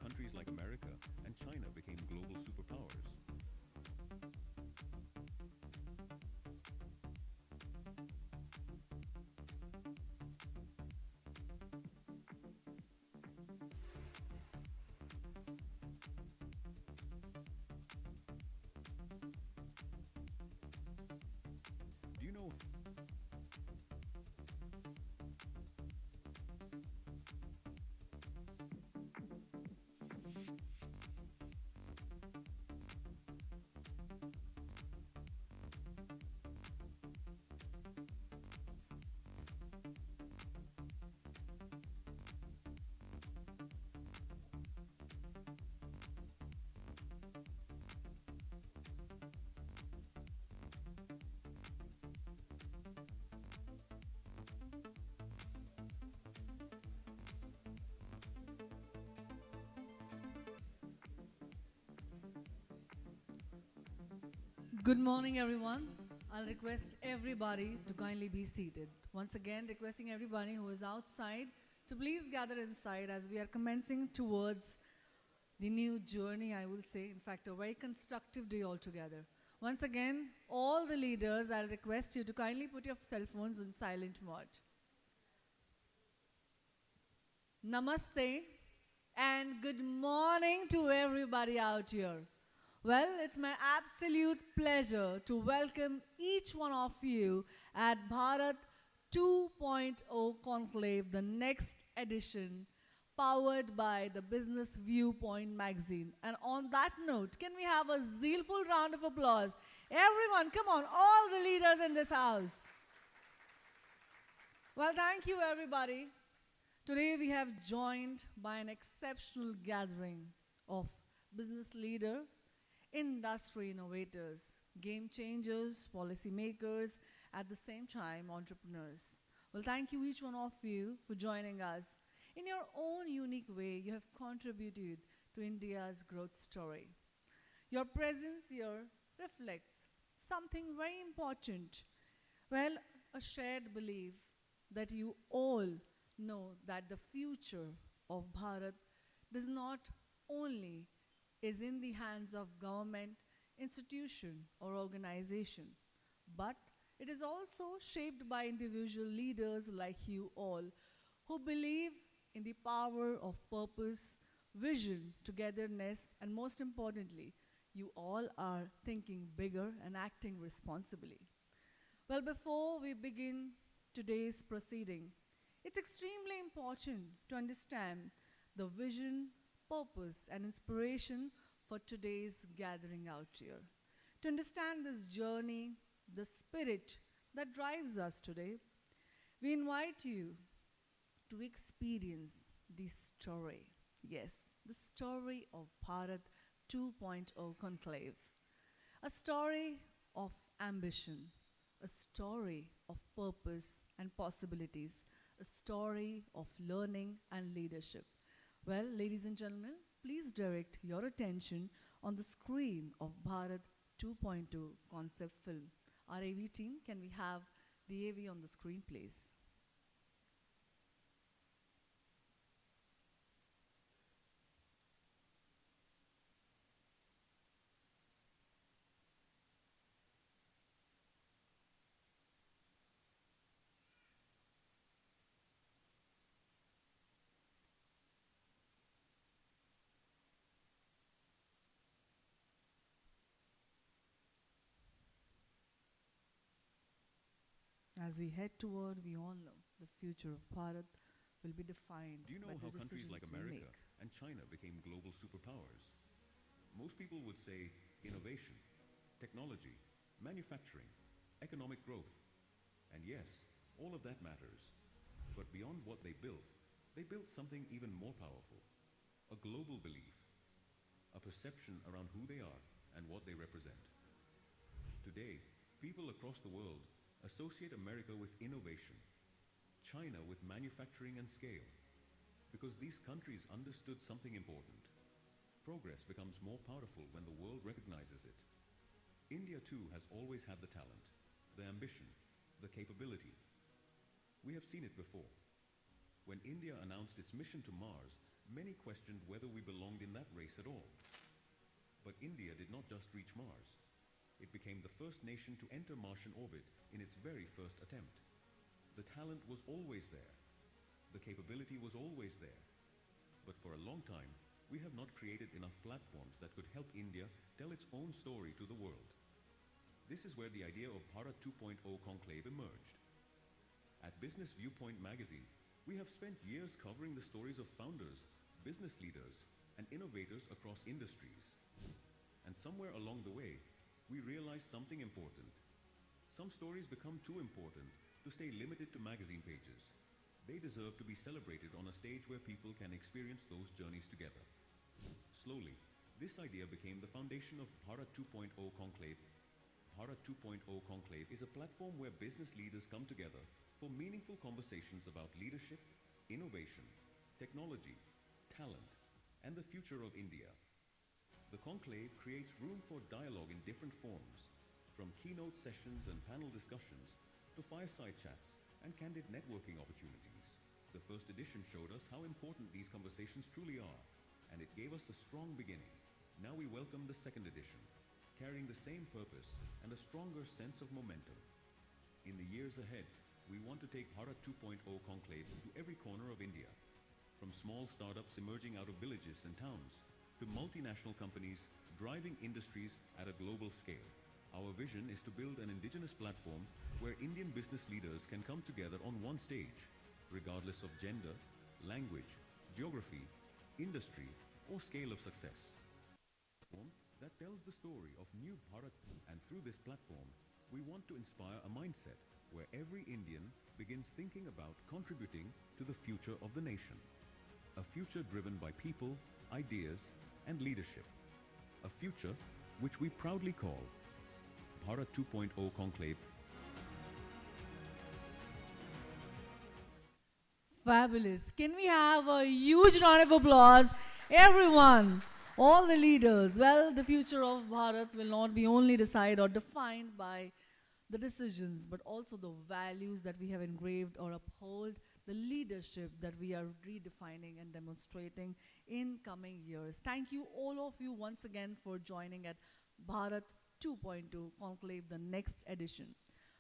countries like America and China became global superpowers? Do you know? Good morning, everyone. I'll request everybody to kindly be seated. Once again, requesting everybody who is outside to please gather inside as we are commencing towards the new journey, I will say. In fact, a very constructive day altogether. Once again, all the leaders, I'll request you to kindly put your cell phones in silent mode. Namaste and good morning to everybody out here. Well, it's my absolute pleasure to welcome each one of you at Bharat 2.0 Conclave, the next edition, powered by the Business Viewpoint magazine. And on that note, can we have a zealful round of applause? Everyone, come on, all the leaders in this house. Well, thank you, everybody. Today we have joined by an exceptional gathering of business leaders, industry innovators, game changers, policymakers, at the same time, entrepreneurs. Well, thank you, each one of you, for joining us. In your own unique way, you have contributed to India's growth story. Your presence here reflects something very important. Well, a shared belief that you all know that the future of Bharat does not only is in the hands of government, institution, or organization, but it is also shaped by individual leaders like you all who believe in the power of purpose, vision, togetherness, and most importantly, you all are thinking bigger and acting responsibly. Well, before we begin today's proceeding, it's extremely important to understand the vision, purpose, and inspiration for today's gathering out here. To understand this journey, the spirit that drives us today, we invite you to experience the story. Yes, the story of Bharat 2.0 Conclave. A story of ambition, a story of purpose and possibilities, a story of learning and leadership. Well, ladies and gentlemen, please direct your attention on the screen of Bharat 2.0 concept film. Our AV team, can we have the AV on the screen, please? As we head toward, we all know the future of Bharat will be defined Do you by know the how countries decisions like we America make. and China became global superpowers? Most people would say innovation, technology, manufacturing, economic growth. And yes, all of that matters. But beyond what they built something even more powerful. A global belief, a perception around who they are and what they represent. Today, people across the world associate America with innovation, China with manufacturing and scale, because these countries understood something important. Progress becomes more powerful when the world recognizes it. India too has always had the talent, the ambition, the capability. We have seen it before. When India announced its mission to Mars, Many questioned whether we belonged in that race at all. But India did not just reach Mars. It became the first nation to enter Martian orbit in its very first attempt. The talent was always there. The capability was always there. But for a long time, we have not created enough platforms that could help India tell its own story to the world. This is where the idea of Bharat 2.0 Conclave emerged. At Business Viewpoint magazine, we have spent years covering the stories of founders, business leaders, and innovators across industries. And somewhere along the way, we realized something important. Some stories become too important to stay limited to magazine pages. They deserve to be celebrated on a stage where people can experience those journeys together. Slowly, this idea became the foundation of Bharat 2.0 Conclave. Bharat 2.0 Conclave is a platform where business leaders come together for meaningful conversations about leadership, innovation, technology, talent, and the future of India. The conclave creates room for dialogue in different forms, from keynote sessions and panel discussions to fireside chats and candid networking opportunities. The first edition showed us how important these conversations truly are, and it gave us a strong beginning. Now we welcome the second edition, carrying the same purpose and a stronger sense of momentum. In the years ahead, we want to take Bharat 2.0 Conclave to every corner of India, from small startups emerging out of villages and towns to multinational companies driving industries at a global scale. Our vision is to build an indigenous platform where Indian business leaders can come together on one stage, regardless of gender, language, geography, industry, or scale of success. That tells the story of new Bharat, and through this platform, we want to inspire a mindset where every Indian begins thinking about contributing to the future of the nation. A future driven by people, ideas, and leadership. A future which we proudly call Bharat 2.0 Conclave. Fabulous. Can we have a huge round of applause? Everyone, all the leaders. Well, the future of Bharat will not be only decided or defined by the decisions, but also the values that we have engraved or uphold, the leadership that we are redefining and demonstrating in coming years. Thank you, all of you, once again for joining at Bharat 2.2 Conclave, the next edition.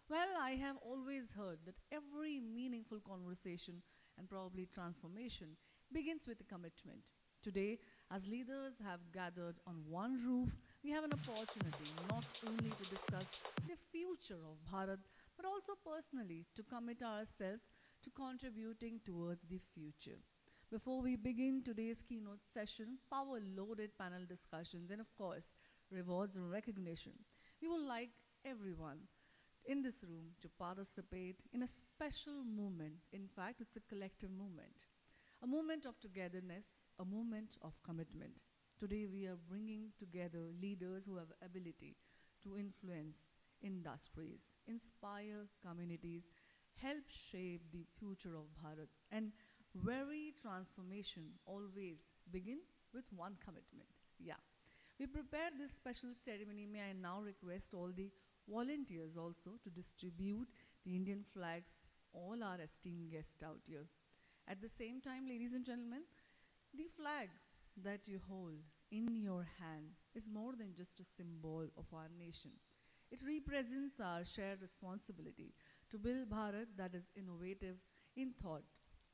Well, I have always heard that every meaningful conversation and probably transformation begins with a commitment. Today, as leaders have gathered on one roof, we have an opportunity not only to discuss the future of Bharat, but also personally to commit ourselves to contributing towards the future. Before we begin today's keynote session, power-loaded panel discussions, and of course, rewards and recognition, we would like everyone in this room to participate in a special movement. In fact, it's a collective movement. A moment of togetherness, a moment of commitment. Today we are bringing together leaders who have ability to influence industries, inspire communities, help shape the future of Bharat. And very transformation always begin with one commitment. Yeah. We prepared this special ceremony. May I now request all the volunteers also to distribute the Indian flags, all our esteemed guests out here. At the same time, ladies and gentlemen, the flag that you hold in your hand is more than just a symbol of our nation. It represents our shared responsibility to build Bharat that is innovative in thought,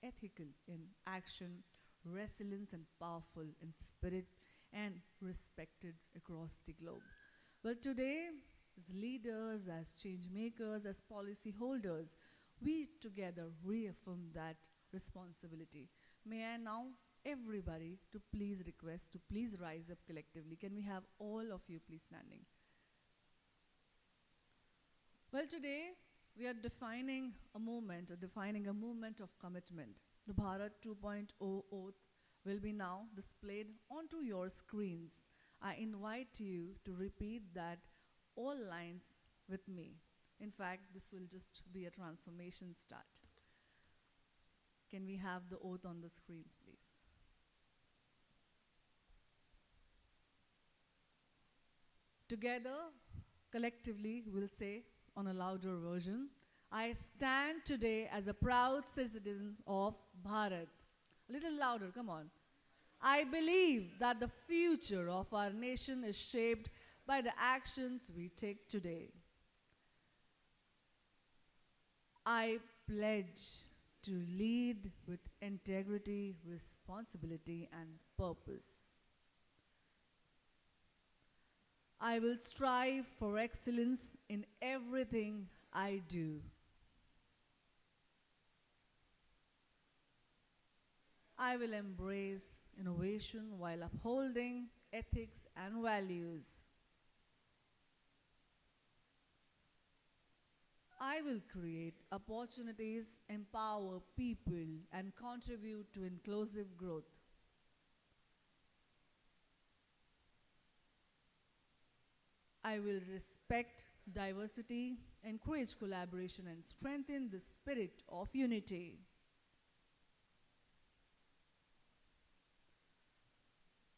ethical in action, resilient and powerful in spirit, and respected across the globe. Well, today, as leaders, as change makers, as policy holders, we together reaffirm that responsibility. May I now everybody to please request to please rise up collectively. Can we have all of you please standing? Well, today we are defining a movement of commitment. The Bharat 2.0 oath will be now displayed onto your screens. I invite you to repeat that all lines with me. In fact, this will just be a transformation start. Can we have the oath on the screens, please? Together, collectively, we'll say on a louder version, I stand today as a proud citizen of Bharat. A little louder, come on. I believe that the future of our nation is shaped by the actions we take today. I pledge to lead with integrity, responsibility, and purpose. I will strive for excellence in everything I do. I will embrace innovation while upholding ethics and values. I will create opportunities, empower people, and contribute to inclusive growth. I will respect diversity, encourage collaboration, and strengthen the spirit of unity.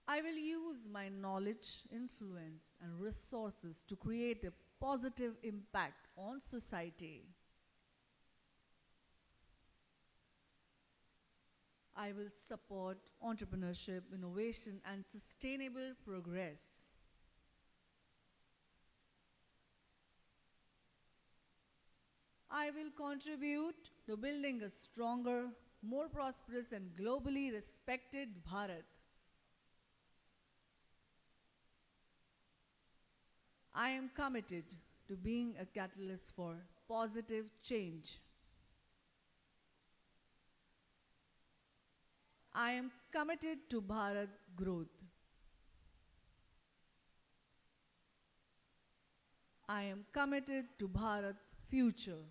I will use my knowledge, influence, and resources to create a positive impact on society. I will support entrepreneurship, innovation, and sustainable progress. I will contribute to building a stronger, more prosperous, and globally respected Bharat. I am committed to being a catalyst for positive change. I am committed to Bharat's growth. I am committed to Bharat's future.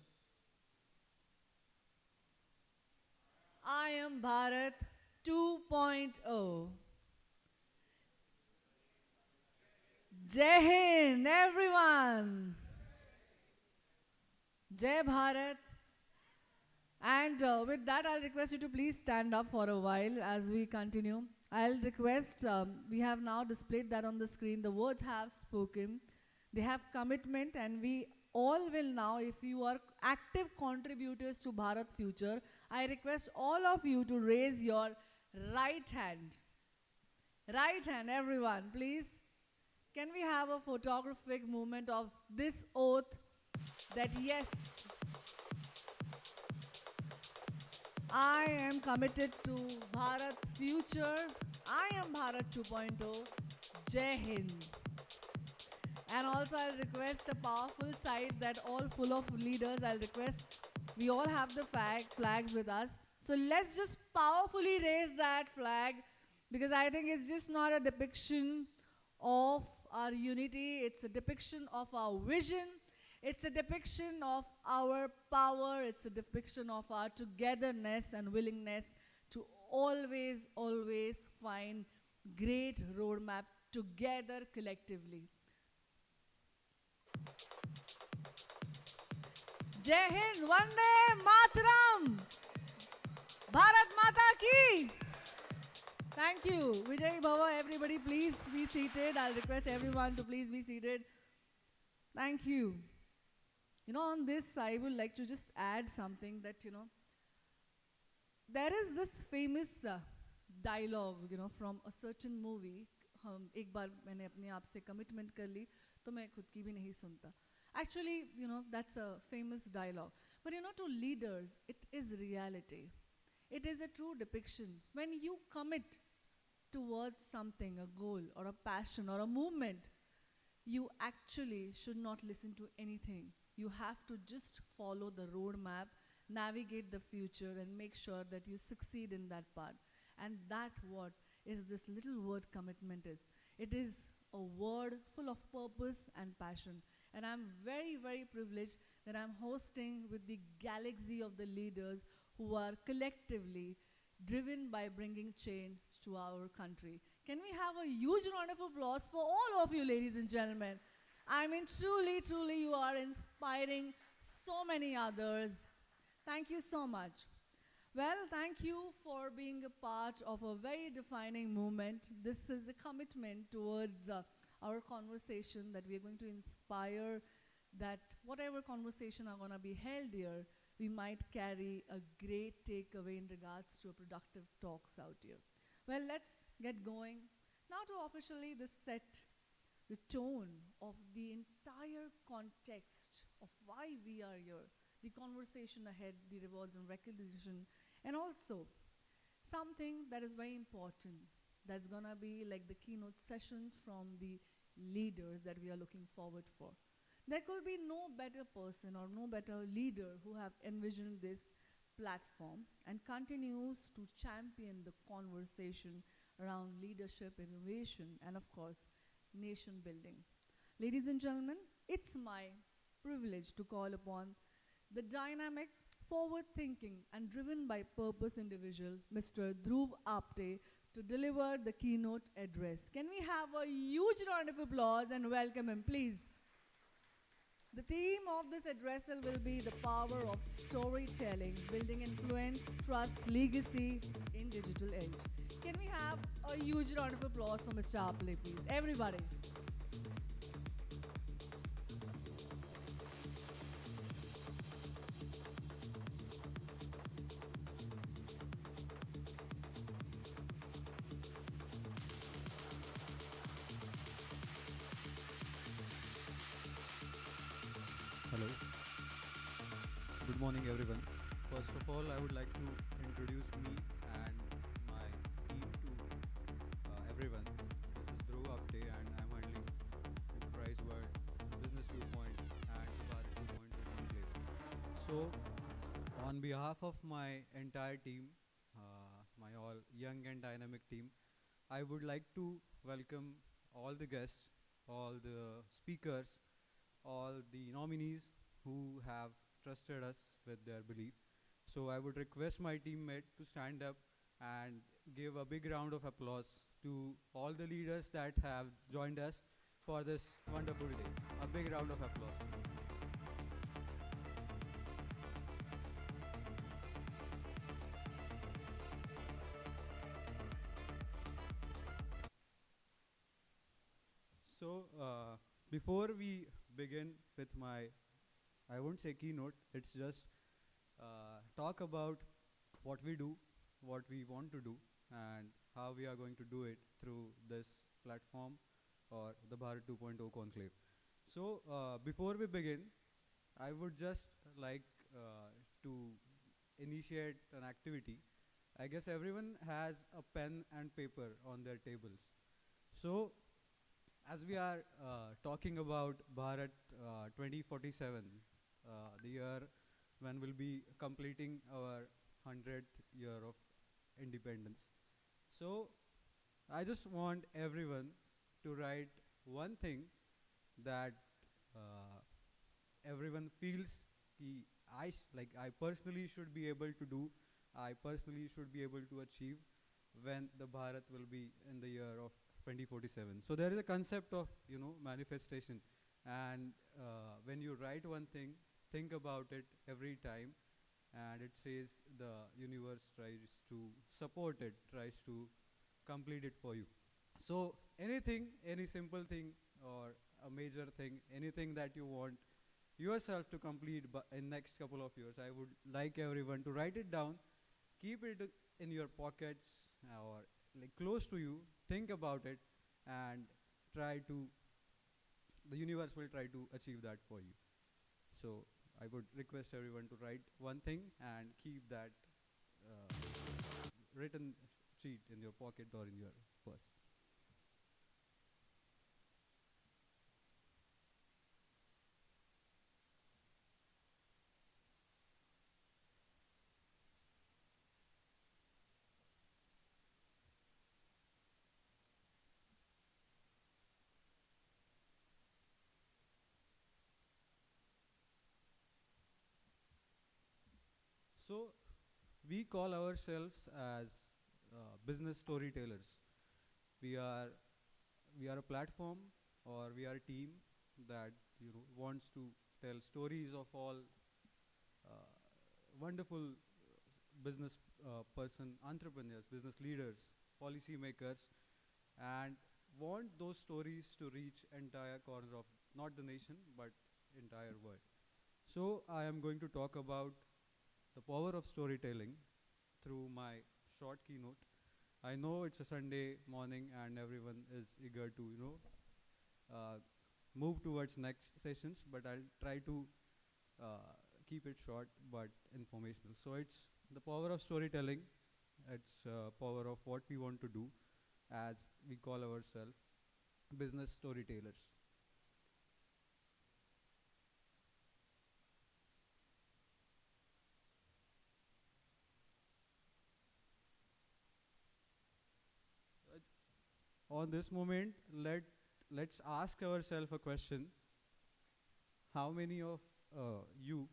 I am Bharat 2.0. Jai Hind, everyone. Jai Bharat. And with that, I'll request you to please stand up for a while as we continue. I'll request, we have now displayed that on the screen. The words have spoken. They have commitment, and we all will now, if you are active contributors to Bharat Future, I request all of you to raise your right hand. Right hand, everyone, please. Can we have a photographic moment of this oath that yes, I am committed to Bharat future. I am Bharat 2.0. Jai Hind. And also I'll request the powerful side that all full of leaders, I'll request we all have the flags with us. So let's just powerfully raise that flag, because I think it's just not a depiction of our unity, it's a depiction of our vision, it's a depiction of our power, it's a depiction of our togetherness and willingness to always, always find great roadmap together collectively. Jai Hind, Vande Mataram, Bharat Mata Ki. Thank you. Vijay Bhava, everybody please be seated. I'll request everyone to please be seated. Thank you. On this, I would like to just add something that, there is this famous dialogue, from a certain movie. एक बार मैंने अपने आप से commitment कर ली, तो मैं खुद की भी नहीं सुनता. Actually, that's a famous dialogue. But to leaders, it is reality. It is a true depiction. When you commit towards something, a goal or a passion or a movement, you actually should not listen to anything. You have to just follow the roadmap, navigate the future, and make sure that you succeed in that path. And that what is this little word commitment is. It is a word full of purpose and passion. And I'm very, very privileged that I'm hosting with the galaxy of the leaders who are collectively driven by bringing change to our country. Can we have a huge round of applause for all of you, ladies and gentlemen? I mean, truly, truly, you are inspiring so many others. Thank you so much. Well, thank you for being a part of a very defining movement. This is a commitment towards our conversation that we are going to inspire, that whatever conversation are going to be held here, we might carry a great takeaway in regards to a productive talks out here. Well, let's get going. Now to officially this set the tone of the entire context of why we are here, the conversation ahead, the rewards and recognition, and also something that is very important that's gonna be like the keynote sessions from the leaders that we are looking forward for. There could be no better person or no better leader who have envisioned this platform and continues to champion the conversation around leadership, innovation, and of course, nation building. Ladies and gentlemen, it's my privilege to call upon the dynamic, forward-thinking, and driven by purpose individual, Mr. Dhruv Apte, to deliver the keynote address. Can we have a huge round of applause and welcome him, please? The theme of this addressal will be the power of storytelling, building influence, trust, legacy in digital age. Can we have a huge round of applause for Mr. Apte, please? Everybody. Hello. Good morning, everyone. First of all, I would like to introduce me and my team to everyone. This is Dhruv Apte, and I'm handling Enterprise World, Business Viewpoint, and Bharat 2.0 Conclave. So, on behalf of my entire team, my all young and dynamic team, I would like to welcome all the guests, all the speakers, all the nominees who have trusted us with their belief. So I would request my teammate to stand up and give a big round of applause to all the leaders that have joined us for this wonderful day. A big round of applause. So before we begin with my, I won't say keynote, it's just talk about what we do, what we want to do, and how we are going to do it through this platform or the Bharat 2.0 Conclave. So before we begin, I would just like to initiate an activity. I guess everyone has a pen and paper on their tables. So as we are talking about Bharat 2047, the year when we'll be completing our 100th year of independence. So I just want everyone to write one thing that everyone feels ki I personally should be able to do, I personally should be able to achieve when the Bharat will be in the year of 2047. So there is a concept of manifestation, and when you write one thing, think about it every time, and it says the universe tries to support it, tries to complete it for you. So anything, any simple thing or a major thing, anything that you want yourself to complete in next couple of years, I would like everyone to write it down, keep it in your pockets or like close to you, think about it, and try to, the universe will try to achieve that for you. So I would request everyone to write one thing and keep that written sheet in your pocket or in your purse. So we call ourselves as business storytellers. We are we are a platform or we are a team that wants to tell stories of all wonderful business person, entrepreneurs, business leaders, policymakers, and want those stories to reach entire corner of not the nation but entire world. So I am going to talk about the power of storytelling through my short keynote. I know it's a Sunday morning and everyone is eager to, uh, move towards next sessions, but I'll try to keep it short but informational. So it's the power of storytelling. It's power of what we want to do, as we call ourselves business storytellers. On this moment, let's ask ourselves a question. How many of you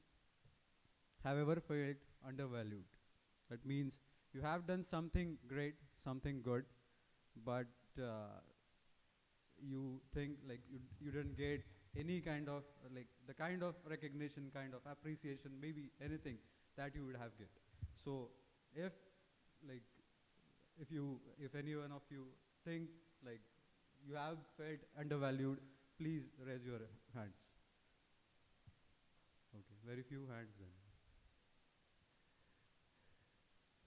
have ever felt undervalued? That means you have done something great, something good, but you think like you didn't get any kind of like the kind of recognition, kind of appreciation, maybe anything that you would have get. So if like if any one of you think like you have felt undervalued, please raise your hands. Okay, very few hands then.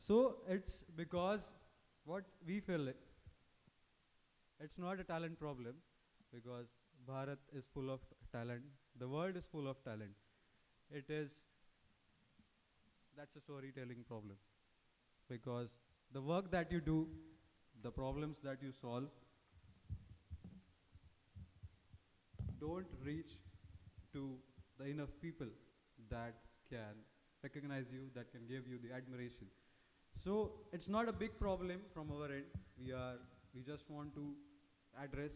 So it's because what we feel it's not a talent problem, because Bharat is full of talent. The world is full of talent. It is that's a storytelling problem, because the work that you do, the problems that you solve, don't reach to the enough people that can recognize you, that can give you the admiration. So it's not a big problem from our end. We just want to address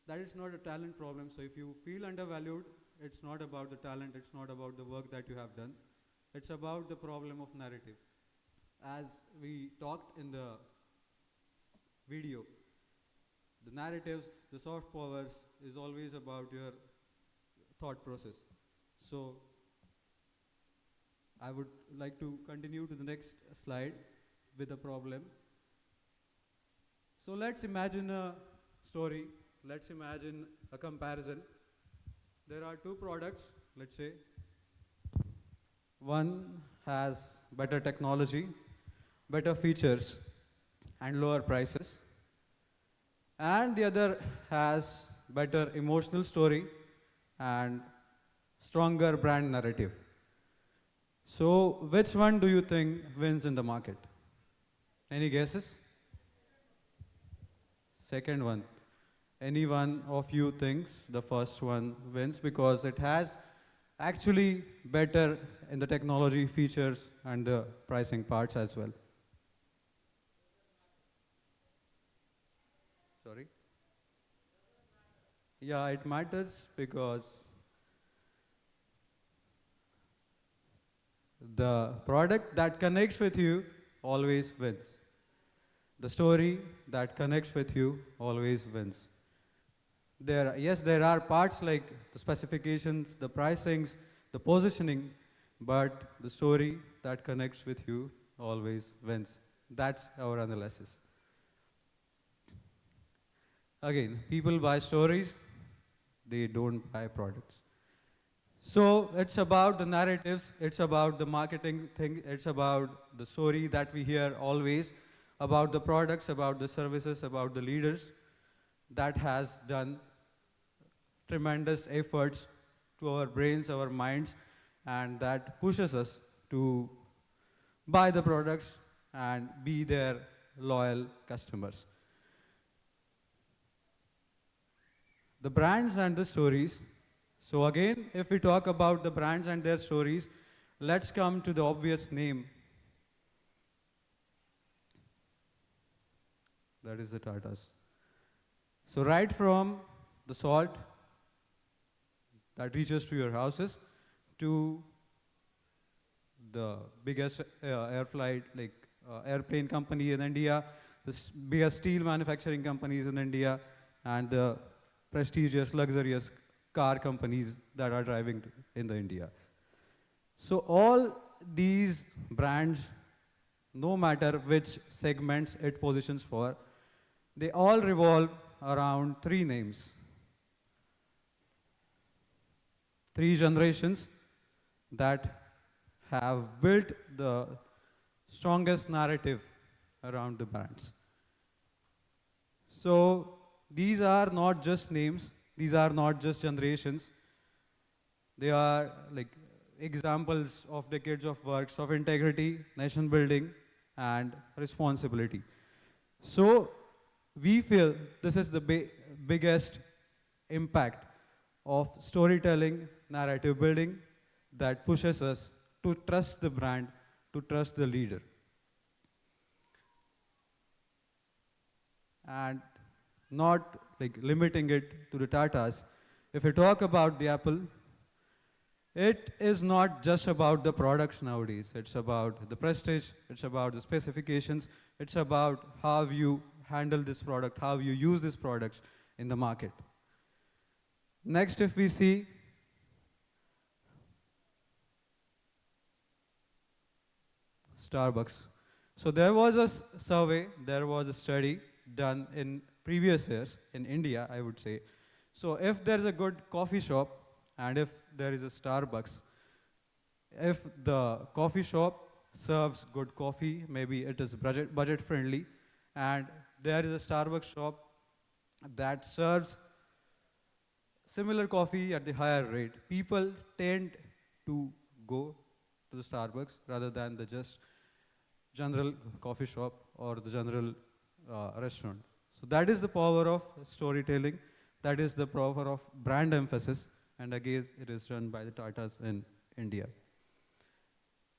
that it's not a talent problem. So if you feel undervalued, it's not about the talent, it's not about the work that you have done. It's about the problem of narrative. As we talked in the video, the narratives, the soft powers is always about your thought process. So I would like to continue to the next slide with a problem. So let's imagine a story. Let's imagine a comparison. There are two products, let's say. One has better technology, better features, and lower prices. And the other has better emotional story and stronger brand narrative. So which one do you think wins in the market? Any guesses? Second one. Any one of you thinks the first one wins because it has actually better in the technology features and the pricing parts as well. Sorry? Yeah, it matters because the product that connects with you always wins. The story that connects with you always wins. Yes, there are parts like the specifications, the pricings, the positioning, but the story that connects with you always wins. That's our analysis. Again, people buy stories, they don't buy products. So it's about the narratives, it's about the marketing thing, it's about the story that we hear always, about the products, about the services, about the leaders that has done tremendous efforts to our brains, our minds, and that pushes us to buy the products and be their loyal customers. The brands and the stories. So again, if we talk about the brands and their stories, let's come to the obvious name. That is the Tatas. So right from the salt that reaches to your houses to the biggest airplane company in India, the biggest steel manufacturing companies in India, and the prestigious, luxurious car companies that are driving in the India. So all these brands, no matter which segments it positions for, they all revolve around three names. Three generations that have built the strongest narrative around the brands. So these are not just names, these are not just generations, they are like examples of decades of works of integrity, nation building, and responsibility. So we feel this is the biggest impact of storytelling, narrative building that pushes us to trust the brand, to trust the leader. And not like limiting it to the Tatas. If we talk about the Apple, it is not just about the products nowadays. It's about the prestige, it's about the specifications, it's about how you handle this product, how you use these products in the market. Next, if we see Starbucks. So there was a survey, there was a study done in previous years in India, I would say. So if there's a good coffee shop and if there is a Starbucks, if the coffee shop serves good coffee, maybe it is budget friendly, and there is a Starbucks shop that serves similar coffee at the higher rate, people tend to go to the Starbucks rather than the just general coffee shop or the general restaurant. So that is the power of storytelling. That is the power of brand emphasis. And again, it is run by the Tatas in India.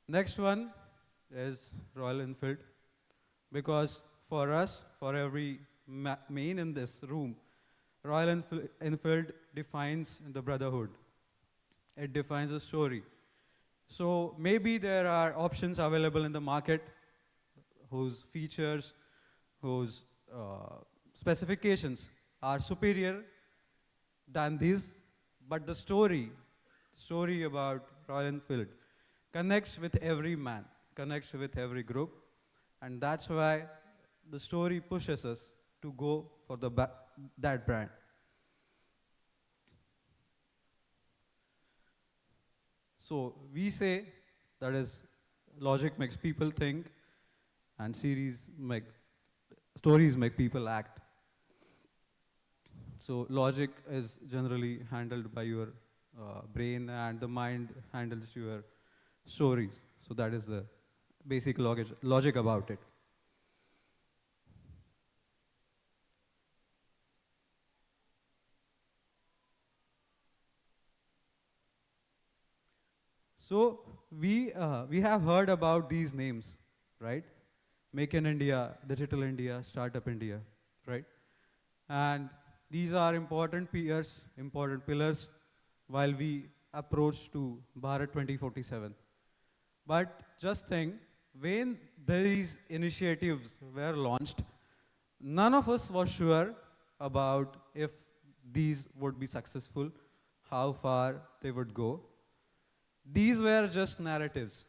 Next one is Royal Enfield. Because for us, for every main in this room, Royal Enfield defines the brotherhood. It defines a story. So maybe there are options available in the market whose features, whose specifications are superior than these, but the story about Royal Enfield connects with every man, connects with every group, and that's why the story pushes us to go for that brand. So we say that is logic makes people think and stories make people act. So logic is generally handled by your brain and the mind handles your stories. So that is the basic logic about it. So we have heard about these names, right? Make in India, Digital India, Startup India, right? And these are important pillars while we approach to Bharat 2047. But just think, when these initiatives were launched, none of us was sure about if these would be successful, how far they would go. These were just narratives.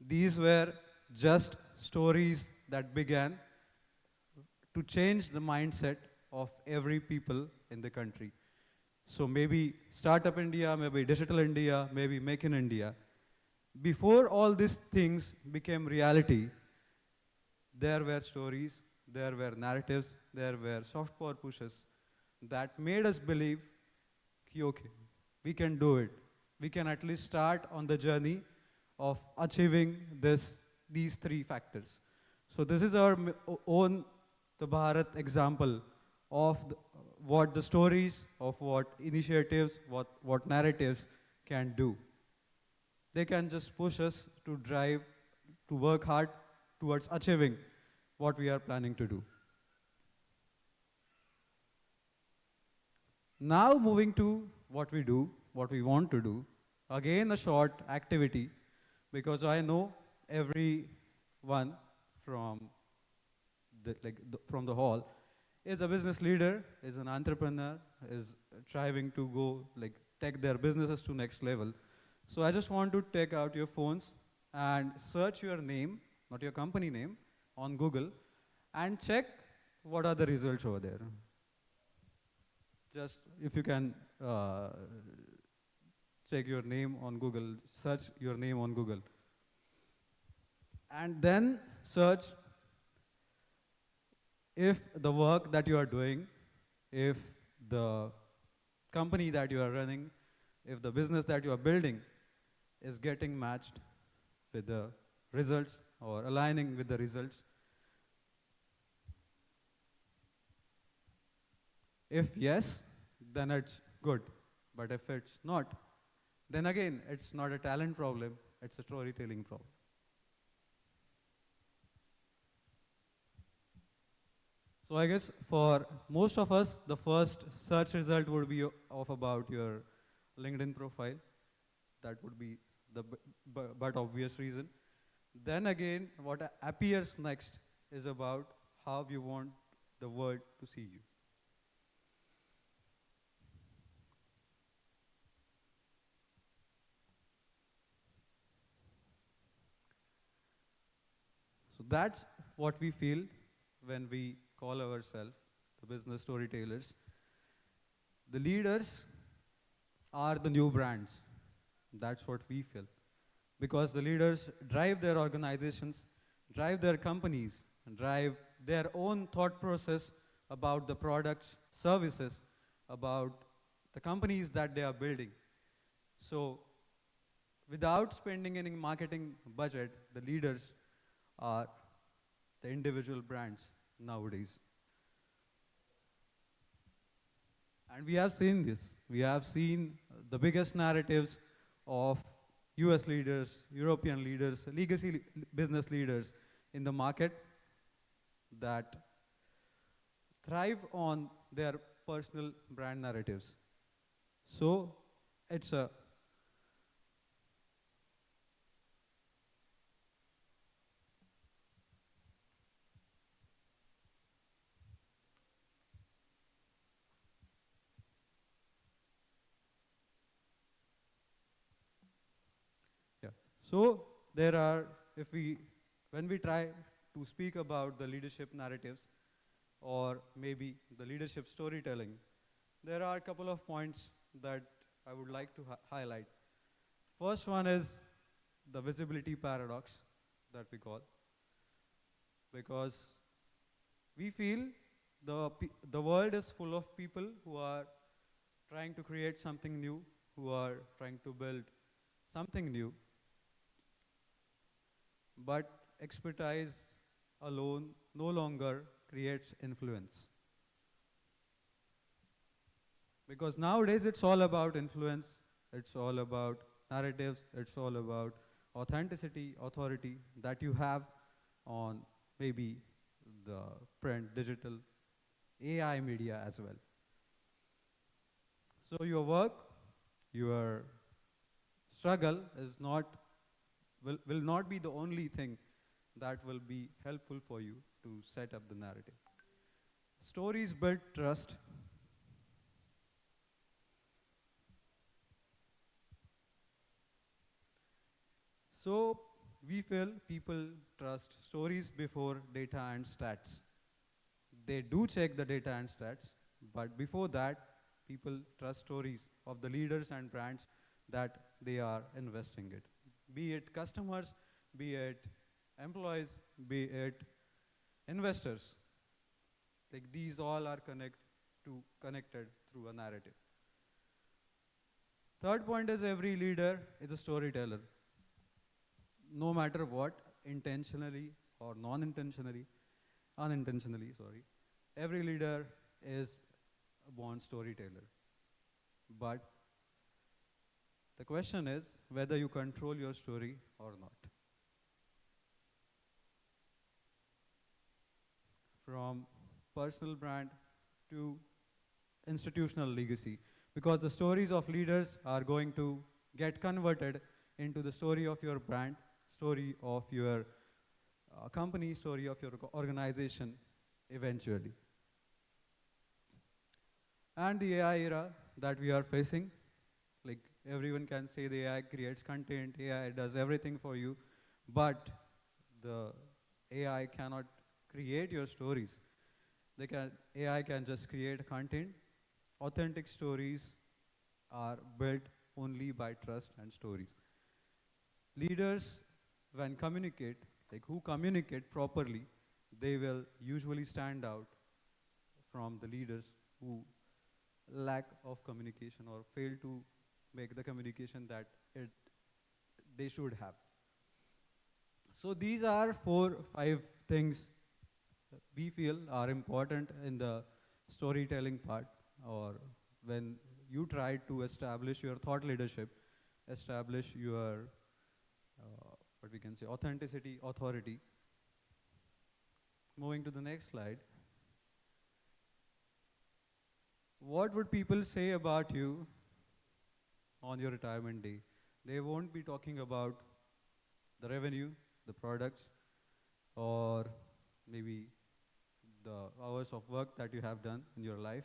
These were just stories that began to change the mindset of every people in the country. So maybe Startup India, maybe Digital India, maybe Make in India. Before all these things became reality, there were stories, there were narratives, there were soft power pushes that made us believe, okay, we can do it. We can at least start on the journey of achieving these three factors. So this is our own the Bharat example of what the stories, of what initiatives, what narratives can do. They can just push us to drive, to work hard towards achieving what we are planning to do. Now moving to what we do, what we want to do. Again, a short activity, because I know everyone from the hall is a business leader, is an entrepreneur, is striving to go take their businesses to next level. So I just want to take out your phones and search your name, not your company name, on Google and check what are the results over there. Just if you can check your name on Google, search your name on Google. And then search if the work that you are doing, if the company that you are running, if the business that you are building is getting matched with the results or aligning with the results. If yes, then it's good. But if it's not, then again, it's not a talent problem, it's a storytelling problem. So I guess for most of us, the first search result would be of about your LinkedIn profile. That would be the but obvious reason. Then again, what appears next is about how you want the world to see you. So that's what we feel when we call ourselves the business storytellers. The leaders are the new brands. That's what we feel. Because the leaders drive their organizations, drive their companies, and drive their own thought process about the products, services, about the companies that they are building. So without spending any marketing budget, the leaders are the individual brands nowadays. And we have seen this. We have seen the biggest narratives of US leaders, European leaders, legacy business leaders in the market that thrive on their personal brand narratives. So it's a yeah. So there are, when we try to speak about the leadership narratives or maybe the leadership storytelling, there are a couple of points that I would like to highlight. First one is the visibility paradox that we call, because we feel the world is full of people who are trying to create something new, who are trying to build something new, but expertise alone no longer creates influence. Because nowadays it's all about influence, it's all about narratives, it's all about authenticity, authority that you have on maybe the print, digital, AI media as well. So your work, your struggle will not be the only thing that will be helpful for you to set up the narrative. Stories build trust. So we feel people trust stories before data and stats. They do check the data and stats, but before that, people trust stories of the leaders and brands that they are investing in. Be it customers, be it employees, be it investors. Like these all are connected through a narrative. Third point is every leader is a storyteller. No matter what, intentionally or unintentionally, sorry, every leader is a born storyteller. But the question is whether you control your story or not. From personal brand to institutional legacy. Because the stories of leaders are going to get converted into the story of your brand, story of your company, story of your organization eventually. And the AI era that we are facing, like everyone can say the AI creates content, AI does everything for you, but the AI cannot create your stories. AI can just create content. Authentic stories are built only by trust and stories. Leaders, when communicate, like who communicate properly, they will usually stand out from the leaders who lack of communication or fail to make the communication that they should have. So these are 4-5 things that we feel are important in the storytelling part, or when you try to establish your thought leadership, establish your what we can say authenticity, authority. Moving to the next slide. What would people say about you on your retirement day? They won't be talking about the revenue, the products, or maybe the hours of work that you have done in your life.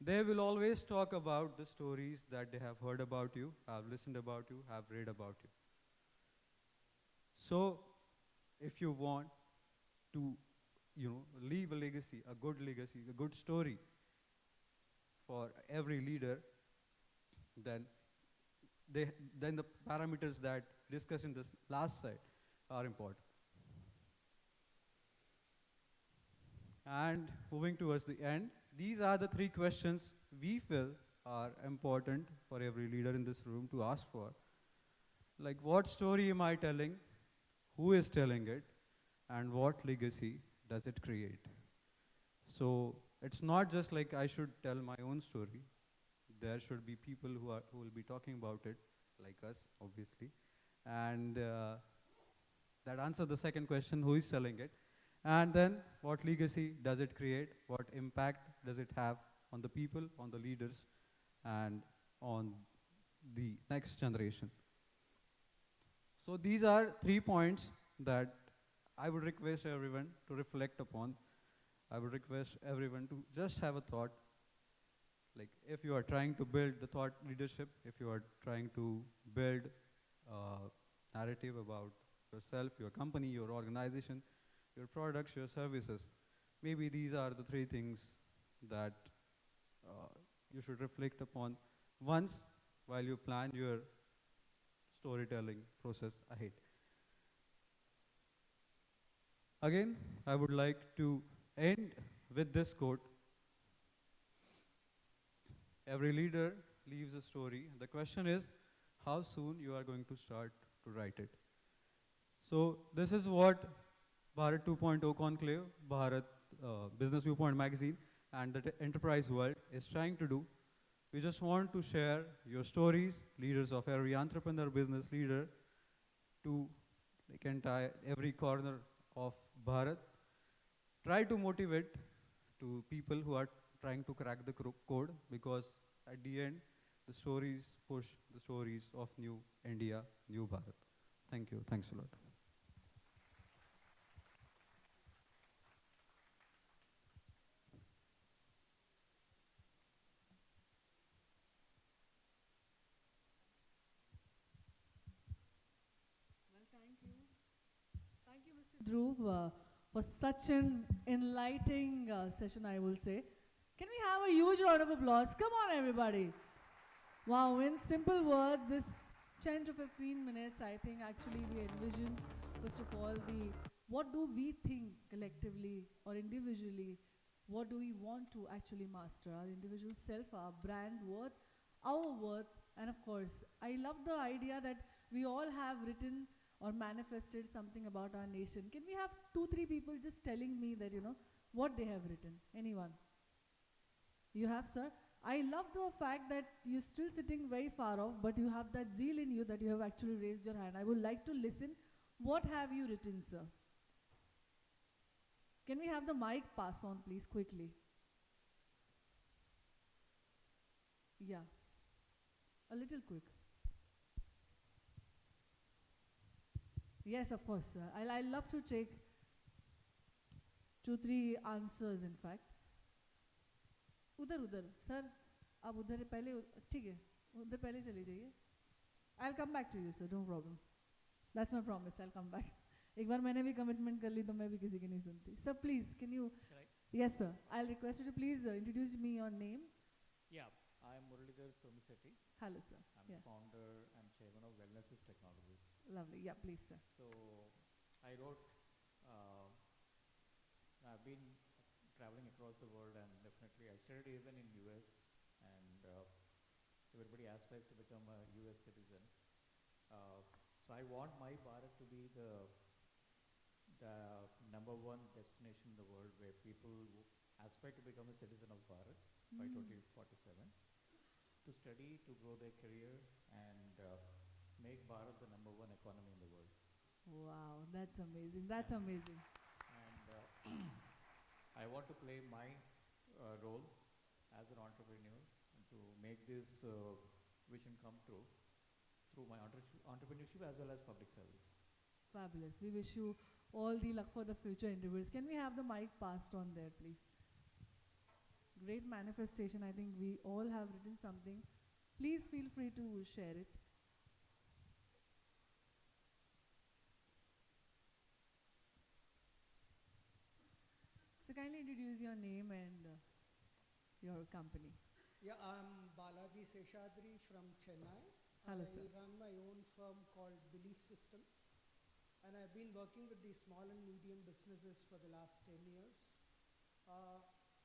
They will always talk about the stories that they have heard about you, have listened about you, have read about you. So, if you want to, leave a legacy, a good story for every leader, then the parameters that discussed in this last slide are important. And moving towards the end, these are the 3 questions we feel are important for every leader in this room to ask for. Like, what story am I telling? Who is telling it? And what legacy does it create? So it's not just like I should tell my own story. There should be people who will be talking about it, like us, obviously. And that answers the second question, who is telling it? And then, what legacy does it create? What impact does it have on the people, on the leaders, and on the next generation? So these are 3 points that I would request everyone to reflect upon. I would request everyone to just have a thought. Like, if you are trying to build the thought leadership, if you are trying to build a narrative about yourself, your company, your organization, your products, your services, maybe these are the 3 things that you should reflect upon once while you plan your storytelling process ahead. Again, I would like to end with this quote. Every leader leaves a story. The question is, how soon you are going to start to write it. So this is what Bharat 2.0 Conclave, Bharat Business Viewpoint magazine, and the enterprise world is trying to do. We just want to share your stories, leaders of every entrepreneur, business leader, to every corner of Bharat. Try to motivate to people who are trying to crack the code, because at the end, the stories push the stories of new India, new Bharat. Thank you. Thanks a lot. Thank you, Mr. Dhruv, for such an enlightening session, I will say. Can we have a huge round of applause? Come on, everybody. Wow, in simple words, this 10 to 15 minutes, I think actually we envisioned, first of all, what do we think collectively or individually, what do we want to actually master, our individual self, our brand worth, our worth, and of course, I love the idea that we all have written or manifested something about our nation. Can we have 2-3 people just telling me that, what they have written? Anyone? You have, sir? I love the fact that you're still sitting very far off, but you have that zeal in you that you have actually raised your hand. I would like to listen. What have you written, sir? Can we have the mic pass on, please, quickly? Yeah. A little quick. Yes, of course, sir. I love to take 2-3 answers, in fact. उधर sir आप उधर पहले ठीक है उधर पहले चले जाइए. I'll come back to you, sir. No problem. That's my promise. I'll come back. एक बार मैंने भी commitment कर ली तो मैं भी किसी की नहीं सुनती. Sir, please, can you? Yes, sir. I'll request you to please introduce me your name. Yeah, I'm Muralidhar Somisetti. Hello, sir. I'm founder and chairman of Wellnesses Technologies. Lovely. Yeah, please, sir. So I wrote been traveling across the world, and definitely I studied even in US, and everybody aspires to become a US citizen. So I want my Bharat to be the number one destination in the world where people aspire to become a citizen of Bharat by 2047, to study, to grow their career, and make Bharat the number one economy in the world. Wow, that's amazing. That's And- amazing. And I want to play my role as an entrepreneur to make this vision come true through my entrepreneurship as well as public service. Fabulous. We wish you all the luck for the future interviews. Can we have the mic passed on there, please? Great manifestation. I think we all have written something. Please feel free to share it. So kindly introduce your name and your company. Yeah, I'm Balaji Seshadri from Chennai. Hello, I sir. run my own firm called Belief Systems, and I've been working with these small and medium businesses for the last 10 years.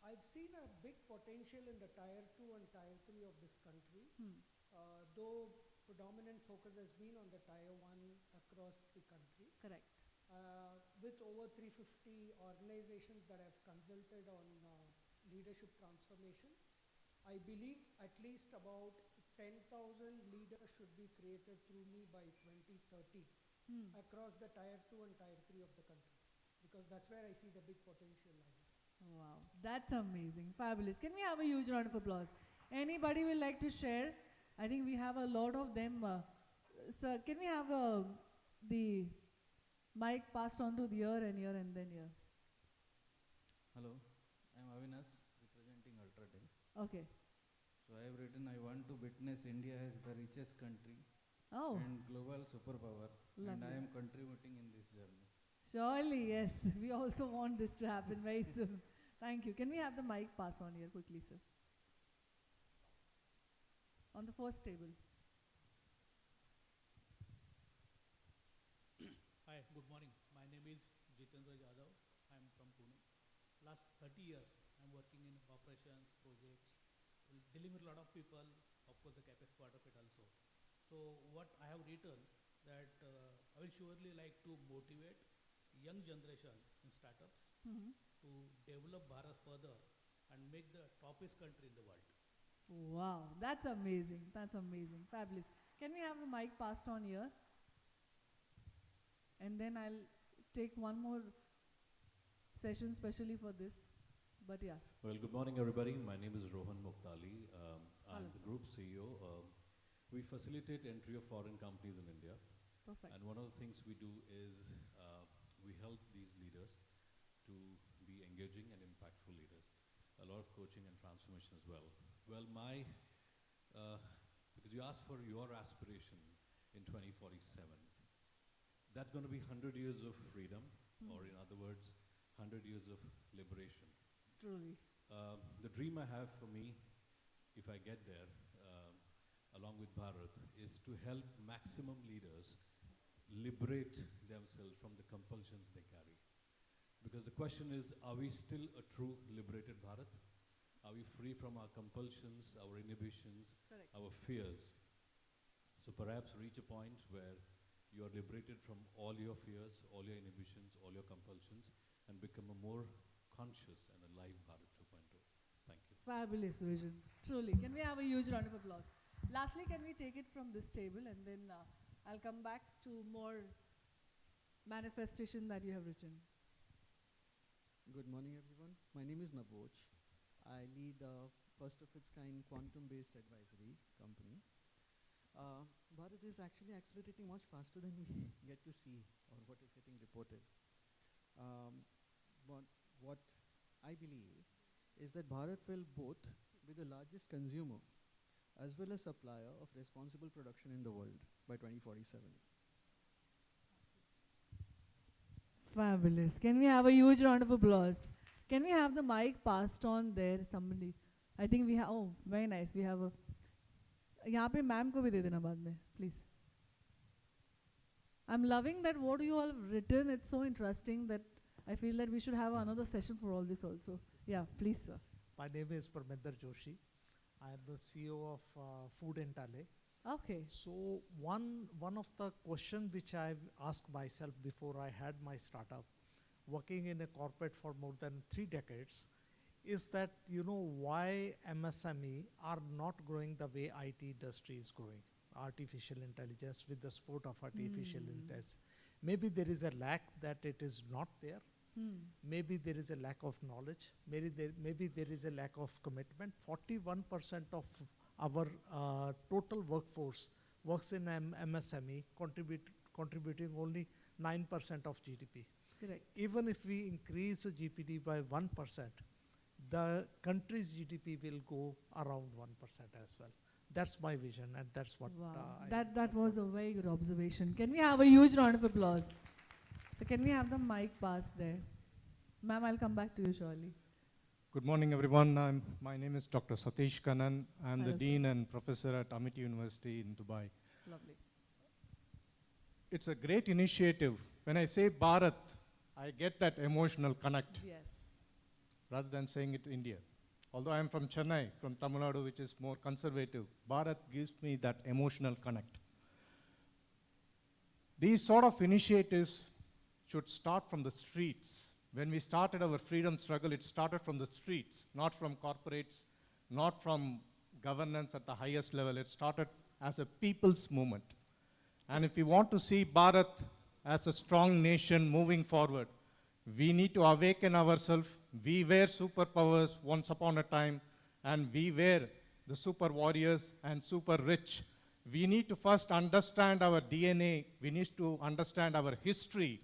I've seen a big potential in the Tier 2 and Tier 3 of this country, though predominant focus has been on the Tier 1 across the country. Correct. With over 350 organizations that I've consulted on leadership transformation, I believe at least about 10,000 leaders should be created through me by 2030 across the Tier 2 and Tier 3 of the country, because that's where I see the big potential lying. Wow, that's amazing. Fabulous. Can we have a huge round of applause? Anybody will like to share? I think we have a lot of them. Sir, can we have the mic passed on to the ear and then here? Hello, I'm Avinash, representing Ultratech. Okay. So I have written, I want to witness India as the richest country Oh, and global superpower, and lovely. I am contributing in this journey. Surely, yes. We also want this to happen very soon. Thank you. Can we have the mic pass on here quickly, sir? On the first table. Hi, good morning. My name is Jitendra Jadhav. I am from Pune. Last 30 years, I am working in operations, projects, dealing with a lot of people, of course the CapEx part of it also. So what I have written that I will surely like to motivate young generation in startups to develop Bharat further and make the toppest country in the world. Wow, that's amazing. That's amazing. Fabulous. Can we have the mic passed on here? And then I'll take one more session specially for this. But yeah. Well, good morning, everybody. My name is Rohan Muktali. I'm Hello, the sir. group CEO. We facilitate entry of foreign companies in India. Perfect. And one of the things we do is we help these leaders to be engaging and impactful leaders. A lot of coaching and transformation as well. Well, because you asked for your aspiration in 2047, that's going to be 100 years of freedom, or in other words, 100 years of liberation. Truly. The dream I have for me, if I get there, along with Bharat, is to help maximum leaders liberate themselves from the compulsions they carry. Because the question is, are we still a true liberated Bharat? Are we free from our compulsions, our inhibitions, Correct. our fears? So perhaps reach a point where you are liberated from all your fears, all your inhibitions, all your compulsions, and become a more conscious and alive Bharat 2.0. Thank you. Fabulous vision. Truly. Can we have a huge round of applause? Lastly, can we take it from this table and then I'll come back to more manifestation that you have written. Good morning, everyone. My name is Navoj. I lead a first of its kind quantum-based advisory company. Bharat is actually accelerating much faster than we get to see or what is getting reported. But what I believe is that Bharat will both be the largest consumer as well as supplier of responsible production in the world by 2047. Fabulous. Can we have a huge round of applause? Can we have the mic passed on there? Somebody. I think we have, oh, very nice. We have a, यहाँ पे ma'am को भी दे देना बाद में, please. I'm loving that what you all have written. It's so interesting that I feel that we should have another session for all this also. Yeah, please, sir. My name is Parminder Joshi. I am the CEO of Food and Tale. Okay. So one of the questions which I've asked myself before I had my startup, working in a corporate for more than 3 decades, is that, you know, why MSME are not growing the way IT industry is growing, artificial intelligence with the support of artificial intelligence. Maybe there is a lack that it is not there. Maybe there is a lack of knowledge. Maybe there is a lack of commitment. 41% of our total workforce works in MSME, contributing only 9% of GDP. Correct. Even if we increase the GDP by 1%, the country's GDP will go around 1% as well. That's my vision, and that's what that was a very good observation. Can we have a huge round of applause? So can we have the mic passed there? Ma'am, I'll come back to you shortly. Good morning, everyone. My name is Dr. Satish Kannan. I'm the Hello, Dean and Professor at Amity University in Dubai. Lovely. It's a great initiative. When I say Bharat, I get that emotional connect Yes. rather than saying it India. Although I'm from Chennai, from Tamil Nadu, which is more conservative, Bharat gives me that emotional connect. These sort of initiatives should start from the streets. When we started our freedom struggle, it started from the streets, not from corporates, not from governance at the highest level. It started as a people's movement. And if we want to see Bharat as a strong nation moving forward, we need to awaken ourselves. We were superpowers once upon a time, and we were the super warriors and super rich. We need to first understand our DNA. We need to understand our history.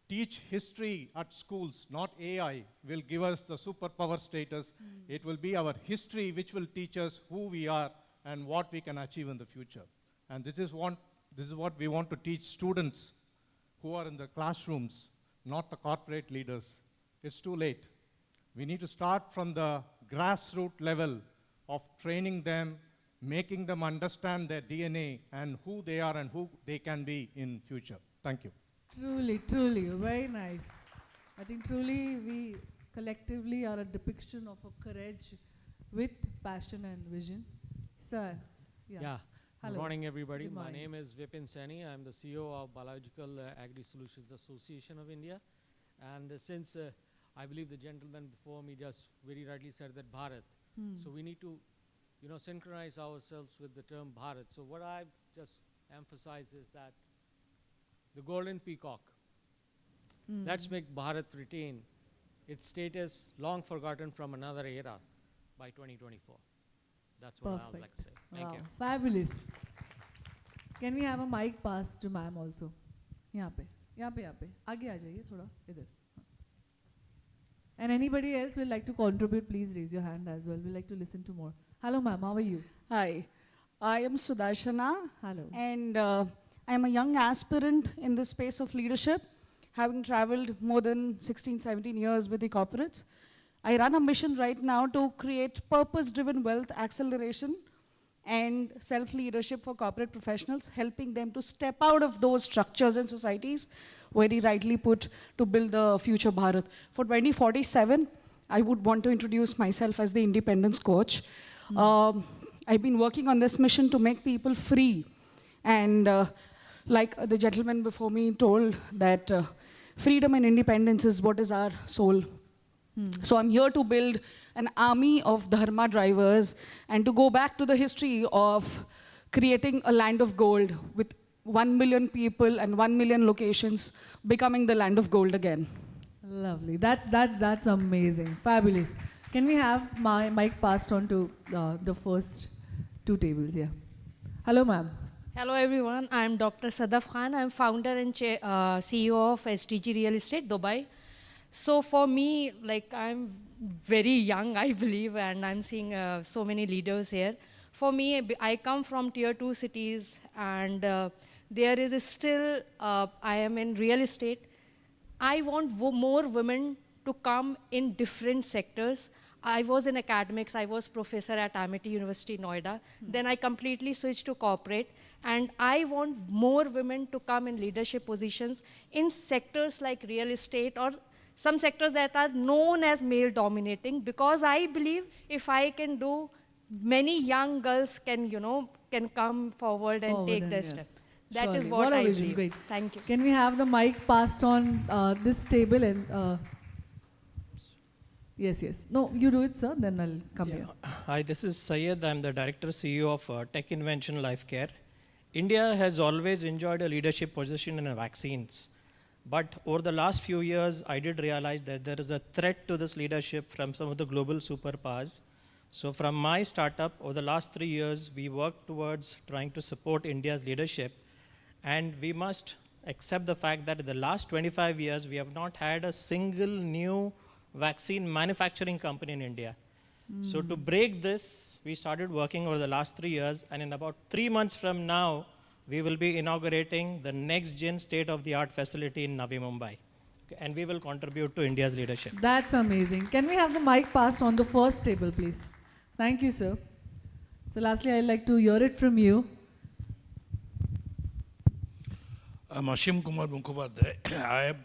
Teach history at schools, not AI will give us the superpower status. It will be our history which will teach us who we are and what we can achieve in the future. And this is what we want to teach students who are in the classrooms, not the corporate leaders. It's too late. We need to start from the grassroots level of training them, making them understand their DNA and who they are and who they can be in future. Thank you. Truly, truly, very nice. I think truly we collectively are a depiction of a courage with passion and vision. Sir, yeah. Good morning, everybody. Good My morning. name is Vipin Saini. I'm the CEO of Biological Agri Solutions Association of India. And since I believe the gentleman before me just very rightly said that Bharat, so we need to, synchronize ourselves with the term Bharat. So what I've just emphasized is that the golden peacock, let's make Bharat retain its status long forgotten from another era by 2024. That's what I would like to say. Thank you. Fabulous. Can we have a mic pass to ma'am also? यहाँ पे. आगे आ जाइए थोड़ा इधर. And anybody else will like to contribute, please raise your hand as well. We'd like to listen to more. Hello ma'am, how are you? Hi, I am Sudarshana. Hello. And I am a young aspirant in the space of leadership, having traveled more than 16, 17 years with the corporates. I run a mission right now to create purpose-driven wealth acceleration and self-leadership for corporate professionals, helping them to step out of those structures and societies, very rightly put, to build the future Bharat. For 2047, I would want to introduce myself as the independence coach. I've been working on this mission to make people free. And like the gentleman before me told, that freedom and independence is what is our soul. So I'm here to build an army of dharma drivers and to go back to the history of creating a land of gold with 1 million people and 1 million locations, becoming the land of gold again. Lovely. That's amazing. Fabulous. Can we have my mic passed on to the first two tables? Yeah. Hello, ma'am. Hello everyone, I am Dr. Sadaf Khan. I am founder and CEO of SDG Real Estate, Dubai. So for me, like I'm very young, I believe, and I'm seeing so many leaders here. For me, I come from tier 2 cities, and there is still, I am in real estate. I want more women to come in different sectors. I was in academics, I was professor at Amity University, Noida. Then I completely switched to corporate. And I want more women to come in leadership positions in sectors like real estate or some sectors that are known as male dominating, because I believe if I can do, many young girls can, can come forward and take their step. That is Surely. what a I vision. believe. Great. Thank you. Can we have the mic passed on this table and yes. No, you do it, sir, then I'll come here. Hi, this is Syed. I'm the Director CEO of Tech Invention Life Care. India has always enjoyed a leadership position in vaccines. But over the last few years, I did realize that there is a threat to this leadership from some of the global superpowers. So from my startup, over the last 3 years, we worked towards trying to support India's leadership. And we must accept the fact that in the last 25 years, we have not had a single new vaccine manufacturing company in India. So to break this, we started working over the last 3 years, and in about 3 months from now, we will be inaugurating the next-gen state-of-the-art facility in Navi Mumbai. Okay, and we will contribute to India's leadership. That's amazing. Can we have the mic passed on the first table, please? Thank you, sir. So lastly, I'd like to hear it from you. I'm Ashim Kumar Mukhopadhyay. I am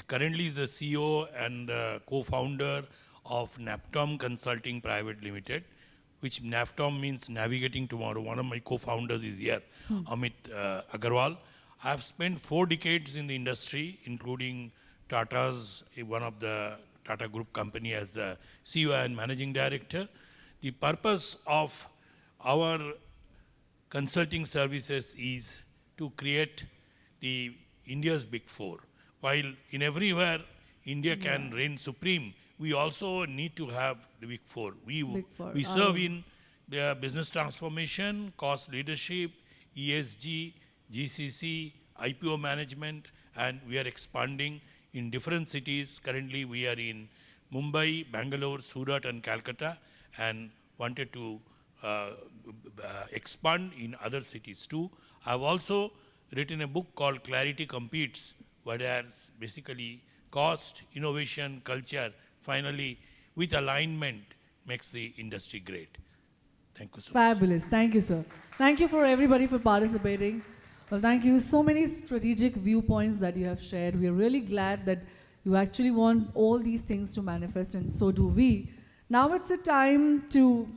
currently is the CEO and co-founder of NAPTOM Consulting Private Limited, which NAPTOM means Navigating Tomorrow. One of my co-founders is here, Amit Agarwal. I have spent 4 decades in the industry, including Tata's, one of the Tata Group company as the CEO and Managing Director. The purpose of our consulting services is to create the India's Big Four. While in everywhere India can reign supreme, we also need to have the Big Four. We serve in the business transformation, cost leadership, ESG, GCC, IPO management, and we are expanding in different cities. Currently, we are in Mumbai, Bangalore, Surat, and Calcutta, and wanted to expand in other cities too. I've also written a book called Clarity Competes, where there's basically cost, innovation, culture, finally, with alignment, makes the industry great. Thank you so much. Fabulous. Thank you, sir. Thank you for everybody for participating. Well, thank you. So many strategic viewpoints that you have shared. We are really glad that you actually want all these things to manifest, and so do we. Now it's a time to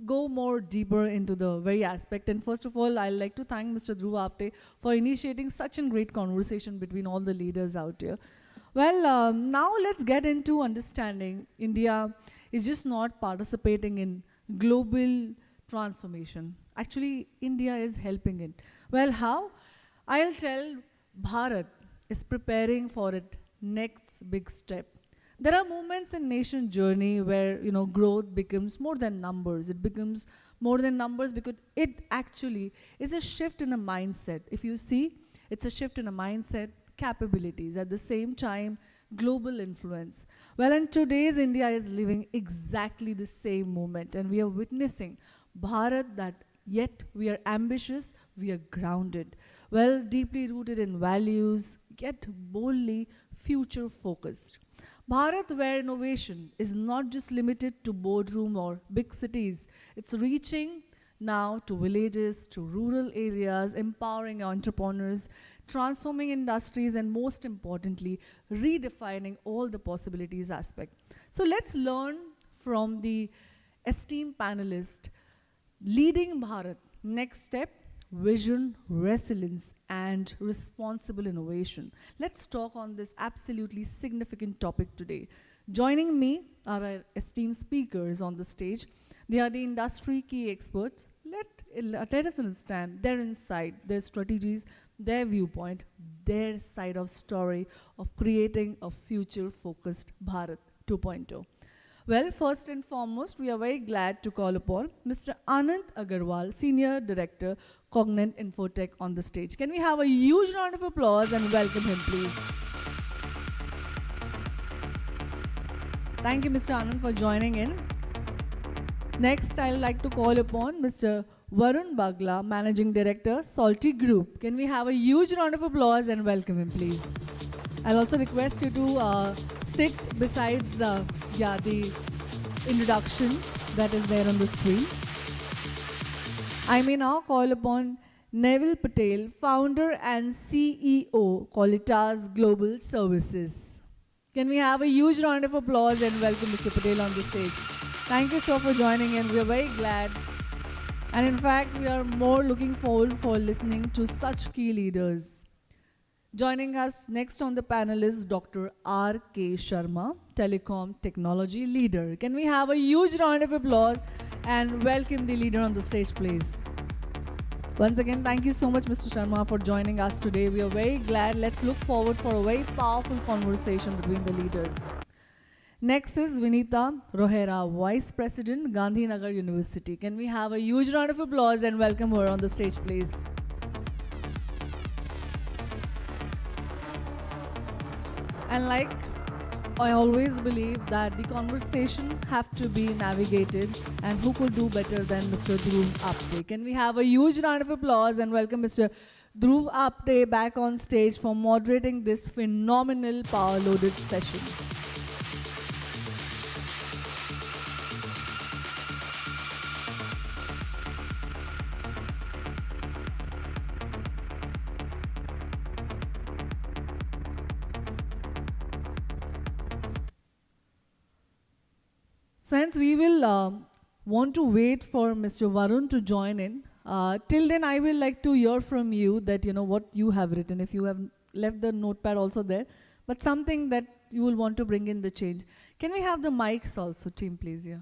go more deeper into the very aspect. And first of all, I'd like to thank Mr. Dhruv Apte for initiating such a great conversation between all the leaders out here. Well, now let's get into understanding India is just not participating in global transformation. Actually, India is helping it. Well, how? I'll tell Bharat is preparing for its next big step. There are moments in nation journey where, growth becomes more than numbers. It becomes more than numbers because it actually is a shift in a mindset. If you see, it's a shift in a mindset, capabilities, at the same time, global influence. Well, in today's India is living exactly the same moment, and we are witnessing Bharat that yet we are ambitious, we are grounded. Well, deeply rooted in values, yet boldly future-focused. Bharat, where innovation is not just limited to boardroom or big cities, it's reaching now to villages, to rural areas, empowering entrepreneurs, transforming industries, and most importantly, redefining all the possibilities aspect. So let's learn from the esteemed panelist, leading Bharat, next step, vision, resilience, and responsible innovation. Let's talk on this absolutely significant topic today. Joining me are our esteemed speakers on the stage. They are the industry key experts. Let us understand their insight, their strategies, their viewpoint, their side of story of creating a future-focused Bharat 2.0. Well, first and foremost, we are very glad to call upon Mr. Anand Agarwal, Senior Director, Cognant Infotech, on the stage. Can we have a huge round of applause and welcome him, please? Thank you, Mr. Anand, for joining in. Next, I'd like to call upon Mr. Varun Bagla, Managing Director, Salty Group. Can we have a huge round of applause and welcome him, please? I'll also request you to sit besides the introduction that is there on the screen. I may now call upon Neville Patel, Founder and CEO, Qualitas Global Services. Can we have a huge round of applause and welcome Mr. Patel on the stage. Thank you so for joining in. We are very glad. And in fact, we are more looking forward for listening to such key leaders. Joining us next on the panel is Dr. R.K. Sharma, Telecom Technology Leader. Can we have a huge round of applause and welcome the leader on the stage, please? Once again, thank you so much, Mr. Sharma, for joining us today. We are very glad. Let's look forward for a very powerful conversation between the leaders. Next is Vinita Rohera, Vice President, Gandhinagar University. Can we have a huge round of applause and welcome her on the stage, please? And like I always believe that the conversation have to be navigated, and who could do better than Mr. Dhruv Apte? Can we have a huge round of applause and welcome Mr. Dhruv Apte back on stage for moderating this phenomenal power-loaded session. Since we will want to wait for Mr. Varun to join in, till then I will like to hear from you that what you have written, if you have left the notepad also there, but something that you will want to bring in the change. Can we have the mics also, team, please? Yeah.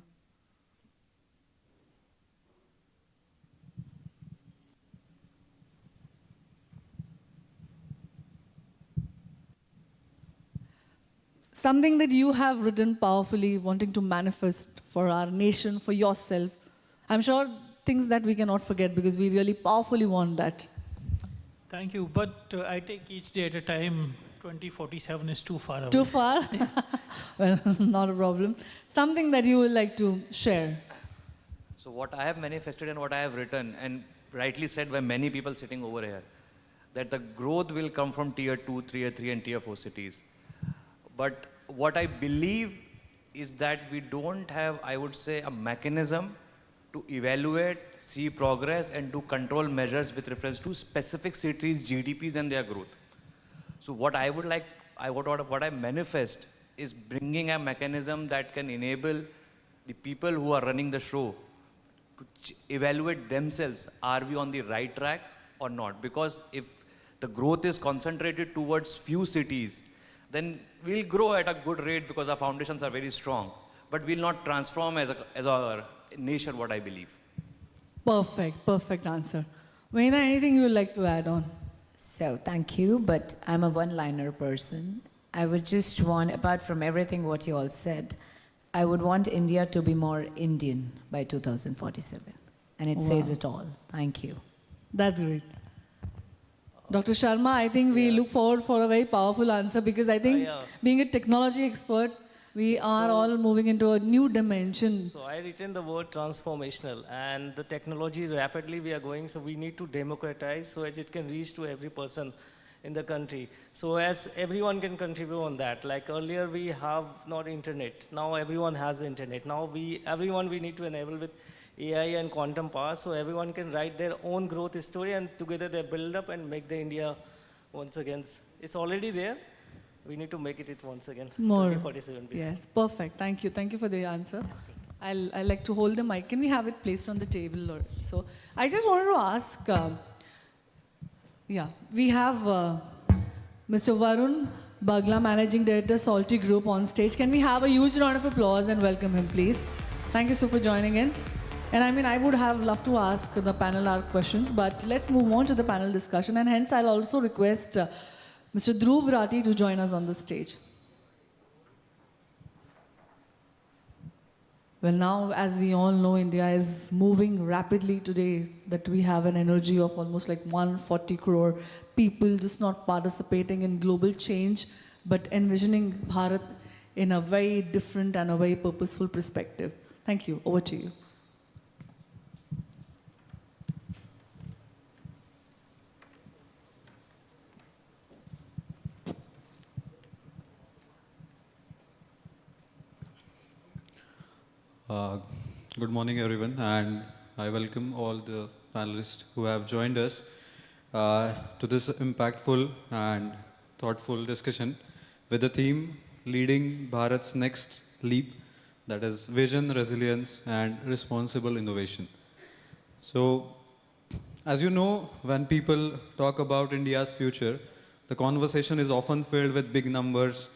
Something that you have written powerfully, wanting to manifest for our nation, for yourself. I'm sure things that we cannot forget because we really powerfully want that. Thank you, but I take each day at a time. 2047 is too far away. Too far? Well, not a problem. Something that you would like to share. So what I have manifested and what I have written, and rightly said by many people sitting over here, that the growth will come from tier 2, tier 3 and tier 4 cities. But what I believe is that we don't have, I would say, a mechanism to evaluate, see progress, and do control measures with reference to specific cities' GDPs and their growth. So what I would like, what I manifest is bringing a mechanism that can enable the people who are running the show to evaluate themselves, are we on the right track or not? Because if the growth is concentrated towards few cities, then we'll grow at a good rate because our foundations are very strong. But we'll not transform as a nation, what I believe. Perfect, perfect answer. Veena, anything you would like to add on? So, thank you, but I'm a one-liner person. I would just want, apart from everything what you all said, I would want India to be more Indian by 2047. And it says it all. Thank you. That's great. Dr. Sharma, I think we look forward for a very powerful answer because I think being a technology expert, we are all moving into a new dimension. So I written the word transformational, and the technology rapidly we are going, so we need to democratize so as it can reach to every person in the country. So as everyone can contribute on that, like earlier we have not internet, now everyone has internet. Now everyone we need to enable with AI and quantum power, so everyone can write their own growth story and together they build up and make the India once again. It's already there. We need to make it once again. More. 2047. Yes, perfect. Thank you. Thank you for the answer. I'll like to hold the mic. Can we have it placed on the table? Or so I just wanted to ask, we have Mr. Varun Bagla, Managing Director, Salty Group on stage. Can we have a huge round of applause and welcome him, please? Thank you so for joining in. And I mean, I would have loved to ask the panel our questions, but let's move on to the panel discussion. And hence, I'll also request Mr. Dhruv Rati to join us on the stage. Well, now, as we all know, India is moving rapidly today, that we have an energy of almost like 140 crore people just not participating in global change, but envisioning Bharat in a very different and a very purposeful perspective. Thank you. Over to you. Good morning, everyone, and I welcome all the panelists who have joined us to this impactful and thoughtful discussion with the theme leading Bharat's next leap, that is vision, resilience, and responsible innovation. So, as you know, when people talk about India's future, the conversation is often filled with big numbers,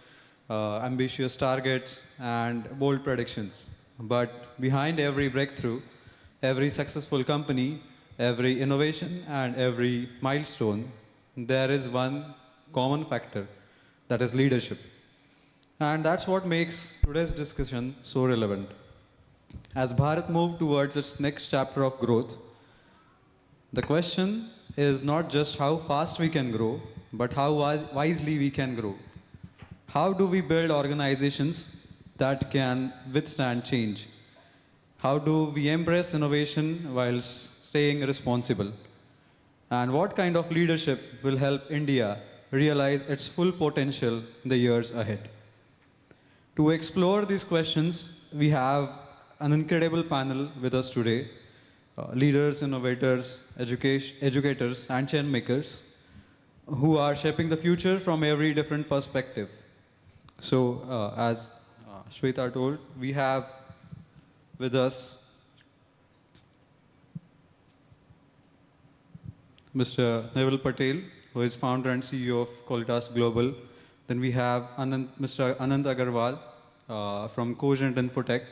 ambitious targets, and bold predictions. But behind every breakthrough, every successful company, every innovation, and every milestone, there is one common factor, that is leadership. And that's what makes today's discussion so relevant. As Bharat moves towards its next chapter of growth, the question is not just how fast we can grow, but how wisely we can grow. How do we build organizations that can withstand change? How do we embrace innovation while staying responsible? And what kind of leadership will help India realize its full potential in the years ahead? To explore these questions, we have an incredible panel with us today. Leaders, innovators, educators, and changemakers who are shaping the future from every different perspective. So, as Shweta told, we have with us Mr. Neville Patel, who is founder and CEO of Qualitas Global. Then we have Mr. Anand Agarwal from Cogent Infotech.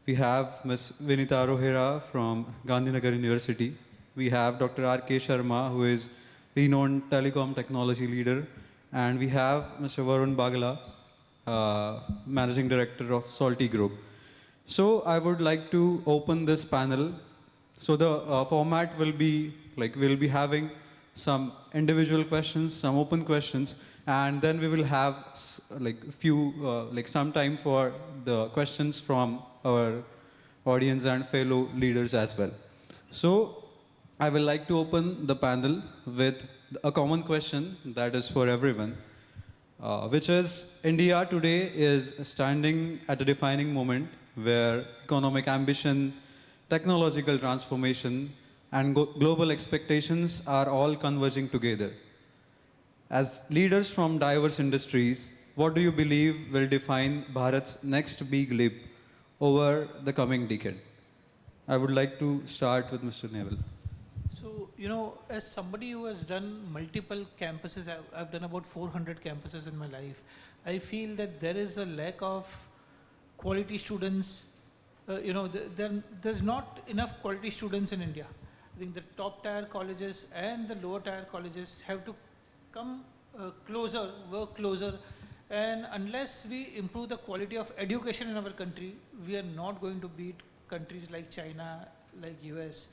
We have Ms. Vinita Rohira from Gandhinagar University. We have Dr. R.K. Sharma, who is renowned telecom technology leader. And we have Mr. Varun Bagla, Managing Director of Salty Group. So I would like to open this panel. So the format will be like we'll be having some individual questions, some open questions, and then we will have some time for the questions from our audience and fellow leaders as well. So I would like to open the panel with a common question that is for everyone, which is India today is standing at a defining moment where economic ambition, technological transformation, and global expectations are all converging together. As leaders from diverse industries, what do you believe will define Bharat's next big leap over the coming decade? I would like to start with Mr. Neville. So, as somebody who has done multiple campuses, I've done about 400 campuses in my life. I feel that there is a lack of quality students. There's not enough quality students in India. I think the top tier colleges and the lower tier colleges have to come closer, work closer, and unless we improve the quality of education in our country, we are not going to beat countries like China, like US.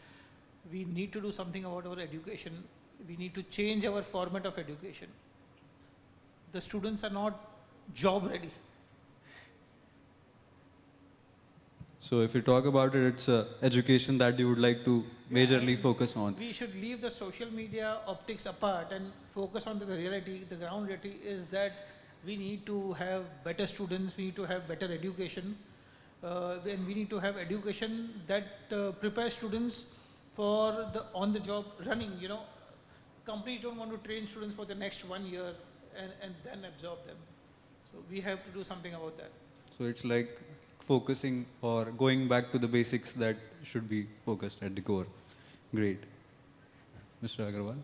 We need to do something about our education. We need to change our format of education. The students are not job ready. So if you talk about it, it's education that you would like to majorly focus on. We should leave the social media optics apart and focus on the reality. The ground reality is that we need to have better students, we need to have better education, and we need to have education that prepares students for the on-the-job running. Companies don't want to train students for the next 1 year and then absorb them. So we have to do something about that. So it's like focusing or going back to the basics that should be focused at the core. Great. Mr. Agarwal.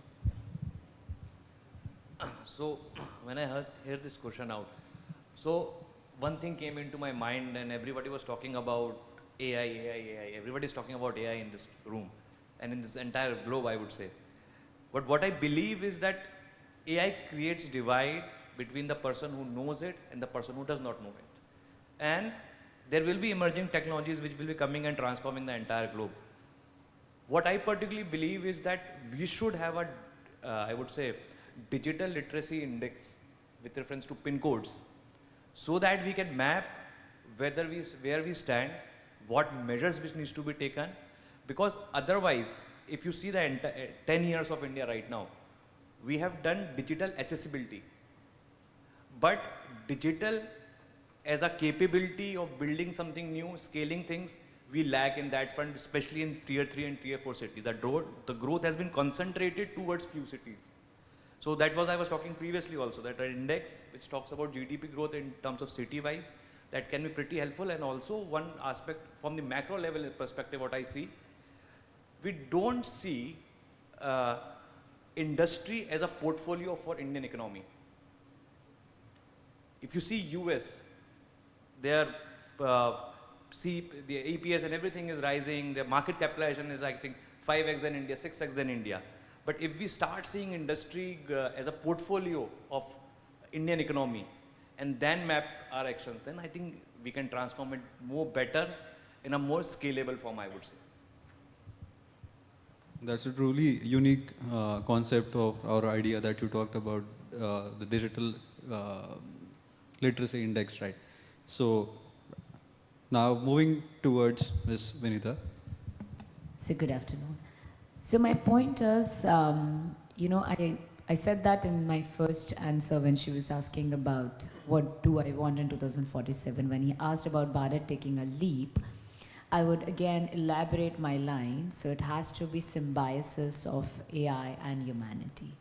So when I heard this question out, so one thing came into my mind, and everybody was talking about AI. Everybody is talking about AI in this room and in this entire globe, I would say. But what I believe is that AI creates divide between the person who knows it and the person who does not know it. And there will be emerging technologies which will be coming and transforming the entire globe. What I particularly believe is that we should have a, I would say, digital literacy index with reference to PIN codes, so that we can map where we stand, what measures which needs to be taken. Because otherwise, if you see the 10 years of India right now, we have done digital accessibility. But digital as a capability of building something new, scaling things, we lack in that front, especially in tier 3 and tier 4 cities. The growth has been concentrated towards few cities. So that was, I was talking previously also, that an index which talks about GDP growth in terms of city-wise, that can be pretty helpful. And also one aspect from the macro level perspective, what I see, we don't see industry as a portfolio for Indian economy. If you see US, their the EPS and everything is rising, their market capitalization is I think 5x than India, 6x than India. But if we start seeing industry as a portfolio of Indian economy and then map our actions, then I think we can transform it more better in a more scalable form, I would say. That's a truly unique concept of our idea that you talked about, the digital literacy index, right? So now moving towards Ms. Vinita. So good afternoon. So my point is, you know, I said that in my first answer when she was asking about what do I want in 2047, when he asked about Bharat taking a leap, I would again elaborate my line. So it has to be symbiosis of AI and humanity,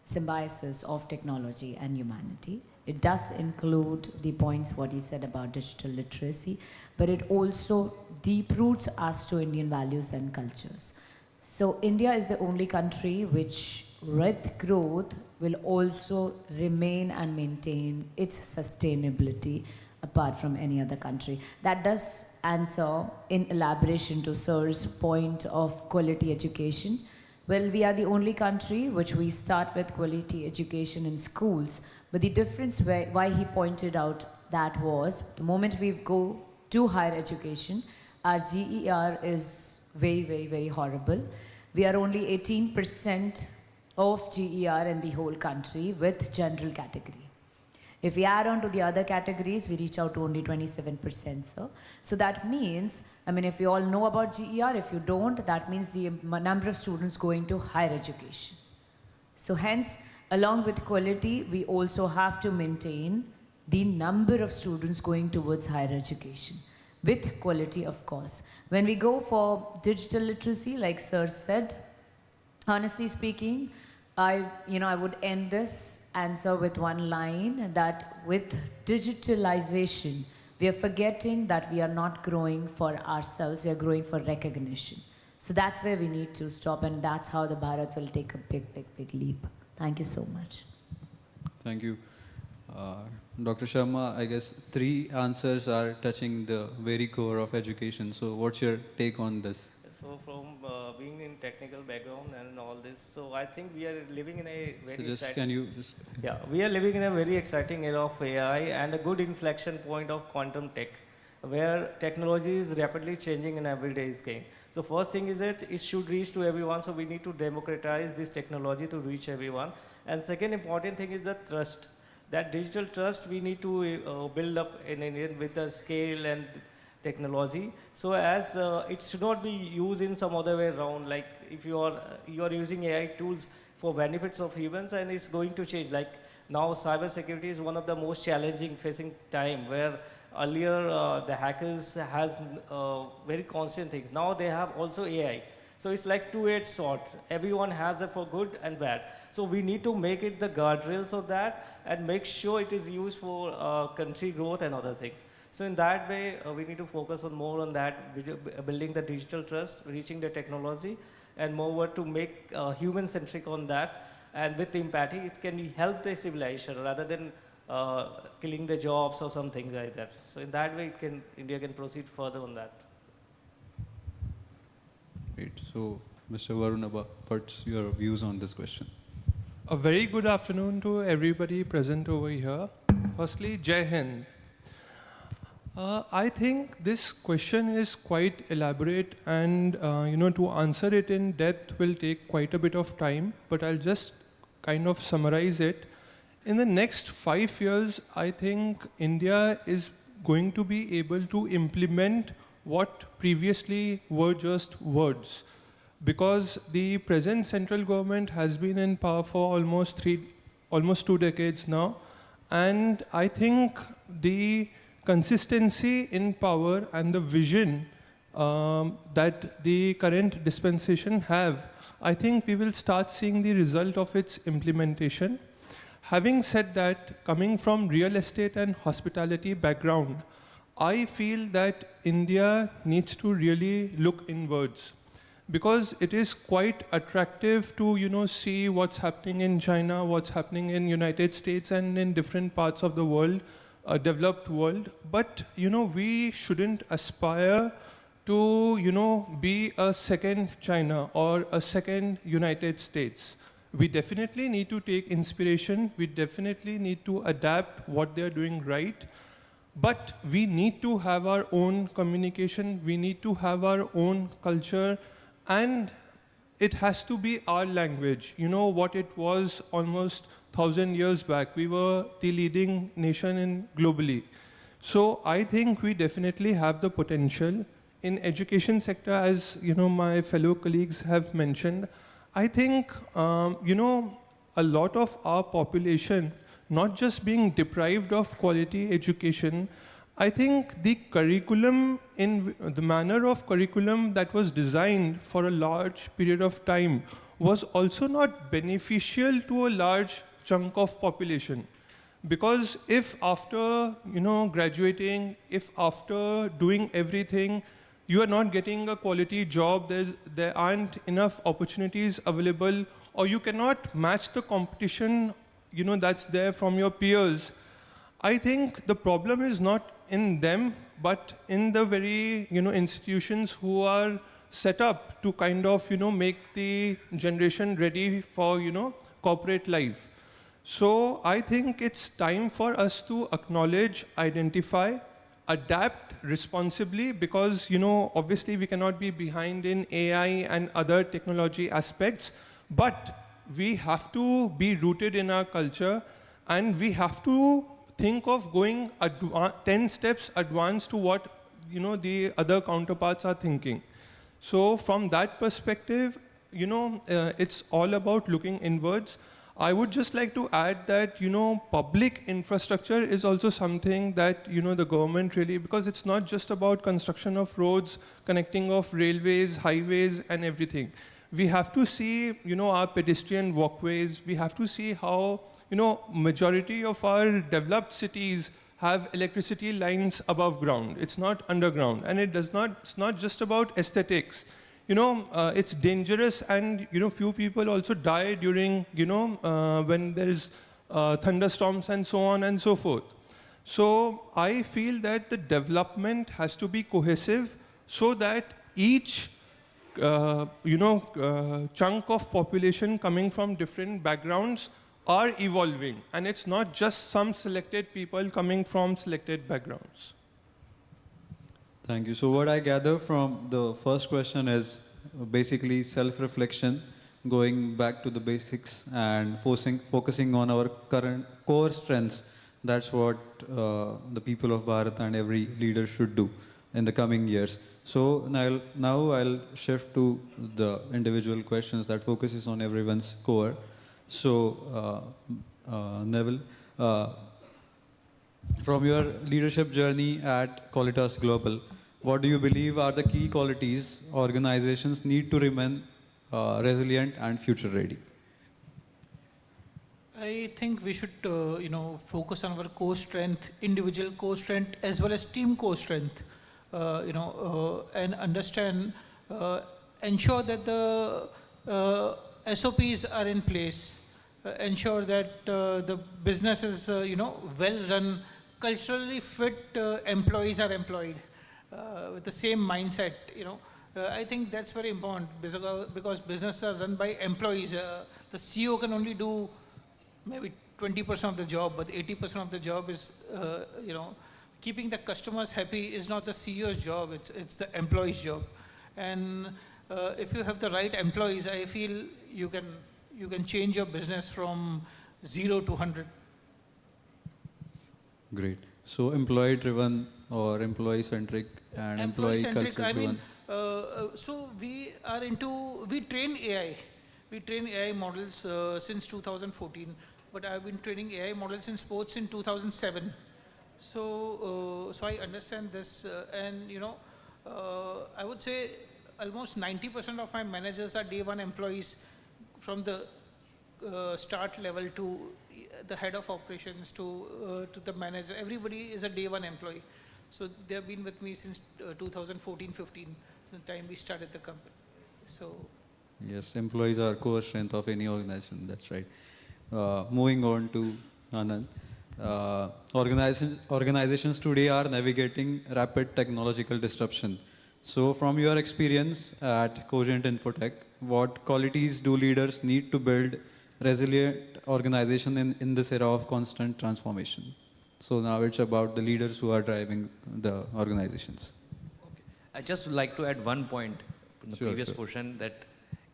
symbiosis of technology and humanity. It does include the points what he said about digital literacy, but it also deep roots us to Indian values and cultures. So India is the only country which with growth will also remain and maintain its sustainability apart from any other country. That does answer in elaboration to Sir's point of quality education. Well, we are the only country which we start with quality education in schools, but the difference why he pointed out that was the moment we go to higher education, our GER is very, very, very horrible. We are only 18% of GER in the whole country with general category. If we add on to the other categories, we reach out to only 27%, sir. So that means, I mean, if you all know about GER, if you don't, that means the number of students going to higher education. So hence, along with quality, we also have to maintain the number of students going towards higher education. With quality, of course. When we go for digital literacy, like Sir said, honestly speaking, I would end this answer with one line that with digitalization, we are forgetting that we are not growing for ourselves, we are growing for recognition. So that's where we need to stop, and that's how the Bharat will take a big, big, big leap. Thank you so much. Thank you. Dr. Sharma, I guess 3 answers are touching the very core of education. So what's your take on this? So from being in technical background and all this, so I think we are living in a very we are living in a very exciting era of AI and a good inflection point of quantum tech, where technology is rapidly changing in every day's game. So first thing is that it should reach to everyone, so we need to democratize this technology to reach everyone. And second important thing is the trust. That digital trust we need to build up in India with the scale and technology. So as it should not be used in some other way around, like if you are using AI tools for benefits of humans, and it's going to change. Like now cyber security is one of the most challenging facing time, where earlier the hackers has very constant things. Now they have also AI. So it's like two-edged sword. Everyone has it for good and bad. So we need to make it the guardrails of that and make sure it is used for country growth and other things. So in that way, we need to focus on more on that, building the digital trust, reaching the technology, and moreover to make human-centric on that. And with empathy, it can help the civilization rather than killing the jobs or something like that. So in that way, India can proceed further on that. Great. So, Mr. Varun, what's your views on this question? A very good afternoon to everybody present over here. Firstly, Jai Hind. I think this question is quite elaborate, and to answer it in depth will take quite a bit of time, but I'll just kind of summarize it. In the next 5 years, I think India is going to be able to implement what previously were just words, because the present central government has been in power for almost 2 decades now, and I think the consistency in power and the vision that the current dispensation have, I think we will start seeing the result of its implementation. Having said that, coming from real estate and hospitality background, I feel that India needs to really look inwards, because it is quite attractive to see what's happening in China, what's happening in United States and in different parts of the world, developed world. But we shouldn't aspire to be a second China or a second United States. We definitely need to take inspiration. We definitely need to adapt what they're doing right. But we need to have our own communication. We need to have our own culture. And it has to be our language. You know what it was almost 1,000 years back. We were the leading nation globally. So I think we definitely have the potential. In education sector, as my fellow colleagues have mentioned, I think a lot of our population, not just being deprived of quality education, I think the curriculum, in the manner of curriculum that was designed for a large period of time, was also not beneficial to a large chunk of population. Because if after graduating, if after doing everything, you are not getting a quality job, there aren't enough opportunities available, or you cannot match the competition that's there from your peers, I think the problem is not in them, but in the very institutions who are set up to kind of make the generation ready for corporate life. So I think it's time for us to acknowledge, identify, adapt responsibly, because obviously we cannot be behind in AI and other technology aspects, but we have to be rooted in our culture, and we have to think of going 10 steps advanced to what the other counterparts are thinking. So from that perspective, it's all about looking inwards. I would just like to add that public infrastructure is also something that the government really, because it's not just about construction of roads, connecting of railways, highways and everything. We have to see our pedestrian walkways. We have to see how majority of our developed cities have electricity lines above ground. It's not underground, and it's not just about aesthetics. It's dangerous, and few people also die during when there is thunderstorms and so on and so forth. So I feel that the development has to be cohesive, so that each chunk of population coming from different backgrounds are evolving, and it's not just some selected people coming from selected backgrounds. Thank you. So what I gather from the first question is basically self-reflection, going back to the basics and focusing on our current core strengths. That's what the people of Bharat and every leader should do in the coming years. So now I'll shift to the individual questions that focuses on everyone's core. So Neville, from your leadership journey at Qualitas Global, what do you believe are the key qualities organizations need to remain resilient and future ready? I think we should, focus on our core strength, individual core strength, as well as team core strength, and understand, ensure that the SOPs are in place, ensure that the business is, well run, culturally fit employees are employed with the same mindset, I think that's very important because businesses are run by employees. The CEO can only do maybe 20% of the job, but 80% of the job is, keeping the customers happy is not the CEO's job, it's the employee's job. And if you have the right employees, I feel you can change your business from 0 to 100. Great. So employee-driven or employee-centric and employee culture-driven. So we train AI. We train AI models since 2014, but I've been training AI models in sports in 2007. So I understand this, and I would say almost 90% of my managers are day one employees, from the start level to the head of operations to the manager. Everybody is a day one employee. So they have been with me since 2014-15, since the time we started the company. So yes, employees are core strength of any organization. That's right. Moving on to Anand. Organizations today are navigating rapid technological disruption. So from your experience at Cogent Infotech, what qualities do leaders need to build resilient organization in this era of constant transformation? So now it's about the leaders who are driving the organizations. I just would like to add one point in the previous portion, that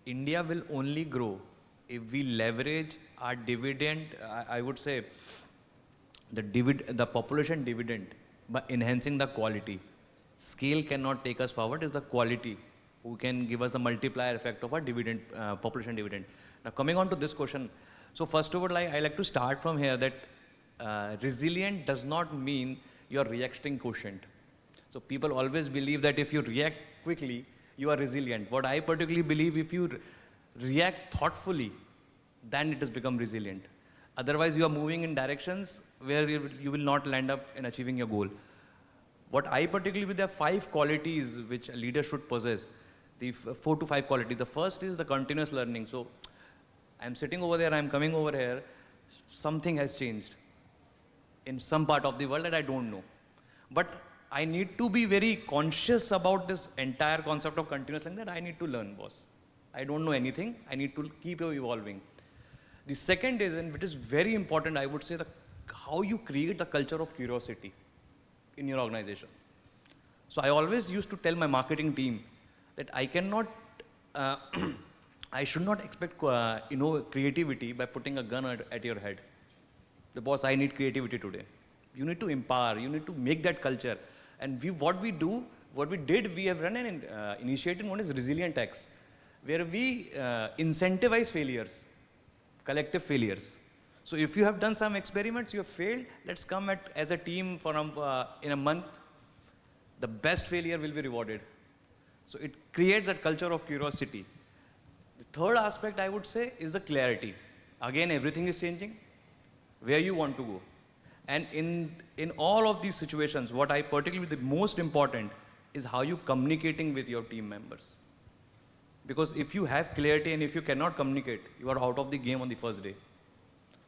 India will only grow if we leverage our dividend, I would say the population dividend, by enhancing the quality. Scale cannot take us forward, it's the quality who can give us the multiplier effect of our dividend, population dividend. Now coming on to this question, so first of all, I like to start from here that resilient does not mean your reacting quotient. So people always believe that if you react quickly, you are resilient. What I particularly believe, if you react thoughtfully, then it has become resilient. Otherwise, you are moving in directions where you will not land up in achieving your goal. What I particularly believe, there are 5 qualities which a leader should possess. The 4 to 5 qualities. The first is the continuous learning. So I'm sitting over there, I'm coming over here, something has changed in some part of the world that I don't know. But I need to be very conscious about this entire concept of continuous learning, that I need to learn, boss. I don't know anything, I need to keep evolving. The second is, and which is very important, I would say, how you create the culture of curiosity in your organization. So I always used to tell my marketing team that I cannot, I should not expect creativity by putting a gun at your head. The boss, I need creativity today. You need to empower, you need to make that culture. And what we did, we have run an initiative known as Resilient X, where we incentivize failures, collective failures. So if you have done some experiments, you have failed, let's come as a team for in a month. The best failure will be rewarded. So it creates that culture of curiosity. The third aspect, I would say, is the clarity. Again, everything is changing. Where you want to go. And in all of these situations, what I particularly, the most important is how you communicating with your team members. Because if you have clarity and if you cannot communicate, you are out of the game on the first day.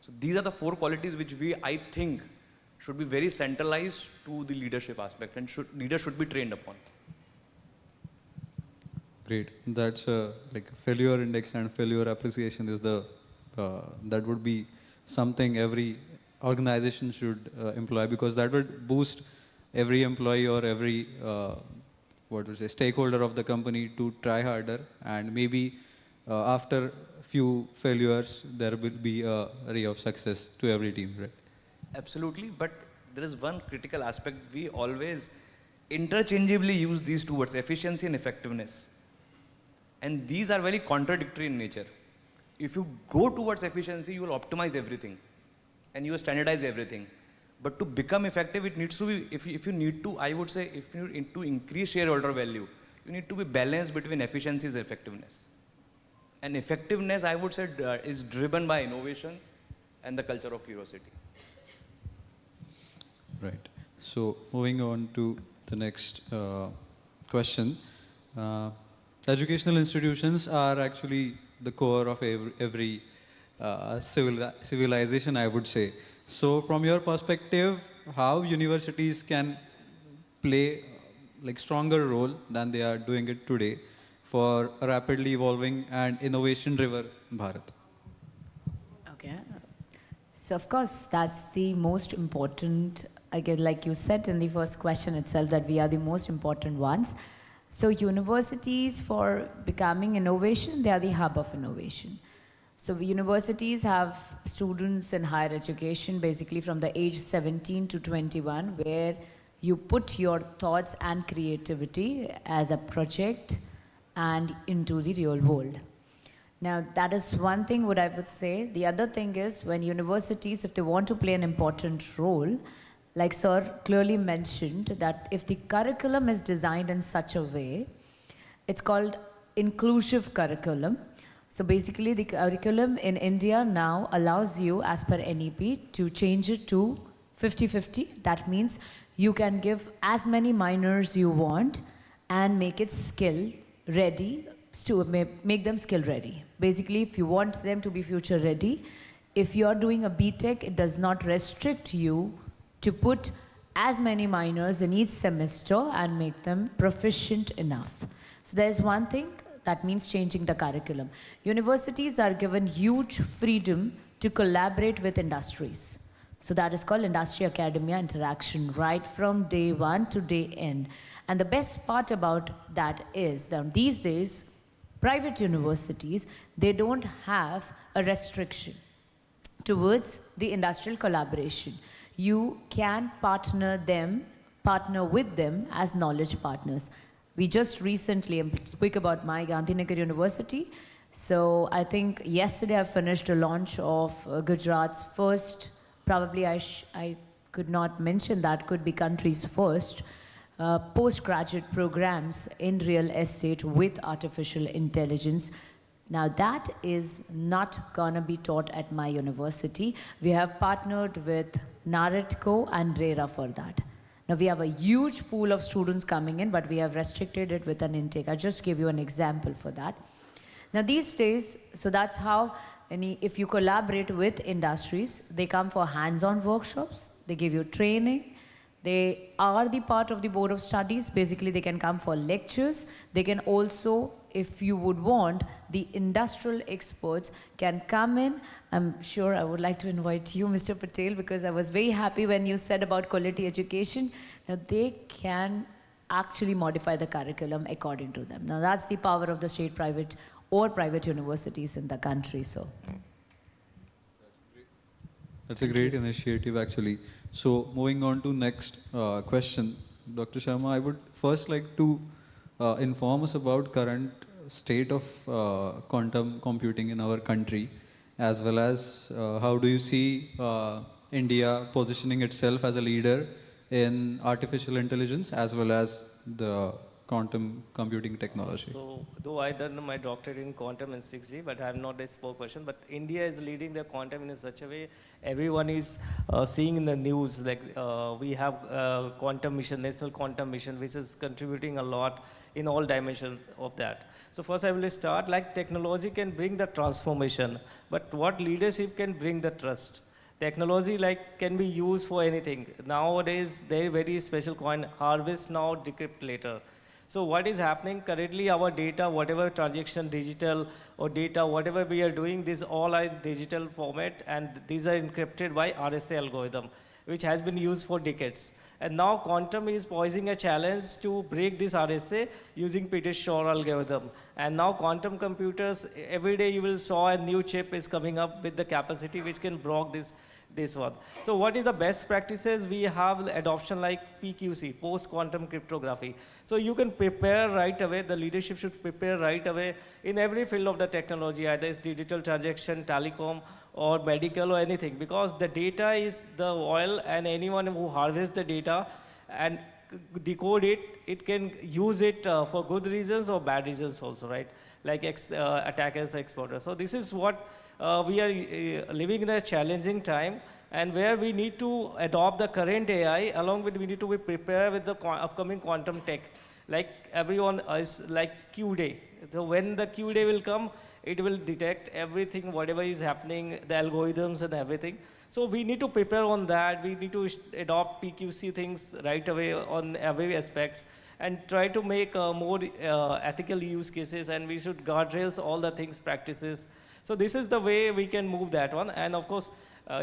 So these are the 4 qualities which I think, should be very centralized to the leadership aspect, and leaders should be trained upon. Great. That's like failure index and failure appreciation is the, that would be something every organization should employ, because that would boost every employee or every stakeholder of the company to try harder, and maybe after few failures there will be a ray of success to every team, right? Absolutely, but there is one critical aspect. We always interchangeably use these 2 words, efficiency and effectiveness. And these are very contradictory in nature. If you go towards efficiency, you will optimize everything and you will standardize everything. But to become effective, it needs to be, if you need to, I would say, if you need to increase shareholder value, you need to be balanced between efficiency and effectiveness. And effectiveness, I would say, is driven by innovations and the culture of curiosity. Right. So moving on to the next question. Educational institutions are actually the core of every civilization, I would say. So from your perspective, how universities can play like stronger role than they are doing it today for a rapidly evolving and innovation-driven Bharat? Okay. So of course, that's the most important, I guess, like you said in the first question itself, that we are the most important ones. So universities, for becoming innovation, they are the hub of innovation. So universities have students in higher education, basically from the age 17 to 21, where you put your thoughts and creativity as a project and into the real world. Now, that is one thing what I would say. The other thing is, when universities, if they want to play an important role, like Sir clearly mentioned, that if the curriculum is designed in such a way, it's called inclusive curriculum. So basically the curriculum in India now allows you, as per NEP, to change it to 50-50. That means you can give as many minors you want and make it skill ready, to make them skill ready. Basically, if you want them to be future ready, if you are doing a BTech, it does not restrict you to put as many minors in each semester and make them proficient enough. So there's one thing, that means changing the curriculum. Universities are given huge freedom to collaborate with industries. So that is called industry-academia interaction, right from day one to day end. And the best part about that is that these days, private universities, they don't have a restriction towards the industrial collaboration. You can partner with them as knowledge partners. We just recently spoke about my Gandhinagar University. So I think yesterday I finished a launch of Gujarat's first, probably I could not mention that, could be country's first, postgraduate programs in real estate with artificial intelligence. Now that is not gonna be taught at my university. We have partnered with Naritco and RERA for that. Now we have a huge pool of students coming in, but we have restricted it with an intake. I just give you an example for that. Now these days, so that's how, if you collaborate with industries, they come for hands-on workshops, they give you training, they are the part of the board of studies. Basically, they can come for lectures. They can also, if you would want, the industrial experts can come in. I'm sure I would like to invite you, Mr. Patel, because I was very happy when you said about quality education, that they can actually modify the curriculum according to them. Now, that's the power of the state, private, or private universities in the country. So. That's a great initiative, actually. So moving on to next question, Dr. Sharma, I would first like to inform us about current state of quantum computing in our country, as well as how do you see India positioning itself as a leader in artificial intelligence as well as the quantum computing technology. So, though I done my doctorate in quantum and 6G, but I am not a spokesperson, but India is leading the quantum in such a way, everyone is seeing in the news, like we have quantum mission, national quantum mission, which is contributing a lot in all dimensions of that. So first I will start, like technology can bring the transformation, but what leadership can bring the trust. Technology can be used for anything. Nowadays, there is very special coin, harvest now, decrypt later. So what is happening currently, our data, whatever transaction, digital or data, whatever we are doing, these all are in digital format, and these are encrypted by RSA algorithm, which has been used for decades. And now quantum is posing a challenge to break this RSA using Peter-Shor algorithm. And now quantum computers, every day you will saw a new chip is coming up with the capacity which can block this one. So what is the best practices? We have adoption like PQC, post-quantum cryptography. So you can prepare right away, the leadership should prepare right away in every field of the technology, either it's digital transaction, telecom, or medical or anything, because the data is the oil, and anyone who harvests the data and decode it, it can use it for good reasons or bad reasons also, right? Like attackers, exporters. So this is what we are living in a challenging time, and where we need to adopt the current AI, along with we need to be prepared with the upcoming quantum tech. Like everyone is like Q-Day. So when the Q-Day will come, it will detect everything, whatever is happening, the algorithms and everything. So we need to prepare on that. We need to adopt PQC things right away on every aspects, and try to make more ethical use cases, and we should guardrails all the things, practices. So this is the way we can move that one. And of course,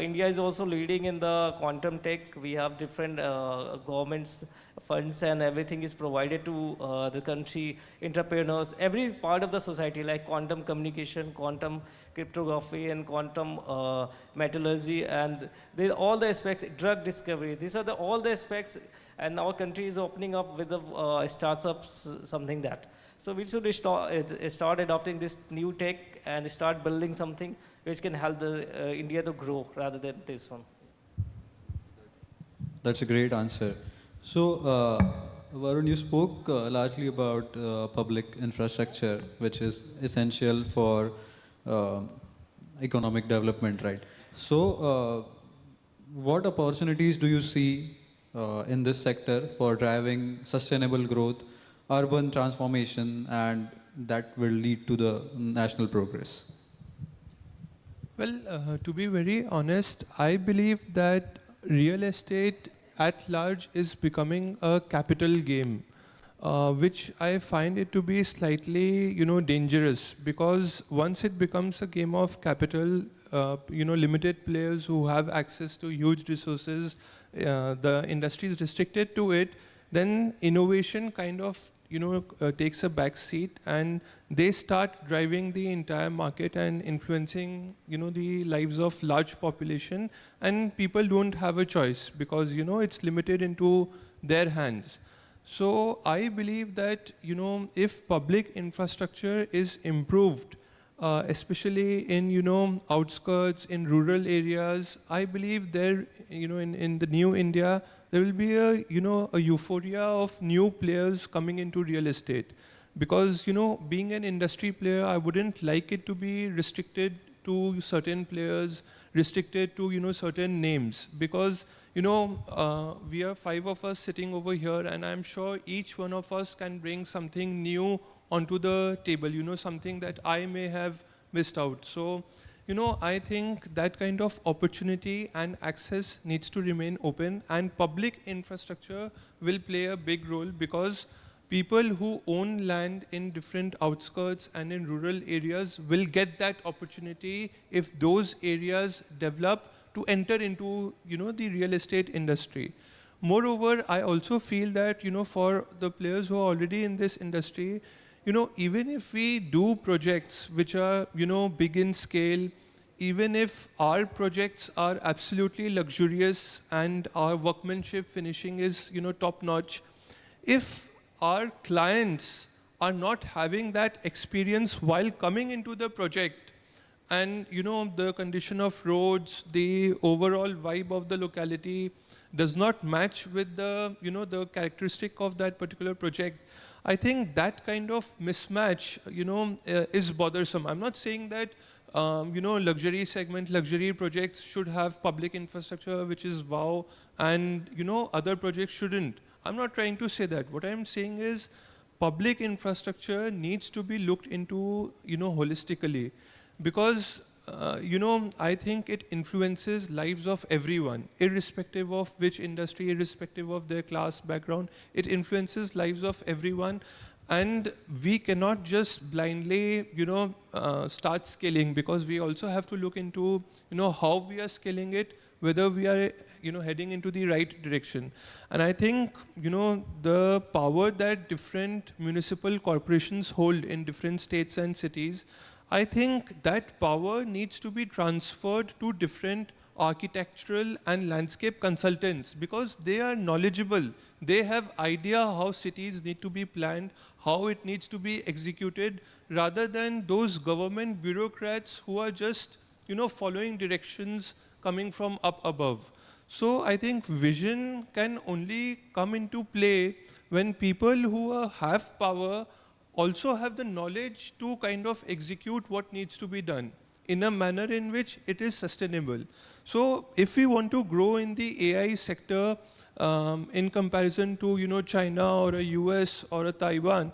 India is also leading in the quantum tech. We have different governments, funds, and everything is provided to the country, entrepreneurs, every part of the society, like quantum communication, quantum cryptography, and quantum metallurgy, and all the aspects, drug discovery. These are all the aspects, and our country is opening up with the startups, something that. So we should start adopting this new tech and start building something which can help India to grow rather than this one. That's a great answer. So, Varun, you spoke largely about public infrastructure, which is essential for economic development, right? So, what opportunities do you see in this sector for driving sustainable growth, urban transformation, and that will lead to the national progress? Well, to be very honest, I believe that real estate at large is becoming a capital game, which I find it to be slightly, dangerous, because once it becomes a game of capital, limited players who have access to huge resources, the industry is restricted to it, then innovation kind of takes a back seat, and they start driving the entire market and influencing the lives of large population, and people don't have a choice because it's limited into their hands. So I believe that if public infrastructure is improved, especially in outskirts, in rural areas, I believe there in the new India there will be a a euphoria of new players coming into real estate, because being an industry player, I wouldn't like it to be restricted to certain players, restricted to certain names, because we are 5 of us sitting over here, and I'm sure each one of us can bring something new onto the table, something that I may have missed out. So I think that kind of opportunity and access needs to remain open, and public infrastructure will play a big role, because people who own land in different outskirts and in rural areas will get that opportunity if those areas develop to enter into the real estate industry. Moreover, I also feel that for the players who are already in this industry, even if we do projects which are, big in scale, even if our projects are absolutely luxurious and our workmanship finishing is, top notch, if our clients are not having that experience while coming into the project, and, the condition of roads, the overall vibe of the locality does not match with the, the characteristic of that particular project, I think that kind of mismatch, is bothersome. I'm not saying that, luxury segment, luxury projects should have public infrastructure, which is wow, and, other projects shouldn't. I'm not trying to say that. What I'm saying is public infrastructure needs to be looked into, holistically, because, I think it influences lives of everyone, irrespective of which industry, irrespective of their class background. It influences lives of everyone, and we cannot just blindly, start scaling, because we also have to look into, how we are scaling it, whether we are, heading into the right direction. And I think, the power that different municipal corporations hold in different states and cities, I think that power needs to be transferred to different architectural and landscape consultants, because they are knowledgeable. They have idea how cities need to be planned, how it needs to be executed, rather than those government bureaucrats who are just, following directions coming from up above. So I think vision can only come into play when people who have power also have the knowledge to kind of execute what needs to be done in a manner in which it is sustainable. So if we want to grow in the AI sector in comparison to China or a US or a Taiwan,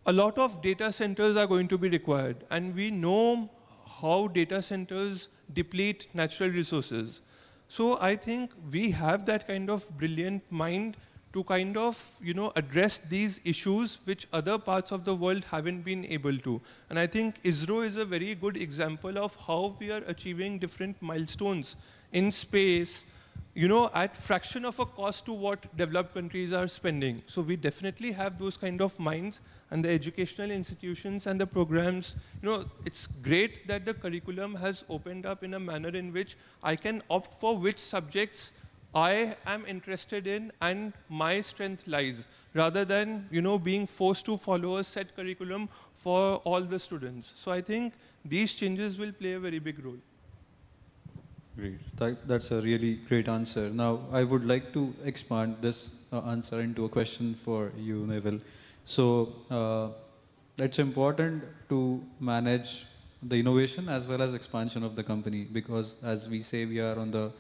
a lot of data centers are going to be required, and we know how data centers deplete natural resources. So I think we have that kind of brilliant mind to kind of address these issues which other parts of the world haven't been able to. And I think ISRO is a very good example of how we are achieving different milestones in space, at fraction of a cost to what developed countries are spending. So we definitely have those kind of minds, and the educational institutions and the programs, it's great that the curriculum has opened up in a manner in which I can opt for which subjects I am interested in and my strength lies, rather than being forced to follow a set curriculum for all the students. So I think these changes will play a very big role. Great. That's a really great answer. Now, I would like to expand this answer into a question for you, Neville. So, it's important to manage the innovation as well as expansion of the company, because as we say, we are on the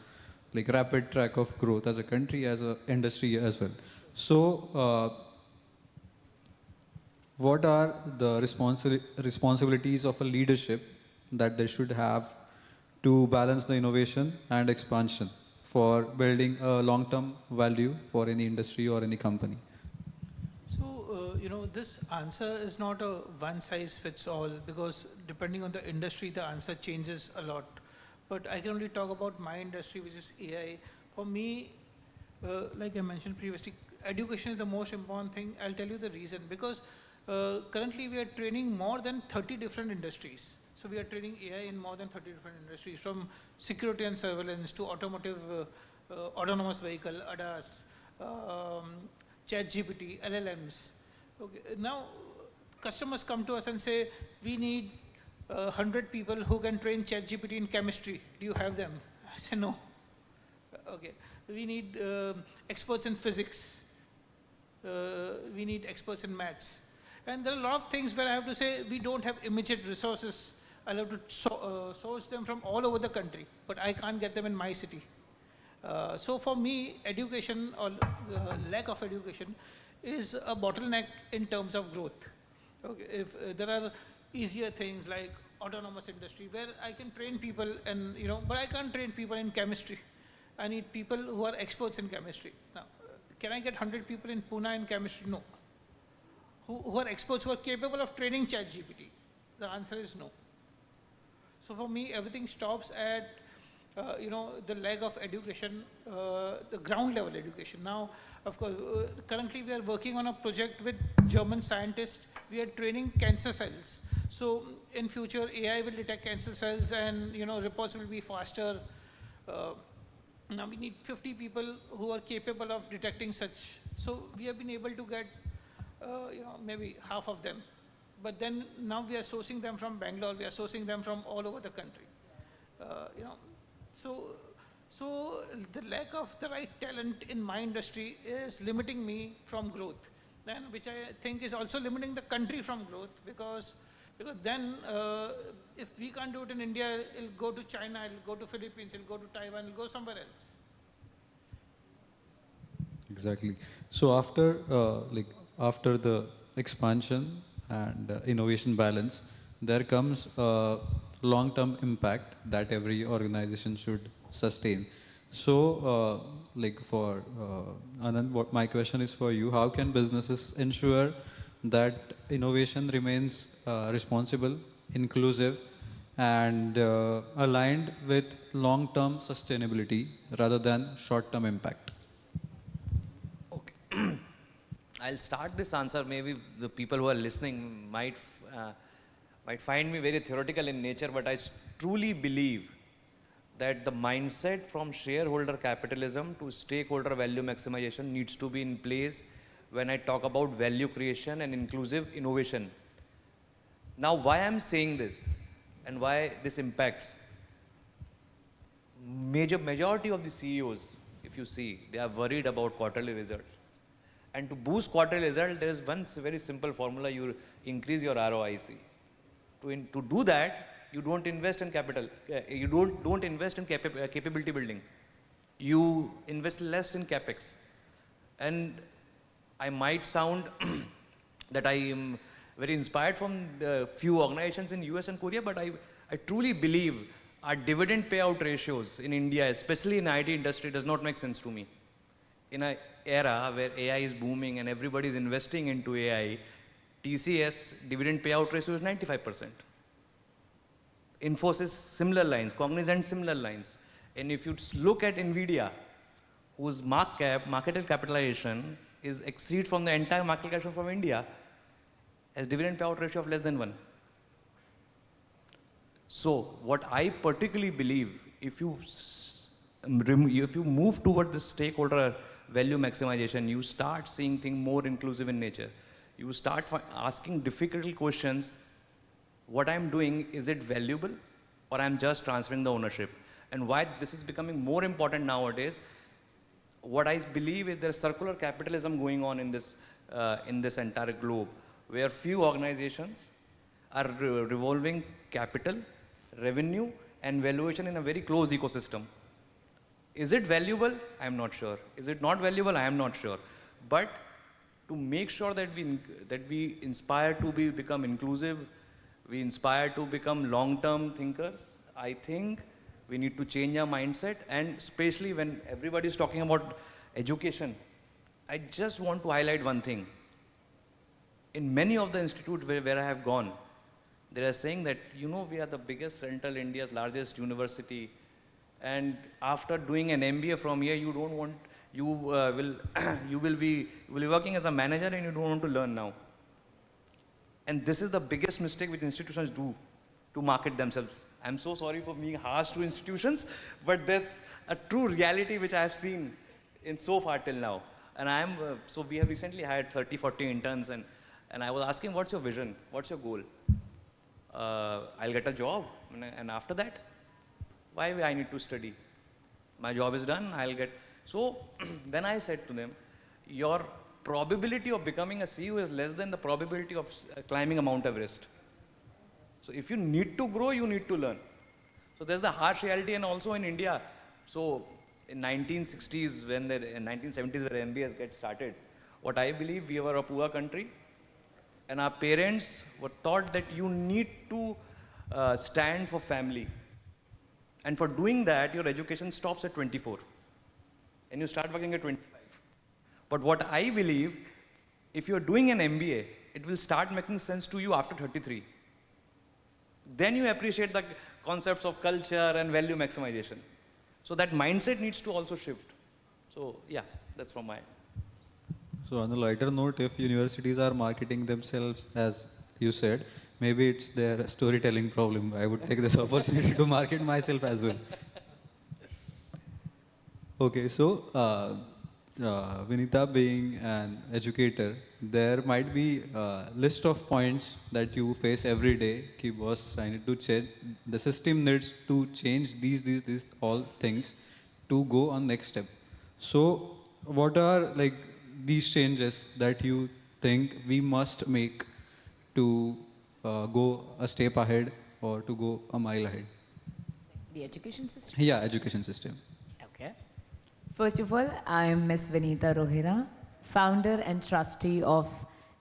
rapid track of growth as a country, as an industry as well. So, what are the responsibilities of a leadership that they should have to balance the innovation and expansion for building a long-term value for any industry or any company? So, this answer is not a one-size-fits-all, because depending on the industry, the answer changes a lot. But I can only talk about my industry, which is AI. For me, like I mentioned previously, education is the most important thing. I'll tell you the reason. Because currently we are training more than 30 different industries. So we are training AI in more than 30 different industries, from security and surveillance to automotive, autonomous vehicle, ADAS, ChatGPT, LLMs. Okay. Now, customers come to us and say, we need 100 people who can train ChatGPT in chemistry. Do you have them? I say, no. Okay. We need experts in physics. We need experts in maths. And there are a lot of things where I have to say, we don't have immediate resources. I'll have to source them from all over the country, but I can't get them in my city. So for me, education or lack of education is a bottleneck in terms of growth. Okay. If there are easier things like autonomous industry where I can train people, and but I can't train people in chemistry. I need people who are experts in chemistry. Now, can I get 100 people in Pune in chemistry? No. Who are experts, who are capable of training ChatGPT? The answer is no. So for me, everything stops at the lack of education, the ground level education. Now, of course, currently we are working on a project with German scientists. We are training cancer cells. So in future, AI will detect cancer cells, and reports will be faster. Now we need 50 people who are capable of detecting such. So we have been able to get maybe half of them. But then now we are sourcing them from Bangalore, we are sourcing them from all over the country. So the lack of the right talent in my industry is limiting me from growth, then which I think is also limiting the country from growth, because then if we can't do it in India, it'll go to China, it'll go to Philippines, it'll go to Taiwan, it'll go somewhere else. Exactly. So after the expansion and innovation balance, there comes a long-term impact that every organization should sustain. So, for Anand, my question is for you: how can businesses ensure that innovation remains responsible, inclusive, and aligned with long-term sustainability rather than short-term impact? Okay. I'll start this answer. Maybe the people who are listening might find me very theoretical in nature, but I truly believe that the mindset from shareholder capitalism to stakeholder value maximization needs to be in place when I talk about value creation and inclusive innovation. Now, why I'm saying this and why this impacts? Majority of the CEOs, if you see, they are worried about quarterly results. And to boost quarterly result, there is one very simple formula: you increase your ROIC. To do that, you don't invest in capital. You don't invest in capability building. You invest less in capex. And I might sound that I am very inspired from the few organizations in US and Korea, but I truly believe our dividend payout ratios in India, especially in IT industry, does not make sense to me. In an era where AI is booming and everybody is investing into AI, TCS dividend payout ratio is 95%. Infosys similar lines, Cognizant similar lines. And if you look at NVIDIA, whose market capitalization exceeds from the entire market capitalization from India, has dividend payout ratio of less than 1. So what I particularly believe, if you move toward the stakeholder value maximization, you start seeing things more inclusive in nature. You start asking difficult questions. What I'm doing, is it valuable, or I'm just transferring the ownership? And why this is becoming more important nowadays, what I believe is there's circular capitalism going on in this entire globe, where few organizations are revolving capital, revenue, and valuation in a very close ecosystem. Is it valuable? I am not sure. Is it not valuable? I am not sure. But to make sure that we inspire to become inclusive, we inspire to become long-term thinkers, I think we need to change our mindset. And especially when everybody is talking about education, I just want to highlight one thing. In many of the institutes where I have gone, they are saying that, you know, we are the biggest Central India's largest university, and after doing an MBA from here, you don't want, you will be working as a manager and you don't want to learn now. And this is the biggest mistake which institutions do to market themselves. I'm so sorry for being harsh to institutions, but that's a true reality which I have seen in so far till now. And so we have recently hired 30, 40 interns, and I was asking, what's your vision? What's your goal? I'll get a job, and after that, why I need to study? My job is done, I'll get. So then I said to them, your probability of becoming a CEO is less than the probability of climbing a Mount Everest. So if you need to grow, you need to learn. So there's the harsh reality. And also in India, so in 1960s, in 1970s where MBAs get started, what I believe, we were a poor country, and our parents were taught that you need to stand for family. And for doing that, your education stops at 24. And you start working at 25. But what I believe, if you're doing an MBA, it will start making sense to you after 33. Then you appreciate the concepts of culture and value maximization. So that mindset needs to also shift. So yeah, that's from my end. So on a lighter note, if universities are marketing themselves, as you said, maybe it's their storytelling problem. I would take this opportunity to market myself as well. Okay, so Vinita being an educator, there might be a list of points that you face every day. Ki boss, I need to change. The system needs to change these all things to go on next step. So what are like these changes that you think we must make to go a step ahead or to go a mile ahead? The education system? Yeah, education system. Okay. First of all, I'm Ms. Vinita Rohira, founder and trustee of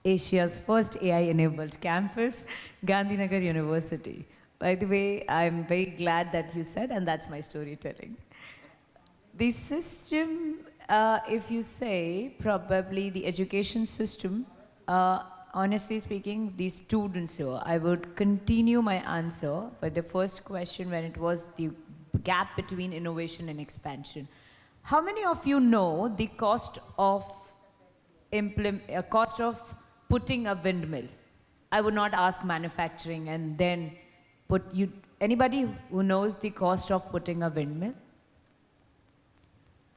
Asia's first AI-enabled campus, Gandhinagar University. By the way, I'm very glad that you said, and that's my storytelling. The system, if you say, probably the education system, honestly speaking, the students here, I would continue my answer by the first question when it was the gap between innovation and expansion. How many of you know the cost of putting a windmill? I would not ask manufacturing and then anybody who knows the cost of putting a windmill?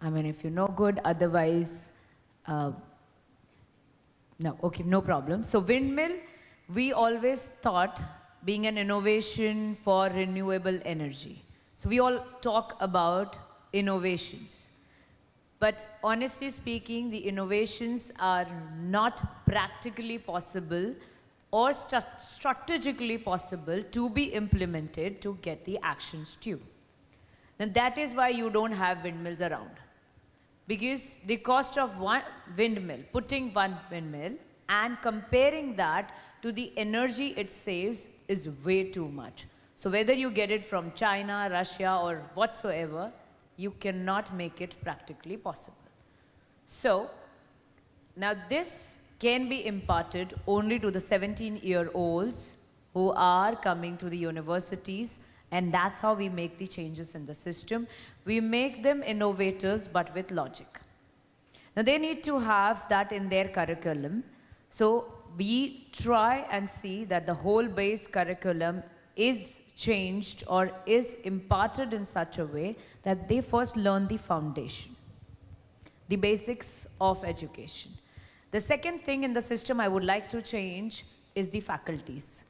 I mean, if you know, good, otherwise, no, okay, no problem. So windmill, we always thought being an innovation for renewable energy. So we all talk about innovations. But honestly speaking, the innovations are not practically possible or strategically possible to be implemented to get the actions due. And that is why you don't have windmills around. Because the cost of one windmill, putting one windmill and comparing that to the energy it saves is way too much. So whether you get it from China, Russia, or whatsoever, you cannot make it practically possible. So, now this can be imparted only to the 17-year-olds who are coming to the universities, and that's how we make the changes in the system. We make them innovators, but with logic. Now, they need to have that in their curriculum. So, we try and see that the whole base curriculum is changed or is imparted in such a way that they first learn the foundation, the basics of education. The second thing in the system I would like to change is the faculties.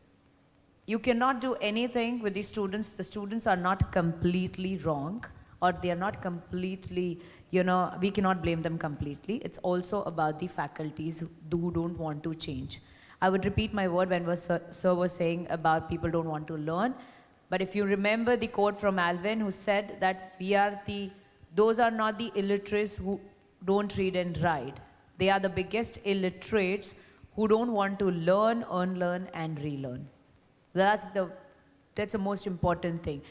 you cannot do anything with the students. The students are not completely wrong, or they are not completely, you know, we cannot blame them completely. It's also about the faculties who don't want to change. I would repeat my word when sir was saying about people don't want to learn. But if you remember the quote from Alvin, who said that those are not the illiterates who don't read and write. They are the biggest illiterates who don't want to learn, unlearn, and relearn. That's the most important thing.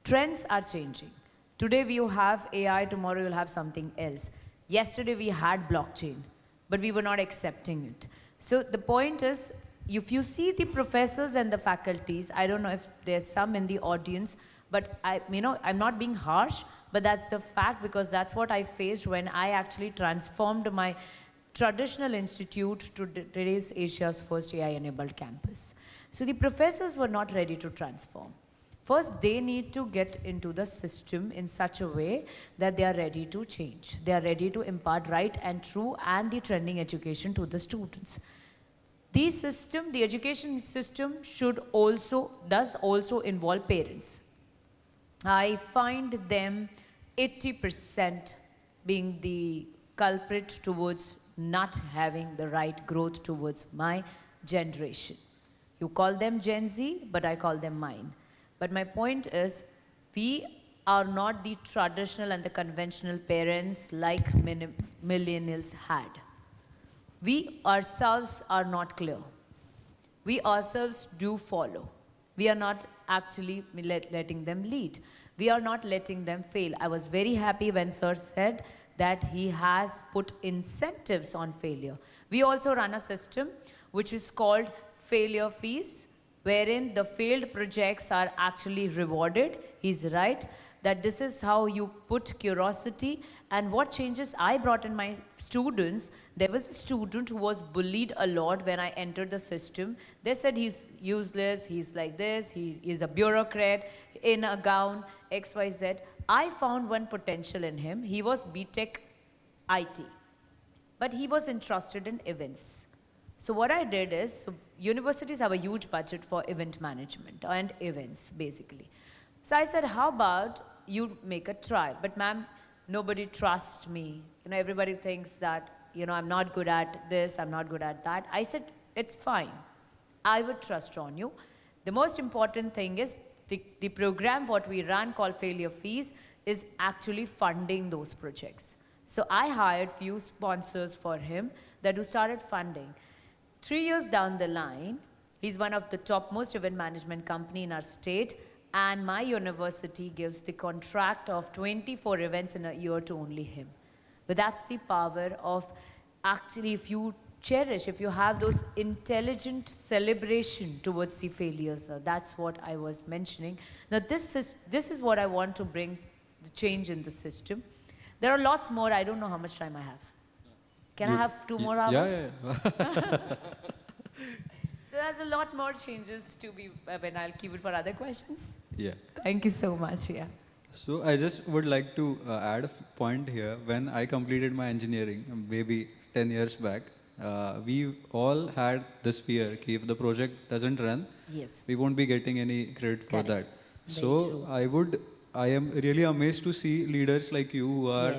Trends are changing. Today you have AI, tomorrow you'll have something else. Yesterday we had blockchain, but we were not accepting it. So the point is, if you see the professors and the faculties, I don't know if there's some in the audience, but I'm not being harsh, but that's the fact, because that's what I faced when I actually transformed my traditional institute to today's Asia's first AI-enabled campus. So the professors were not ready to transform. First, they need to get into the system in such a way that they are ready to change. They are ready to impart right and true and the trending education to the students. The education system does also involve parents. I find them 80% being the culprit towards not having the right growth towards my generation. You call them Gen Z, but I call them mine. But my point is, we are not the traditional and the conventional parents like millennials had. We ourselves are not clear. We ourselves do follow. We are not actually letting them lead. We are not letting them fail. I was very happy when sir said that he has put incentives on failure. We also run a system which is called failure fees, wherein the failed projects are actually rewarded. He's right that this is how you put curiosity. And what changes I brought in my students, there was a student who was bullied a lot when I entered the system. They said he's useless, he's like this, he is a bureaucrat in a gown, XYZ. I found one potential in him. He was BTech IT, but he was interested in events. So what I did is, so universities have a huge budget for event management and events, basically. So I said, how about you make a try? But ma'am, nobody trusts me. Everybody thinks that, I'm not good at this, I'm not good at that. I said, it's fine. I would trust on you. The most important thing is the program what we run called Failure Fees is actually funding those projects. So I hired few sponsors for him that who started funding. 3 years down the line, he's one of the topmost event management company in our state, and my university gives the contract of 24 events in a year to only him. But that's the power of actually, if you cherish, if you have those intelligent celebration towards the failures, that's what I was mentioning. Now this is what I want to bring the change in the system. There are lots more. I don't know how much time I have. Can I have 2 more hours? Yeah. There's a lot more changes to be, when I'll keep it for other questions. Yeah. Thank you so much, yeah. So I just would like to add a point here. When I completed my engineering, maybe 10 years back, we all had this fear that if the project doesn't run, yes, we won't be getting any credit for that. So I am really amazed to see leaders like you who are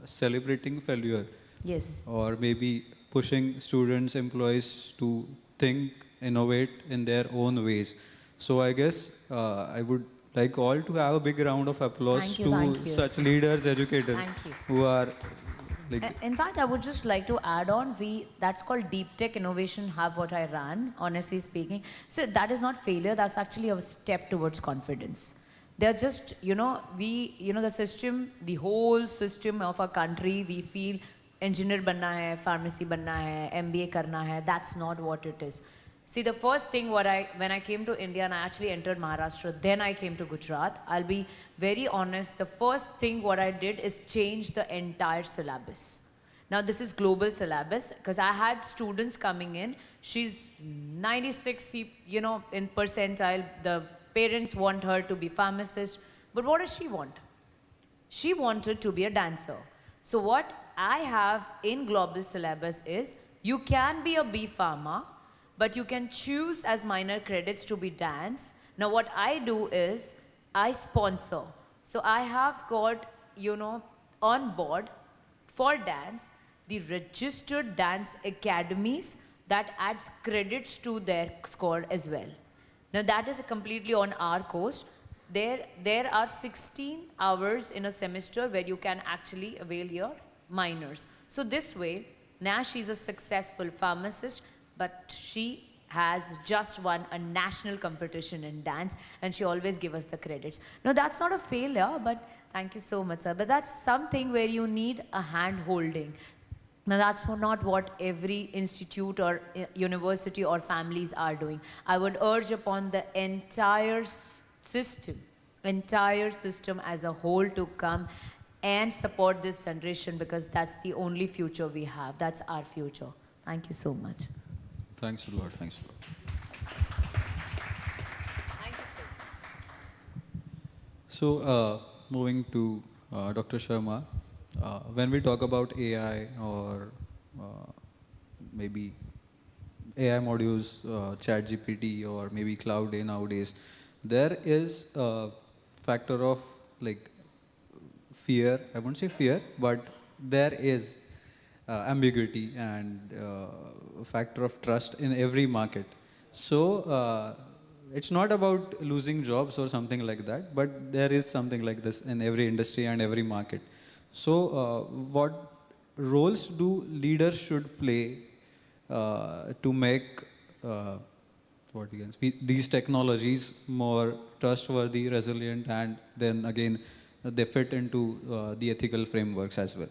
celebrating failure. Yes. Or maybe pushing students, employees to think, innovate in their own ways. So I guess I would like all to have a big round of applause to such leaders, educators who are like. In fact, I would just like to add on, that's called Deep Tech Innovation Hub, what I ran, honestly speaking. So that is not failure, that's actually a step towards confidence. They're just, the system, the whole system of our country, we feel engineer banna hai, pharmacy banna hai, MBA karna hai. That's not what it is. See, the first thing when I came to India and I actually entered Maharashtra, then I came to Gujarat. I'll be very honest, the first thing what I did is change the entire syllabus. Now this is global syllabus, because I had students coming in, she's 96, in percentile, the parents want her to be pharmacist, but what does she want? She wanted to be a dancer. So what I have in global syllabus is, you can be a B Pharma, but you can choose as minor credits to be dance. Now what I do is, I sponsor. So I have got, on board for dance, the registered dance academies that adds credits to their score as well. Now that is completely on our cost. There are 16 hours in a semester where you can actually avail your minors. So this way, now she's a successful pharmacist, but she has just won a national competition in dance, and she always gives us the credits. Now that's not a failure, but thank you so much, sir. But that's something where you need a hand holding. Now that's not what every institute or university or families are doing. I would urge upon the entire system as a whole to come and support this generation, because that's the only future we have. That's our future. Thank you so much. Thanks a lot. Thanks a lot. Thank you so much. So, moving to Dr. Sharma, when we talk about AI or maybe AI modules, ChatGPT or maybe Cloud A nowadays, there is a factor of like fear. I won't say fear, but there is ambiguity and a factor of trust in every market. So it's not about losing jobs or something like that, but there is something like this in every industry and every market. So what roles do leaders should play to make these technologies more trustworthy, resilient, and then again they fit into the ethical frameworks as well?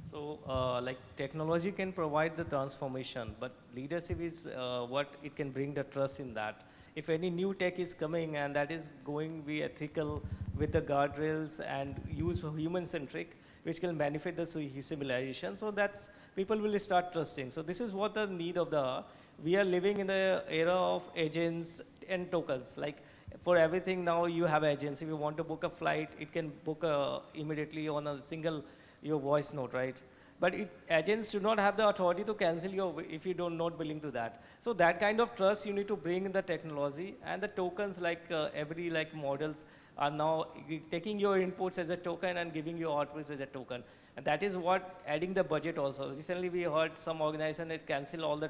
So like technology can provide the transformation, but leadership is what it can bring the trust in that. If any new tech is coming and that is going to be ethical with the guardrails and use human-centric, which can benefit the civilization, so that's people will start trusting. So this is what the need of the, we are living in the era of agents and tokens. Like for everything now you have agents. If you want to book a flight, it can book immediately on a single your voice note, right? But agents do not have the authority to cancel your if you don't not willing to that. So that kind of trust you need to bring in the technology, and the tokens like every like models are now taking your inputs as a token and giving you outputs as a token. And that is what adding the budget also. Recently we heard some organization had cancel all the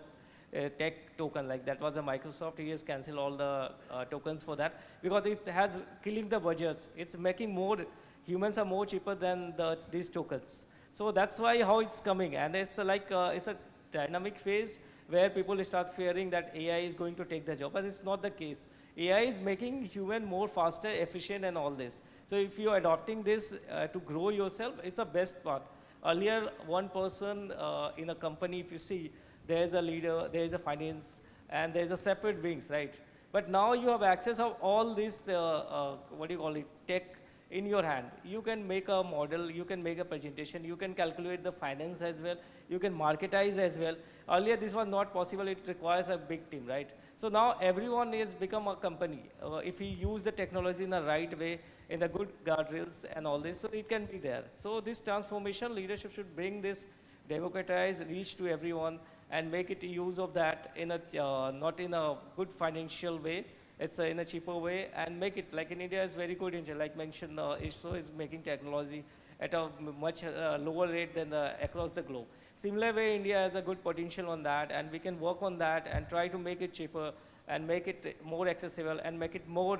tech token, like that was a Microsoft. He has cancelled all the tokens for that because it has killing the budgets. It's making more, humans are more cheaper than these tokens. So that's why how it's coming, and it's like it's a dynamic phase where people start fearing that AI is going to take the job, but it's not the case. AI is making human more faster, efficient, and all this. So if you're adopting this to grow yourself, it's a best path. Earlier, one person in a company, if you see, there's a leader, there's a finance, and there's a separate wings, right? But now you have access of all this, what do you call it, tech in your hand. You can make a model, you can make a presentation, you can calculate the finance as well, you can marketize as well. Earlier this was not possible, it requires a big team, right? So now everyone has become a company. If we use the technology in the right way, in the good guardrails and all this, so it can be there. So this transformation, leadership should bring this, democratize, reach to everyone, and make it use of that in a, not in a good financial way, it's in a cheaper way, and make it, like in India is very good in, like mentioned, ISRO is making technology at a much lower rate than across the globe. Similar way, India has a good potential on that, and we can work on that and try to make it cheaper and make it more accessible and make it more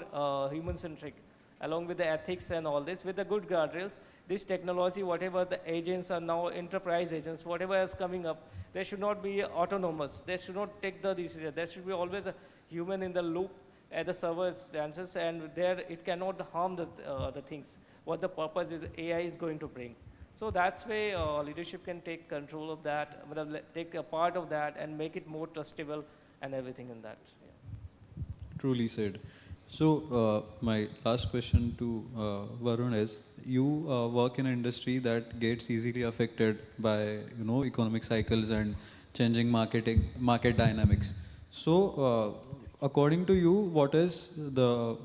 human-centric, along with the ethics and all this, with the good guardrails. This technology, whatever the agents are now, enterprise agents, whatever is coming up, they should not be autonomous. They should not take the decision. There should be always a human in the loop at the server instances, and there it cannot harm the things, what the purpose is AI is going to bring. So that's why leadership can take control of that, take a part of that and make it more trustable and everything in that. Yeah. Truly said. So my last question to Varun is, you work in an industry that gets easily affected by economic cycles and changing market dynamics. So according to you, what is the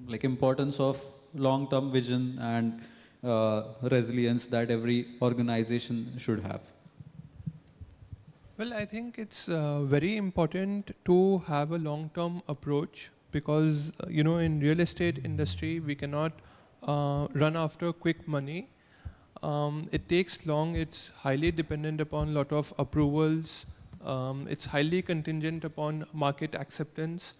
importance of long-term vision and resilience that every organization should have? Well, I think it's very important to have a long-term approach because, in real estate industry, we cannot run after quick money. It takes long, it's highly dependent upon a lot of approvals. It's highly contingent upon market acceptance.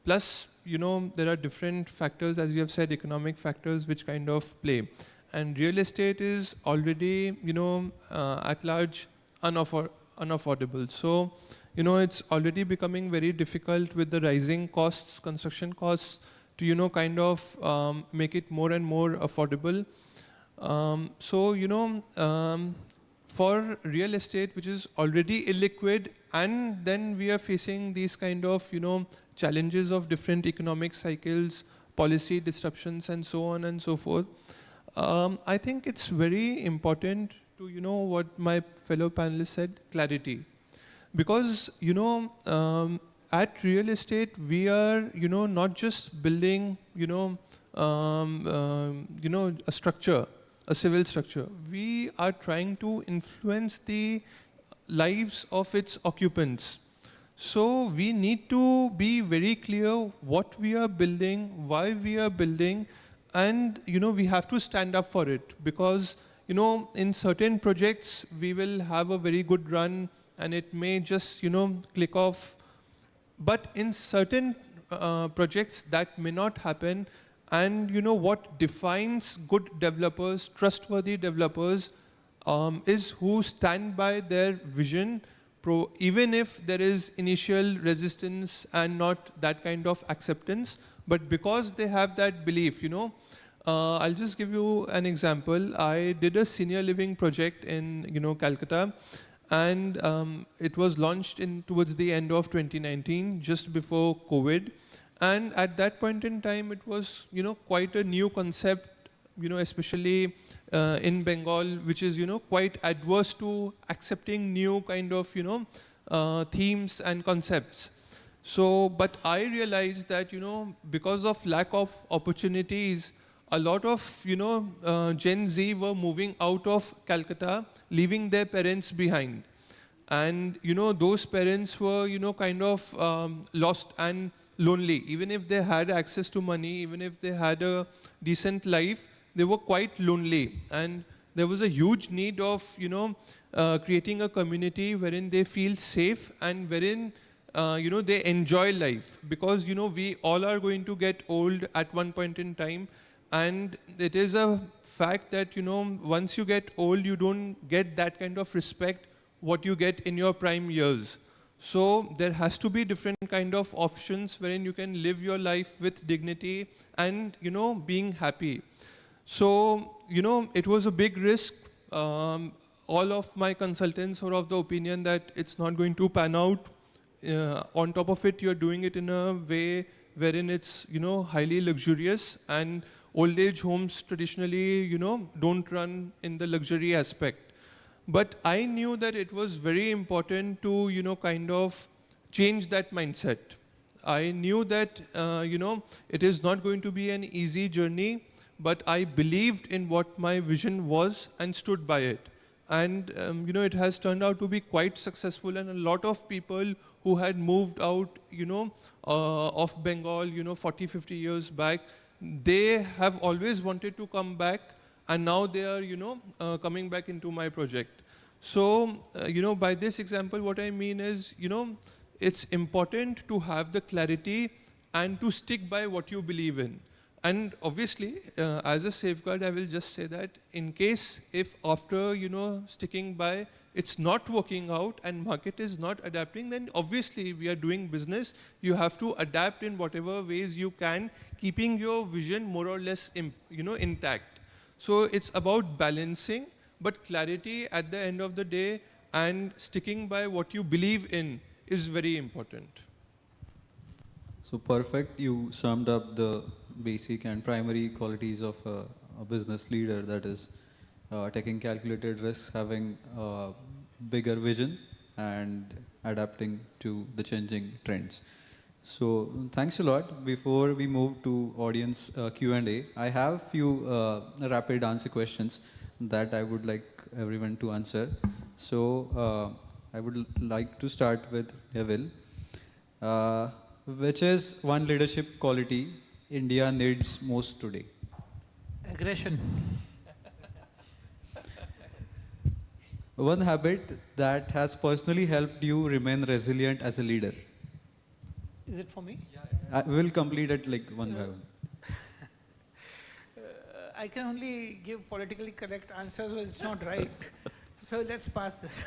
Plus, there are different factors, as you have said, economic factors, which kind of play. And real estate is already, at large, unaffordable. So, it's already becoming very difficult with the rising costs, construction costs, to, kind of make it more and more affordable. For real estate, which is already illiquid, and then we are facing these kind of, challenges of different economic cycles, policy disruptions, and so on and so forth. I think it's very important to, what my fellow panelists said, clarity. Because, at real estate, we are, not just building, a structure, a civil structure. We are trying to influence the lives of its occupants. So we need to be very clear what we are building, why we are building, and we have to stand up for it. Because in certain projects we will have a very good run and it may just click off. But in certain projects that may not happen. And what defines good developers, trustworthy developers, is who stand by their vision, even if there is initial resistance and not that kind of acceptance. But because they have that belief, I'll just give you an example. I did a senior living project in Calcutta, and it was launched towards the end of 2019, just before COVID. And at that point in time, it was, quite a new concept, especially in Bengal, which is, quite adverse to accepting new kind of, themes and concepts. So, but I realized that, because of lack of opportunities, a lot of, Gen Z were moving out of Calcutta, leaving their parents behind. And, those parents were, kind of lost and lonely. Even if they had access to money, even if they had a decent life, they were quite lonely. And there was a huge need of, creating a community wherein they feel safe and wherein, they enjoy life. Because, we all are going to get old at one point in time. And it is a fact that, once you get old, you don't get that kind of respect what you get in your prime years. So there has to be different kind of options wherein you can live your life with dignity and, being happy. So, it was a big risk. All of my consultants were of the opinion that it's not going to pan out. On top of it, you're doing it in a way wherein it's, highly luxurious, and old age homes traditionally, don't run in the luxury aspect. But I knew that it was very important to, kind of change that mindset. I knew that, it is not going to be an easy journey, but I believed in what my vision was and stood by it. And, it has turned out to be quite successful, and a lot of people who had moved out, of Bengal, 40, 50 years back, they have always wanted to come back. And now they are, coming back into my project. So, by this example, what I mean is, it's important to have the clarity and to stick by what you believe in. And obviously, as a safeguard, I will just say that in case if after, sticking by, it's not working out and market is not adapting, then obviously we are doing business. You have to adapt in whatever ways you can, keeping your vision more or less, intact. So it's about balancing, but clarity at the end of the day and sticking by what you believe in is very important. So perfect. You summed up the basic and primary qualities of a business leader, that is taking calculated risks, having a bigger vision, and adapting to the changing trends. So thanks a lot. Before we move to audience Q&A, I have few rapid answer questions that I would like everyone to answer. So I would like to start with Neville. Which is one leadership quality India needs most today? Aggression. One habit that has personally helped you remain resilient as a leader. Is it for me? I will complete it like one by one. I can only give politically correct answers, but it's not right. So let's pass this.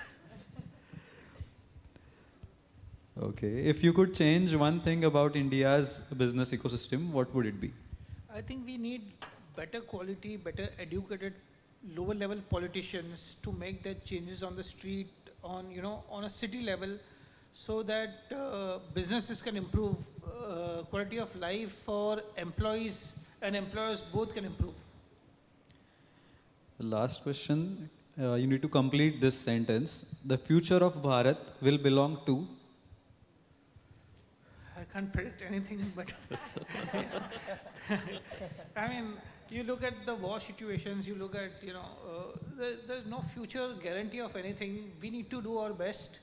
Okay. If you could change one thing about India's business ecosystem, what would it be? I think we need better quality, better educated, lower level politicians to make the changes on the street, on on a city level, so that businesses can improve, quality of life for employees and employers both can improve. The last question, you need to complete this sentence. The future of Bharat will belong to? I can't predict anything, but I mean, you look at the war situations, you look at, there's no future guarantee of anything. We need to do our best.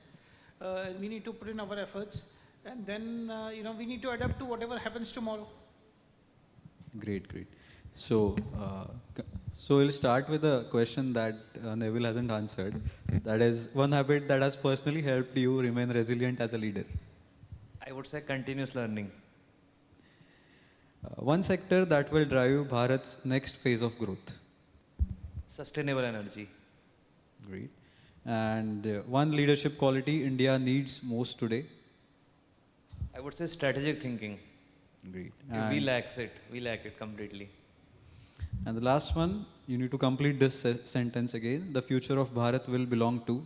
We need to put in our efforts. And then, we need to adapt to whatever happens tomorrow. Great, great. So, so we'll start with a question that Neville hasn't answered. That is, one habit that has personally helped you remain resilient as a leader. I would say continuous learning. One sector that will drive Bharat's next phase of growth. Sustainable energy. Great. And one leadership quality India needs most today. I would say strategic thinking. Great. We lack it. We lack it completely. And the last one, you need to complete this sentence again. The future of Bharat will belong to?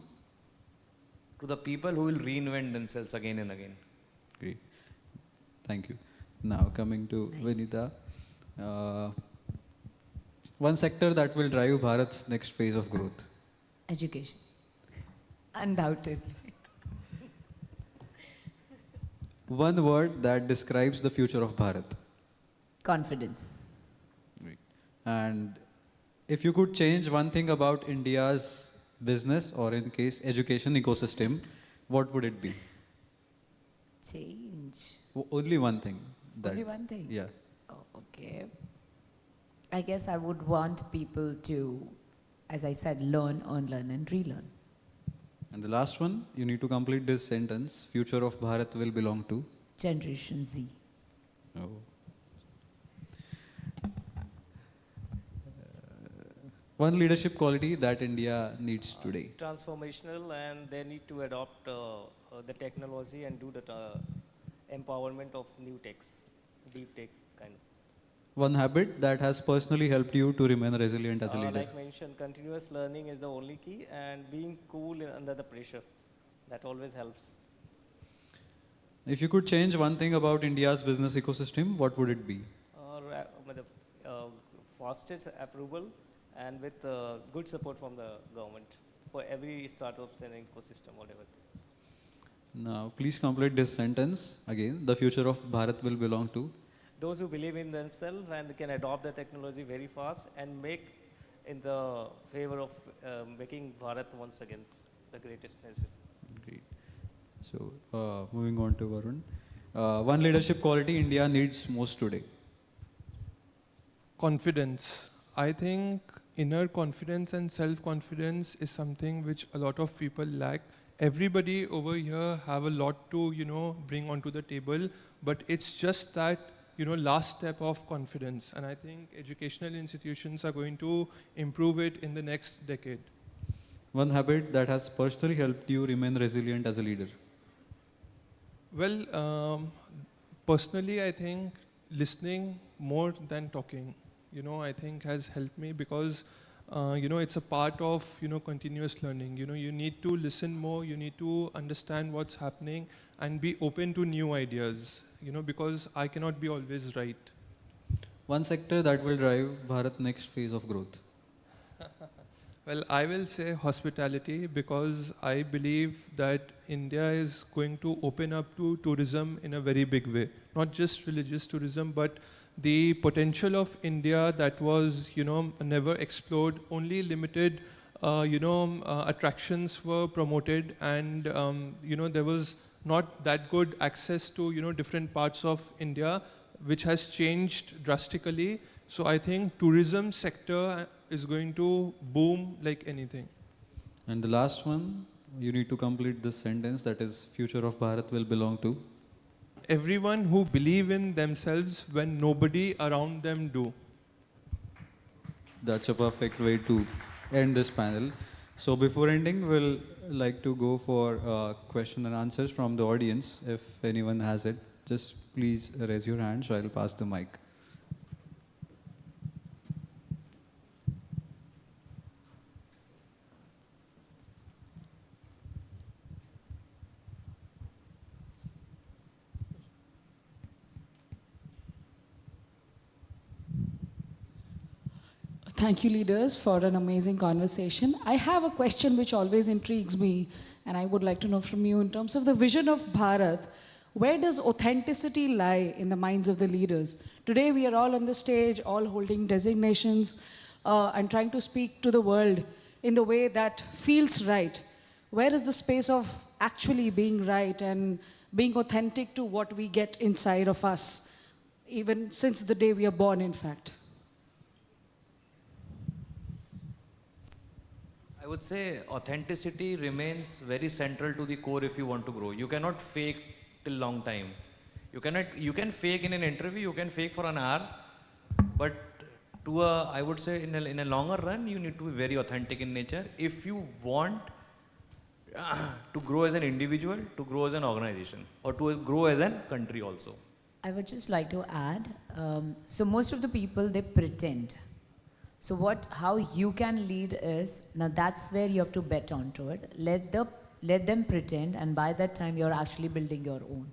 To the people who will reinvent themselves again and again. Great. Thank you. Now coming to Vinita. One sector that will drive Bharat's next phase of growth. Education. Undoubtedly. One word that describes the future of Bharat. Confidence. Great. And if you could change one thing about India's business, or in case education ecosystem, what would it be? Change. Only one thing. Only one thing? Yeah. Oh, okay. I guess I would want people to, as I said, learn, unlearn and relearn. And the last one, you need to complete this sentence. Future of Bharat will belong to? Generation Z. Oh. One leadership quality that India needs today. Transformational, and they need to adopt the technology and do the empowerment of new techs, deep tech kind of. One habit that has personally helped you to remain resilient as a leader. Like mentioned, continuous learning is the only key, and being cool under the pressure. That always helps. If you could change one thing about India's business ecosystem, what would it be? Fastest approval and with good support from the government for every startups and ecosystem, whatever. Now, please complete this sentence again. The future of Bharat will belong to? Those who believe in themselves and can adopt the technology very fast and make in the favor of making Bharat once again the greatest nation. Great. So, moving on to Varun. One leadership quality India needs most today. Confidence. I think inner confidence and self-confidence is something which a lot of people lack. Everybody over here have a lot to, bring onto the table, but it's just that, last step of confidence. And I think educational institutions are going to improve it in the next decade. One habit that has personally helped you remain resilient as a leader. Well, personally, I think listening more than talking, I think has helped me because, it's a part of, continuous learning. You need to listen more, you need to understand what's happening and be open to new ideas, because I cannot be always right. One sector that will drive Bharat's next phase of growth. Well, I will say hospitality because I believe that India is going to open up to tourism in a very big way. Not just religious tourism, but the potential of India that was, never explored, only limited attractions were promoted, and there was not that good access to different parts of India, which has changed drastically. So I think tourism sector is going to boom like anything. And the last one, you need to complete this sentence, that is, future of Bharat will belong to? Everyone who believe in themselves when nobody around them do. That's a perfect way to end this panel. So before ending, we'll like to go for question and answers from the audience. If anyone has it, just please raise your hand, so I'll pass the mic. Thank you, leaders, for an amazing conversation. I have a question which always intrigues me, and I would like to know from you in terms of the vision of Bharat. Where does authenticity lie in the minds of the leaders? Today, we are all on the stage, all holding designations and trying to speak to the world in the way that feels right. Where is the space of actually being right and being authentic to what we get inside of us, even since the day we are born, in fact? I would say authenticity remains very central to the core if you want to grow. You cannot fake till long time. You can fake in an interview, you can fake for an hour, but I would say in a longer run, you need to be very authentic in nature if you want to grow as an individual, to grow as an organization, or to grow as a country also. I would just like to add, so most of the people, they pretend. So how you can lead is, now that's where you have to bet onto it. Let them pretend, and by that time you're actually building your own.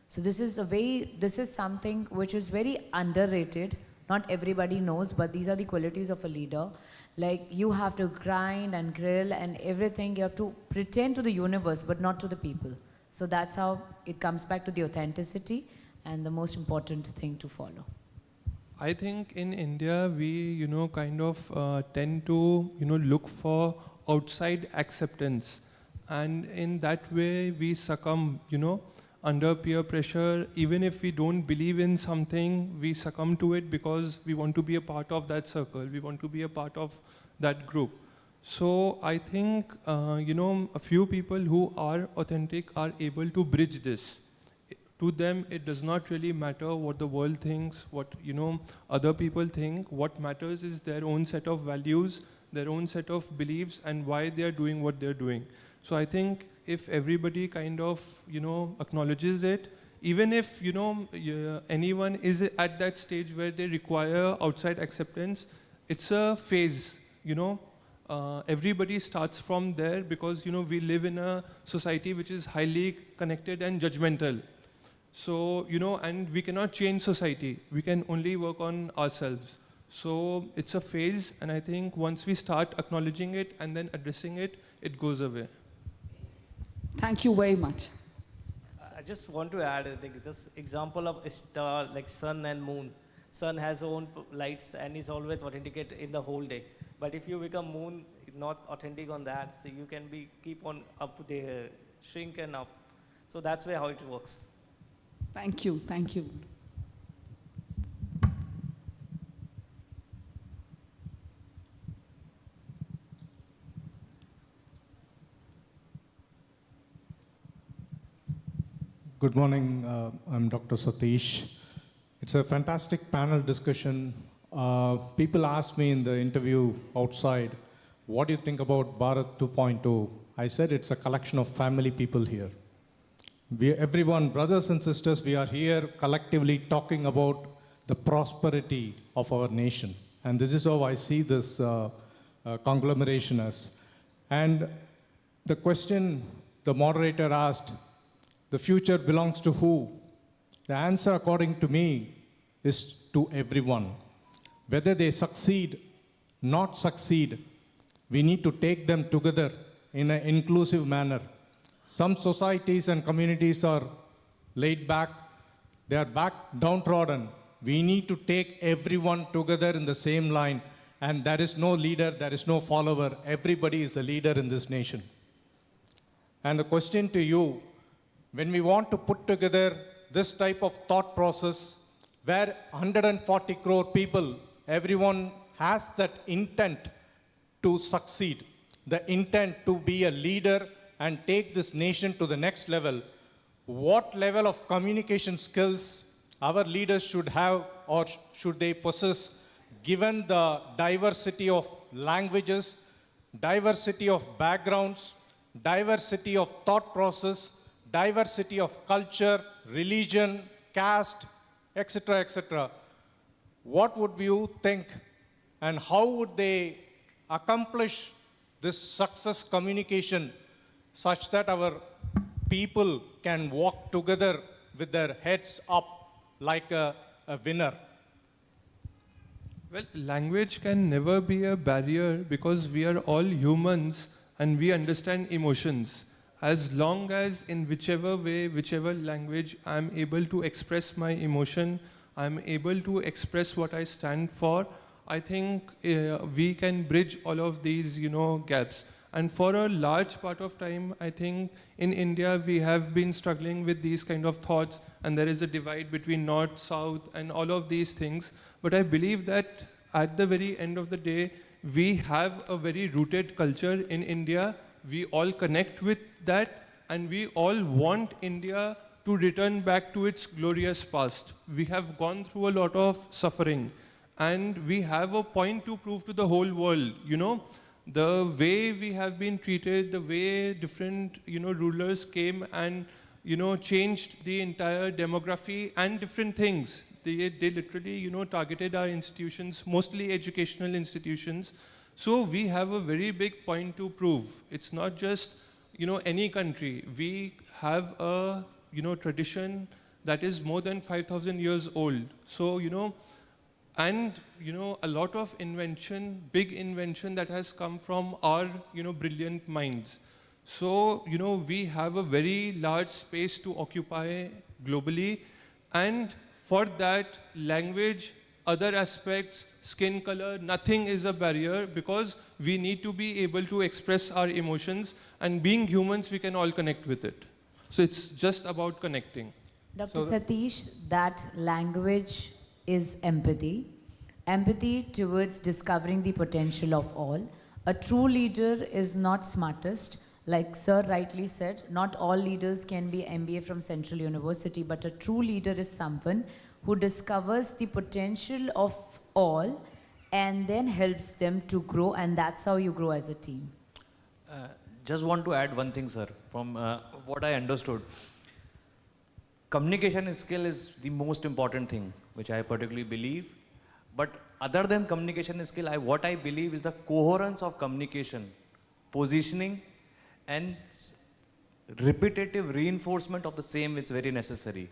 So this is something which is very underrated. Not everybody knows, but these are the qualities of a leader. Like, you have to grind and grill and everything. You have to pretend to the universe, but not to the people. So that's how it comes back to the authenticity and the most important thing to follow. I think in India, we, kind of tend to, look for outside acceptance. And in that way, we succumb, under peer pressure. Even if we don't believe in something, we succumb to it because we want to be a part of that circle. We want to be a part of that group. So I think, a few people who are authentic are able to bridge this. To them, it does not really matter what the world thinks, what other people think. What matters is their own set of values, their own set of beliefs, and why they are doing what they're doing. So I think if everybody kind of acknowledges it, even if anyone is at that stage where they require outside acceptance, it's a phase. Everybody starts from there because we live in a society which is highly connected and judgmental. So, and we cannot change society. We can only work on ourselves. So it's a phase, and I think once we start acknowledging it and then addressing it, it goes away. Thank you very much. I just want to add, I think, just example of a star like sun and moon. Sun has own lights and is always authentic in the whole day. But if you become moon, not authentic on that, so you can keep on up there, shrink and up. So that's where how it works. Thank you. Thank you. Good morning. I'm Dr. Satish. It's a fantastic panel discussion. People asked me in the interview outside, what do you think about Bharat 2.0? I said it's a collection of family people here. Everyone, brothers and sisters, we are here collectively talking about the prosperity of our nation. And this is how I see this conglomeration as. And the question the moderator asked, the future belongs to who? The answer, according to me, is to everyone. Whether they succeed, not succeed, we need to take them together in an inclusive manner. Some societies and communities are laid back. They are downtrodden. We need to take everyone together in the same line and there is no leader, there is no follower. Everybody is a leader in this nation. And the question to you, when we want to put together this type of thought process, where 140 crore people, everyone has that intent to succeed, the intent to be a leader and take this nation to the next level, what level of communication skills our leaders should have or should they possess, given the diversity of languages, diversity of backgrounds, diversity of thought process, diversity of culture, religion, caste, etc., etc. What would you think and how would they accomplish this success communication such that our people can walk together with their heads up like a winner? Well, language can never be a barrier because we are all humans and we understand emotions. As long as in whichever way, whichever language, I'm able to express my emotion, I'm able to express what I stand for, I think we can bridge all of these, gaps. And for a large part of time, I think in India, we have been struggling with these kind of thoughts, and there is a divide between North, South, and all of these things. But I believe that at the very end of the day, we have a very rooted culture in India. We all connect with that, and we all want India to return back to its glorious past. We have gone through a lot of suffering, and we have a point to prove to the whole world. The way we have been treated, the way different, rulers came and, changed the entire demography and different things. They literally, targeted our institutions, mostly educational institutions. So we have a very big point to prove. It's not just, any country. We have a, tradition that is more than 5,000 years old. So, and, a lot of invention, big invention that has come from our, brilliant minds. So, we have a very large space to occupy globally. And for that, language, other aspects, skin color, nothing is a barrier because we need to be able to express our emotions, and being humans, we can all connect with it. So it's just about connecting. Dr. Satish, that language is empathy. Empathy towards discovering the potential of all. A true leader is not smartest. Like Sir rightly said, not all leaders can be MBA from Central University, but a true leader is someone who discovers the potential of all and then helps them to grow, and that's how you grow as a team. Just want to add one thing, sir, from what I understood. Communication skill is the most important thing, which I particularly believe. But other than communication skill, what I believe is the coherence of communication, positioning, and repetitive reinforcement of the same is very necessary.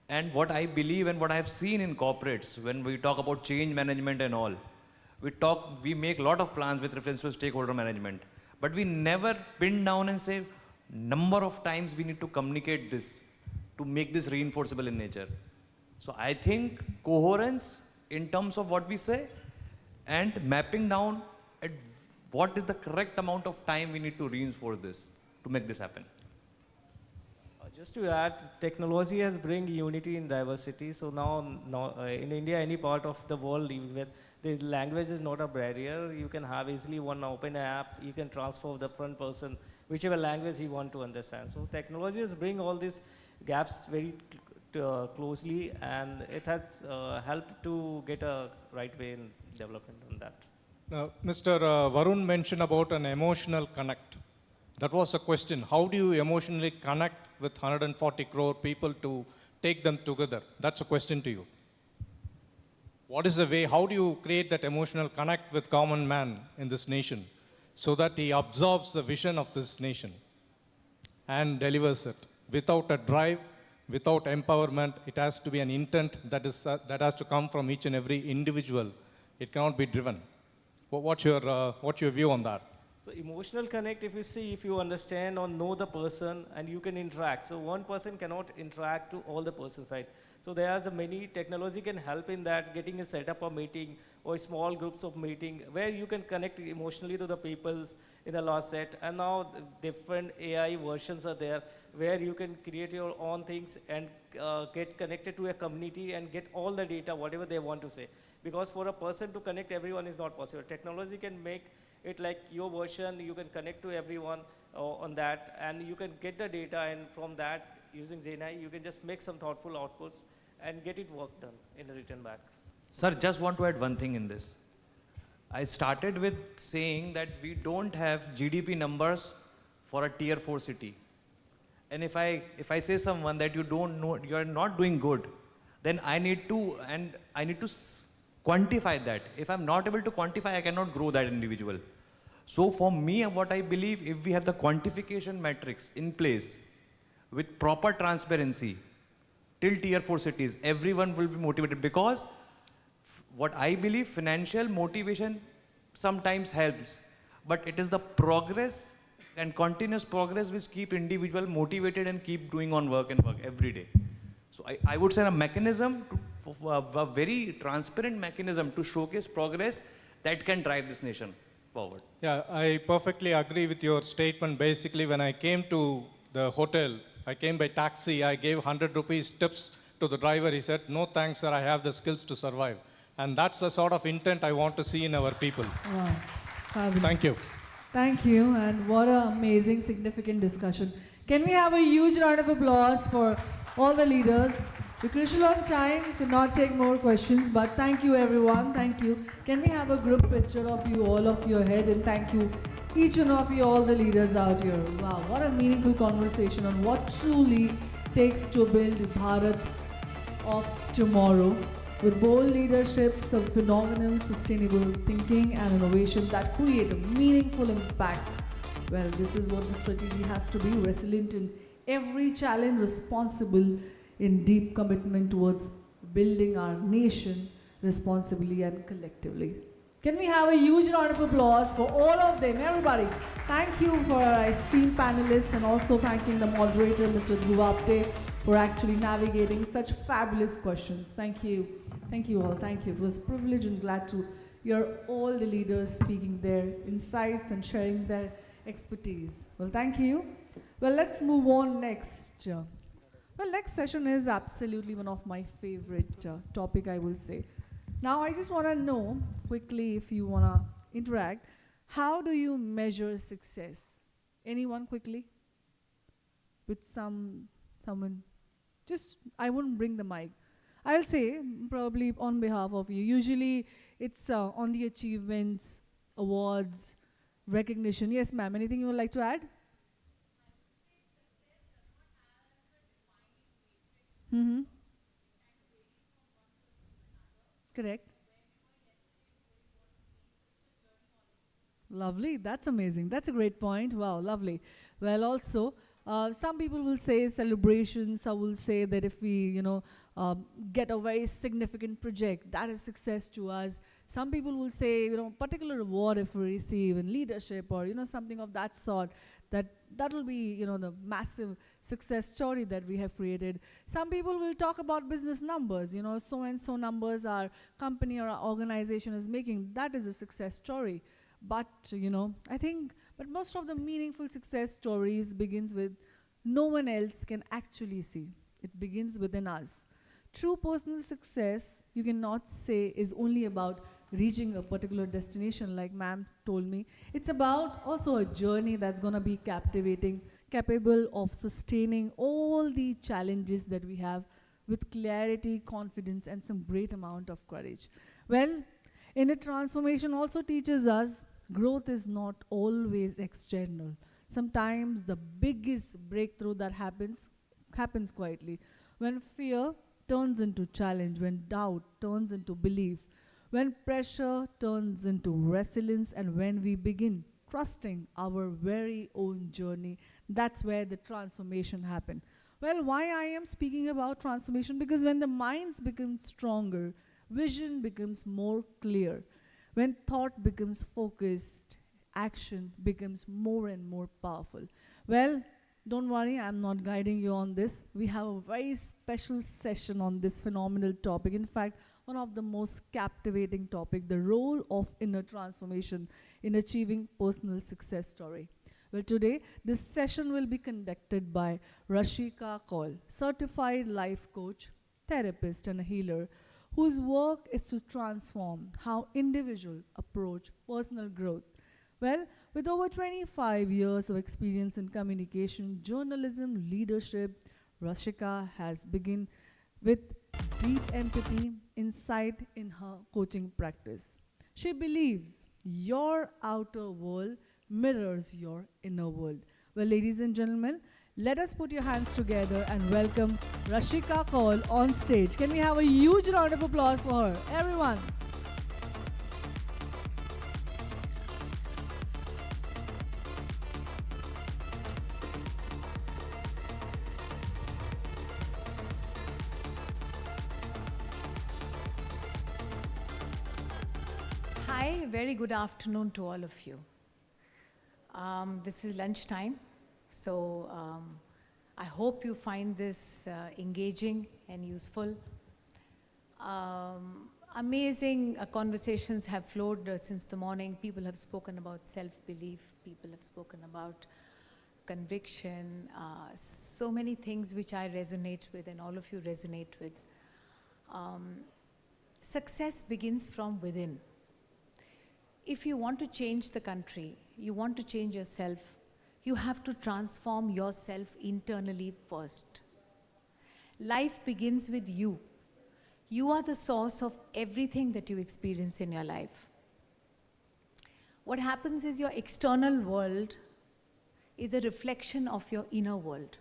And what I believe and what I have seen in corporates, when we talk about change management and all, we make a lot of plans with reference to stakeholder management, but we never pin down and say, number of times we need to communicate this to make this reinforceable in nature. So I think coherence in terms of what we say and mapping down at what is the correct amount of time we need to reinforce this to make this happen. Just to add, technology has bring unity in diversity. So now in India, any part of the world, even the language is not a barrier. You can have easily one open app. You can transfer the front person, whichever language you want to understand. So technology has bring all these gaps very closely, and it has helped to get a right way in development on that. Now, Mr. Varun mentioned about an emotional connect. That was a question. How do you emotionally connect with 140 crore people to take them together? That's a question to you. What is the way, how do you create that emotional connect with common man in this nation so that he absorbs the vision of this nation and delivers it? Without a drive, without empowerment, it has to be an intent that has to come from each and every individual. It cannot be driven. What's your view on that? So emotional connect, if you see, if you understand or know the person and you can interact. So one person cannot interact to all the person side. So there's many technology can help in that, getting a setup of meeting or small groups of meeting where you can connect emotionally to the peoples in the last set. And now different AI versions are there where you can create your own things and get connected to a community and get all the data, whatever they want to say. Because for a person to connect everyone is not possible. Technology can make it like your version, you can connect to everyone on that, and you can get the data, and from that, using ZenAI, you can just make some thoughtful outputs and get it work done in the return back. Sir, just want to add one thing in this. I started with saying that we don't have GDP numbers for a tier 4 city. And if I say someone that you don't know, you are not doing good, then I need to quantify that. If I'm not able to quantify, I cannot grow that individual. So for me, what I believe, if we have the quantification metrics in place with proper transparency till tier 4 cities, everyone will be motivated, because what I believe, financial motivation sometimes helps, but it is the progress and continuous progress which keep individual motivated and keep doing on work and work every day. So I would say a mechanism, a very transparent mechanism to showcase progress that can drive this nation forward. Yeah, I perfectly agree with your statement. Basically, when I came to the hotel, I came by taxi, I gave 100 rupees tips to the driver. He said, "No thanks, sir, I have the skills to survive." And that's the sort of intent I want to see in our people. Wow. Fabulous. Thank you. Thank you, and what an amazing, significant discussion. Can we have a huge round of applause for all the leaders? We're crucial on time, could not take more questions, but thank you everyone, thank you. Can we have a group picture of you, all of you ahead, and thank you, each one of you, all the leaders out here. Wow, what a meaningful conversation on what truly takes to build Bharat of tomorrow, with bold leadership, some phenomenal, sustainable thinking and innovation that create a meaningful impact. Well, this is what the strategy has to be: resilient in every challenge, responsible in deep commitment towards building our nation responsibly and collectively. Can we have a huge round of applause for all of them, everybody? Thank you for our esteemed panelists, and also thanking the moderator, Mr. Dhruv, for actually navigating such fabulous questions. Thank you. Thank you all. Thank you. It was a privilege and glad to hear all the leaders speaking their insights and sharing their expertise. Well, thank you. Well, let's move on next. Well, next session is absolutely one of my favorite topic, I will say. Now, I just want to know quickly, if you want to interact, how do you measure success? Anyone quickly? With someone? Just, I wouldn't bring the mic. I'll say, probably on behalf of you, usually it's on the achievements, awards, recognition. Yes, ma'am, anything you would like to add? Mm-hmm. Correct. Lovely, that's amazing. That's a great point. Wow, lovely. Well, also, some people will say celebrations. Some will say that if we, get a very significant project, that is success to us. Some people will say, particular award if we receive in leadership or, something of that sort, that will be, the massive success story that we have created. Some people will talk about business numbers, so-and-so numbers our company or our organization is making. That is a success story. But, I think, but most of the meaningful success stories begins with no one else can actually see. It begins within us. True personal success, you cannot say, is only about reaching a particular destination, like ma'am told me. It's about also a journey that's going to be captivating, capable of sustaining all the challenges that we have with clarity, confidence, and some great amount of courage. Well, inner transformation also teaches us growth is not always external. Sometimes the biggest breakthrough that happens quietly. When fear turns into challenge, when doubt turns into belief, when pressure turns into resilience, and when we begin trusting our very own journey, that's where the transformation happens. Well, why I am speaking about transformation? Because when the minds become stronger, vision becomes more clear. When thought becomes focused, action becomes more and more powerful. Well, don't worry, I'm not guiding you on this. We have a very special session on this phenomenal topic. In fact, one of the most captivating topic, the role of inner transformation in achieving personal success story. Well, today, this session will be conducted by Rashika Kaul, certified life coach, therapist, and a healer, whose work is to transform how individuals approach personal growth. Well, with over 25 years of experience in communication, journalism, leadership, Rashika has begun with deep empathy, insight in her coaching practice. She believes your outer world mirrors your inner world. Well, ladies and gentlemen, let us put your hands together and welcome Rashika Kaul on stage. Can we have a huge round of applause for her? Everyone. Hi, very good afternoon to all of you. This is lunchtime, so I hope you find this engaging and useful. Amazing conversations have flowed since the morning. People have spoken about self-belief, people have spoken about conviction, so many things which I resonate with and all of you resonate with. Success begins from within. If you want to change the country, you want to change yourself, you have to transform yourself internally first. Life begins with you. You are the source of everything that you experience in your life. What happens is your external world is a reflection of your inner world.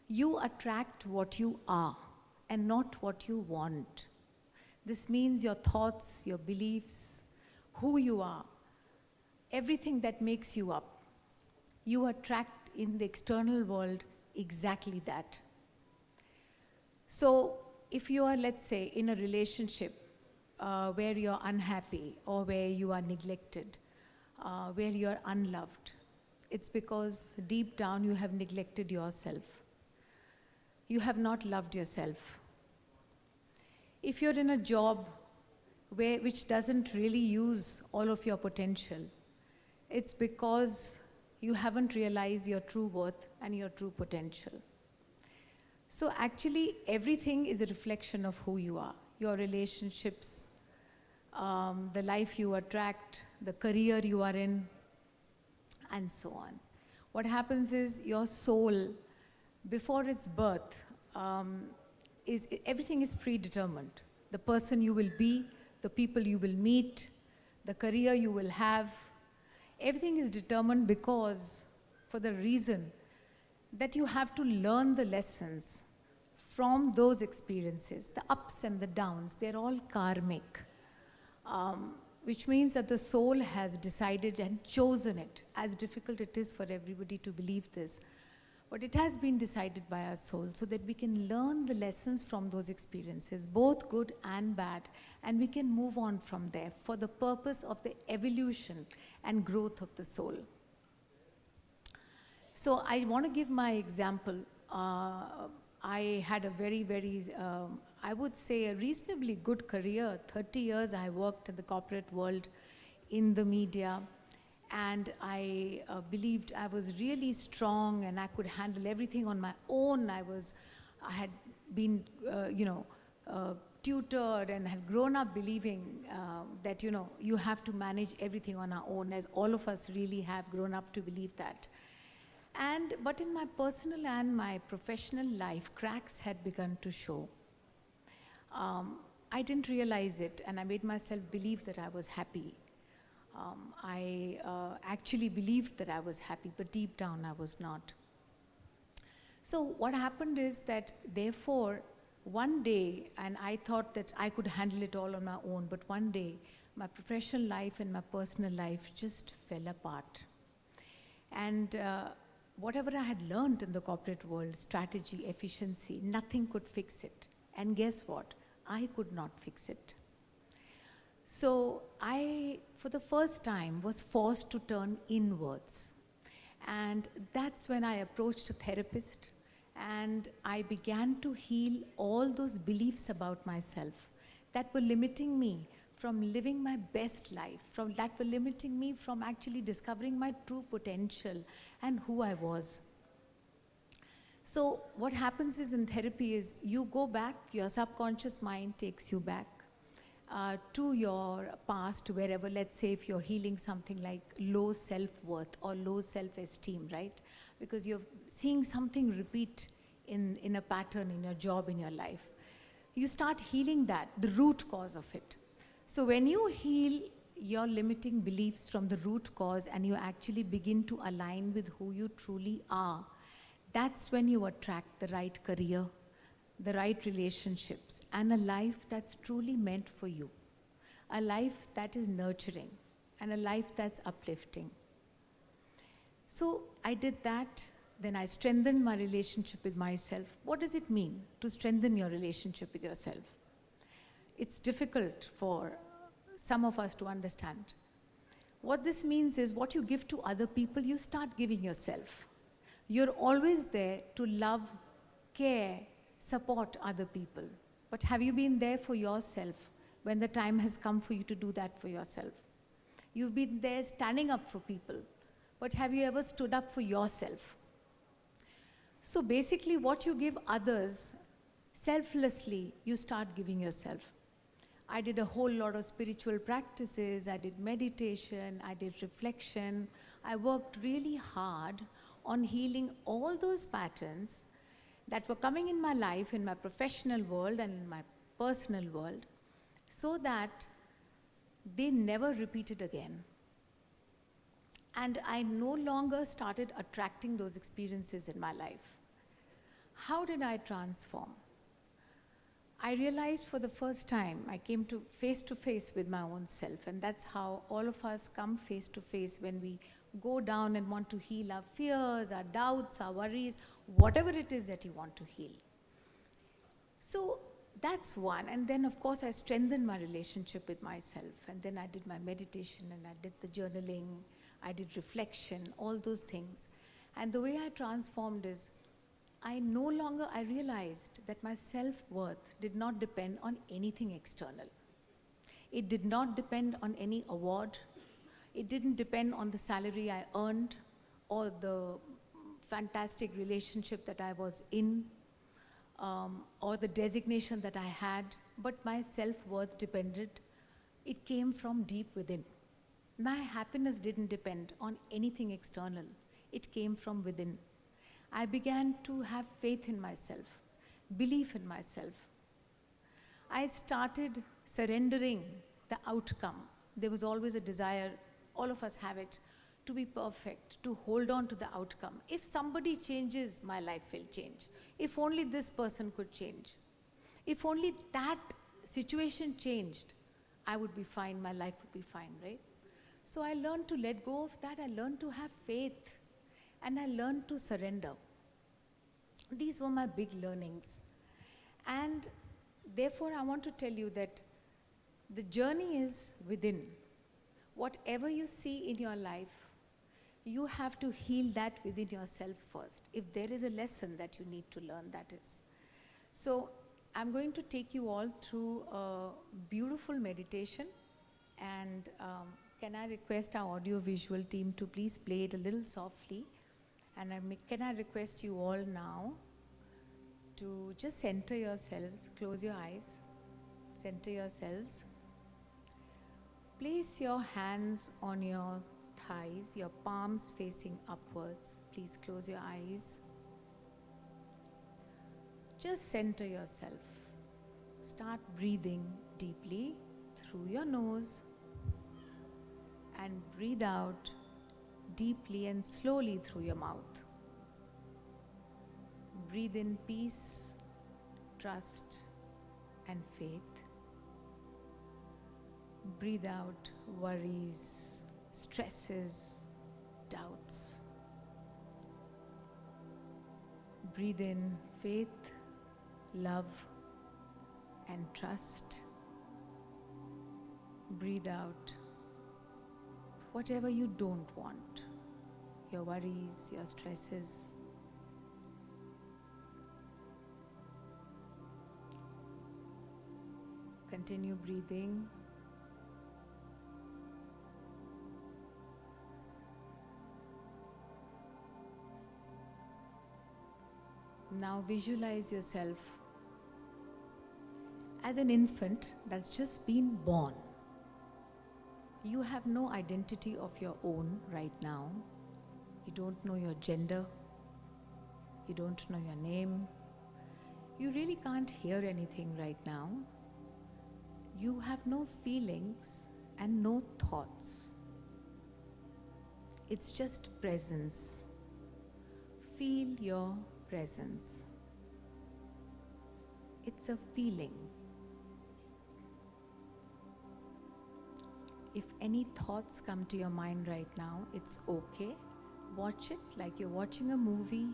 You attract what you are and not what you want. This means your thoughts, your beliefs, who you are, everything that makes you up, you attract in the external world exactly that. So if you are, let's say, in a relationship where you're unhappy or where you are neglected, where you're unloved, it's because deep down you have neglected yourself. You have not loved yourself. If you're in a job which doesn't really use all of your potential, it's because you haven't realized your true worth and your true potential. So actually, everything is a reflection of who you are. Your relationships, the life you attract, the career you are in, and so on. What happens is your soul, before its birth, everything is predetermined. The person you will be, the people you will meet, the career you will have, everything is determined because, for the reason that you have to learn the lessons from those experiences, the ups and the downs, they're all karmic, which means that the soul has decided and chosen it, as difficult it is for everybody to believe this. But it has been decided by our soul so that we can learn the lessons from those experiences, both good and bad, and we can move on from there for the purpose of the evolution and growth of the soul. So I want to give my example. I had a very, I would say a reasonably good career. 30 years I worked in the corporate world, in the media, and I believed I was really strong and I could handle everything on my own. I had been, tutored and had grown up believing that, you have to manage everything on our own, as all of us really have grown up to believe that. But in my personal and my professional life, cracks had begun to show. I didn't realize it, and I made myself believe that I was happy. I actually believed that I was happy, but deep down I was not. So what happened is that, therefore, one day, and I thought that I could handle it all on my own, but one day, my professional life and my personal life just fell apart. And whatever I had learned in the corporate world, strategy, efficiency, nothing could fix it. And guess what? I could not fix it. So I, for the first time, was forced to turn inwards. And that's when I approached a therapist and I began to heal all those beliefs about myself that were limiting me from living my best life, that were limiting me from actually discovering my true potential and who I was. So what happens is in therapy is you go back, your subconscious mind takes you back to your past, wherever, let's say if you're healing something like low self-worth or low self-esteem, right? Because you're seeing something repeat in a pattern in your job, in your life. You start healing that, the root cause of it. So when you heal your limiting beliefs from the root cause and you actually begin to align with who you truly are, that's when you attract the right career, the right relationships, and a life that's truly meant for you. A life that is nurturing and a life that's uplifting. So I did that, then I strengthened my relationship with myself. What does it mean to strengthen your relationship with yourself? It's difficult for some of us to understand. What this means is what you give to other people, you start giving yourself. You're always there to love, care, support other people. But have you been there for yourself when the time has come for you to do that for yourself? You've been there standing up for people, but have you ever stood up for yourself? So basically what you give others, selflessly, you start giving yourself. I did a whole lot of spiritual practices, I did meditation, I did reflection. I worked really hard on healing all those patterns that were coming in my life, in my professional world and in my personal world, so that they never repeated again. And I no longer started attracting those experiences in my life. How did I transform? I realized for the first time, I came to face with my own self, and that's how all of us come face to face when we go down and want to heal our fears, our doubts, our worries, whatever it is that you want to heal. So that's one. And then of course I strengthened my relationship with myself, and then I did my meditation and I did the journaling, I did reflection, all those things. And the way I transformed is I realized that my self-worth did not depend on anything external. It did not depend on any award. It didn't depend on the salary I earned or the fantastic relationship that I was in or the designation that I had, but my self-worth it came from deep within. My happiness didn't depend on anything external. It came from within. I began to have faith in myself, belief in myself. I started surrendering the outcome. There was always a desire, all of us have it, to be perfect, to hold on to the outcome. If somebody changes, my life will change. If only this person could change. If only that situation changed, I would be fine, my life would be fine, right? So I learned to let go of that. I learned to have faith. And I learned to surrender. These were my big learnings. And therefore, I want to tell you that the journey is within. Whatever you see in your life, you have to heal that within yourself first. If there is a lesson that you need to learn, that is. So I'm going to take you all through a beautiful meditation. And can I request our audio-visual team to please play it a little softly? And can I request you all now to just center yourselves, close your eyes, center yourselves. Place your hands on your thighs, your palms facing upwards. Please close your eyes. Just center yourself. Start breathing deeply through your nose and breathe out deeply and slowly through your mouth. Breathe in peace, trust, and faith. Breathe out worries, stresses, doubts. Breathe in faith, love, and trust. Breathe out whatever you don't want, your worries, your stresses. Continue breathing. Now visualize yourself as an infant that's just been born. You have no identity of your own right now. You don't know your gender. You don't know your name. You really can't hear anything right now. You have no feelings and no thoughts. It's just presence. Feel your presence. It's a feeling. If any thoughts come to your mind right now, it's okay. Watch it like you're watching a movie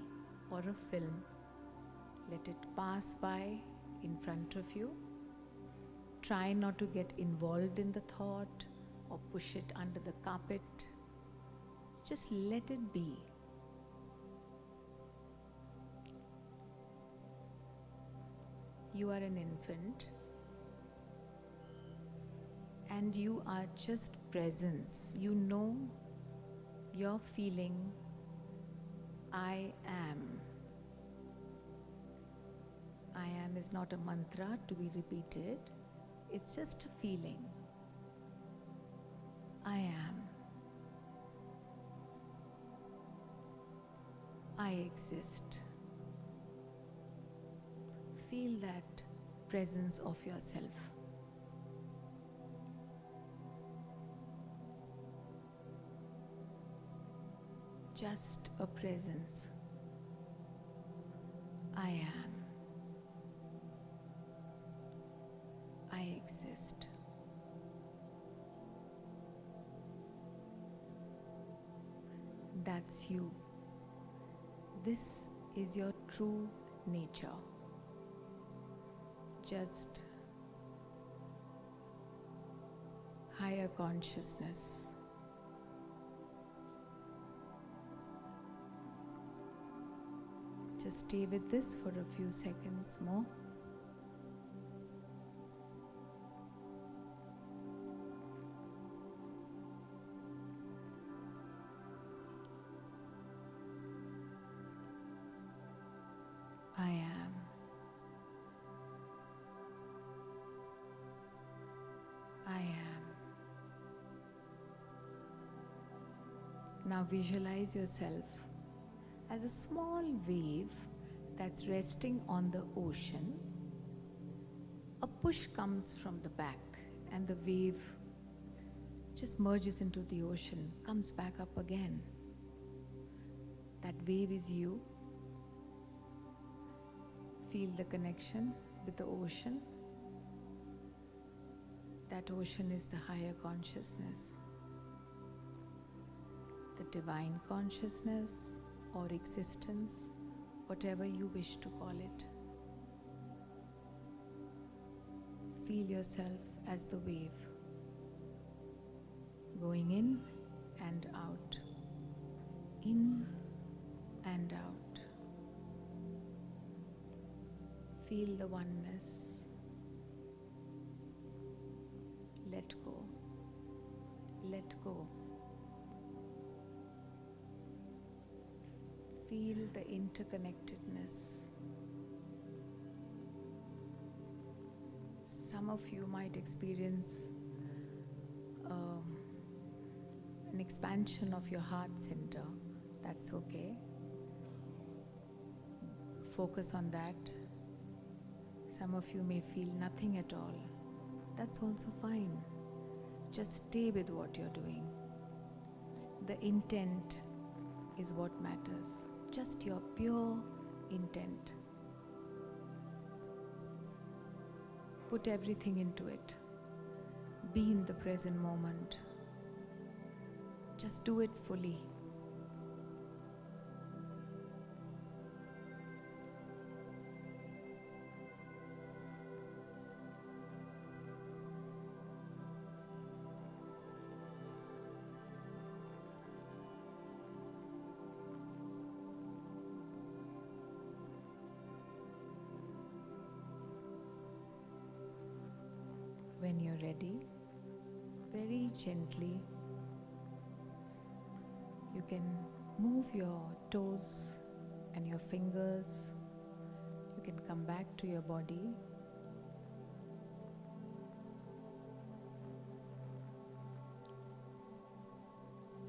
or a film. Let it pass by in front of you. Try not to get involved in the thought or push it under the carpet. Just let it be. You are an infant. And you are just presence. You know, you're feeling, I am. I am is not a mantra to be repeated. It's just a feeling. I am. I exist. Feel that presence of yourself. Just a presence. I am. I exist. That's you. This is your true nature. Just higher consciousness. Just stay with this for a few seconds more. I am. I am. Now visualize yourself as a small wave that's resting on the ocean. A push comes from the back and the wave just merges into the ocean, comes back up again. That wave is you. Feel the connection with the ocean. That ocean is the higher consciousness, the divine consciousness or existence, whatever you wish to call it. Feel yourself as the wave, going in and out, in and out. Feel the oneness. Let go. Let go. Feel the interconnectedness. Some of you might experience an expansion of your heart center. That's okay. Focus on that. Some of you may feel nothing at all. That's also fine. Just stay with what you're doing. The intent is what matters. Just your pure intent. Put everything into it. Be in the present moment. Just do it fully. when you're ready, very gently, you can move your toes and your fingers. You can come back to your body.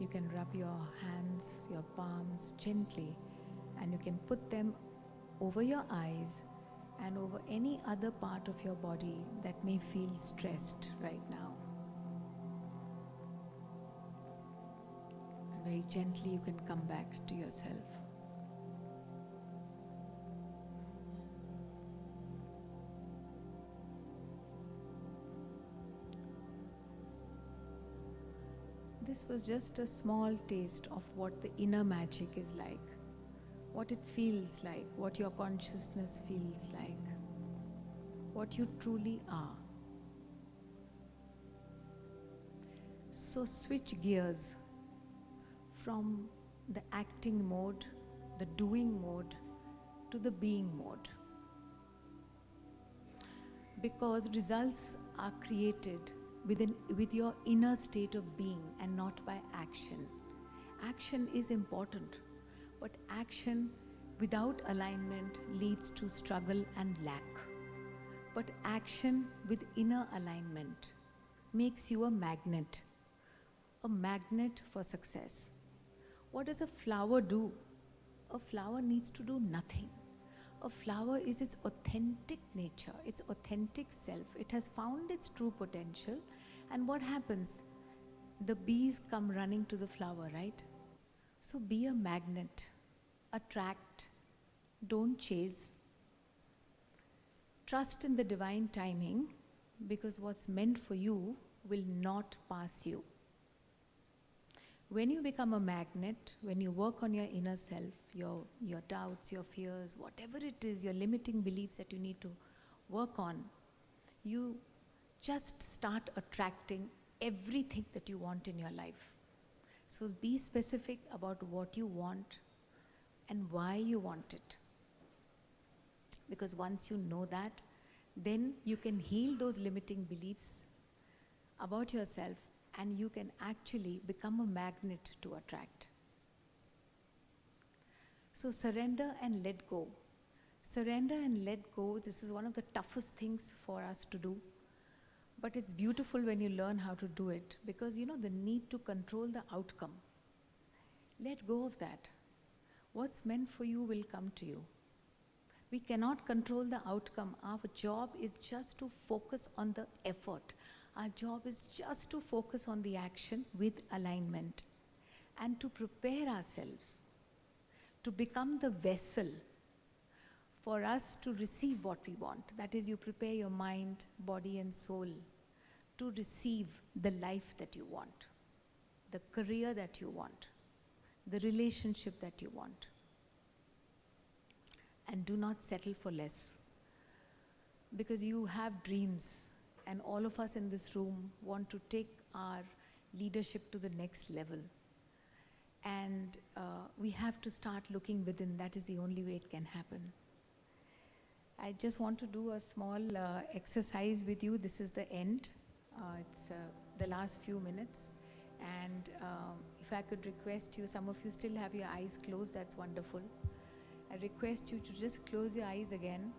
You can rub your hands, your palms gently, and you can put them over your eyes and over any other part of your body that may feel stressed right now. And very gently you can come back to yourself. This was just a small taste of what the inner magic is like, what it feels like, what your consciousness feels like, what you truly are. So switch gears from the acting mode, the doing mode, to the being mode. Because results are created with your inner state of being and not by action. Action is important, but action without alignment leads to struggle and lack. But action with inner alignment makes you a magnet for success. What does a flower do? A flower needs to do nothing. A flower is its authentic nature, its authentic self. It has found its true potential, and what happens? The bees come running to the flower, right? So be a magnet, attract, don't chase. Trust in the divine timing, because what's meant for you will not pass you. When you become a magnet, when you work on your inner self, your doubts, your fears, whatever it is, your limiting beliefs that you need to work on, you just start attracting everything that you want in your life. So be specific about what you want and why you want it. Because once you know that, then you can heal those limiting beliefs about yourself, and you can actually become a magnet to attract. So surrender and let go. Surrender and let go, this is one of the toughest things for us to do. But it's beautiful when you learn how to do it, because you know the need to control the outcome. Let go of that. What's meant for you will come to you. We cannot control the outcome. Our job is just to focus on the effort. Our job is just to focus on the action with alignment and to prepare ourselves to become the vessel for us to receive what we want. That is, you prepare your mind, body and soul to receive the life that you want, the career that you want, the relationship that you want. And do not settle for less, because you have dreams, and all of us in this room want to take our leadership to the next level. And we have to start looking within. That is the only way it can happen. I just want to do a small exercise with you. This is the end. It's the last few minutes. And if I could request you, some of you still have your eyes closed, that's wonderful. I request you to just close your eyes again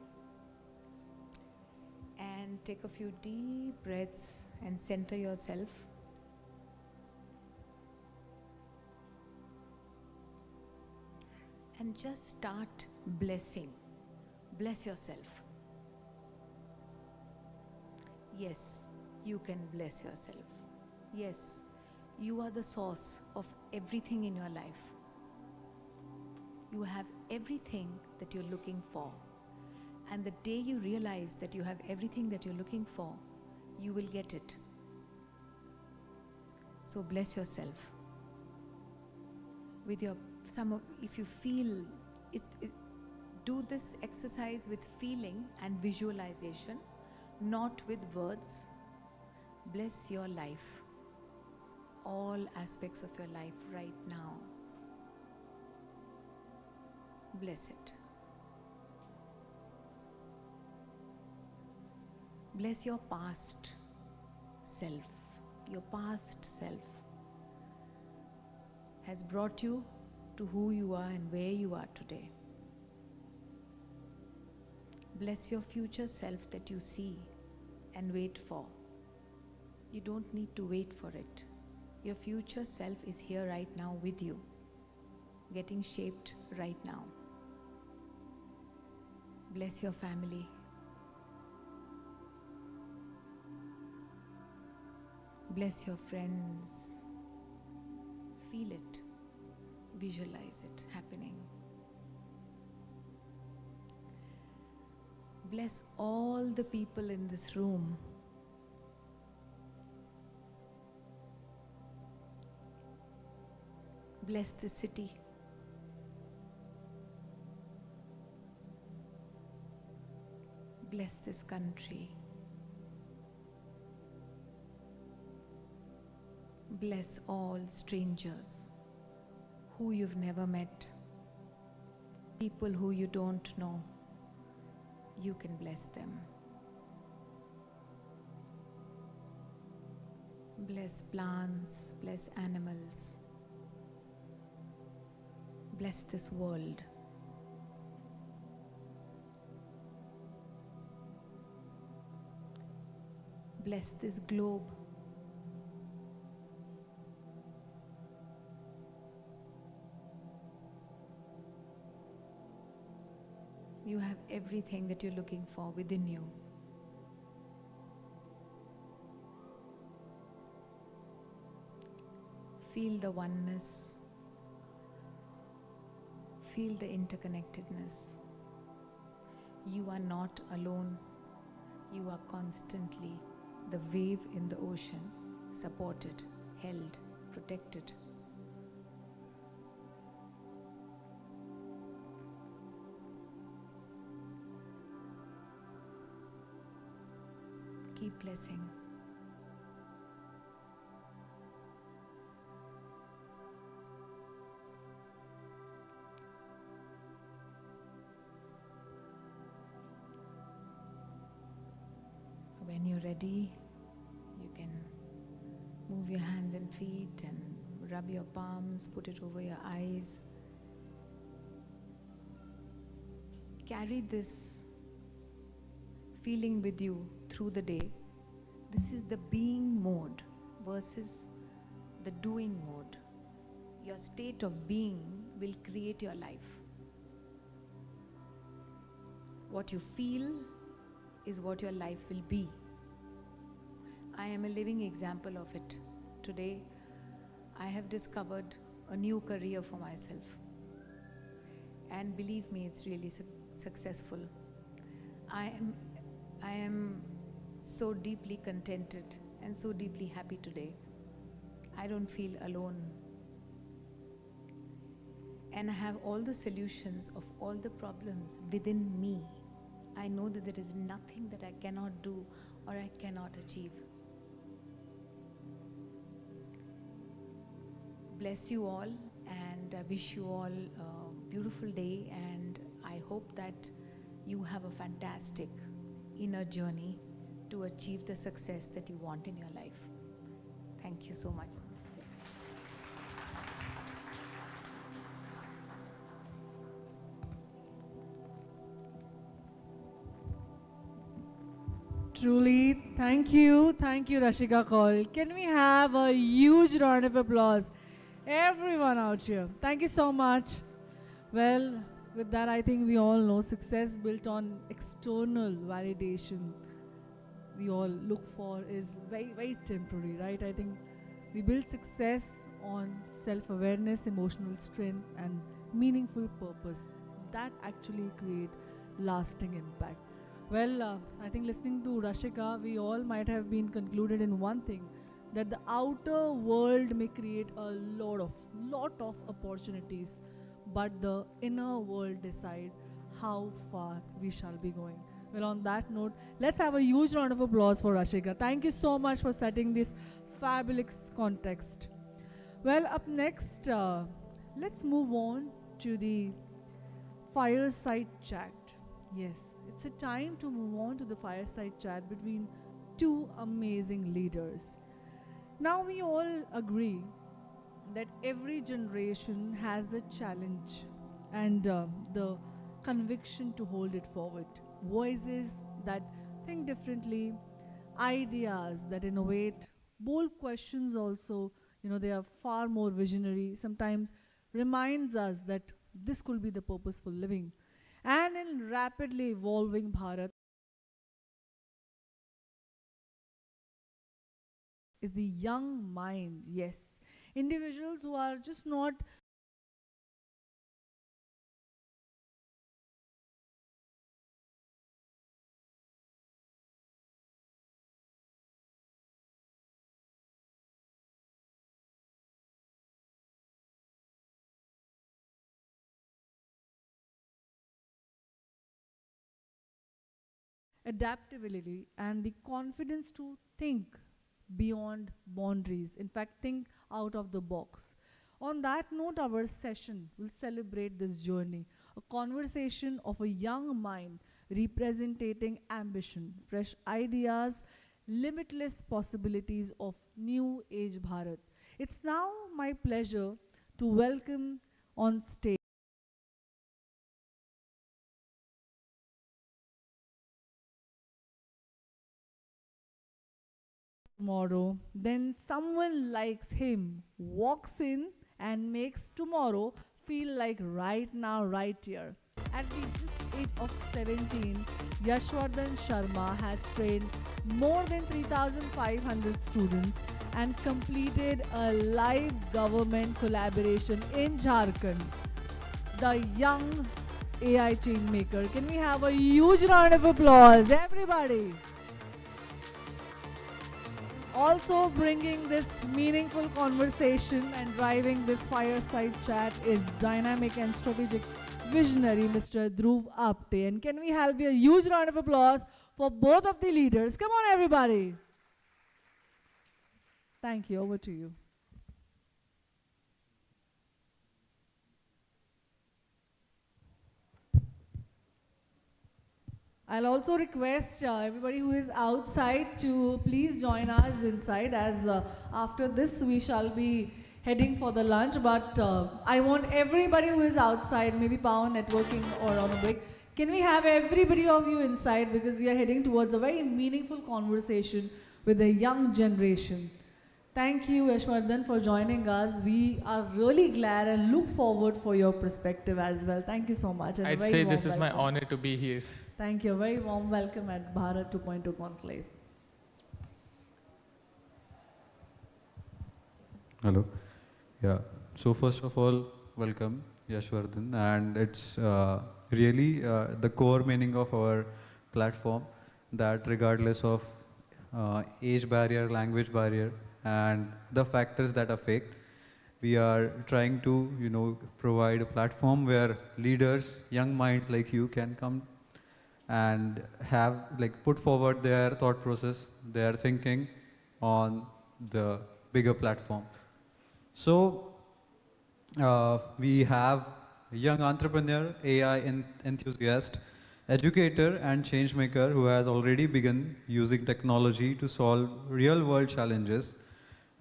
and take a few deep breaths and center yourself. And just start blessing. Bless yourself. Yes, you can bless yourself. Yes, you are the source of everything in your life. You have everything that you're looking for. And the day you realize that you have everything that you're looking for, you will get it. So bless yourself. With your, if you feel it, do this exercise with feeling and visualization, not with words. Bless your life, all aspects of your life right now. Bless it. Bless your past. self, your past self, has brought you to who you are and where you are today. Bless your future self that you see and wait for. You don't need to wait for it. Your future self is here right now with you, getting shaped right now. Bless your family. Bless your friends. Feel it. Visualize it happening. Bless all the people in this room. Bless the city. Bless this country. Bless all strangers who you've never met, people who you don't know. You can bless them. Bless plants, bless animals. Bless this world. Bless this globe. You have everything that you're looking for within you. Feel the oneness. Feel the interconnectedness. You are not alone. You are constantly the wave in the ocean, supported, held, protected. Keep blessing. When you're ready, you can move your hands and feet and rub your palms, put it over your eyes. Carry this feeling with you through the day. This is the being mode versus the doing mode. Your state of being will create your life. What you feel is what your life will be. I am a living example of it. Today, I have discovered a new career for myself. And believe me, it's really successful. I am so deeply contented and so deeply happy today. I don't feel alone. And I have all the solutions of all the problems within me. I know that there is nothing that I cannot do or I cannot achieve. Bless you all, and I wish you all a beautiful day, and I hope that you have a fantastic inner journey to achieve the success that you want in your life. Thank you so much. Truly, thank you, Rashika Kaul. Can we have a huge round of applause? Everyone out here, thank you so much. Well, with that, I think we all know success built on external validation we all look for is very, very temporary, right? I think we build success on self-awareness, emotional strength, and meaningful purpose. That actually create lasting impact. Well, I think listening to Rashika, we all might have been concluded in one thing, that the outer world may create a lot of opportunities, but the inner world decide how far we shall be going. Well, on that note, let's have a huge round of applause for Rashika. Thank you so much for setting this fabulous context. Well, up next, let's move on to the fireside chat. Yes, it's a time to move on to the fireside chat between two amazing leaders. Now we all agree that every generation has the challenge and the conviction to hold it forward. Voices that think differently, ideas that innovate, bold questions also, they are far more visionary, sometimes reminds us that this could be the purposeful living. And in rapidly evolving Bharat is the young mind, yes. Individuals who are just not adaptability and the confidence to think beyond boundaries. In fact, think out of the box. On that note, our session will celebrate this journey, a conversation of a young mind representing ambition, fresh ideas, limitless possibilities of new age Bharat. It's now my pleasure to welcome on stage tomorrow, then someone likes him, walks in and makes tomorrow feel like right now, right here. At the just age of 17, Yashwardhan Sharma has trained more than 3,500 students and completed a live government collaboration in Jharkhand. The young AI changemaker. Can we have a huge round of applause, everybody? Also bringing this meaningful conversation and driving this fireside chat is dynamic and strategic visionary Mr. Dhruv Apte. And can we have a huge round of applause for both of the leaders? Come on, everybody. Thank you. Over to you. I'll also request everybody who is outside to please join us inside, as after this we shall be heading for the lunch. But I want everybody who is outside, maybe power networking or on a break, can we have everybody of you inside, because we are heading towards a very meaningful conversation with the young generation. Thank you, Yashwardhan, for joining us. We are really glad and look forward for your perspective as well. Thank you so much. And I'd say this is my honor to be here. Thank you. A very warm welcome at Bharat 2.0 Conclave. Hello. Yeah. So first of all, welcome, Yashwardhan. And it's really the core meaning of our platform, that regardless of age barrier, language barrier, and the factors that affect, we are trying to, provide a platform where leaders, young minds like you can come and have, put forward their thought process, their thinking on the bigger platform. So we have a young entrepreneur, AI enthusiast, educator and change maker who has already begun using technology to solve real world challenges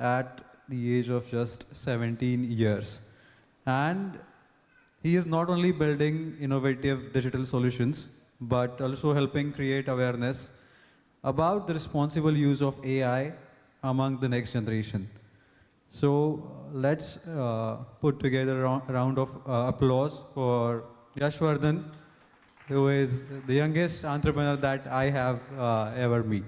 at the age of just 17 years. And he is not only building innovative digital solutions, but also helping create awareness about the responsible use of AI among the next generation. So let's put together a round of applause for Yashwardhan, who is the youngest entrepreneur that I have ever met.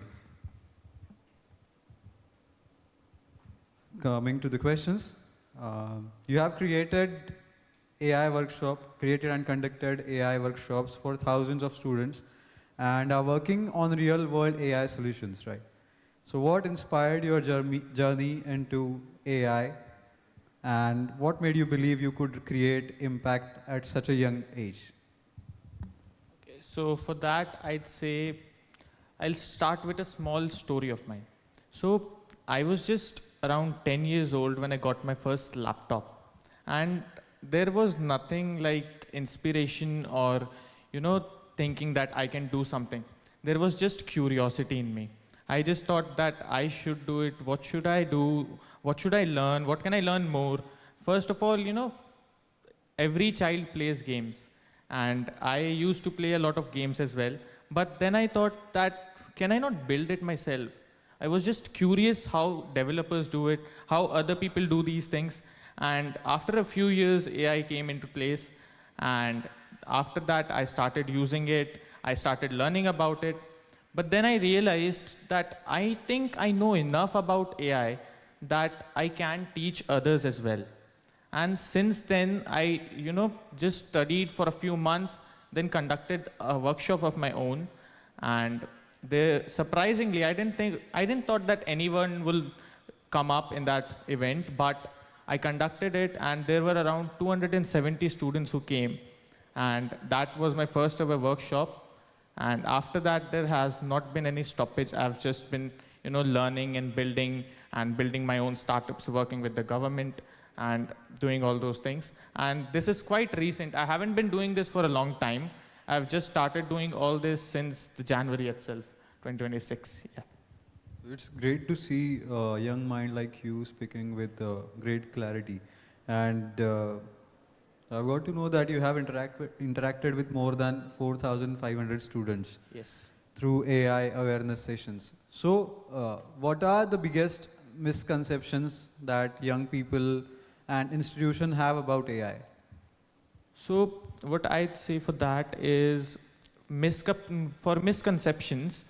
Coming to the questions, you have created and conducted AI workshops for thousands of students and are working on real world AI solutions, right? So what inspired your journey into AI, and what made you believe you could create impact at such a young age? Okay, so for that, I'd say I'll start with a small story of mine. So I was just around 10 years old when I got my first laptop, and there was nothing like inspiration or, thinking that I can do something. There was just curiosity in me. I just thought that I should do it. What should I do? What should I learn? What can I learn more? First of all, every child plays games. And I used to play a lot of games as well. But then I thought that, can I not build it myself? I was just curious how developers do it, how other people do these things. And after a few years, AI came into place. And after that, I started using it. I started learning about it. But then I realized that I think I know enough about AI that I can teach others as well. And since then, I just studied for a few months, then conducted a workshop of my own. And surprisingly, I didn't thought that anyone will come up in that event, but I conducted it, and there were around 270 students who came. And that was my first ever workshop. And after that, there has not been any stoppage. I've just been, learning and building my own startups, working with the government and doing all those things. And this is quite recent. I haven't been doing this for a long time. I've just started doing all this since the January itself, 2026. Yeah. It's great to see a young mind like you speaking with great clarity. And I've got to know that you have interacted with more than 4,500 students. Yes. Through AI awareness sessions. So what are the biggest misconceptions that young people and institutions have about AI? So what I'd say for that is, for misconceptions,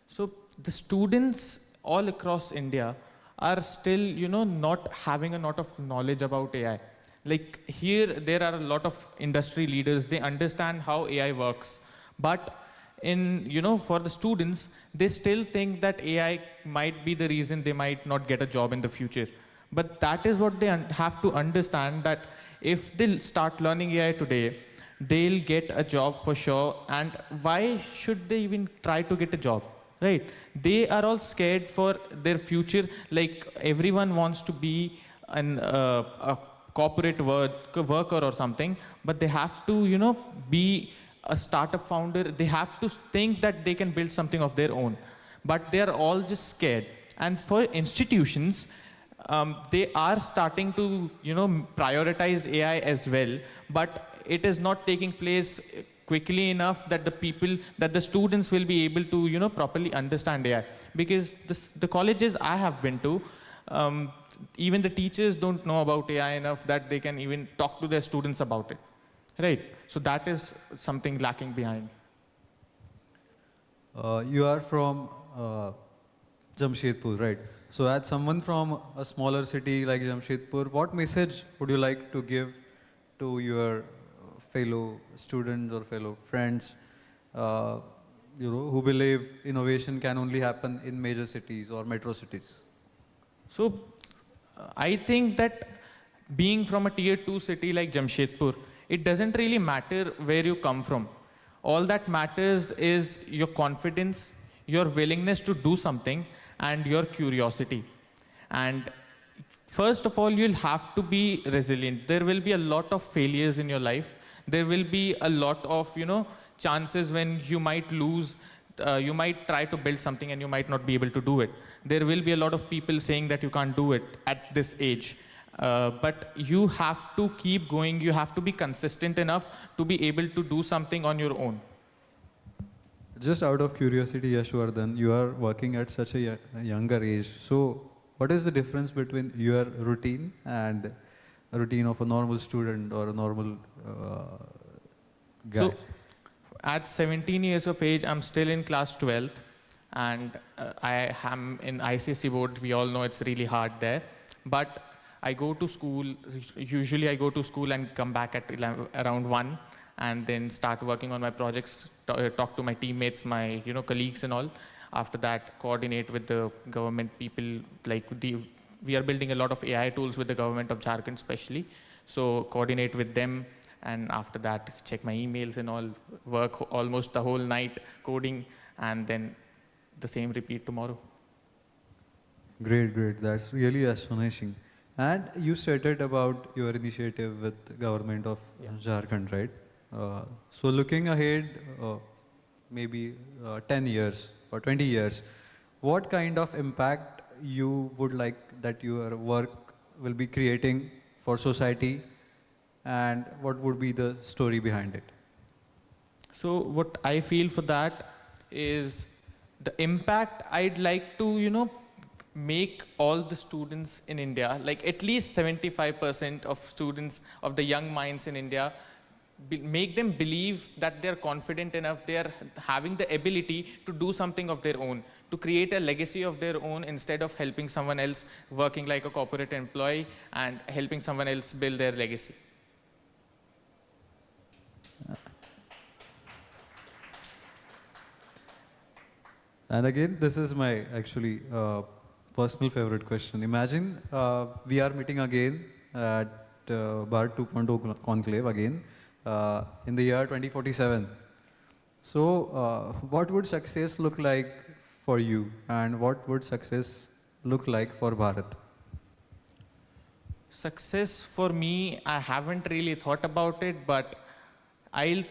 so the students all across India are still, not having a lot of knowledge about AI. Like here, there are a lot of industry leaders, they understand how AI works. But for the students, they still think that AI might be the reason they might not get a job in the future. But that is what they have to understand, that if they start learning AI today, they'll get a job for sure. And why should they even try to get a job, right? They are all scared for their future. Like everyone wants to be a corporate worker or something, but they have to, be a startup founder. They have to think that they can build something of their own. But they are all just scared. And for institutions, they are starting to, prioritize AI as well, but it is not taking place quickly enough that the students will be able to, properly understand AI. Because the colleges I have been to, even the teachers don't know about AI enough that they can even talk to their students about it, right? So that is something lacking behind. You are from Jamshedpur, right? So as someone from a smaller city like Jamshedpur, what message would you like to give to your fellow students or fellow friends, who believe innovation can only happen in major cities or metro cities? So I think that being from a tier 2 city like Jamshedpur, it doesn't really matter where you come from. All that matters is your confidence, your willingness to do something, and your curiosity. And first of all, you'll have to be resilient. There will be a lot of failures in your life. There will be a lot of, chances when you might lose. You might try to build something and you might not be able to do it. There will be a lot of people saying that you can't do it at this age. But you have to keep going. You have to be consistent enough to be able to do something on your own. Just out of curiosity, Yashwardhan, you are working at such a younger age. So what is the difference between your routine and a routine of a normal student or a normal guy? So at 17 years of age, I'm still in class 12th. And I am in ICSE board. We all know it's really hard there. But I go to school, usually I go to school and come back at around 1 and then start working on my projects, talk to my teammates, my colleagues and all. After that, coordinate with the government people. We are building a lot of AI tools with the government of Jharkhand especially. So coordinate with them, and after that, check my emails and all, work almost the whole night coding, and then the same repeat tomorrow. Great, great. That's really astonishing. And you stated about your initiative with the government of Jharkhand, right? So looking ahead, maybe 10 years or 20 years, what kind of impact you would like that your work will be creating for society, and what would be the story behind it? So what I feel for that is the impact I'd like to, make all the students in India, like at least 75% of students, of the young minds in India, make them believe that they're confident enough, they're having the ability to do something of their own, to create a legacy of their own instead of helping someone else working like a corporate employee and helping someone else build their legacy. And again, this is my actually personal favorite question. Imagine we are meeting again at Bharat 2.0 Conclave again in the year 2047. So what would success look like for you, and what would success look like for Bharat? Success for me, I haven't really thought about it, but I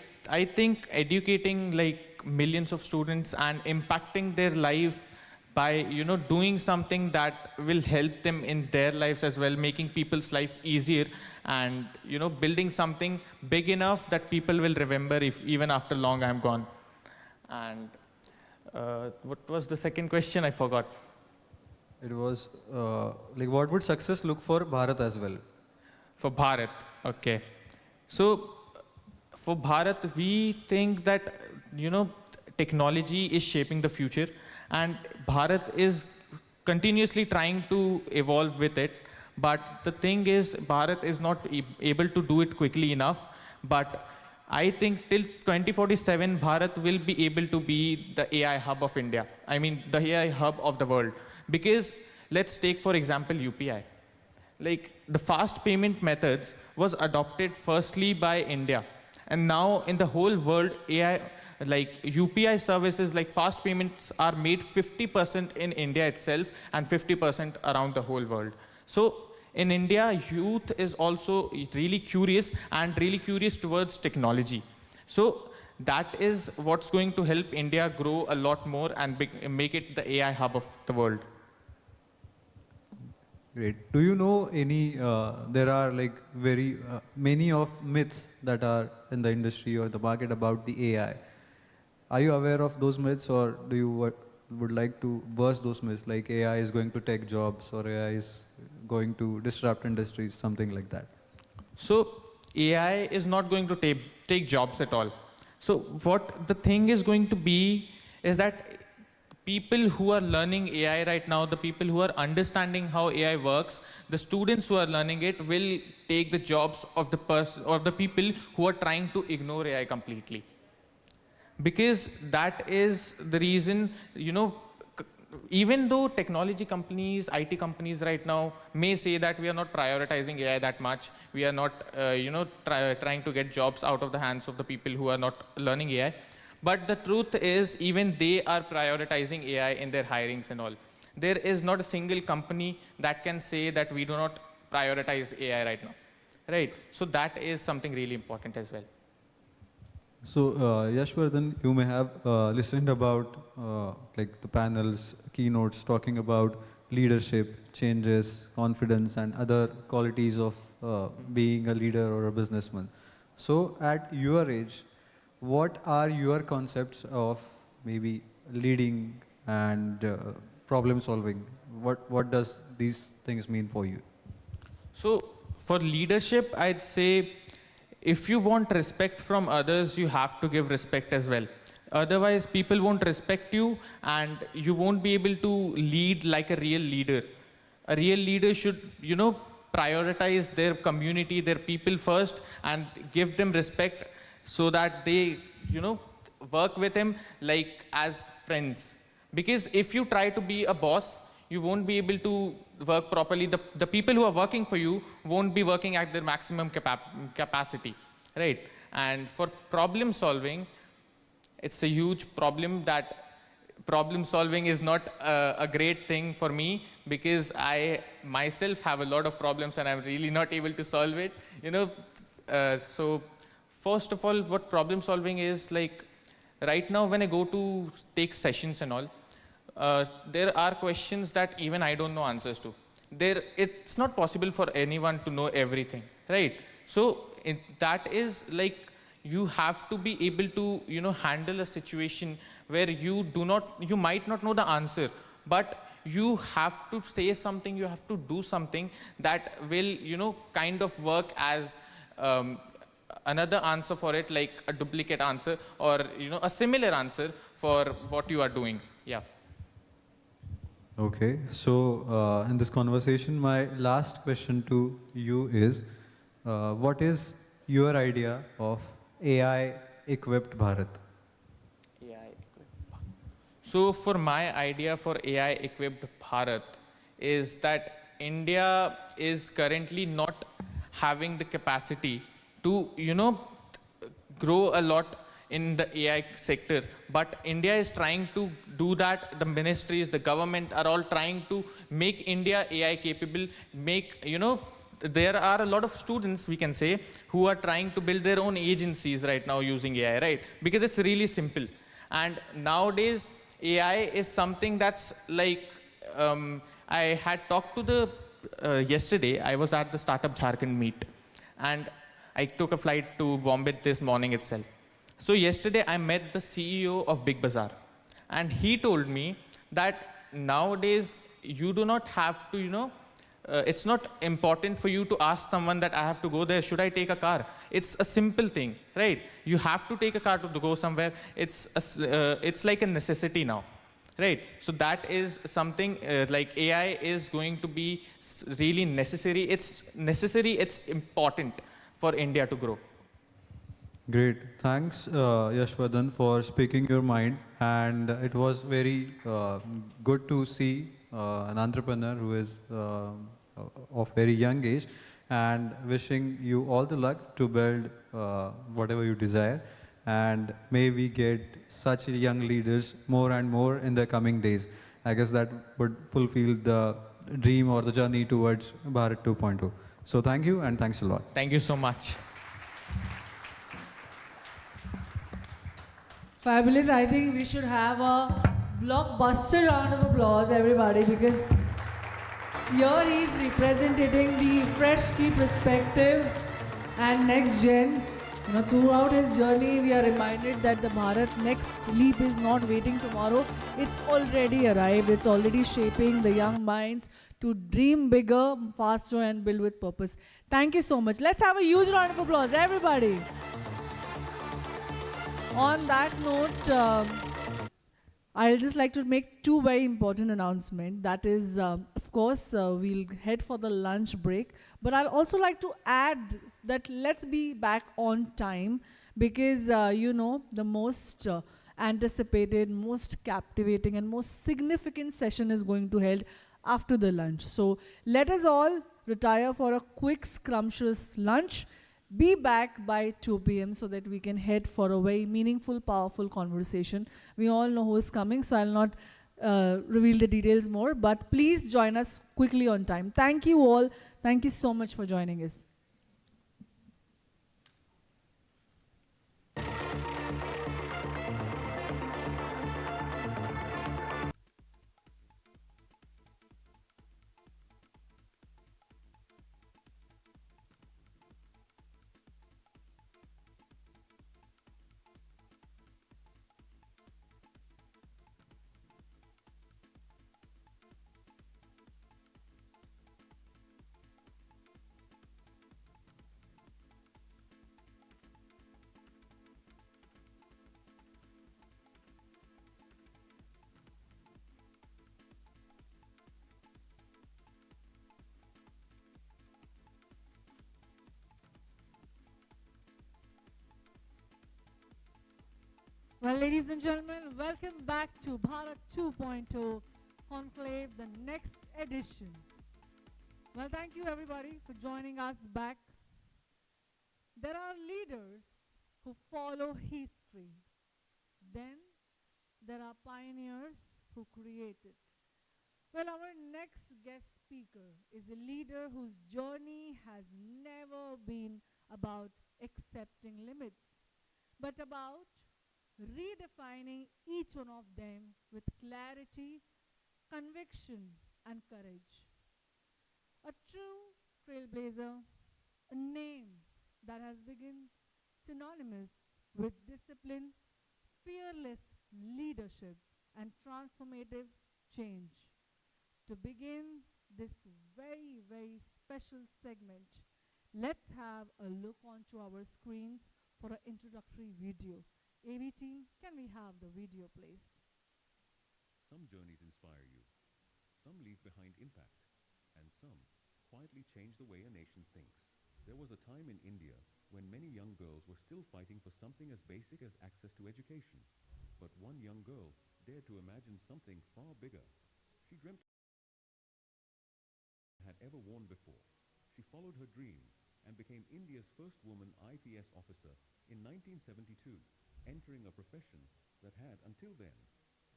think educating like millions of students and impacting their life by doing something that will help them in their lives as well, making people's life easier, and building something big enough that people will remember if even after long I'm gone. And what was the second question? I forgot. It was like, what would success look for Bharat as well? For Bharat, okay. So for Bharat, we think that technology is shaping the future, and Bharat is continuously trying to evolve with it. But the thing is, Bharat is not able to do it quickly enough. But I think till 2047, Bharat will be able to be the AI hub of India. I mean, the AI hub of the world. Because let's take, for example, UPI. Like, the fast payment methods was adopted firstly by India. And now in the whole world, AI, like UPI services, like fast payments are made 50% in India itself and 50% around the whole world. So in India, youth is also really curious and really curious towards technology. So that is what's going to help India grow a lot more and make it the AI hub of the world. Great. Do you know any, there are like very many of myths that are in the industry or the market about the AI. Are you aware of those myths, or do you would like to burst those myths, like AI is going to take jobs or AI is going to disrupt industries, something like that? So AI is not going to take jobs at all. So what the thing is going to be is that people who are learning AI right now, the people who are understanding how AI works, the students who are learning it will take the jobs of the person or the people who are trying to ignore AI completely. Because that is the reason, even though technology companies, IT companies right now may say that we are not prioritizing AI that much, we are not, trying to get jobs out of the hands of the people who are not learning AI. But the truth is, even they are prioritizing AI in their hirings and all. There is not a single company that can say that we do not prioritize AI right now, right? So that is something really important as well. So Yashvardhan, you may have listened about like the panels, keynotes talking about leadership, changes, confidence, and other qualities of being a leader or a businessman. So at your age, what are your concepts of maybe leading and problem solving? What does these things mean for you? So for leadership, I'd say if you want respect from others, you have to give respect as well. Otherwise, people won't respect you and you won't be able to lead like a real leader. A real leader should, prioritize their community, their people first, and give them respect so that they, work with him like as friends. Because if you try to be a boss, you won't be able to work properly. The people who are working for you won't be working at their maximum capacity, right? And for problem solving, it's a huge problem that problem solving is not a great thing for me, because I myself have a lot of problems and I'm really not able to solve it, so first of all, what problem solving is, like right now when I go to take sessions and all, there are questions that even I don't know answers to. It's not possible for anyone to know everything, right? So that is like, you have to be able to, handle a situation where you might not know the answer, but you have to say something, you have to do something that will, kind of work as another answer for it, like a duplicate answer, or, a similar answer for what you are doing. Yeah. Okay, so in this conversation, my last question to you is, what is your idea of AI-equipped Bharat? So for my idea for AI-equipped Bharat is that India is currently not having the capacity to, grow a lot in the AI sector, but India is trying to do that. The ministries, the government are all trying to make India AI capable, there are a lot of students, we can say, who are trying to build their own agencies right now using AI, right? Because it's really simple. And nowadays, AI is something that's like, I had talked to yesterday, I was at the Startup Jharkhand meet, and I took a flight to Bombay this morning itself. So yesterday I met the CEO of Big Bazaar, and he told me that nowadays you do not have to, it's not important for you to ask someone that I have to go there, should I take a car? It's a simple thing, right? You have to take a car to go somewhere. It's like a necessity now, right? So that is something like AI is going to be really necessary. It's necessary, it's important for India to grow. Great. Thanks, Yashvardhan, for speaking your mind. And it was very good to see an entrepreneur who is of very young age, and wishing you all the luck to build whatever you desire. And may we get such young leaders more and more in the coming days. I guess that would fulfill the dream or the journey towards Bharat 2.0. So thank you, and thanks a lot. Thank you so much. Fabulous. I think we should have a blockbuster round of applause, everybody, because here he is representing the fresh key perspective and next gen. Throughout his journey, we are reminded that the Bharat next leap is not waiting tomorrow. It's already arrived. It's already shaping the young minds to dream bigger, faster, and build with purpose. Thank you so much. Let's have a huge round of applause, everybody. On that note, I'll just like to make two very important announcements. That is, of course, we'll head for the lunch break. But I'll also like to add that let's be back on time, because, the most anticipated, most captivating, and most significant session is going to held after the lunch. So let us all retire for a quick, scrumptious lunch. Be back by 2 p.m. so that we can head for a very meaningful, powerful conversation. We all know who is coming, so I'll not reveal the details more, but please join us quickly on time. Thank you all. Thank you so much for joining us. Well, ladies and gentlemen, welcome back to Bharat 2.0 Conclave, the next edition. Well, thank you everybody for joining us back. There are leaders who follow history. Then there are pioneers who create it. Well, our next guest speaker is a leader whose journey has never been about accepting limits, but about redefining each one of them with clarity, conviction, and courage. A true trailblazer, a name that has become synonymous with discipline, fearless leadership, and transformative change. To begin this very, very special segment, let's have a look onto our screens for an introductory video. AV team, can we have the video, please? Some journeys inspire you, some leave behind impact, and some quietly change the way a nation thinks. There was a time in India when many young girls were still fighting for something as basic as access to education. But one young girl dared to imagine something far bigger. She dreamt had ever worn before. She followed her dream and became India's first woman IPS officer in 1972, entering a profession that had, until then,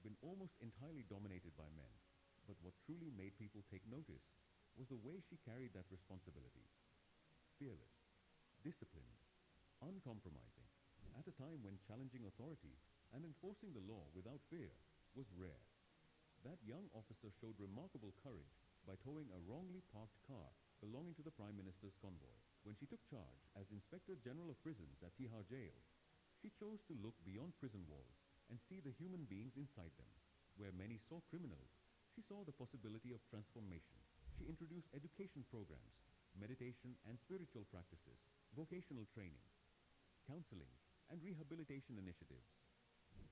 been almost entirely dominated by men. But what truly made people take notice was the way she carried that responsibility. Fearless, disciplined, uncompromising, at a time when challenging authority and enforcing the law without fear was rare. That young officer showed remarkable courage by towing a wrongly parked car belonging to the Prime Minister's convoy. When she took charge as Inspector General of Prisons at Tihar Jail, she chose to look beyond prison walls and see the human beings inside them. Where many saw criminals, she saw the possibility of transformation. She introduced education programs, meditation and spiritual practices, vocational training, counseling, and rehabilitation initiatives.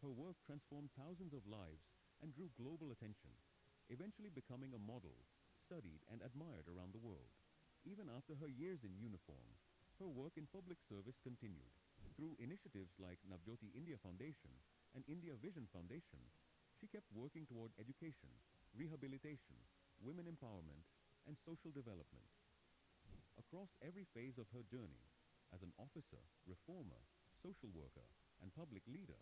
Her work transformed thousands of lives and drew global attention, eventually becoming a model studied and admired around the world. Even after her years in uniform, her work in public service continued. Through initiatives like Navjyoti India Foundation and India Vision Foundation, she kept working toward education, rehabilitation, women empowerment, and social development. Across every phase of her journey, as an officer, reformer, social worker, and public leader,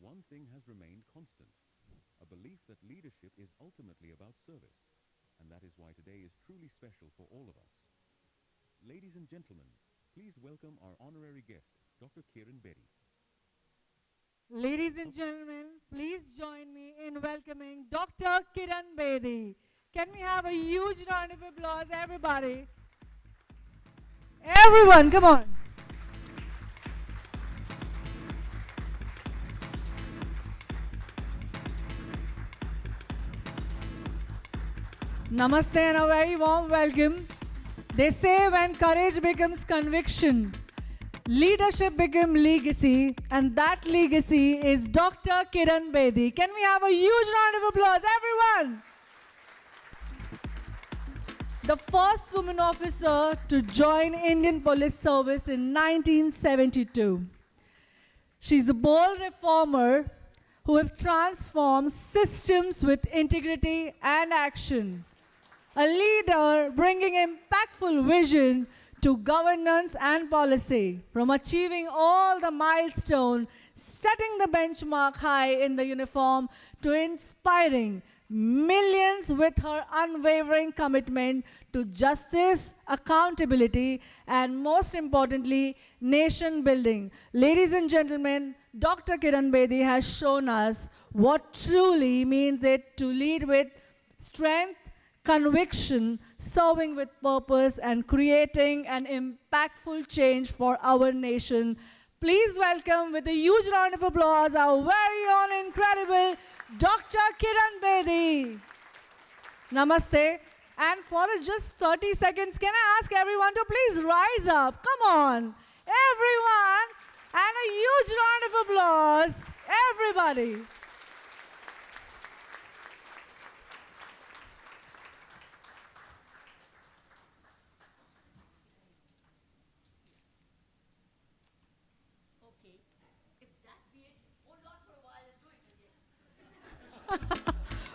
one thing has remained constant: a belief that leadership is ultimately about service. And that is why today is truly special for all of us. Ladies and gentlemen, please welcome our honorary guest, Dr. Kiran Bedi. Ladies and gentlemen, please join me in welcoming Dr. Kiran Bedi. Can we have a huge round of applause, everybody? Everyone, come on. Namaste and a very warm welcome. They say when courage becomes conviction, leadership becomes legacy, and that legacy is Dr. Kiran Bedi. Can we have a huge round of applause, everyone? The first woman officer to join Indian Police Service in 1972. She's a bold reformer who have transformed systems with integrity and action. A leader bringing impactful vision to governance and policy, from achieving all the milestones, setting the benchmark high in the uniform, to inspiring millions with her unwavering commitment to justice, accountability, and most importantly, nation building. Ladies and gentlemen, Dr. Kiran Bedi has shown us what truly means it to lead with strength, conviction, serving with purpose, and creating an impactful change for our nation. Please welcome with a huge round of applause our very own incredible Dr. Kiran Bedi. Namaste. And for just 30 seconds, can I ask everyone to please rise up? Come on. Everyone. And a huge round of applause. Everybody.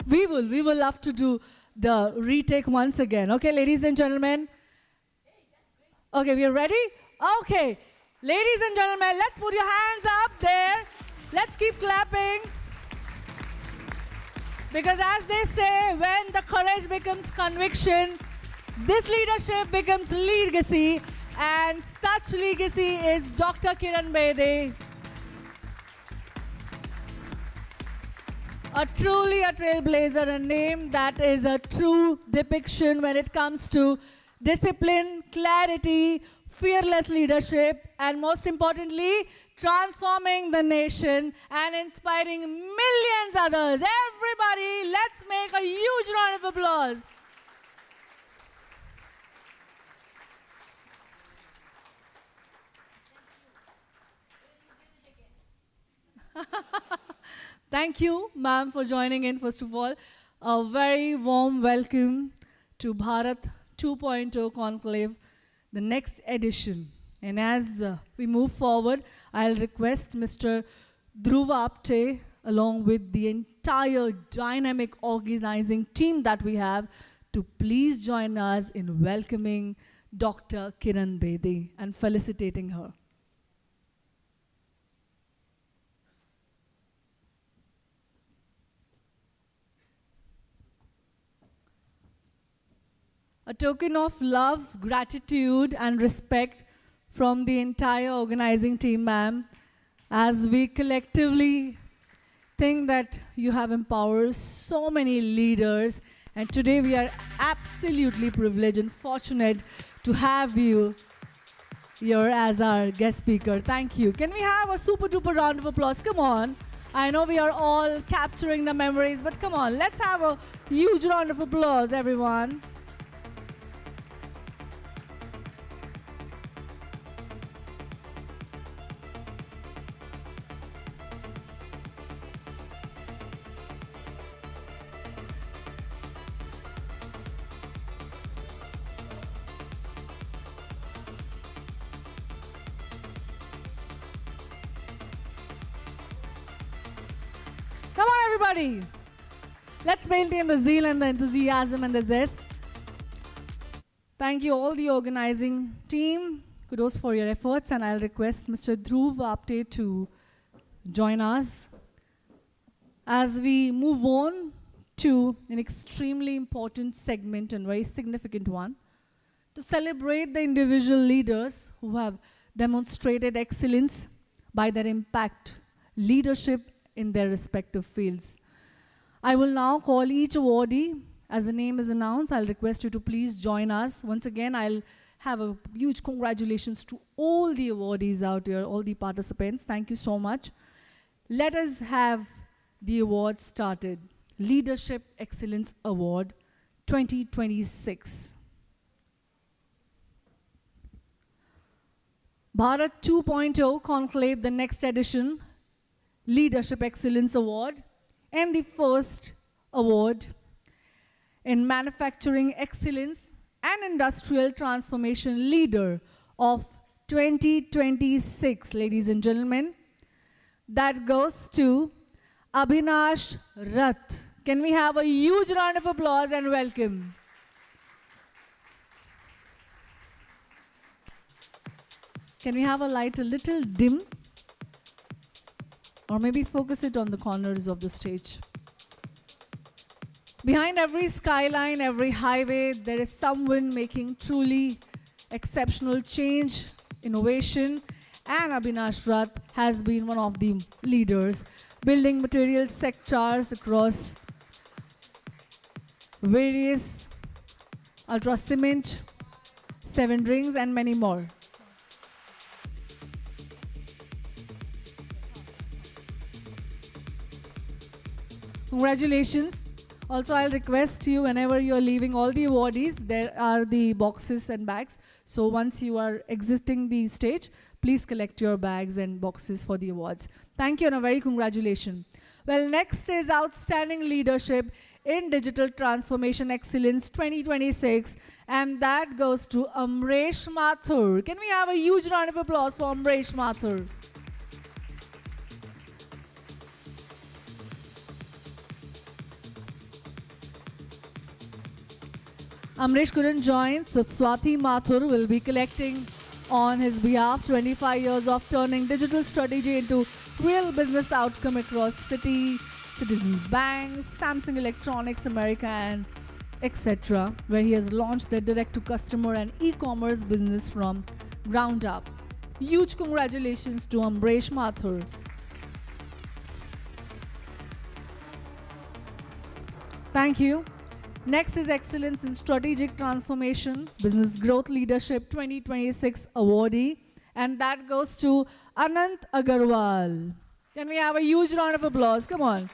We will love to do the retake once again. Okay, ladies and gentlemen. Okay, we are ready? Okay. Ladies and gentlemen, let's put your hands up there. Let's keep clapping. Because as they say, when the courage becomes conviction, this leadership becomes legacy. And such legacy is Dr. Kiran Bedi. Truly a trailblazer, a name that is a true depiction when it comes to discipline, clarity, fearless leadership, and most importantly, transforming the nation and inspiring millions others. Everybody, let's make a huge round of applause. Thank you, ma'am, for joining in, first of all. A very warm welcome to Bharat 2.0 Conclave, the next edition. And as we move forward, I'll request Mr. Dhruv Apte, along with the entire dynamic organizing team that we have, to please join us in welcoming Dr. Kiran Bedi and felicitating her. A token of love, gratitude, and respect from the entire organizing team, ma'am, as we collectively think that you have empowered so many leaders, and today we are absolutely privileged and fortunate to have you here as our guest speaker. Thank you. Can we have a super duper round of applause? Come on. I know we are all capturing the memories, but come on, let's have a huge round of applause, everyone. Come on, everybody. Let's maintain the zeal and the enthusiasm and the zest. Thank you, all the organizing team. Kudos for your efforts, and I'll request Mr. Dhruv Apte to join us as we move on to an extremely important segment and very significant one, to celebrate the individual leaders who have demonstrated excellence by their impact, leadership in their respective fields. I will now call each awardee. As the name is announced, I'll request you to please join us. Once again, I'll have a huge congratulations to all the awardees out here, all the participants. Thank you so much. Let us have the award started. Leadership Excellence Award 2026. Bharat 2.0 Conclave, the next edition, Leadership Excellence Award, and the first award in Manufacturing Excellence and Industrial Transformation Leader of 2026, ladies and gentlemen. That goes to Abhinash Rath. Can we have a huge round of applause and welcome? Can we have a light a little dim? Or maybe focus it on the corners of the stage. Behind every skyline, every highway, there is someone making truly exceptional change, innovation, and Abhinash Rath has been one of the leaders, building material sectors across various ultra cement, 7 rings, and many more. Congratulations. Also, I'll request you, whenever you're leaving all the awardees, there are the boxes and bags. So once you are exiting the stage, please collect your bags and boxes for the awards. Thank you and a very congratulations. Well, next is Outstanding Leadership in Digital Transformation Excellence 2026. And that goes to Amresh Mathur. Can we have a huge round of applause for Amresh Mathur? Amresh couldn't join, so Swati Mathur will be collecting on his behalf 25 years of turning digital strategy into real business outcome across Citizens Bank, Samsung Electronics America, and etc., where he has launched their direct-to-customer and e-commerce business from ground up. Huge congratulations to Amresh Mathur. Thank you. Next is Excellence in Strategic Transformation, Business Growth Leadership 2026 awardee, and that goes to Anant Agarwal. Can we have a huge round of applause? Come on.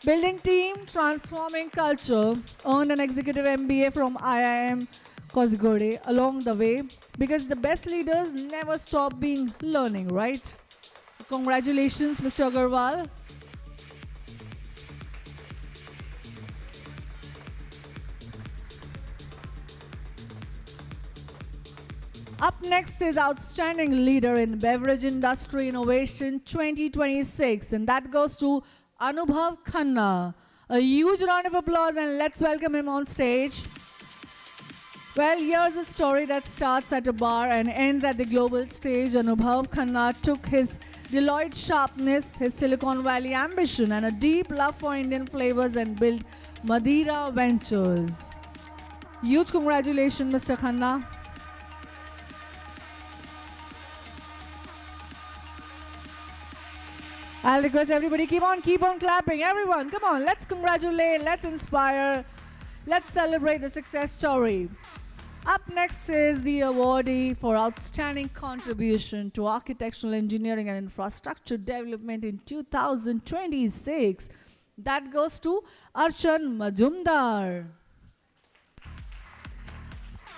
Building team, transforming culture, earned an executive MBA from IIM Kozhikode along the way, because the best leaders never stop being learning, right? Congratulations, Mr. Agarwal. Up next is Outstanding Leader in Beverage Industry Innovation 2026, and that goes to Anubhav Khanna. A huge round of applause and let's welcome him on stage. Well, here's a story that starts at a bar and ends at the global stage. Anubhav Khanna took his Deloitte sharpness, his Silicon Valley ambition, and a deep love for Indian flavors and built Madeira Ventures. Huge congratulations, Mr. Khanna. I'll request everybody, keep on clapping. Everyone, come on, let's congratulate, let's inspire, let's celebrate the success story. Up next is the awardee for outstanding contribution to architectural engineering and infrastructure development in 2026. That goes to Archan Majumdar.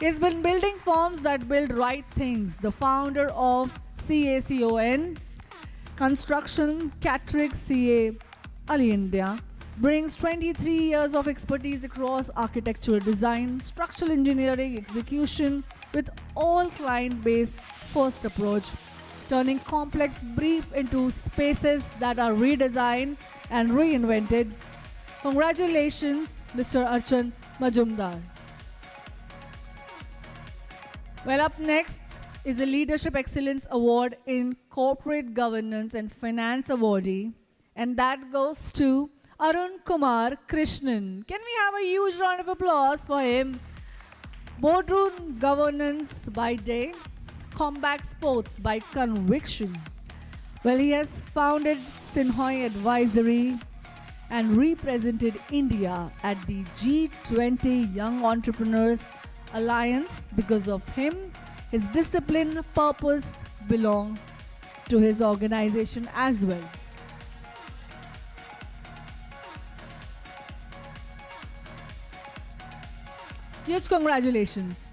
He's been building firms that build right things. The founder of CACON, Construction Catrick CA, Ali India, brings 23 years of expertise across architectural design, structural engineering, execution, with all client-based first approach, turning complex brief into spaces that are redesigned and reinvented. Congratulations, Mr. Archan Majumdar. Well, up next is a Leadership Excellence Award in Corporate Governance and Finance awardee, and that goes to Arun Kumar Krishnan. Can we have a huge round of applause for him? Boardroom Governance by day, combat sports by conviction. Well, he has founded Sinhoi Advisory and represented India at the G20 Young Entrepreneurs Alliance. Because of him, his discipline, purpose belong to his organization as well. Huge congratulations.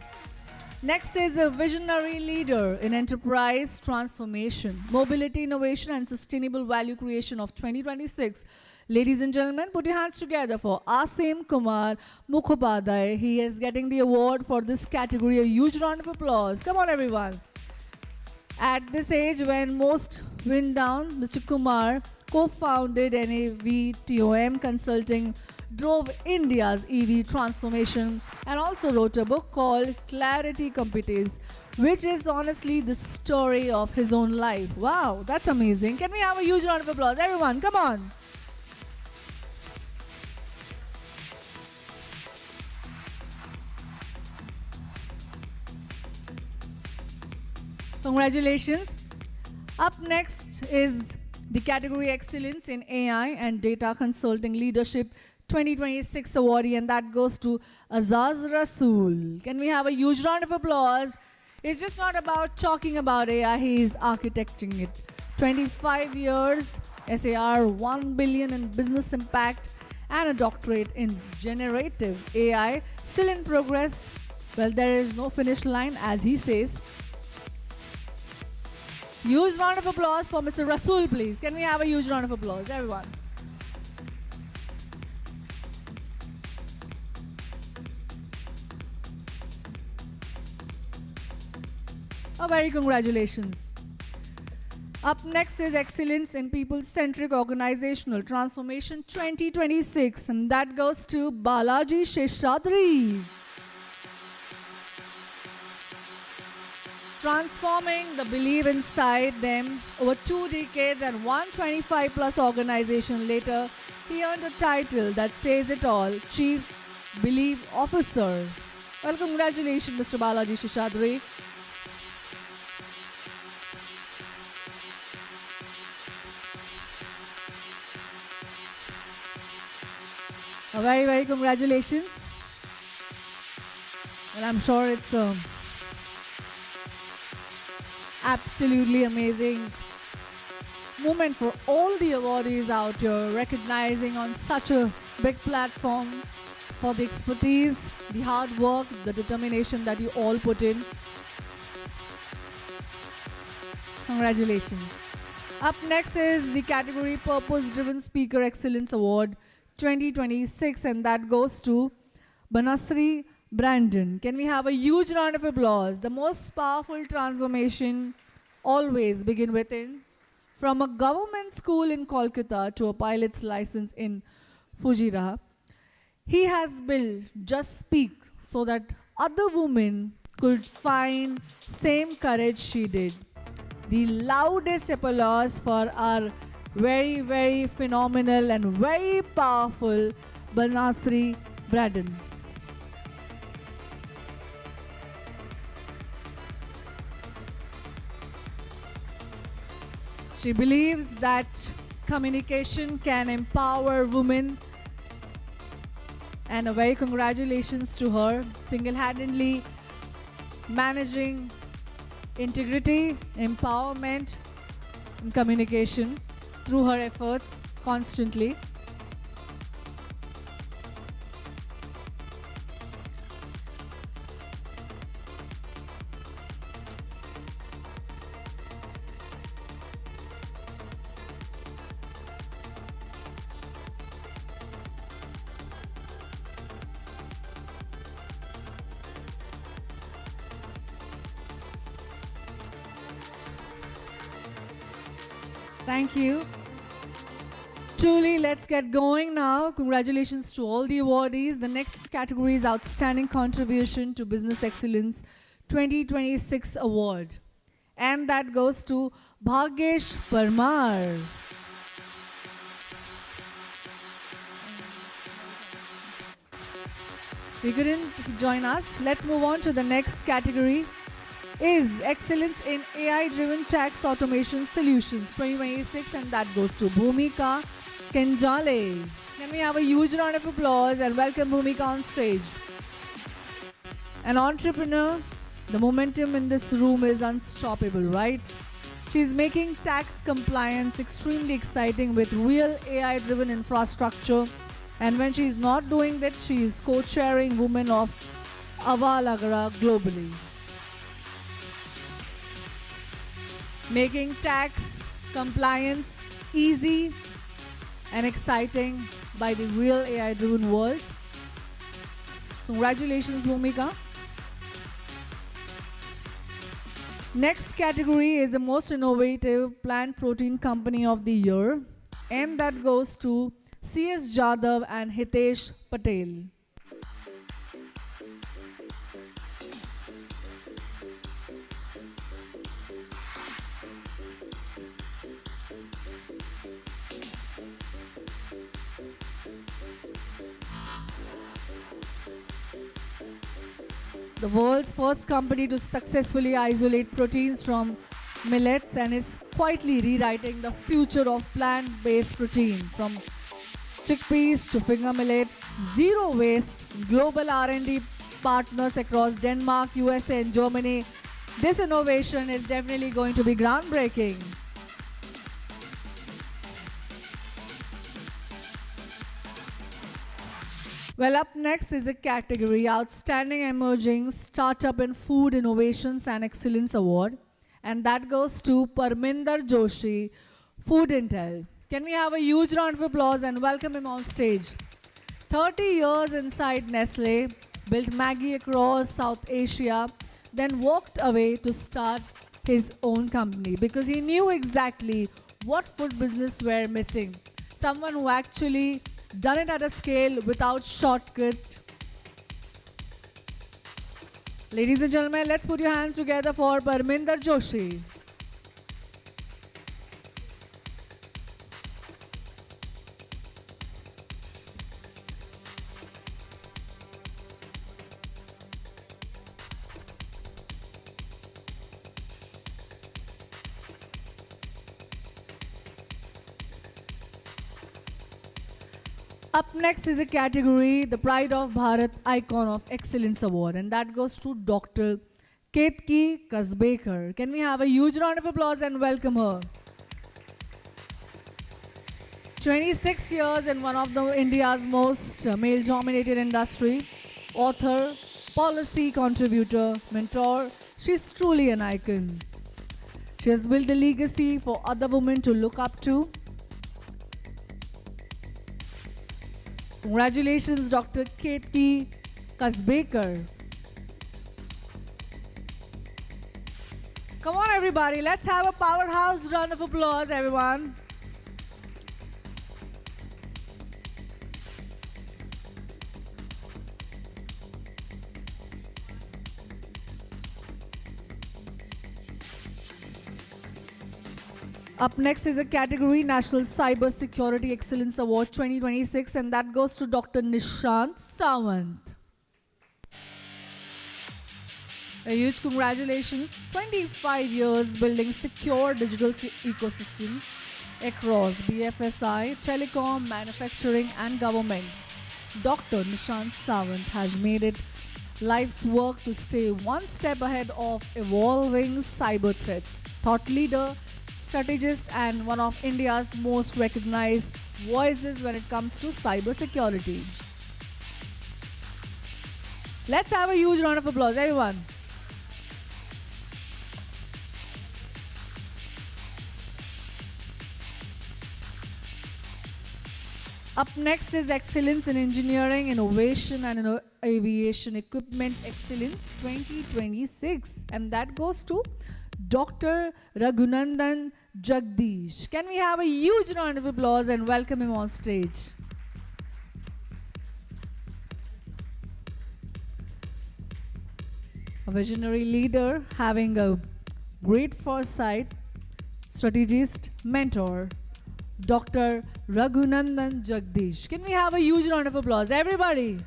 Next is a visionary leader in enterprise transformation, mobility, innovation, and sustainable value creation of 2026. Ladies and gentlemen, put your hands together for Asim Kumar Mukhopadhyay. He is getting the award for this category. A huge round of applause. Come on, everyone. At this age, when most wind down, Mr. Kumar co-founded NAVTOM Consulting, drove India's EV transformation, and also wrote a book called Clarity Competence, which is honestly the story of his own life. Wow, that's amazing. Can we have a huge round of applause? Everyone, come on. Congratulations. Up next is the category Excellence in AI and Data Consulting Leadership 2026 awardee, and that goes to Azaz Rasool. Can we have a huge round of applause? It's just not about talking about AI, he is architecting it. 25 years, SAR 1 billion in business impact, and a doctorate in generative AI. Still in progress. Well, there is no finish line, as he says. Huge round of applause for Mr. Rasool, please. Can we have a huge round of applause, everyone? A very congratulations. Up next is Excellence in People-Centric Organizational Transformation 2026, and that goes to Balaji Sheshadri. Transforming the belief inside them over 2 decades and 125 plus organization later, he earned a title that says it all, Chief Belief Officer. Well, congratulations, Mr. Balaji Sheshadri. A very, very congratulations. Well, I'm sure it's absolutely amazing moment for all the awardees out here, recognizing on such a big platform for the expertise, the hard work, the determination that you all put in. Congratulations. Up next is the category Purpose Driven Speaker Excellence Award 2026, and that goes to Banasri Brandon. Can we have a huge round of applause? The most powerful transformation always begin within. From a government school in Kolkata to a pilot's license in Fujairah, he has built Just Speak so that other women could find same courage she did. The loudest applause for our very, very phenomenal and very powerful Banasri Brandon. She believes that communication can empower women, and a very congratulations to her, single-handedly managing integrity, empowerment, and communication through her efforts constantly. Thank you. Truly, let's get going now. Congratulations to all the awardees. The next category is Outstanding Contribution to Business Excellence 2026 Award. And that goes to Bhagyesh Parmar. We couldn't join us. Let's move on to the next category. Is Excellence in AI-Driven Tax Automation Solutions 2026, and that goes to Bhumika Kenjale. Can we have a huge round of applause and welcome Bhumika on stage? An entrepreneur, the momentum in this room is unstoppable, right? She's making tax compliance extremely exciting with real AI-driven infrastructure. And when she's not doing that, she is co-chairing Women of Avalagara globally. Making tax compliance easy and exciting by the real AI-driven world. Congratulations, Bhumika. Next category is the most innovative plant protein company of the year, and that goes to C.S. Jadhav and Hitesh Patel. The world's first company to successfully isolate proteins from millets and is quietly rewriting the future of plant-based protein. From chickpeas to finger millets, zero waste, global R&D partners across Denmark, USA and Germany. This innovation is definitely going to be groundbreaking. Well, up next is a category Outstanding Emerging Startup in Food Innovations and Excellence Award, and that goes to Parminder Joshi, Food Intel. Can we have a huge round of applause and welcome him on stage? 30 years inside Nestle, built Maggi across South Asia, then walked away to start his own company because he knew exactly what food business were missing. Someone who actually done it at a scale without shortcut. Ladies and gentlemen, let's put your hands together for Parminder Joshi. Up next is a category, the Pride of Bharat Icon of Excellence Award, and that goes to Dr. Ketki Kasbekar. Can we have a huge round of applause and welcome her? 26 years in one of India's most male-dominated industry, author, policy contributor, mentor. She's truly an icon. She has built a legacy for other women to look up to. Congratulations, Dr. Ketki Kasbekar. Come on, everybody, let's have a powerhouse round of applause, everyone. Up next is a category, National Cyber Security Excellence Award 2026, and that goes to Dr. Nishant Sawant. A huge congratulations. 25 years building secure digital ecosystems across BFSI, telecom, manufacturing, and government. Dr. Nishant Sawant has made it life's work to stay one step ahead of evolving cyber threats. Thought leader, strategist, and one of India's most recognized voices when it comes to cyber security. Let's have a huge round of applause, everyone. Up next is Excellence in Engineering, Innovation and Aviation Equipment Excellence 2026, and that goes to Dr. Raghunandan Jagdish. Can we have a huge round of applause and welcome him on stage? A visionary leader having a great foresight, strategist, mentor, Dr. Raghunandan Jagdish. Can we have a huge round of applause, everybody?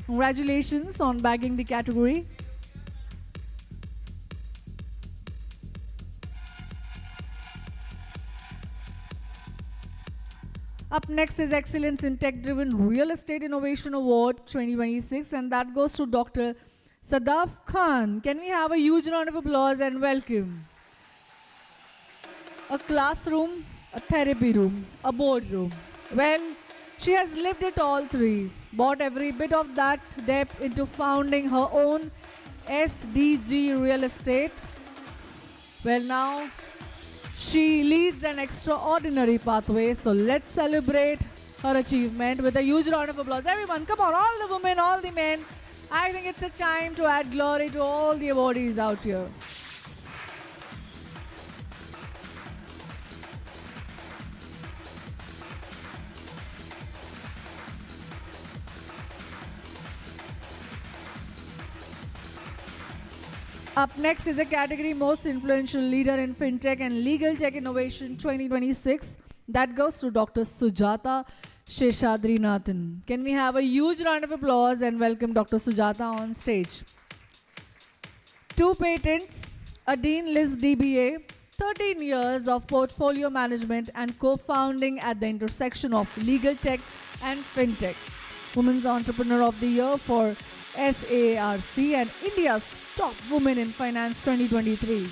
Congratulations on bagging the category. Up next is Excellence in Tech-Driven Real Estate Innovation Award 2026, and that goes to Dr. Sadaf Khan. Can we have a huge round of applause and welcome? A classroom, a therapy room, a boardroom. Well, she has lived it all three, brought every bit of that depth into founding her own SDG Real Estate. Well, now she leads an extraordinary pathway, so let's celebrate her achievement with a huge round of applause. Everyone, come on, all the women, all the men. I think it's a time to add glory to all the awardees out here. Up next is a category, Most Influential Leader in FinTech and Legal Tech Innovation 2026. That goes to Dr. Sujata Sheshadrinathan. Can we have a huge round of applause and welcome Dr. Sujata on stage? 2 patents, a Dean List DBA, 13 years of portfolio management and co-founding at the intersection of legal tech and FinTech. Women's Entrepreneur of the Year for SARC and India's Top Women in Finance 2023.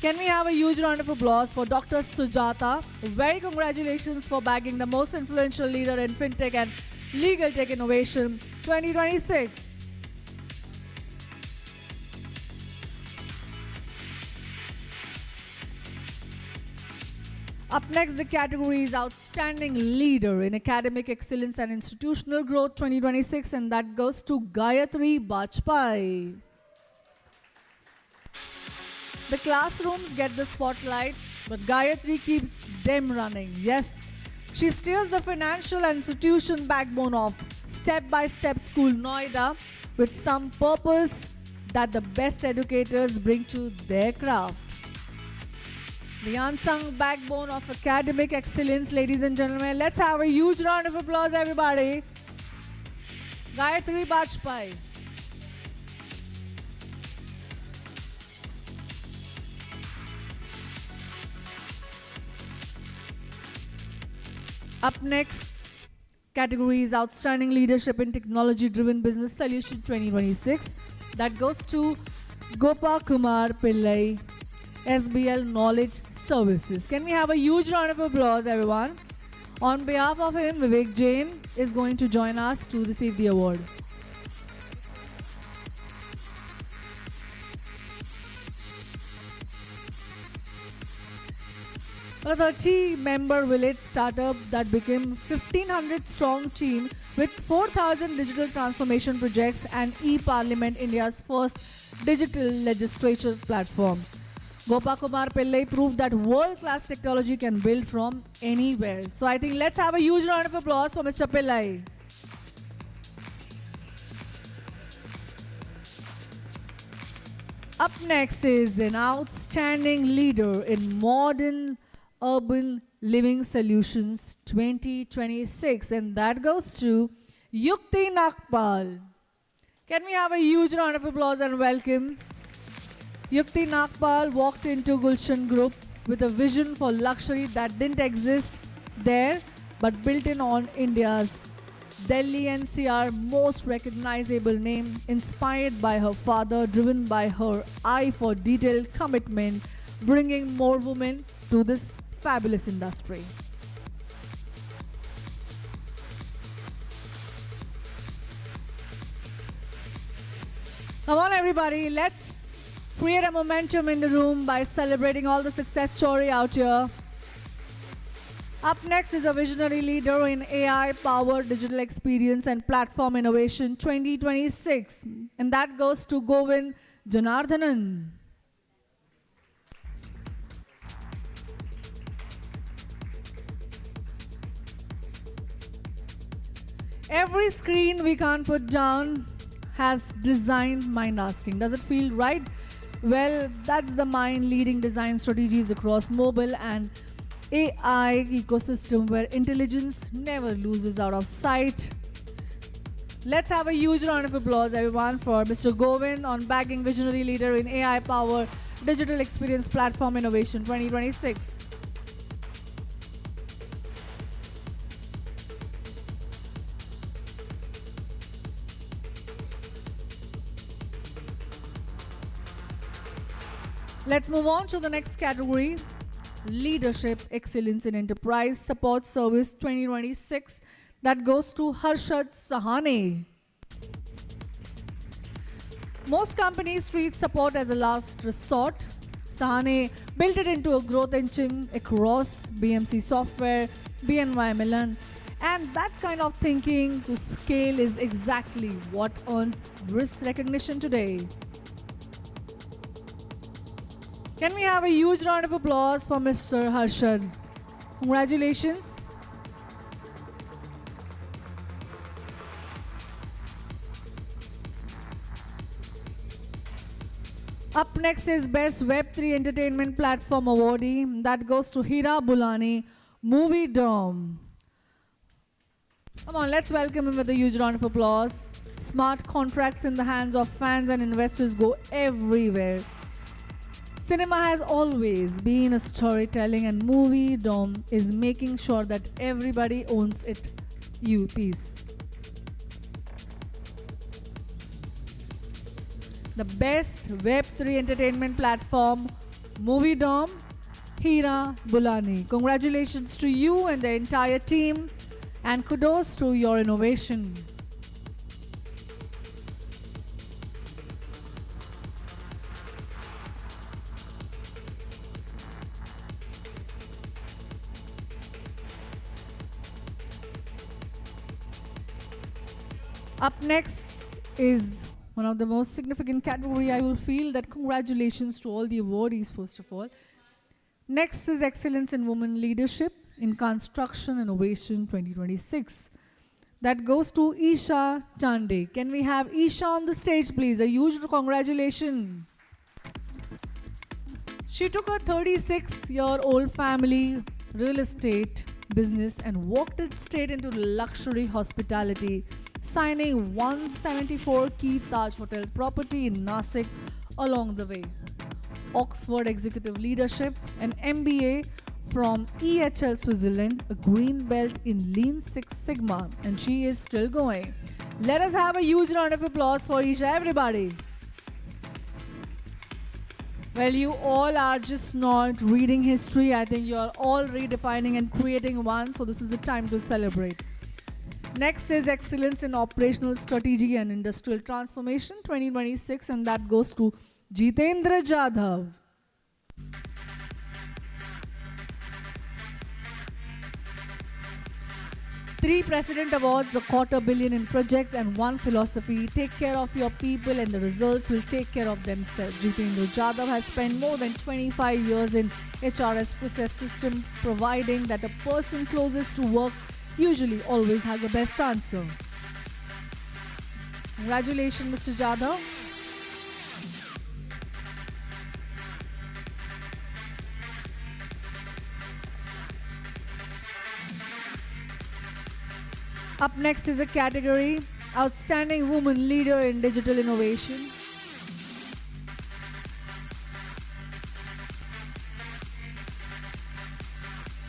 Can we have a huge round of applause for Dr. Sujata? Very congratulations for bagging the Most Influential Leader in FinTech and Legal Tech Innovation 2026. Up next, the category is Outstanding Leader in Academic Excellence and Institutional Growth 2026, and that goes to Gayatri Bajpai. The classrooms get the spotlight, but Gayatri keeps them running. Yes, she steers the financial and institution backbone of Step-by-Step School Noida with some purpose that the best educators bring to their craft. The unsung backbone of academic excellence, ladies and gentlemen. Let's have a huge round of applause, everybody. Gayatri Bajpai. Up next, category is Outstanding Leadership in Technology-Driven Business Solution 2026. That goes to Gopa Kumar Pillai, SBL Knowledge Services. Can we have a huge round of applause, everyone? On behalf of him, Vivek Jain is going to join us to receive the award. A 30-member village startup that became 1,500 strong team with 4,000 digital transformation projects and e-Parliament, India's first digital legislature platform. Gopakumar Pillai proved that world-class technology can build from anywhere. So I think let's have a huge round of applause for Mr. Pillai. Up next is an outstanding leader in modern urban living solutions 2026, and that goes to Yukti Nagpal. Can we have a huge round of applause and welcome? Yukti Nagpal walked into Gulshan Group with a vision for luxury that didn't exist there, but built in on India's Delhi NCR most recognizable name, inspired by her father, driven by her eye for detailed commitment, bringing more women to this fabulous industry. Come on, everybody, let's create a momentum in the room by celebrating all the success story out here. Up next is a visionary leader in AI-powered digital experience and platform innovation 2026, and that goes to Govind Janardhanan. Every screen we can't put down has designed mind asking. Does it feel right? Well, that's the mind leading design strategies across mobile and AI ecosystem where intelligence never loses out of sight. Let's have a huge round of applause, everyone, for Mr. Govind on bagging visionary leader in AI-powered digital experience platform innovation 2026. Let's move on to the next category, Leadership Excellence in Enterprise Support Service 2026. That goes to Harshad Sahane. Most companies treat support as a last resort. Sahane built it into a growth engine across BMC Software, BNY Mellon, and that kind of thinking to scale is exactly what earns this recognition today. Can we have a huge round of applause for Mr. Harshad? Congratulations. Up next is Best Web3 Entertainment Platform awardee. That goes to Hira Bulani, Movie Dome. Come on, let's welcome him with a huge round of applause. Smart contracts in the hands of fans and investors go everywhere. Cinema has always been a storytelling, and Movie Dome is making sure that everybody owns it. You piece. The best Web3 entertainment platform, Movie Dome, Hira Bulani. Congratulations to you and the entire team, and kudos to your innovation. Up next is one of the most significant category. I will feel that congratulations to all the awardees, first of all. Next is Excellence in Women Leadership in Construction Innovation 2026. That goes to Isha Chande. Can we have Isha on the stage, please? A huge congratulations. She took a 36-year-old family real estate business and walked it straight into luxury hospitality, signing 174 key Taj Hotel property in Nasik along the way. Oxford Executive Leadership, an MBA from EHL Switzerland, a green belt in Lean Six Sigma, and she is still going. Let us have a huge round of applause for Isha, everybody. Well, you all are just not reading history. I think you're all redefining and creating one, so this is the time to celebrate. Next is Excellence in Operational Strategy and Industrial Transformation 2026, and that goes to Jitendra Jadhav. Three President Awards, a $250 million in projects, and one philosophy: take care of your people and the results will take care of themselves. Jitendra Jadhav has spent more than 25 years in HRS process system, providing that a person closest to work usually always has the best answer. Congratulations, Mr. Jadhav. Up next is a category, Outstanding Woman Leader in Digital Innovation.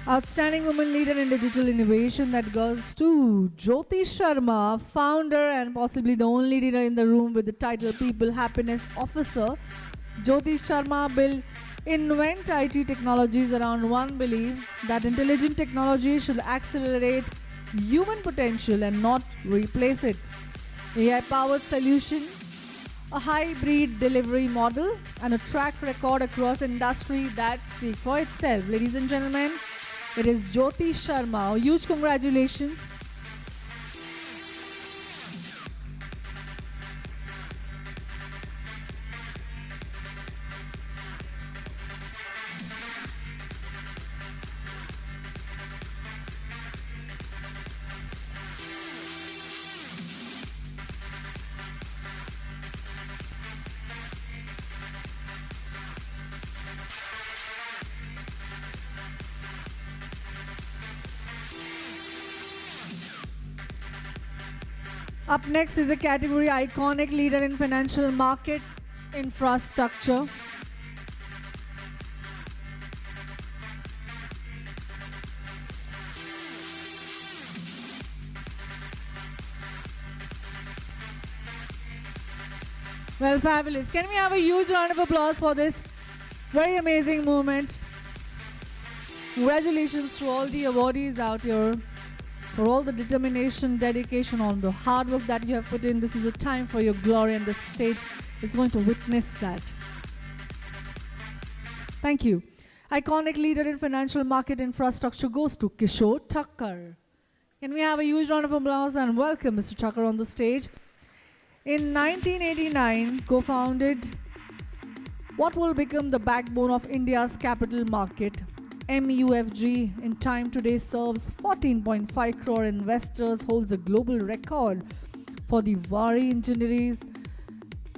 Outstanding Woman Leader in Digital Innovation, that goes to Jyoti Sharma, founder and possibly the only leader in the room with the title People Happiness Officer. Jyoti Sharma will invent IT technologies around one belief that intelligent technology should accelerate human potential and not replace it. AI-powered solution, a hybrid delivery model, and a track record across industry that speak for itself. Ladies and gentlemen, it is Jyoti Sharma. A huge congratulations. Up next is a category, Iconic Leader in Financial Market Infrastructure. Well, fabulous. Can we have a huge round of applause for this very amazing moment? Congratulations to all the awardees out here for all the determination, dedication, all the hard work that you have put in. This is a time for your glory, and the stage is going to witness that. Thank you. Iconic Leader in Financial Market Infrastructure goes to Kishore Thakkar. Can we have a huge round of applause and welcome Mr. Thakkar on the stage. In 1989, co-founded what will become the backbone of India's capital market, MUFG. In time today serves 14.5 crore investors, holds a global record for the Vari Engineering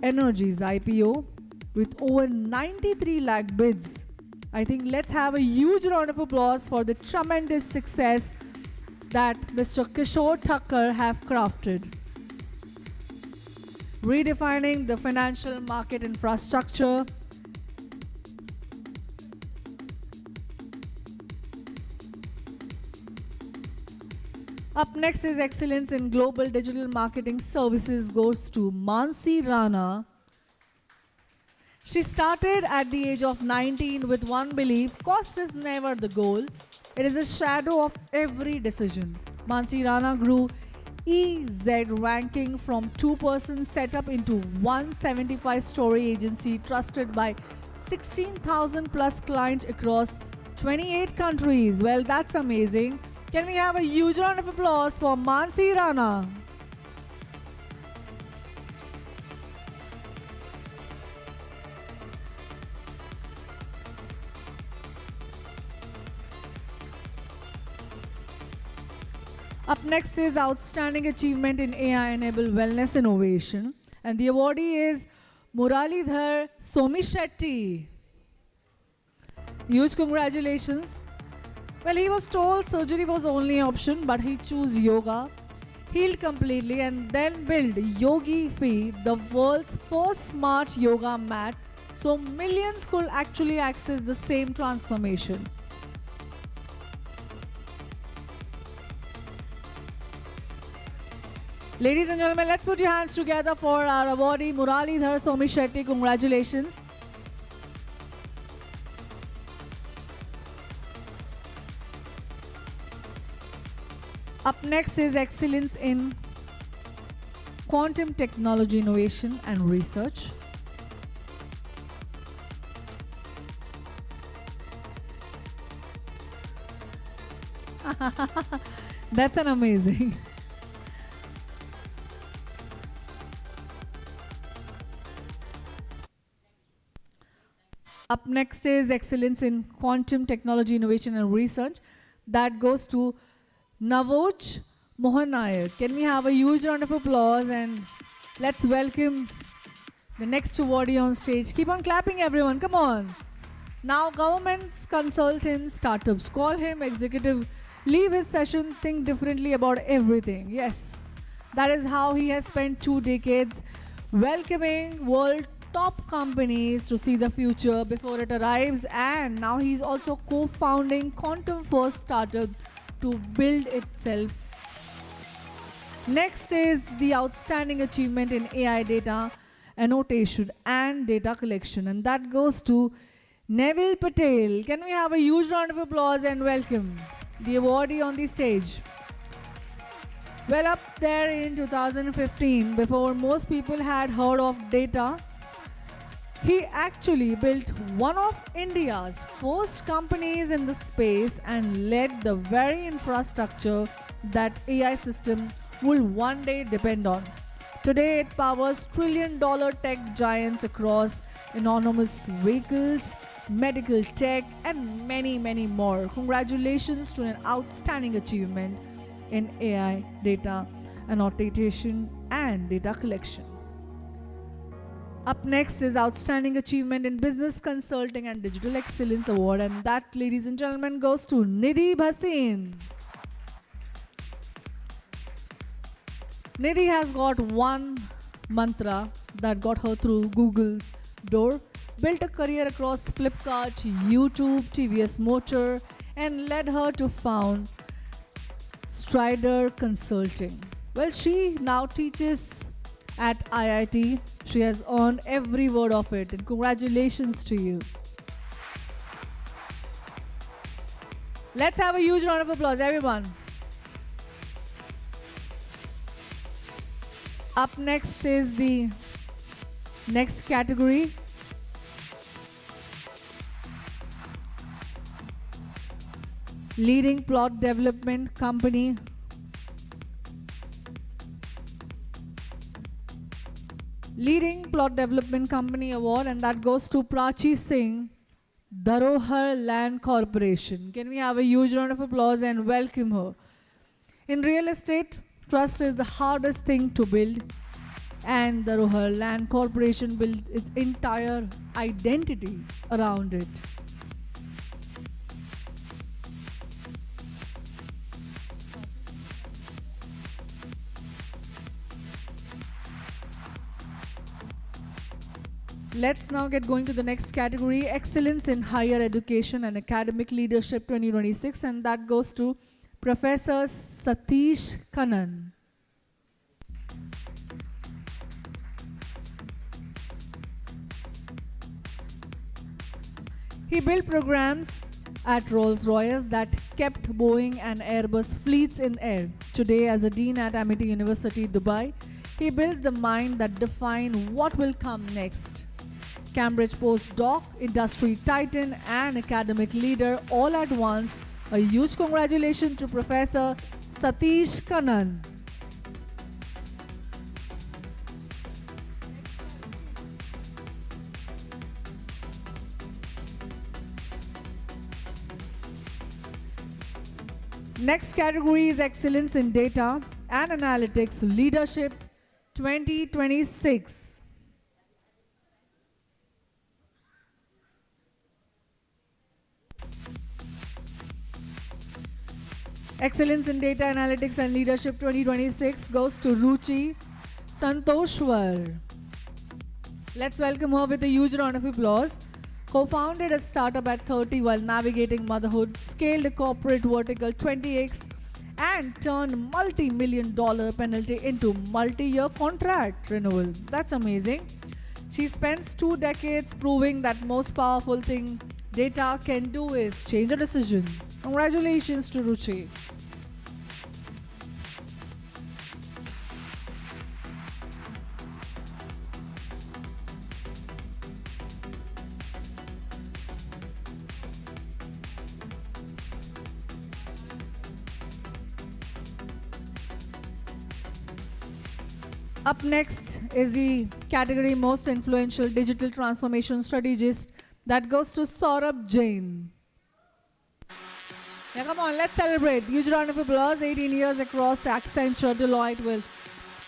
Energies IPO with over 93 lakh bids. I think let's have a huge round of applause for the tremendous success that Mr. Kishore Thakkar have crafted. Redefining the financial market infrastructure. Up next is Excellence in Global Digital Marketing Services goes to Mansi Rana. She started at the age of 19 with one belief: cost is never the goal. It is a shadow of every decision. Mansi Rana grew EZ ranking from 2-person setup into 175-story agency trusted by 16,000 plus clients across 28 countries. Well, that's amazing. Can we have a huge round of applause for Mansi Rana? Up next is Outstanding Achievement in AI-Enabled Wellness Innovation. And the awardee is Muralidhar Somishetty. Huge congratulations. Well, he was told surgery was only option, but he chose yoga, healed completely, and then built Yogi Fi, the world's first smart yoga mat, so millions could actually access the same transformation. Ladies and gentlemen, let's put your hands together for our awardee, Muralidhar Somi Shetty. Congratulations. Up next is Excellence in Quantum Technology Innovation and Research. That's an amazing. Up next is Excellence in Quantum Technology Innovation and Research. That goes to Navoch Mohanayak. Can we have a huge round of applause and let's welcome the next awardee on stage. Keep on clapping, everyone. Come on. Now, governments, consultants, startups, call him executive. Leave his session, think differently about everything. Yes, that is how he has spent 2 decades welcoming world top companies to see the future before it arrives, and now he's also co-founding Quantum First startup to build itself. Next is the outstanding achievement in AI data annotation and data collection, and that goes to Neville Patel. Can we have a huge round of applause and welcome the awardee on the stage? Well, up there in 2015, before most people had heard of data, he actually built one of India's first companies in the space and led the very infrastructure that AI system will one day depend on. Today, it powers trillion-dollar tech giants across autonomous vehicles, medical tech, and many, many more. Congratulations to an outstanding achievement in AI, data annotation, and data collection. Up next is Outstanding Achievement in Business Consulting and Digital Excellence Award, and that, ladies and gentlemen, goes to Nidhi Bhasin. Nidhi has got one mantra that got her through Google's door, built a career across Flipkart, YouTube, TVS Motor, and led her to found Strider Consulting. Well, she now teaches at IIT. She has earned every word of it, and congratulations to you. Let's have a huge round of applause, everyone. Up next is the next category. Leading plot development company. Leading Plot Development Company Award, and that goes to Prachi Singh, Dharohar Land Corporation. Can we have a huge round of applause and welcome her? In real estate, trust is the hardest thing to build, and Dharohar Land Corporation built its entire identity around it. Let's now get going to the next category, Excellence in Higher Education and Academic Leadership 2026, and that goes to Professor Satish Kannan. He built programs at Rolls-Royce that kept Boeing and Airbus fleets in air. Today, as a dean at Amity University, Dubai, he builds the mind that defines what will come next. Cambridge postdoc, industry titan, and academic leader all at once. A huge congratulations to Professor Satish Kannan. Next category is Excellence in Data and Analytics Leadership 2026. Excellence in Data Analytics and Leadership 2026 goes to Ruchi Santoshwar. Let's welcome her with a huge round of applause. Co-founded a startup at 30 while navigating motherhood, scaled a corporate vertical 20x, and turn multi-million-dollar penalty into multi-year contract renewal. That's amazing. She spends 2 decades proving that most powerful thing data can do is change a decision. Congratulations to Ruchi. Up next is the category most influential digital transformation strategist. That goes to Saurabh Jain. Yeah, come on, let's celebrate. Huge round of applause. 18 years across Accenture, Deloitte will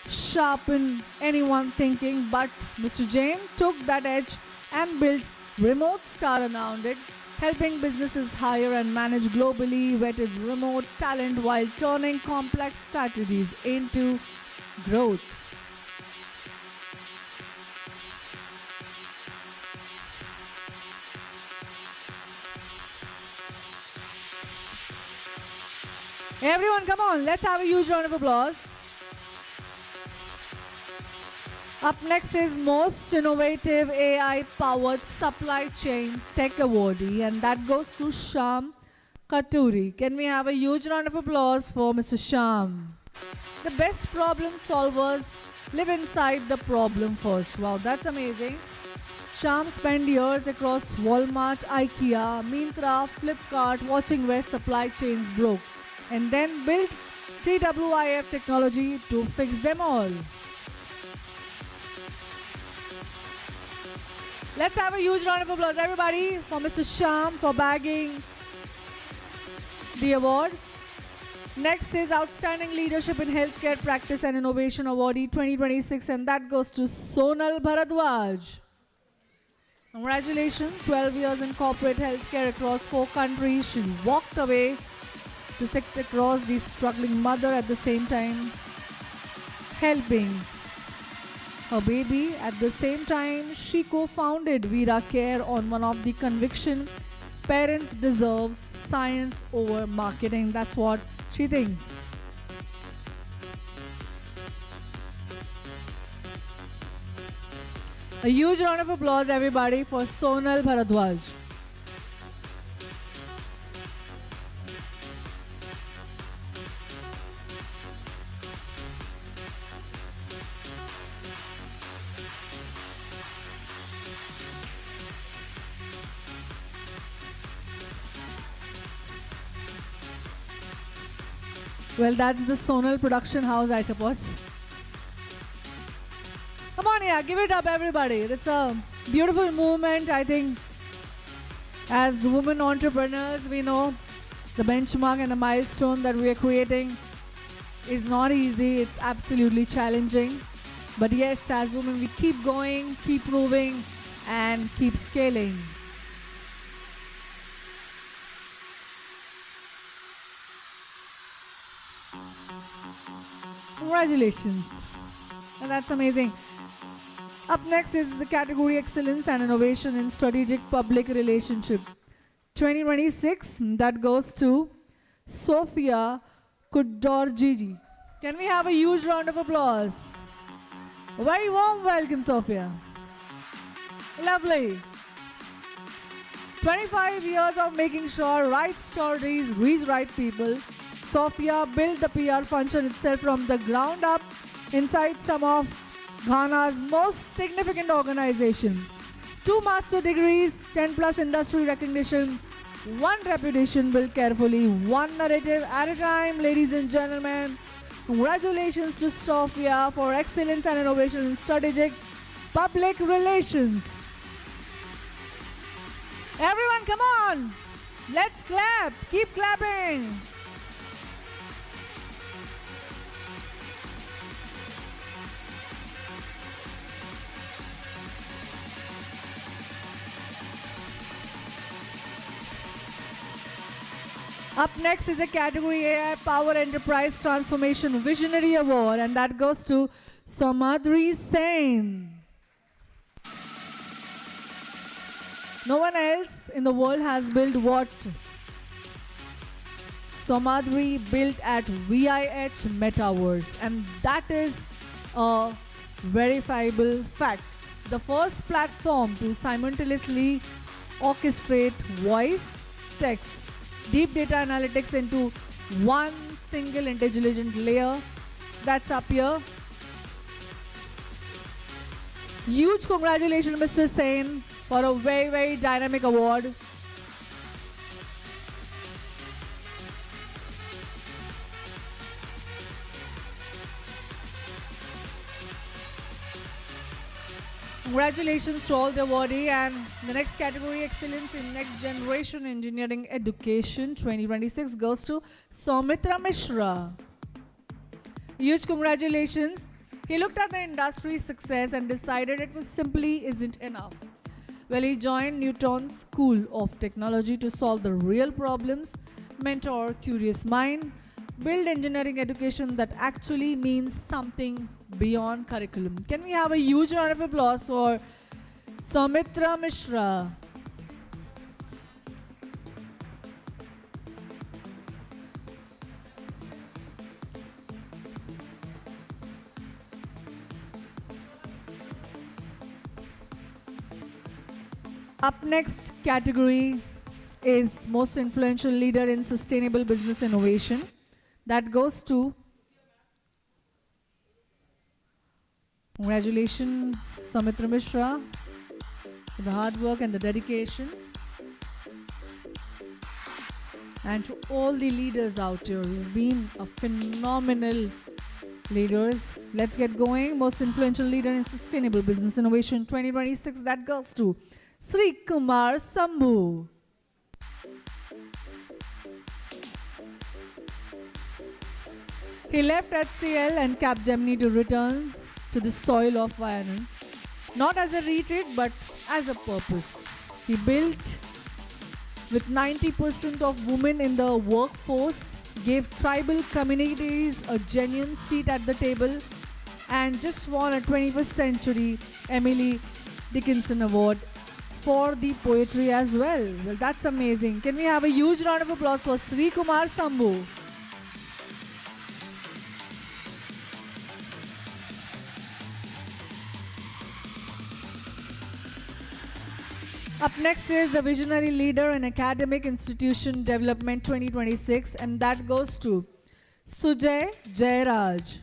sharpen anyone thinking, but Mr. Jain took that edge and built remote star around it, helping businesses hire and manage globally vetted remote talent while turning complex strategies into growth. Everyone, come on, let's have a huge round of applause. Up next is Most Innovative AI-Powered Supply Chain Tech Awardee, and that goes to Shyam Katuri. Can we have a huge round of applause for Mr. Shyam? The best problem solvers live inside the problem first. Wow, that's amazing. Shyam spent years across Walmart, IKEA, Myntra, Flipkart, watching where supply chains broke, and then built TWIF technology to fix them all. Let's have a huge round of applause, everybody, for Mr. Shyam for bagging the award. Next is Outstanding Leadership in Healthcare Practice and Innovation Awardee 2026, and that goes to Sonal Bharadwaj. Congratulations, 12 years in corporate healthcare across 4 countries. She walked away to sit across the struggling mother, at the same time helping her baby. At the same time, she co-founded Veera Care on one of the conviction parents deserve science over marketing. That's what she thinks. A huge round of applause, everybody, for Sonal Bharadwaj. Well, that's the Sonal production house, I suppose. Come on, yeah, give it up, everybody. It's a beautiful movement, I think. As women entrepreneurs, we know the benchmark and the milestone that we are creating is not easy. It's absolutely challenging. But yes, as women, we keep going, keep moving, and keep scaling. Congratulations. And that's amazing. Up next is the category Excellence and Innovation in Strategic Public Relationship 2026. That goes to Sofia Kudorjiji. Can we have a huge round of applause? A very warm welcome, Sofia. Lovely. 25 years of making sure right stories reach right people. Sofia built the PR function itself from the ground up inside some of Ghana's most significant organizations. 2 master degrees, 10+ industry recognition, 1 reputation built carefully, 1 narrative at a time. Ladies and gentlemen, congratulations to Sofia for excellence and innovation in strategic public relations. Everyone, come on! Let's clap! Keep clapping! Up next is a category AI Power Enterprise Transformation Visionary Award, and that goes to Samadri Sen. No one else in the world has built what Somadri built at VIH Metaverse, and that is a verifiable fact. The first platform to simultaneously orchestrate voice, text, deep data analytics into one single intelligent layer. That's up here. Huge congratulations, Mr. Sain, for a very, very dynamic award. Congratulations to all the awardees, and the next category, Excellence in Next Generation Engineering Education 2026, goes to Soumitra Mishra. Huge congratulations. He looked at the industry's success and decided it was simply isn't enough. Well, he joined Newton's School of Technology to solve the real problems, mentor curious mind, build engineering education that actually means something beyond curriculum. Can we have a huge round of applause for Soumitra Mishra? Up next category is Most Influential Leader in Sustainable Business Innovation. That goes to, congratulations, Soumitra Mishra, for the hard work and the dedication. And to all the leaders out here, you've been a phenomenal leaders. Let's get going. Most Influential Leader in Sustainable Business Innovation 2026, that goes to Sri Kumar Sambhu. He left HCL and Capgemini to return to the soil of Wayanad, not as a retreat but as a purpose. He built with 90% of women in the workforce, gave tribal communities a genuine seat at the table, and just won a 21st Century Emily Dickinson Award for the poetry as well. Well, that's amazing. Can we have a huge round of applause for Sri Kumar Sambhu? Up next is the Visionary Leader in Academic Institution Development 2026, and that goes to Sujay Jairaj.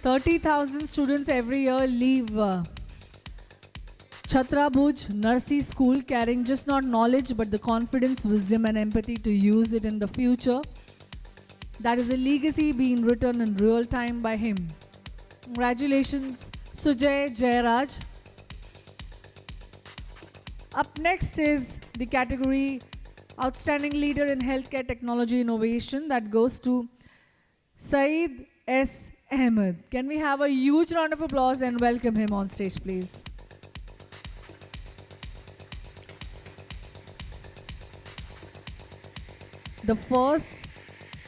$30,000 students every year leave Chhatrabhuj Nursery School carrying just not knowledge but the confidence, wisdom and empathy to use it in the future. That is a legacy being written in real time by him. Congratulations, Sujay Jairaj. Up next is the category Outstanding Leader in Healthcare Technology Innovation. That goes to Saeed S. Ahmed. Can we have a huge round of applause and welcome him on stage, please? The first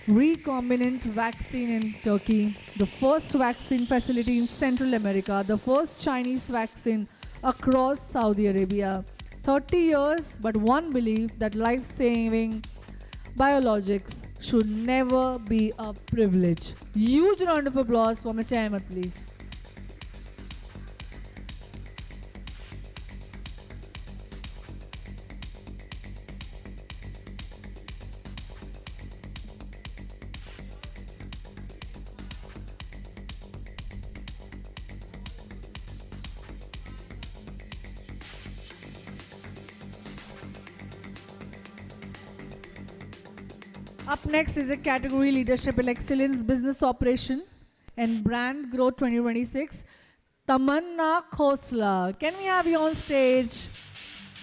recombinant vaccine in Turkey, the first vaccine facility in Central America, the first Chinese vaccine across Saudi Arabia. 30 years, but one belief that life-saving biologics should never be a privilege. Huge round of applause for Mr. Ahmed, please. Up next is a category Leadership in Excellence, Business Operation and Brand Growth 2026. Tamanna Khosla. Can we have you on stage?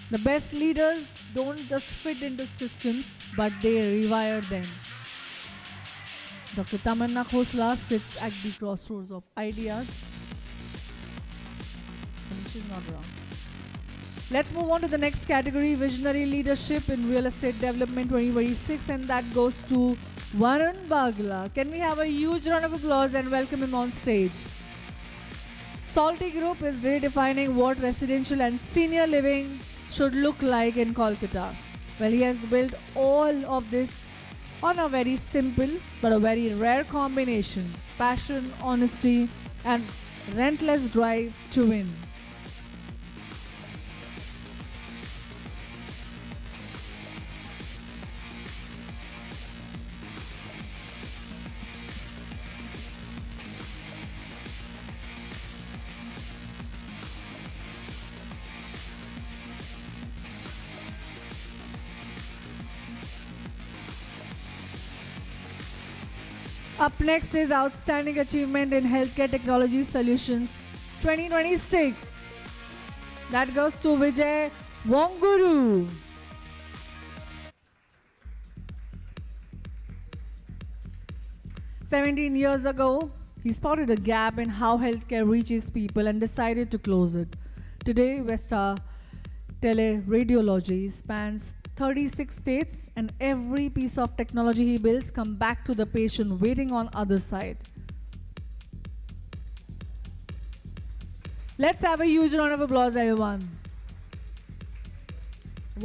The best leaders don't just fit into systems, but they rewire them. Dr. Tamanna Khosla sits at the crossroads of ideas. And she's not wrong. Let's move on to the next category, Visionary Leadership in Real Estate Development 2026, and that goes to Varun Bagla. Can we have a huge round of applause and welcome him on stage? Salty Group is redefining what residential and senior living should look like in Kolkata. Well, he has built all of this on a very simple but a very rare combination: passion, honesty, and relentless drive to win. Up next is Outstanding Achievement in Healthcare Technology Solutions 2026. That goes to Vijay Wonguru. "17 years ago, he spotted a gap in how healthcare reaches people and decided to close it. Today, Vesta Teleradiology spans 36 states, and every piece of technology he builds comes back to the patient waiting on other side." Let's have a huge round of applause, everyone.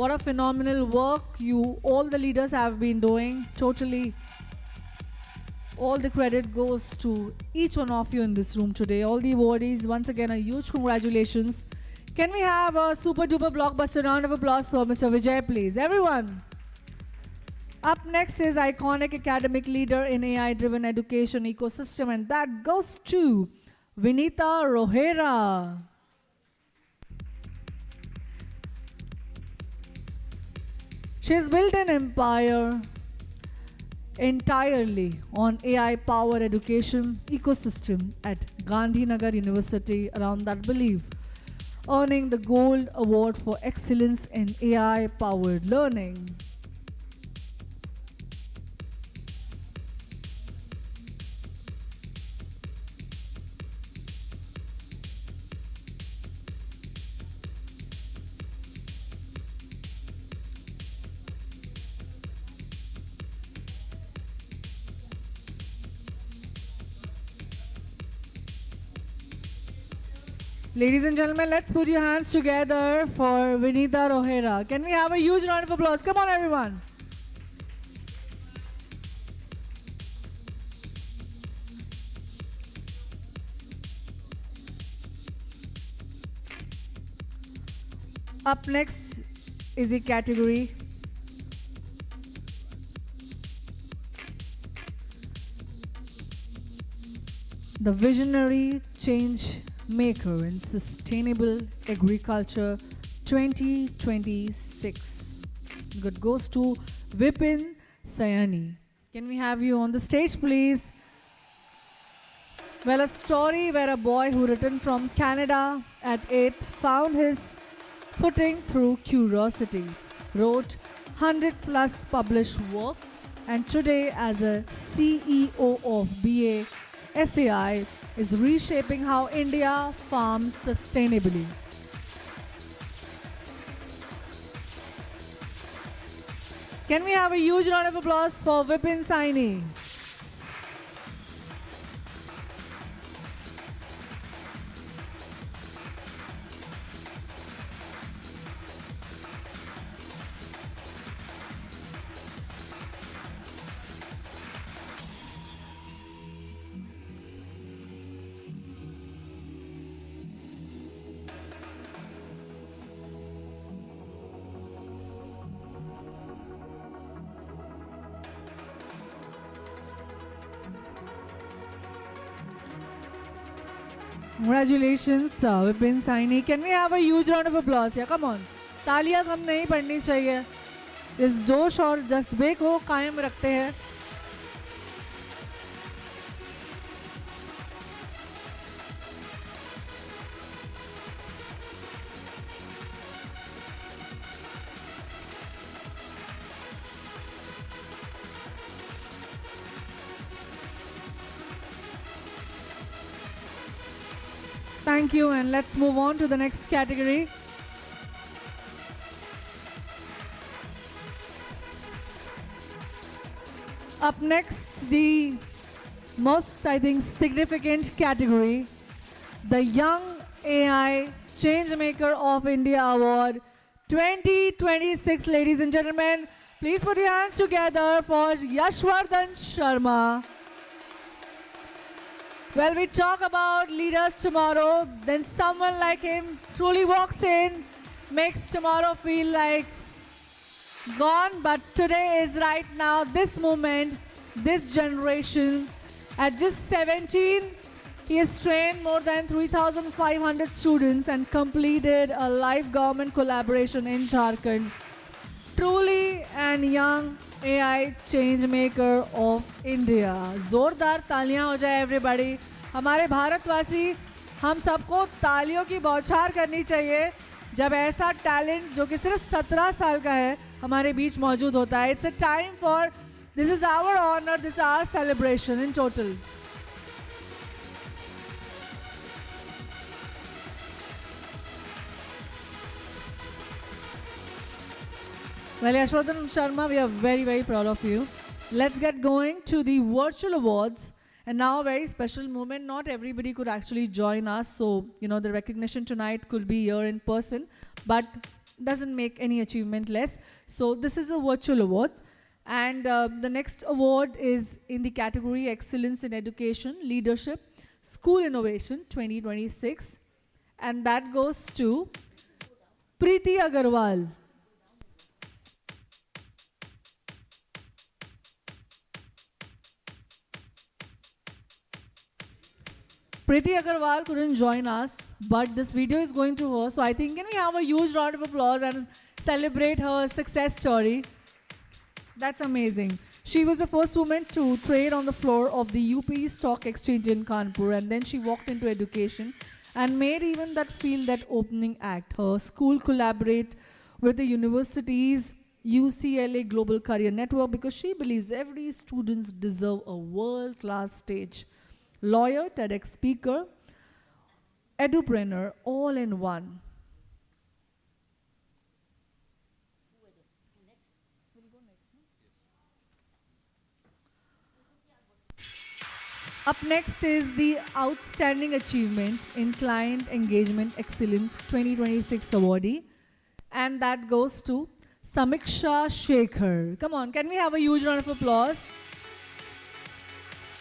What a phenomenal work all the leaders have been doing. Totally, all the credit goes to each one of you in this room today. All the awardees, once again, a huge congratulations. Can we have a super duper blockbuster round of applause for Mr. Vijay, please? Everyone. Up next is iconic academic leader in AI-driven education ecosystem, and that goes to Vinita Rohera. She's built an empire entirely on AI-powered education ecosystem at Gandhinagar University around that belief, earning the Gold Award for Excellence in AI-powered learning. Ladies and gentlemen, let's put your hands together for Vinita Rohera. Can we have a huge round of applause? Come on, everyone. Up next is the category the Visionary Change Maker in Sustainable Agriculture 2026. Good goes to Vipin Sayani. Can we have you on the stage, please? Well, a story where a boy who returned from Canada at 8 found his footing through curiosity, wrote 100+ published work, and today as a CEO of BA SAI is reshaping how India farms sustainably. Can we have a huge round of applause for Vipin Saini? Congratulations, Vipin Saini. Can we have a huge round of applause? Yeah, come on. तालियां कम नहीं पड़नी चाहिए. इस जोश और जज्बे को कायम रखते हैं. Thank you, and let's move on to the next category. Up next, the most, I think, significant category, the Young AI Changemaker of India Award 2026, ladies and gentlemen. Please put your hands together for Yashwardhan Sharma. Well, we talk about leaders tomorrow, then someone like him truly walks in, makes tomorrow feel like gone, but today is right now, this moment, this generation. At just 17, he has trained more than 3,500 students and completed a live government collaboration in Jharkhand. Truly an young AI change maker of India. जोरदार तालियां हो जाए everybody. हमारे भारतवासी, हम सबको तालियों की बौछार करनी चाहिए जब ऐसा टैलेंट जो कि सिर्फ 17 साल का है हमारे बीच मौजूद होता है. It's a time for, this is our honor, this is our celebration in total. Well, Yashwardhan Sharma, we are very, very proud of you. Let's get going to the virtual awards. And now a very special moment. Not everybody could actually join us. So, you know, the recognition tonight could be here in person, but doesn't make any achievement less. So this is a virtual award. And the next award is in the category Excellence in Education, Leadership, School Innovation 2026. And that goes to Preeti Agarwal. Preeti Agarwal couldn't join us, but this video is going to her. So I think, can we have a huge round of applause and celebrate her success story? That's amazing. She was the first woman to trade on the floor of the UP Stock Exchange in Kanpur, and then she walked into education and made even that field that opening act. Her school collaborate with the university's UCLA Global Career Network because she believes every student deserves a world-class stage. Lawyer, TEDx speaker, edupreneur, all in one. Up next is the Outstanding Achievement in Client Engagement Excellence 2026 awardee, and that goes to Samiksha Shekhar. Come on, can we have a huge round of applause?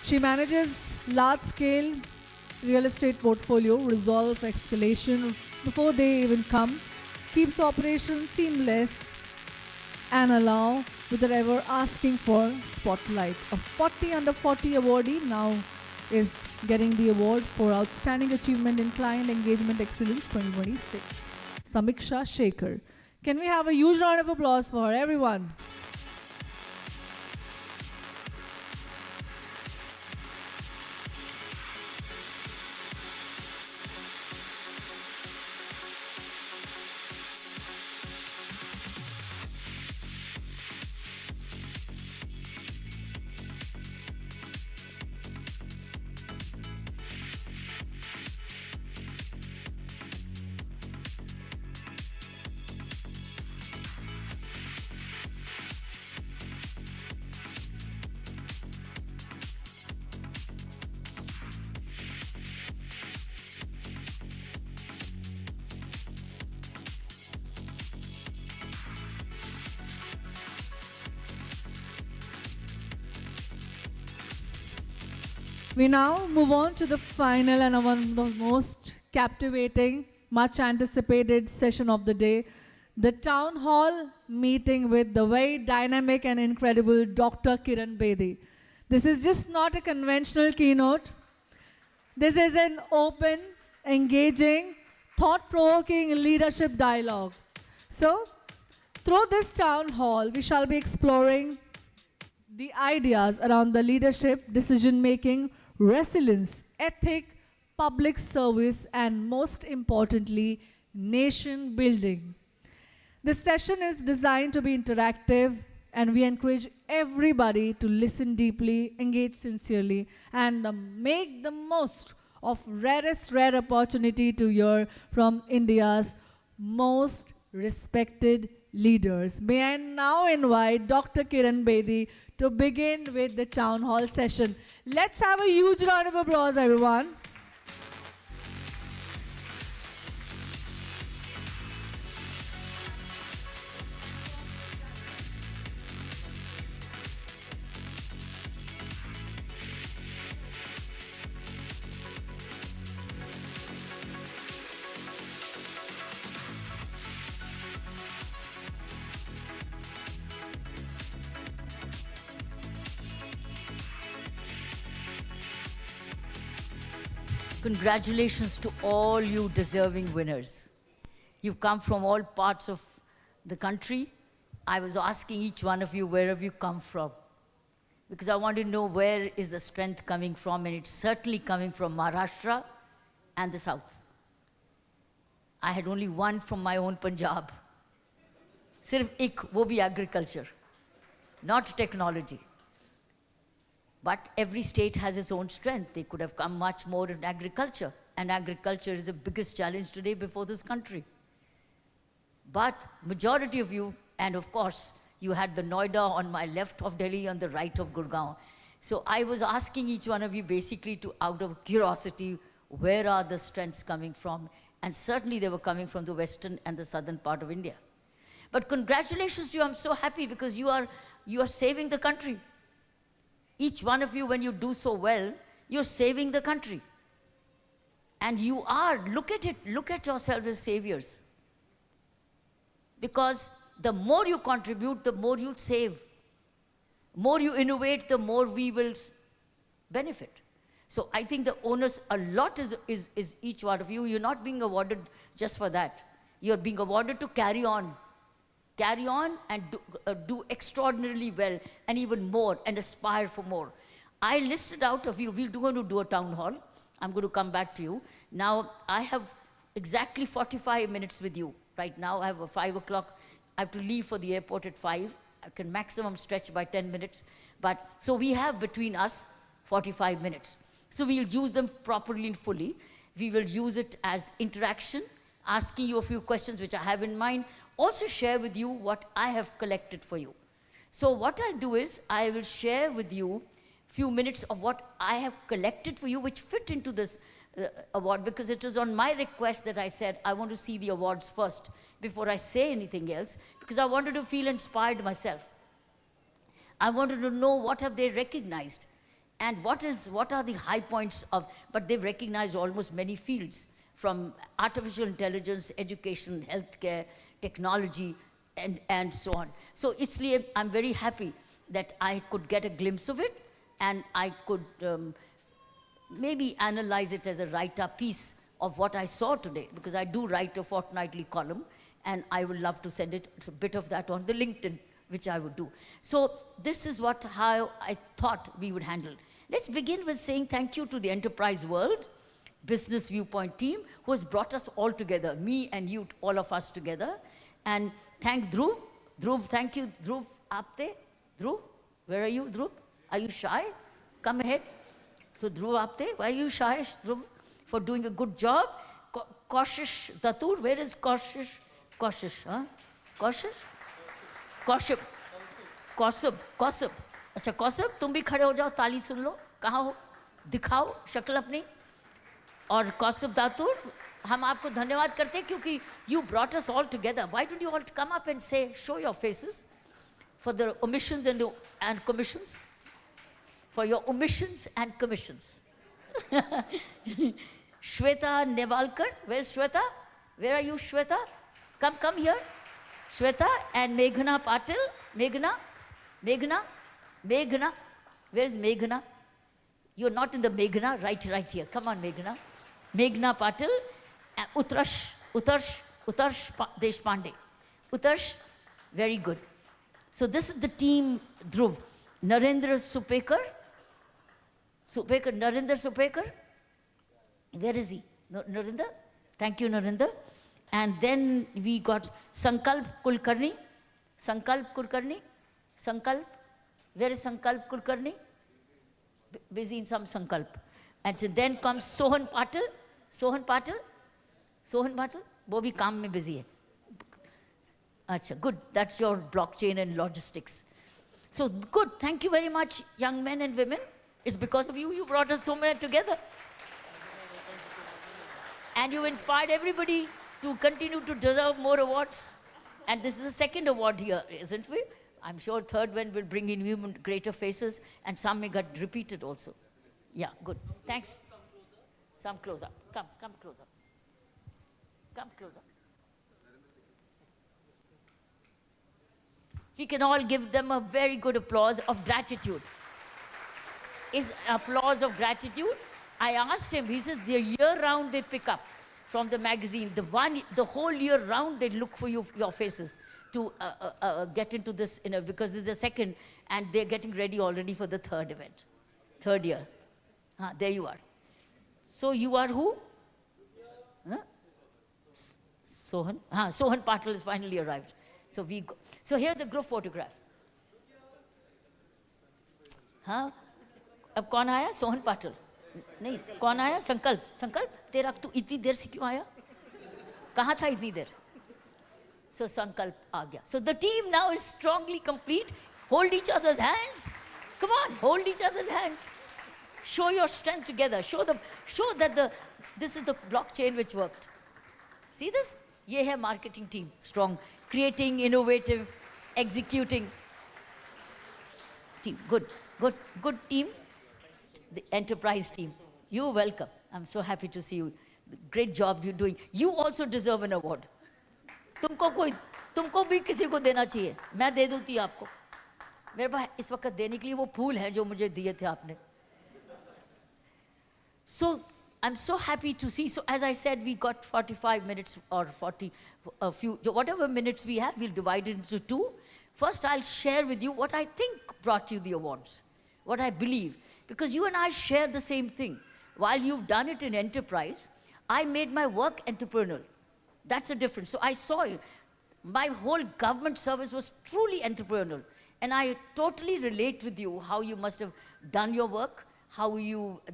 She manages large-scale real estate portfolio, resolve escalation before they even come, keeps operations seamless, and allow without ever asking for spotlight. A 40 under 40 awardee now is getting the award for Outstanding Achievement in Client Engagement Excellence 2026. Samiksha Shekhar. Can we have a huge round of applause for her, everyone? We now move on to the final and one of the most captivating, much anticipated session of the day, the town hall meeting with the very dynamic and incredible Dr. Kiran Bedi. This is just not a conventional keynote. This is an open, engaging, thought-provoking leadership dialogue. So, through this town hall, we shall be exploring the ideas around the leadership, decision-making, resilience, ethic, public service, and most importantly, nation building. This session is designed to be interactive, and we encourage everybody to listen deeply, engage sincerely, and make the most of rare opportunity to hear from India's most respected leaders. May I now invite Dr. Kiran Bedi to begin with the town hall session. Let's have a huge round of applause, everyone. Congratulations to all you deserving winners. You've come from all parts of the country. I was asking each one of you, where have you come from? Because I want to know where is the strength coming from, and it's certainly coming from Maharashtra and the South. I had only one from my own Punjab. Sirf ek, wo bhi agriculture, not technology. But every state has its own strength. They could have come much more in agriculture. And agriculture is the biggest challenge today before this country. But majority of you, and of course, you had the Noida on my left of Delhi, on the right of Gurgaon. So I was asking each one of you basically to, out of curiosity, where are the strengths coming from? And certainly they were coming from the western and the southern part of India. But congratulations to you, I'm so happy because you are saving the country. Each one of you, when you do so well, you're saving the country. And you are, look at it, look at yourselves as saviors. Because the more you contribute, the more you save. More you innovate, the more we will benefit. So I think the onus a lot is each one of you. You're not being awarded just for that. You're being awarded to carry on. Carry on and do extraordinarily well, and even more, and aspire for more. I listed out of you, we're going to do a town hall. I'm going to come back to you. Now, I have exactly 45 minutes with you. Right now, I have a 5 o'clock. I have to leave for the airport at 5. I can maximum stretch by 10 minutes. But, so we have between us 45 minutes. So we'll use them properly and fully. We will use it as interaction, asking you a few questions which I have in mind. Also share with you what I have collected for you. So what I'll do is, I will share with you a few minutes of what I have collected for you, which fit into this award, because it was on my request that I said, I want to see the awards first before I say anything else, because I wanted to feel inspired myself. I wanted to know what have they recognized, and what are the high points of, but they've recognized almost many fields, from artificial intelligence, education, healthcare, technology, and so on. So isliye, I'm very happy that I could get a glimpse of it, and I could maybe analyze it as a write-up piece of what I saw today, because I do write a fortnightly column, and I would love to send it, a bit of that on the LinkedIn, which I would do. So this is how I thought we would handle. Let's begin with saying thank you to the Enterprise World Business Viewpoint team, who has brought us all together, me and you, all of us together. And thank Dhruv. Dhruv, thank you. Dhruv, aapte? Dhruv, where are you, Dhruv? Are you shy? Come ahead. So Dhruv, aapte? Why are you shy, Dhruv? For doing a good job. Kaushish Datur, where is Kaushish? Kaushish, huh? Kaushish? Kaushib. Kausib. Kausib. अच्छा कौसब, तुम भी खड़े हो जाओ, ताली सुन लो. कहाँ हो? दिखाओ शक्ल अपनी. और कौसब दातुर, हम आपको धन्यवाद करते हैं क्योंकि you brought us all together. Why don't you all come up and say, show your faces for the omissions and commissions? For your omissions and commissions. Shweta Nevalkar, where's Shweta? Where are you, Shweta? Come here. Shweta and Meghna Patil. Meghna, where's Meghna? You're not in the Meghna, right here. Come on, Meghna. Meghna Patil, Utarsh Deshpande. Utarsh, very good. So this is the team Dhruv. Narendra Supekar. Narendra Supekar. Where is he? Narendra? Thank you, Narendra. And then we got Sankalp Kulkarni. Sankalp. Where is Sankalp Kulkarni? Busy in some Sankalp. And so then comes Sohan Patil. Sohan Patil, वो भी काम में busy है. अच्छा, good. That's your blockchain and logistics. So good, thank you very much, young men and women. It's because of you, you brought us so many together. And you inspired everybody to continue to deserve more awards. And this is the second award here, isn't it? I'm sure third one will bring in even greater faces, and some may get repeated also. Yeah, good. Thanks. Some close up. Come close up. Come close up. We can all give them a very good applause of gratitude. Is applause of gratitude. I asked him, he says, the year round they pick up from the magazine. The whole year round they look for your faces to get into this, because this is the second, and they're getting ready already for the third event. Third year. There you are. So you are who? Huh? Sohan? Sohan Patil has finally arrived. So here's a group photograph. हाँ, अब कौन आया? सोहन पाटिल. नहीं, कौन आया? संकल्प. संकल्प, तेरा तू इतनी देर से क्यों आया? कहाँ था इतनी देर? So Sankalp आ गया. So the team now is strongly complete. Hold each other's hands. Come on, hold each other's hands. Show your strength together. Show that this is the blockchain which worked. See this? ये है marketing team, strong, creating, innovative, executing team. Good team. The enterprise team. You're welcome. I'm so happy to see you. Great job you're doing. You also deserve an award. तुमको भी किसी को देना चाहिए. मैं दे दूँगी आपको. मेरे पास इस वक्त देने के लिए वो फूल हैं जो मुझे दिए थे आपने. So I'm so happy to see. So as I said, we got 45 minutes or 40, whatever minutes we have, we'll divide it into two. First, I'll share with you what I think brought you the awards, what I believe, because you and I share the same thing. While you've done it in enterprise, I made my work entrepreneurial. That's the difference. So I saw you. My whole government service was truly entrepreneurial. And I totally relate with you how you must have done your work,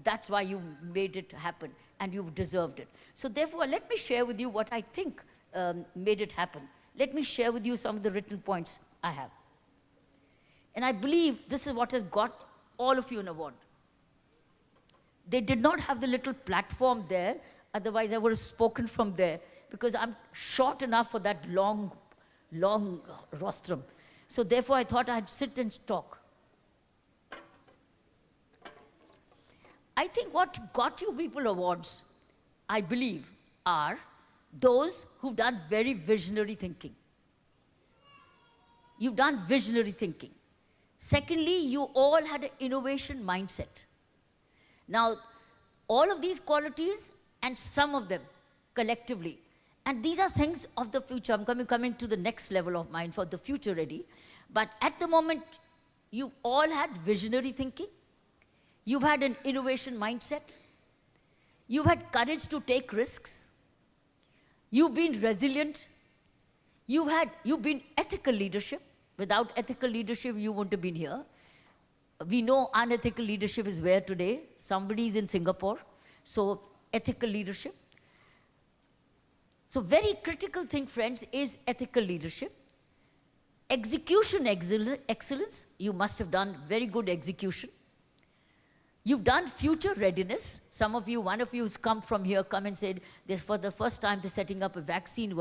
that's why you made it happen, and you've deserved it. So therefore, let me share with you what I think made it happen. Let me share with you some of the written points I have. And I believe this is what has got all of you an award. They did not have the little platform there, otherwise I would have spoken from there, because I'm short enough for that long rostrum. So therefore, I thought I'd sit and talk. I think what got you people awards, I believe, are those who've done very visionary thinking. You've done visionary thinking. Secondly, you all had an innovation mindset. Now, all of these qualities and some of them collectively, and these are things of the future. I'm coming to the next level of mine for the future ready. But at the moment, you all had visionary thinking. You've had an innovation mindset. You've had courage to take risks. You've been resilient. You've been ethical leadership. Without ethical leadership, you wouldn't have been here. We know unethical leadership is where today. Somebody is in Singapore. So ethical leadership. So very critical thing, friends, is ethical leadership. Execution excellence. You must have done very good execution. You've done future readiness. Some of you, one of you who's come from here, come and said, for the first time, they're setting up a vaccine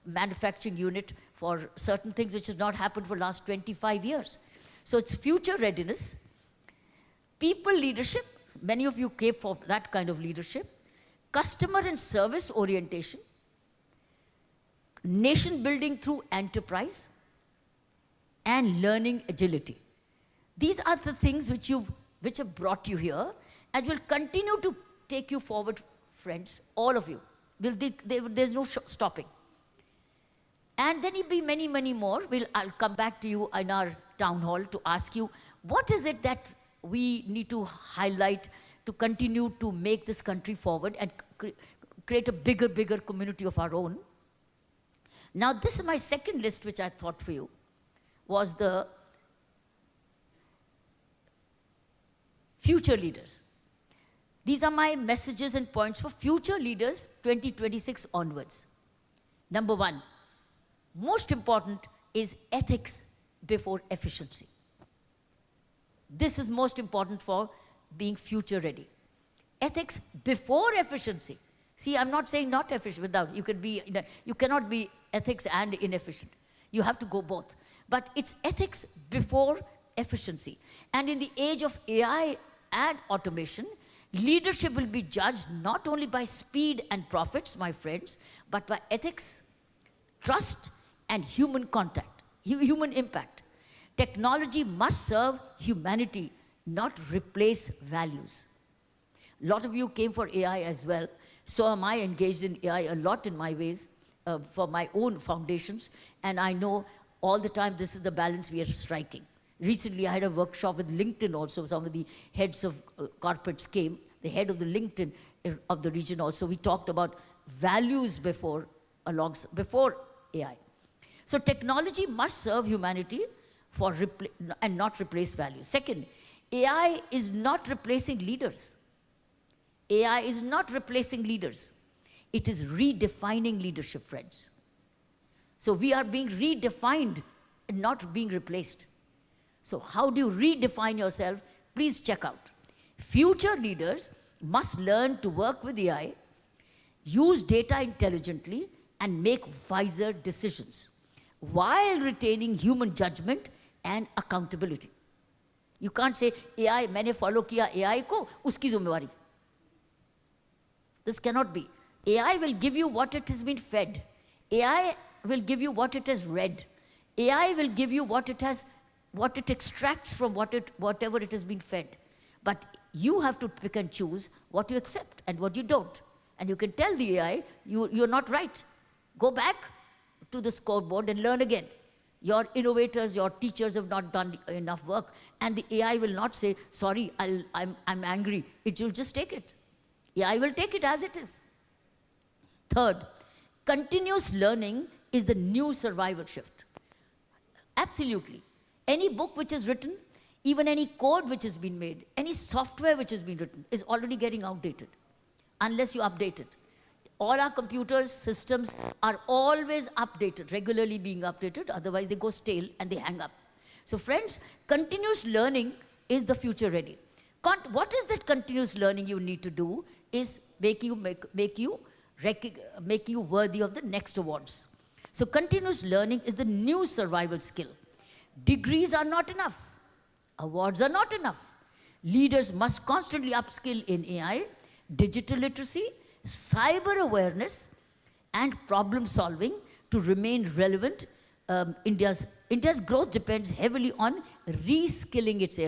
manufacturing unit for certain things which has not happened for the last 25 years. So it's future readiness. People leadership. Many of you came for that kind of leadership. Customer and service orientation. Nation building through enterprise. And learning agility. These are the things which have brought you here and will continue to take you forward, friends, all of you. There's no stopping. And then there'll be many, many more. I'll come back to you in our town hall to ask you, what is it that we need to highlight to continue to make this country forward and create a bigger community of our own? Now, this is my second list, which I thought for you, was the future leaders. These are my messages and points for future leaders 2026 onwards. Number one, most important is ethics before efficiency. This is most important for being future ready. Ethics before efficiency. See, I'm not saying not efficient without. You cannot be ethics and inefficient. You have to go both. But it's ethics before efficiency. And in the age of AI and automation, leadership will be judged not only by speed and profits, my friends, but by ethics, trust, and human contact, human impact. Technology must serve humanity, not replace values. A lot of you came for AI as well. So am I engaged in AI a lot in my ways for my own foundations. And I know all the time this is the balance we are striking. Recently, I had a workshop with LinkedIn also. Some of the heads of corporates came. The head of the LinkedIn of the region also. We talked about values before AI. So technology must serve humanity and not replace values. Second, AI is not replacing leaders. AI is not replacing leaders. It is redefining leadership, friends. So we are being redefined and not being replaced. So how do you redefine yourself? Please check out. Future leaders must learn to work with AI, use data intelligently, and make wiser decisions while retaining human judgment and accountability. You can't say, AI, मैंने follow किया AI को, उसकी ज़िम्मेवारी. This cannot be. AI will give you what it has been fed. AI will give you what it has read. AI will give you what it extracts from whatever it has been fed. But you have to pick and choose what you accept and what you don't. And you can tell the AI, you're not right. Go back to the scoreboard and learn again. Your innovators, your teachers have not done enough work. And the AI will not say, sorry, I'm angry. It will just take it. AI will take it as it is. Third, continuous learning is the new survival shift. Absolutely. Any book which is written, even any code which has been made, any software which has been written is already getting outdated unless you update it. All our computers, systems are always updated, regularly being updated, otherwise they go stale and they hang up. So friends, continuous learning is the future ready. What is that continuous learning you need to do is make you worthy of the next awards. So continuous learning is the new survival skill. Degrees are not enough. Awards are not enough. Leaders must constantly upskill in AI, digital literacy, cyber awareness, and problem solving to remain relevant. India's growth depends heavily on reskilling its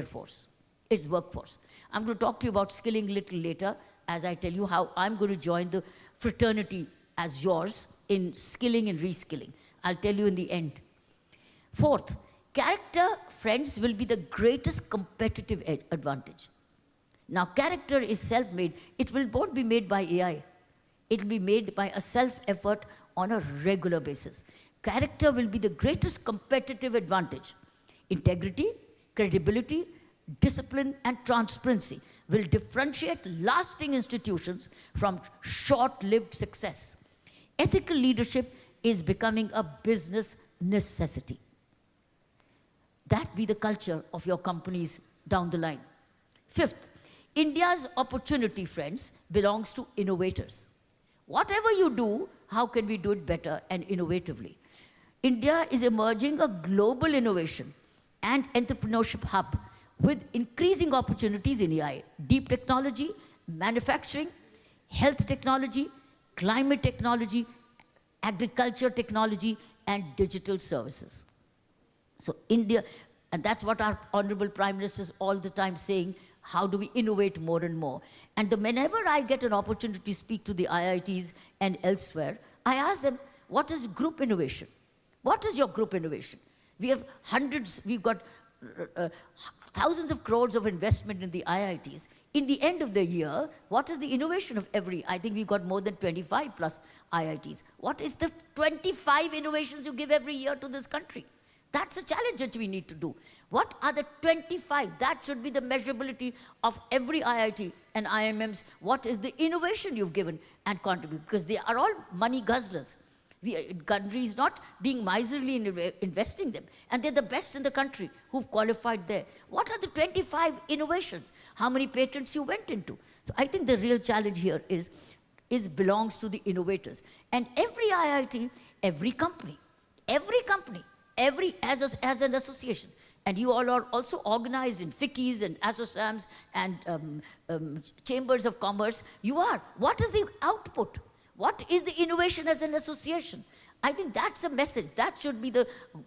workforce. I'm going to talk to you about skilling a little later as I tell you how I'm going to join the fraternity as yours in skilling and reskilling. I'll tell you in the end. Fourth, character, friends, will be the greatest competitive advantage. Now, character is self-made. It won't be made by AI. It will be made by a self-effort on a regular basis. Character will be the greatest competitive advantage. Integrity, credibility, discipline, and transparency will differentiate lasting institutions from short-lived success. Ethical leadership is becoming a business necessity. That be the culture of your companies down the line. Fifth, India's opportunity, friends, belongs to innovators. Whatever you do, how can we do it better and innovatively? India is emerging a global innovation and entrepreneurship hub with increasing opportunities in AI, deep technology, manufacturing, health technology, climate technology, agriculture technology, and digital services. So India, and that's what our Honorable Prime Minister is all the time saying, how do we innovate more and more? And whenever I get an opportunity to speak to the IITs and elsewhere, I ask them, what is group innovation? What is your group innovation? We have we've got thousands of crores of investment in the IITs. In the end of the year, what is the innovation of I think we've got more than 25 plus IITs. What is the 25 innovations you give every year to this country? That's a challenge that we need to do. What are the 25? That should be the measurability of every IIT and IMMs. What is the innovation you've given and contributed? Because they are all money guzzlers. Countries not being miserly in investing them. And they're the best in the country who've qualified there. What are the 25 innovations? How many patents you went into? So I think the real challenge here belongs to the innovators. And every IIT, every company, as an association, and you all are also organized in FICCIs and ASSOCHAMs and chambers of commerce. You are. What is the output? What is the innovation as an association? I think that's the message. That should be the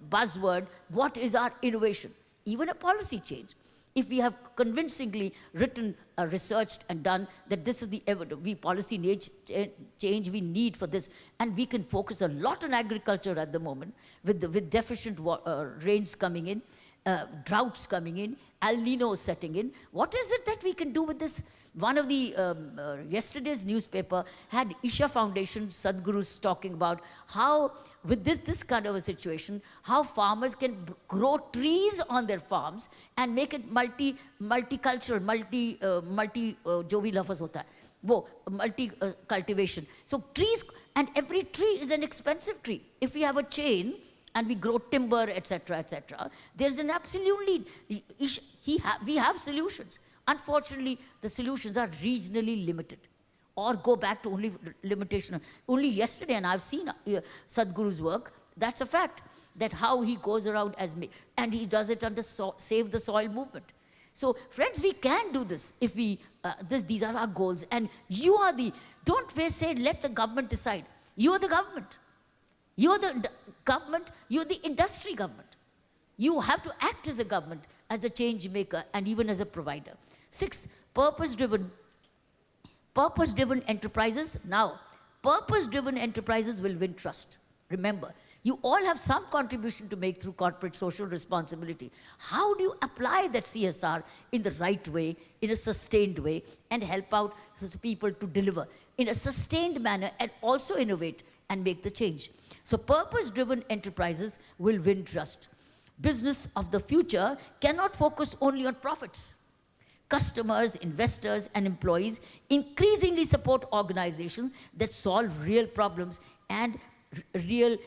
buzzword. What is our innovation? Even a policy change. If we have convincingly written, researched and done that this is the policy change we need for this, and we can focus a lot on agriculture at the moment with deficient rains coming in, droughts coming in, El Nino setting in. What is it that we can do with this? One of the, yesterday's newspaper had Isha Foundation Sadhgurus talking about how, with this kind of a situation, how farmers can grow trees on their farms and make it multicultural, jo bhi lafaz hota hai, multi-cultivation. So trees, and every tree is an expensive tree. If we have a chain, and we grow timber, etc., there's an absolute need. We have solutions. Unfortunately, the solutions are regionally limited, or go back to only limitation. Only yesterday, and I've seen Sadhguru's work, that's a fact, that how he goes around and he does it under Save the Soil movement. So, friends, we can do this if we, these are our goals. And you are don't say, let the government decide. You are the government. You're the government, you're the industry government. You have to act as a government, as a change maker, and even as a provider. 6, purpose-driven enterprises. Now, purpose-driven enterprises will win trust. Remember, you all have some contribution to make through corporate social responsibility. How do you apply that CSR in the right way, in a sustained way, and help out people to deliver in a sustained manner and also innovate and make the change? So purpose-driven enterprises will win trust. Business of the future cannot focus only on profits. Customers, investors, and employees increasingly support organizations that solve real problems and create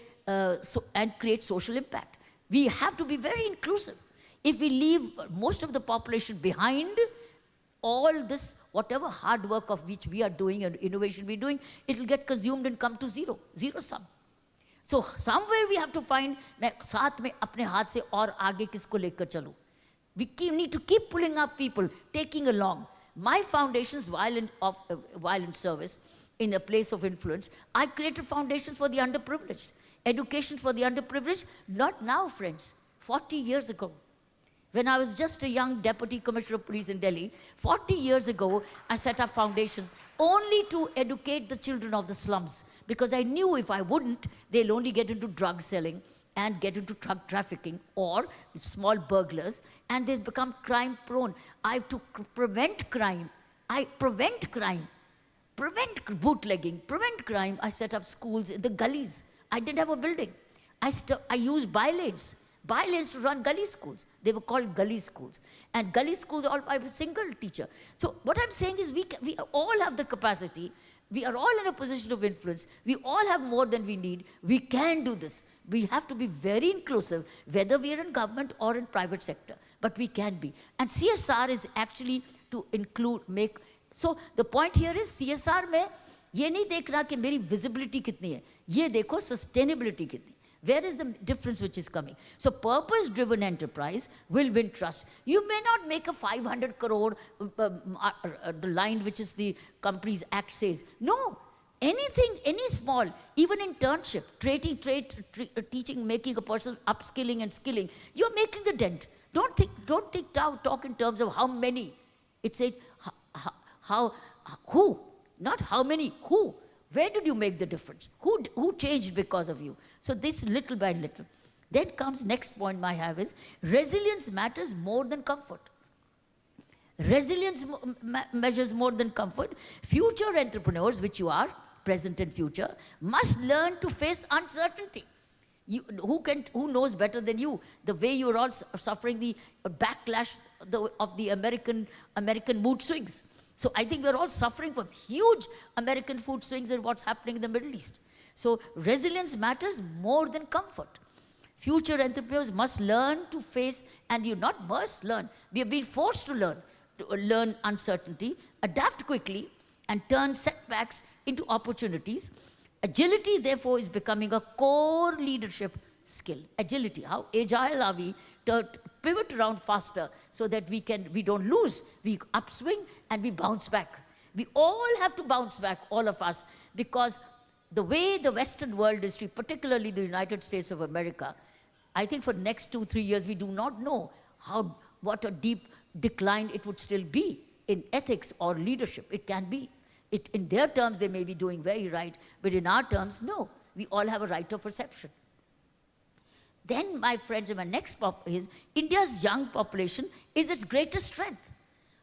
social impact. We have to be very inclusive. If we leave most of the population behind, all this, whatever hard work of which we are doing and innovation we're doing, it will get consumed and come to zero sum. So somewhere we have to find, साथ में अपने हाथ से और आगे किसको लेकर चलूं. We need to keep pulling up people, taking along. My foundation's violent service in a place of influence. I created foundations for the underprivileged, education for the underprivileged. Not now, friends. 40 years ago, when I was just a young deputy commissioner of police in Delhi, 40 years ago, I set up foundations only to educate the children of the slums. Because I knew if I wouldn't, they'll only get into drug selling and get into drug trafficking or small burglars, and they'll become crime prone. I have to prevent crime. Prevent bootlegging, prevent crime. I set up schools in the gullies. I didn't have a building. I used bylanes to run gully schools. They were called gully schools. And gully schools all by a single teacher. So what I'm saying is we all have the capacity. We are all in a position of influence. We all have more than we need. We can do this. We have to be very inclusive, whether we are in government or in private sector. But we can be. And CSR is actually to include, so the point here is CSR में ये नहीं देखना कि मेरी visibility कितनी है. ये देखो sustainability कितनी. Where is the difference which is coming? So purpose-driven enterprise will win trust. You may not make a 500 crore the line which is the Companies Act says. No, anything, any small, even internship, teaching, making a person upskilling and skilling, you're making the dent. Don't talk in terms of how many. It's who, not how many, who. Where did you make the difference? Who changed because of you? So this little by little. Then comes next point I have is, resilience matters more than comfort. Resilience measures more than comfort. Future entrepreneurs, which you are, present and future, must learn to face uncertainty. Who knows better than you the way you're all suffering the backlash of the American mood swings. So I think we're all suffering from huge American food swings and what's happening in the Middle East. So resilience matters more than comfort. Future entrepreneurs must learn to face, and you not must learn, we have been forced to learn uncertainty, adapt quickly, and turn setbacks into opportunities. Agility, therefore, is becoming a core leadership skill. Agility, how agile are we to pivot around faster so that we don't lose, we upswing and we bounce back. We all have to bounce back, all of us, because the way the Western world is, particularly the United States of America, I think for the next 2-3 years, we do not know what a deep decline it would still be in ethics or leadership. It can be. In their terms, they may be doing very right, but in our terms, no. We all have a right of perception. Then, my friends, my next is India's young population is its greatest strength.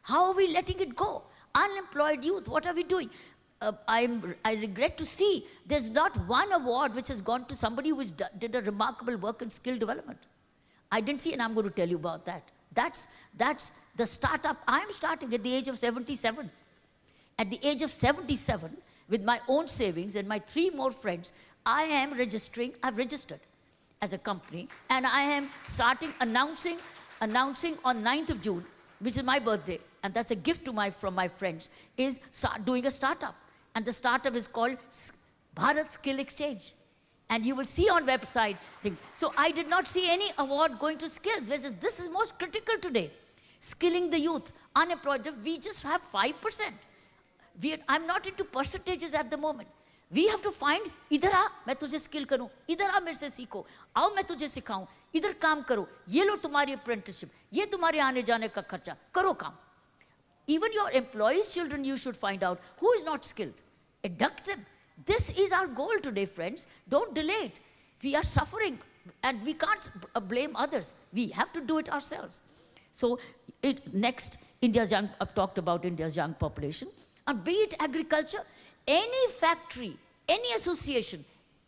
How are we letting it go? Unemployed youth, what are we doing? I regret to see there's not one award which has gone to somebody who did a remarkable work in skill development. I didn't see, and I'm going to tell you about that. That's the startup I'm starting at the age of 77. At the age of 77, with my own savings and my 3 more friends, I've registered as a company, and I am starting announcing on 9th of June, which is my birthday, and that's a gift from my friends, is doing a startup. And the startup is called Bharat Skill Exchange. And you will see on website thing. So I did not see any award going to skills. This is most critical today. Skilling the youth, unemployed, we just have 5%. I'm not into percentages at the moment. We have to find, idhar aa, main tujhe skill karu, idhar aa mere se seekho, aao main tujhe sikhaun, idhar kaam karo, ye lo tumhari apprenticeship, ye tumhare aane jaane ka kharcha, karo kaam. Even your employees' children, you should find out who is not skilled. Induct them. This is our goal today, friends. Don't delay it. We are suffering, and we can't blame others. We have to do it ourselves. So next, I've talked about India's young population. And be it agriculture, any factory, any association,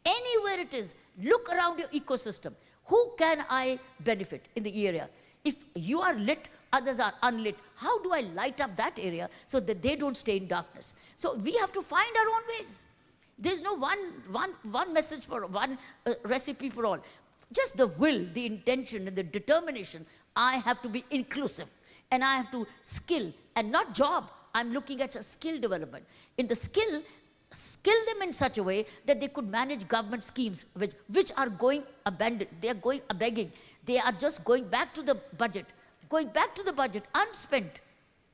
anywhere it is, look around your ecosystem. Who can I benefit in the area? If you are lit, others are unlit. How do I light up that area so that they don't stay in darkness? So we have to find our own ways. There's no one message for one recipe for all. Just the will, the intention, and the determination. I have to be inclusive, and I have to skill, and not job. I'm looking at a skill development. In the skill them in such a way that they could manage government schemes which are going abandoned. They are going begging. They are just going back to the budget. Going back to the budget, unspent.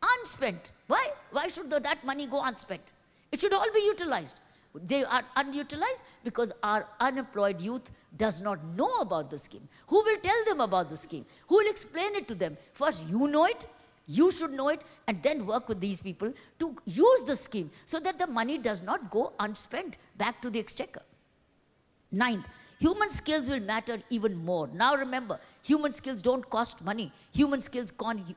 Unspent. Why? Why should that money go unspent? It should all be utilized. They are unutilized because our unemployed youth does not know about the scheme. Who will tell them about the scheme? Who will explain it to them? First, you know it, you should know it, and then work with these people to use the scheme so that the money does not go unspent back to the exchequer. 9th, human skills will matter even more. Now remember, human skills don't cost money. Human skills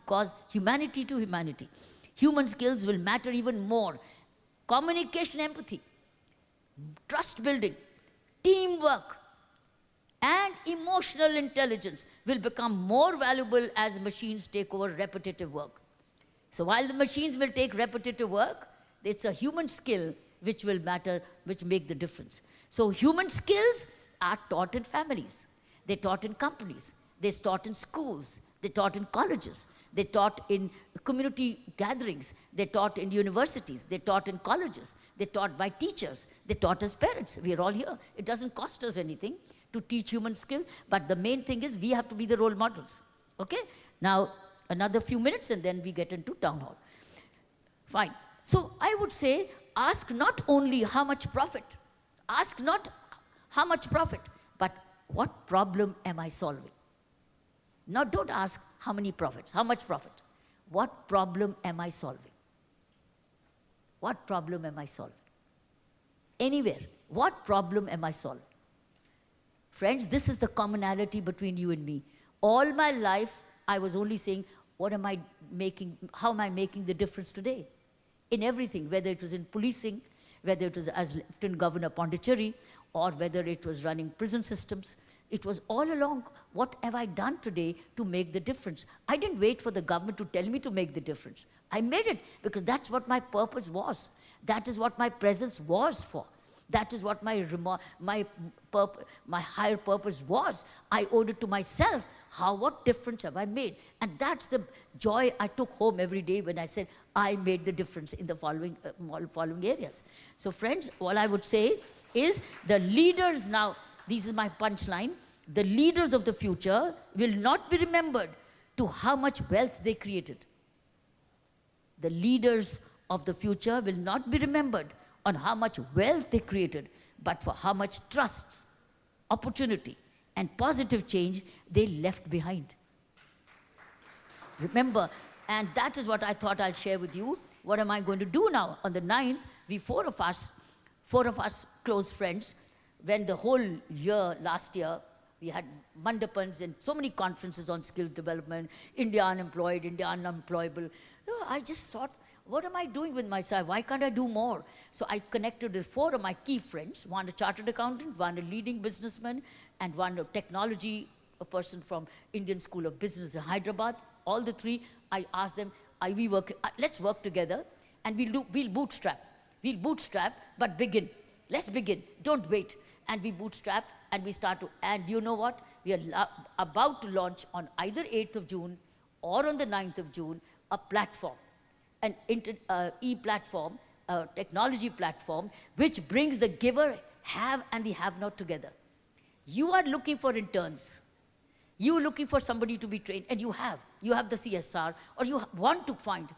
cause humanity to humanity. Human skills will matter even more. Communication, empathy, trust building, teamwork, and emotional intelligence will become more valuable as machines take over repetitive work. So while the machines will take repetitive work, it's a human skill which will matter, which make the difference. So human skills are taught in families. They're taught in companies. They're taught in schools. They're taught in colleges. They're taught in community gatherings. They're taught in universities. They're taught in colleges. They're taught by teachers. They're taught as parents. We're all here. It doesn't cost us anything to teach human skills, but the main thing is we have to be the role models. Okay? Now, another few minutes and then we get into town hall. Fine. So I would say, ask not only how much profit, ask not how much profit, but what problem am I solving? Now, don't ask how many profits, how much profit. What problem am I solving? What problem am I solving? Anywhere. What problem am I solving? Friends, this is the commonality between you and me. All my life, I was only saying, what am I making, how am I making the difference today? In everything, whether it was in policing, whether it was as Lieutenant Governor Pondicherry, or whether it was running prison systems. It was all along, what have I done today to make the difference? I didn't wait for the government to tell me to make the difference. I made it because that's what my purpose was. That is what my presence was for. That is what my higher purpose was. I owed it to myself. What difference have I made? And that's the joy I took home every day when I said, I made the difference in the following areas. So friends, all I would say is the leaders now, this is my punchline, the leaders of the future will not be remembered to how much wealth they created. The leaders of the future will not be remembered on how much wealth they created, but for how much trust, opportunity, and positive change they left behind. Remember, and that is what I thought I'll share with you. What am I going to do now? On the 9th, four of us close friends, when the whole year, last year, we had mandapans and so many conferences on skill development, India unemployed, India unemployable. I just thought, what am I doing with myself? Why can't I do more? So I connected with 4 of my key friends, one a chartered accountant, one a leading businessman, and one a technology, a person from Indian School of Business in Hyderabad. All the 3, I asked them, let's work together and we'll bootstrap. We'll bootstrap, but begin. Let's begin, don't wait. And we bootstrap and we start to, and you know what? We are about to launch on either 8th of June or on the 9th of June, a platform, an e-platform, a technology platform, which brings the giver, have, and the have-not together. You are looking for interns. You are looking for somebody to be trained, and you have. You have the CSR, or you want to find.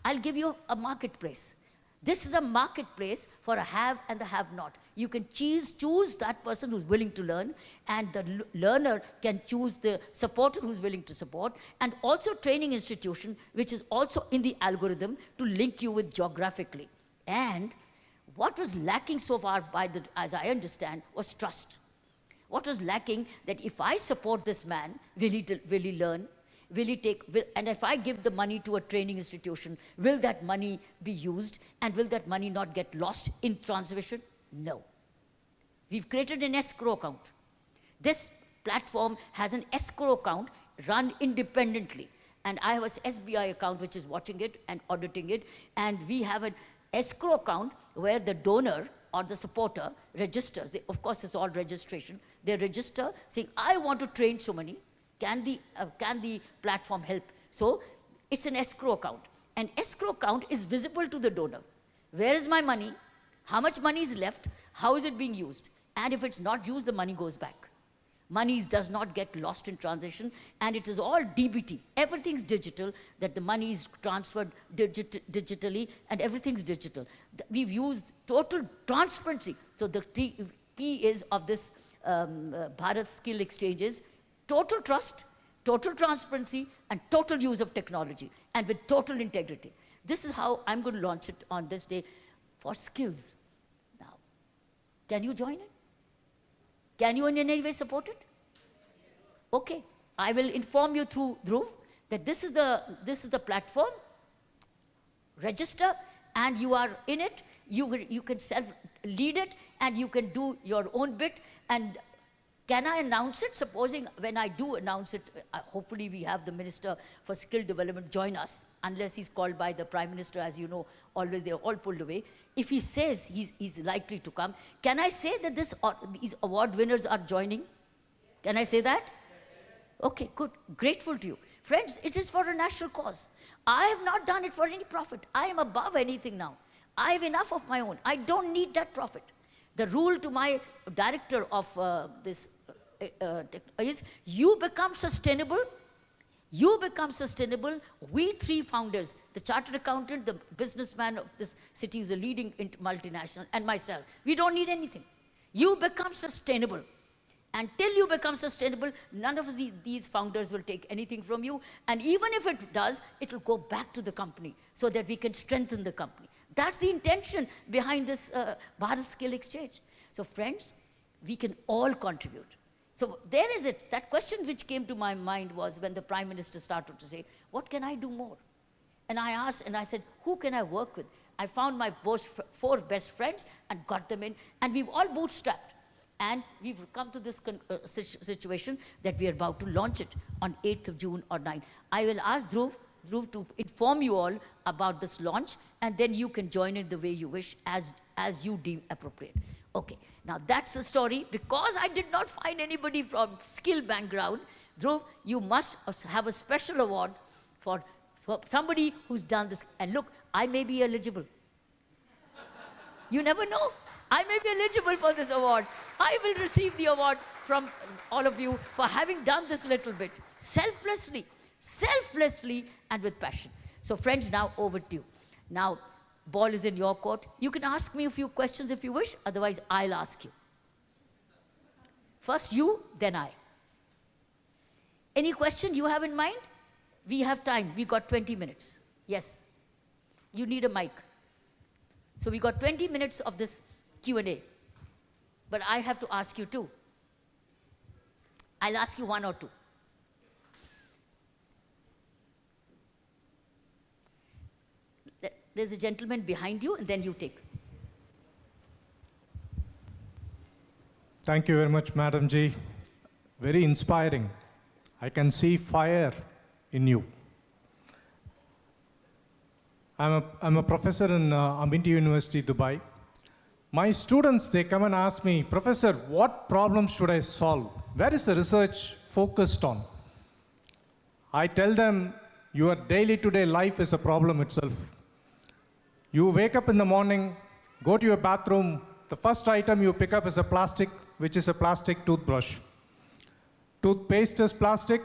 I'll give you a marketplace. This is a marketplace for a have and the have-not. You can choose that person who's willing to learn, and the learner can choose the supporter who's willing to support, and also training institution, which is also in the algorithm to link you with geographically. And what was lacking so far, as I understand, was trust. What was lacking, that if I support this man, will he learn? And if I give the money to a training institution, will that money be used, and will that money not get lost in transmission? No. We've created an escrow account. This platform has an escrow account run independently. And I have an SBI account which is watching it and auditing it. And we have an escrow account where the donor or the supporter registers. Of course, it's all registration. They register saying, I want to train so many. Can the platform help? So it's an escrow account. An escrow account is visible to the donor. Where is my money? How much money is left? How is it being used? And if it's not used, the money goes back. Money does not get lost in transition, and it is all DBT. Everything's digital, that the money is transferred digitally, and everything's digital. We've used total transparency. So the key is of this Bharat skill exchanges, total trust, total transparency, and total use of technology, and with total integrity. This is how I'm going to launch it on this day for skills. Now, can you join it? Can you in any way support it? Okay, I will inform you through Dhruv that this is the platform. Register, and you are in it. You can self-lead it, and you can do your own bit. And can I announce it? Supposing when I do announce it, hopefully we have the Minister for Skill Development join us, unless he's called by the Prime Minister, as you know, always they're all pulled away. If he says he's likely to come, can I say that these award winners are joining? Can I say that? Okay, good. Grateful to you. Friends, it is for a national cause. I have not done it for any profit. I am above anything now. I have enough of my own. I don't need that profit. The rule to my director of this is, you become sustainable. You become sustainable. We 3 founders, the chartered accountant, the businessman of this city who's a leading multinational, and myself, we don't need anything. You become sustainable. Until you become sustainable, none of these founders will take anything from you. And even if it does, it will go back to the company so that we can strengthen the company. That's the intention behind this Bharat Skill Exchange. So friends, we can all contribute. So there is it. That question which came to my mind was when the Prime Minister started to say, what can I do more? And I asked, and I said, who can I work with? I found my 4 best friends and got them in, and we've all bootstrapped. And we've come to this situation that we are about to launch it on 8th of June or 9th. I will ask Dhruv Dhruv, to inform you all about this launch, and then you can join in the way you wish, as you deem appropriate. Okay, now that's the story. Because I did not find anybody from skill background, Dhruv, you must have a special award for somebody who's done this. And look, I may be eligible. You never know. I may be eligible for this award. I will receive the award from all of you for having done this little bit selflessly, and with passion. So friends, now over to you. Now, ball is in your court. You can ask me a few questions if you wish, otherwise I'll ask you. First you, then I. Any question you have in mind? We have time. We got 20 minutes. Yes. You need a mic. So we got 20 minutes of this Q&A. But I have to ask you too. I'll ask you one or two. There's a gentleman behind you, and then you take. Thank you very much, Madam Ji. Very inspiring. I can see fire in you. I'm a professor in Amity University, Dubai. My students, they come and ask me, Professor, what problems should I solve? Where is the research focused on? I tell them, your daily-to-day life is a problem itself. You wake up in the morning, go to your bathroom, the first item you pick up is a plastic, which is a plastic toothbrush. Toothpaste is plastic,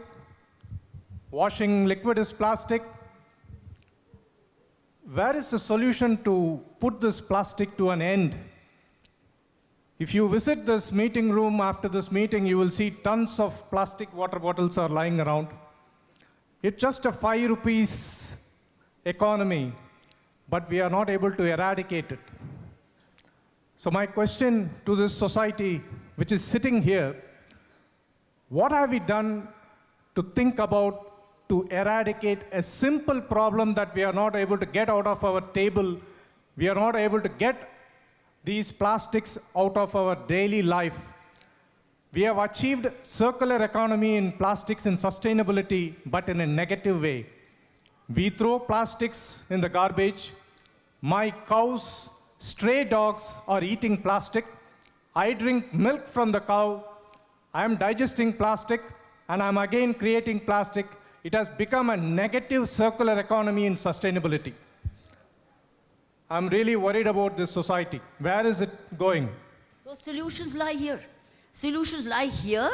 washing liquid is plastic. Where is the solution to put this plastic to an end? If you visit this meeting room after this meeting, you will see tons of plastic water bottles are lying around. It's just a 5 rupees economy, but we are not able to eradicate it. So my question to this society, which is sitting here, what have we done to think about to eradicate a simple problem that we are not able to get out of our table? We are not able to get these plastics out of our daily life. We have achieved circular economy in plastics and sustainability, but in a negative way. We throw plastics in the garbage. My cows, stray dogs are eating plastic. I drink milk from the cow. I am digesting plastic, and I'm again creating plastic. It has become a negative circular economy in sustainability. I'm really worried about this society. Where is it going? So solutions lie here. Solutions lie here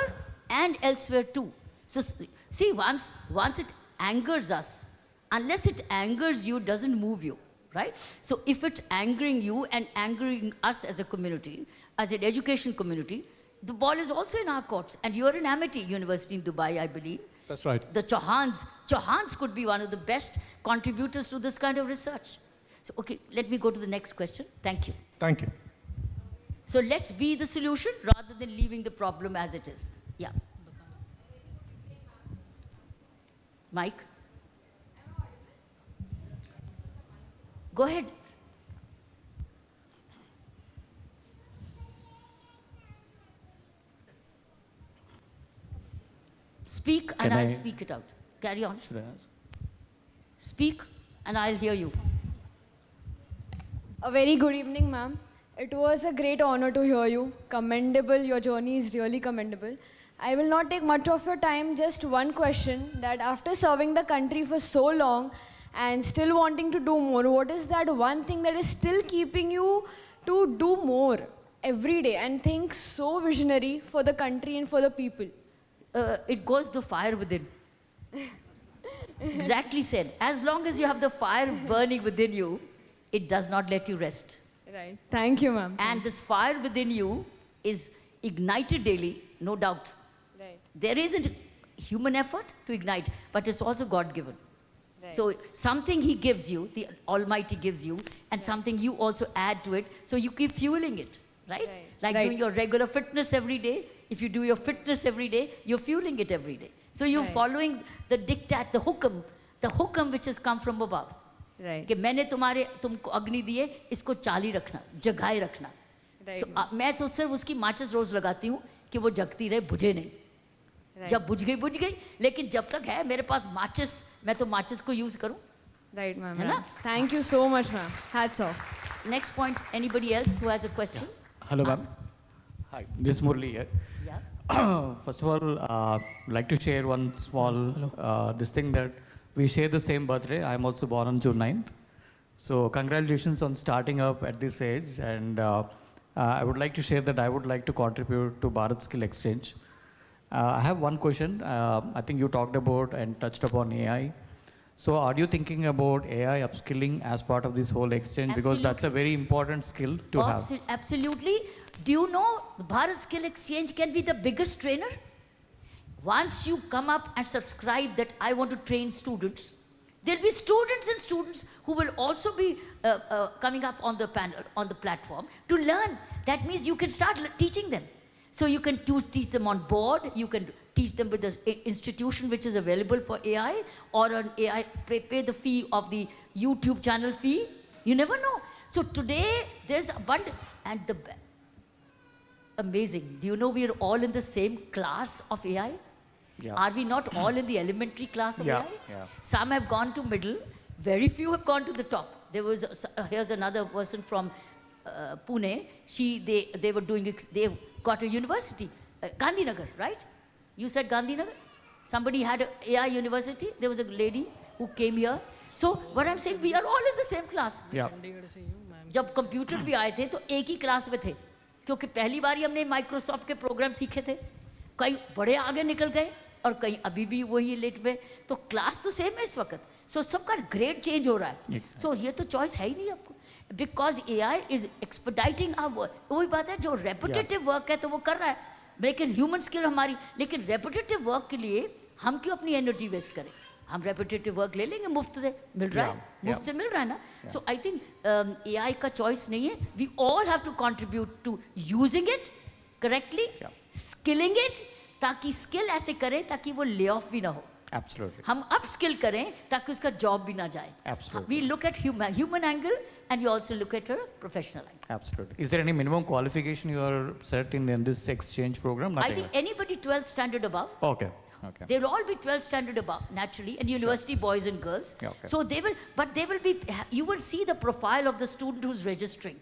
and elsewhere too. So see, once it angers us, unless it angers you, doesn't move you, right? So if it's angering you and angering us as a community, as an education community, the ball is also in our courts. And you're in Amity University in Dubai, I believe. That's right. The Chauhans could be one of the best contributors to this kind of research. So, okay, let me go to the next question. Thank you. Thank you. So let's be the solution rather than leaving the problem as it is. Yeah. Mike? Go ahead. Speak and I'll speak it out. Carry on. Speak and I'll hear you. A very good evening, ma'am. It was a great honor to hear you. Commendable, your journey is really commendable. I will not take much of your time, just one question, that after serving the country for so long and still wanting to do more, what is that one thing that is still keeping you to do more every day and think so visionary for the country and for the people? It goes the fire within. Exactly said. As long as you have the fire burning within you, it does not let you rest. Right. Thank you, ma'am. And this fire within you is ignited daily, no doubt. Right. There isn't human effort to ignite, but it's also God-given. Right. So something He gives you, the Almighty gives you, and something you also add to it, so you keep fueling it, right? Like doing your regular fitness every day. If you do your fitness every day, you're fueling it every day. So you're following the diktat, the hukam which has come from above. Right. कि मैंने तुमको अग्नि दिए, इसको चाली रखना, जगाए रखना. Right. So, मैं तो सिर्फ उसकी माचिस रोज लगाती हूँ कि वो जगती रहे, बुझे नहीं. Right. जब बुझ गई, लेकिन जब तक है मेरे पास माचिस मैं तो matches को use करूँ. Right, ma'am. है ना? Thank you so much, ma'am. Hats off. Next point, anybody else who has a question? Hello, ma'am. Hi, this is Murli here. Yeah. First of all, I'd like to share one small this thing that we share the same birthday. I'm also born on June 9th. So congratulations on starting up at this age. And I would like to share that I would like to contribute to Bharat Skill Exchange. I have one question. I think you talked about and touched upon AI. So are you thinking about AI upskilling as part of this whole exchange? Because that's a very important skill to have. Absolutely. Do you know Bharat Skill Exchange can be the biggest trainer? Once you come up and subscribe that I want to train students, there'll be students and students who will also be coming up on the panel, on the platform to learn. That means you can start teaching them. So you can teach them on board, you can teach them with the institution which is available for AI, or an AI, pay the fee of the YouTube channel fee. You never know. So today there's abundant, and amazing. Do you know we are all in the same class of AI? Yeah. Are we not all in the elementary class of AI? Yeah. Some have gone to middle, very few have gone to the top. There was, here's another person from Pune. They were doing, they got a university, Gandhinagar, right? You said Gandhinagar? Somebody had an AI university. There was a lady who came here. So what I'm saying, we are all in the same class. Yeah. जब computer भी आए थे तो एक ही class में थे, क्योंकि पहली बार ही हमने माइक्रोसॉफ्ट के प्रोग्राम सीखे थे. कई बड़े आगे निकल गए और कई अभी भी वही लेट में. तो क्लास तो सेम है इस वक्त. सो सबका ग्रेड चेंज हो रहा है. सो ये तो चॉइस है ही नहीं आपको, because AI is expediting our work. वही बात है, जो रेपिटेटिव वर्क है तो वो कर रहा है, लेकिन ह्यूमन स्किल हमारी, लेकिन रेपिटेटिव वर्क के लिए हम क्यों अपनी एनर्जी वेस्ट करें? हम रेपिटेटिव वर्क ले लेंगे, मुफ्त से मिल रहा है, मुफ्त से मिल रहा है ना. सो आई थिंक AI का चॉइस नहीं है. We all have to contribute to using it correctly, skilling it, ताकि स्किल ऐसे करें ताकि वो ले ऑफ भी ना हो. Absolutely. हम अप स्किल करें ताकि उसका जॉब भी ना जाए. Absolutely. We look at human angle and we also look at a professional angle. Absolutely. Is there any minimum qualification you are set in this exchange program? I think anybody 12th standard above. Okay. Okay. They will all be 12th standard above, naturally, and university boys and girls. Yeah, okay. So they will, but they will be, you will see the profile of the student who's registering.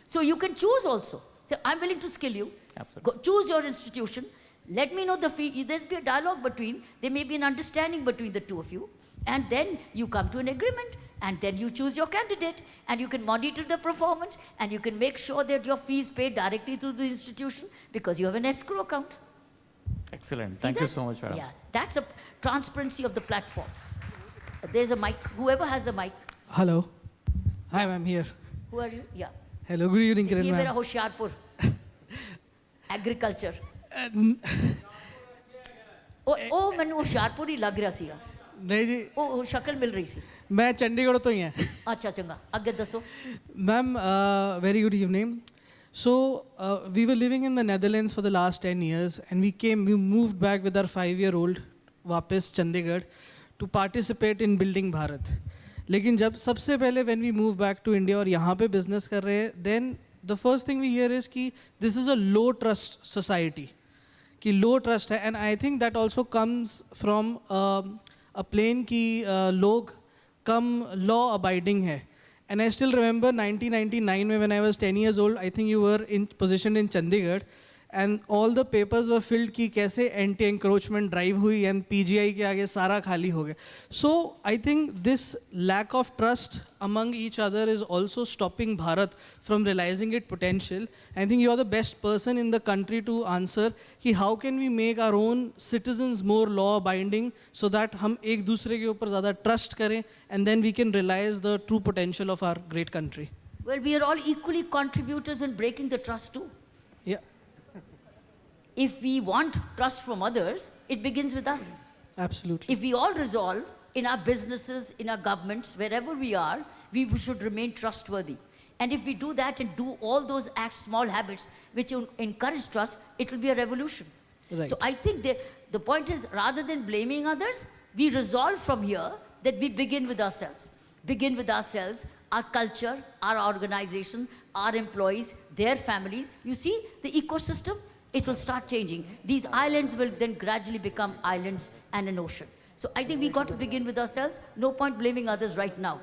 So you can choose also. Say, I'm willing to skill you. Absolutely. Go, choose your institution. Let me know the fee. There's be a dialogue between, there may be an understanding between the two of you. And then you come to an agreement. And then you choose your candidate. And you can monitor the performance. And you can make sure that your fee is paid directly through the institution, because you have an escrow account. Excellent. See Thank you that? so much, madam. Yeah, that's a transparency of the platform. There's a mic. Whoever has the mic. Hello. Hi, I'm here. Who are you? Yeah. Hello, good evening, Kiran. ये ma'am. मेरा Hoshiarpur. Agriculture. ओ मैंने होशियारपुर ही लग रहा सीगा. नहीं जी. ओ शक्ल मिल रही सी. मैं चंडीगढ़ तो ही हैं. अच्छा चंगा. आगे दसो. Ma'am, very good evening. So we were living in the Netherlands for the last 10 years, and we moved back with our 5-year-old वापस Chandigarh to participate in building Bharat. लेकिन जब सबसे पहले when we move back to India और यहाँ पे business कर रहे हैं, then the first thing we hear is कि this is a low trust society, कि low trust है, and I think that also comes from a plane कि लोग कम law abiding है. And I still remember 1999 when I was 10 years old, I think you were positioned in Chandigarh, and all the papers were filled कि कैसे anti-encroachment drive हुई and PGI के आगे सारा खाली हो गया. So I think this lack of trust among each other is also stopping Bharat from realizing its potential. I think you are the best person in the country to answer कि how can we make our own citizens more law-abiding so that हम एक दूसरे के ऊपर ज़्यादा trust करें, and then we can realize the true potential of our great country. Well, we are all equally contributors in breaking the trust too. Yeah. If we want trust from others, it begins with us. Absolutely. If we all resolve in our businesses, in our governments, wherever we are, we should remain trustworthy. And if we do that and do all those acts, small habits, which encourage trust, it will be a revolution. Right. So I think the point is, rather than blaming others, we resolve from here that we begin with ourselves. Begin with ourselves, our culture, our organization, our employees, their families. You see, the ecosystem, it will start changing. These islands will then gradually become islands and an ocean. So I think we got to begin with ourselves. No point blaming others right now.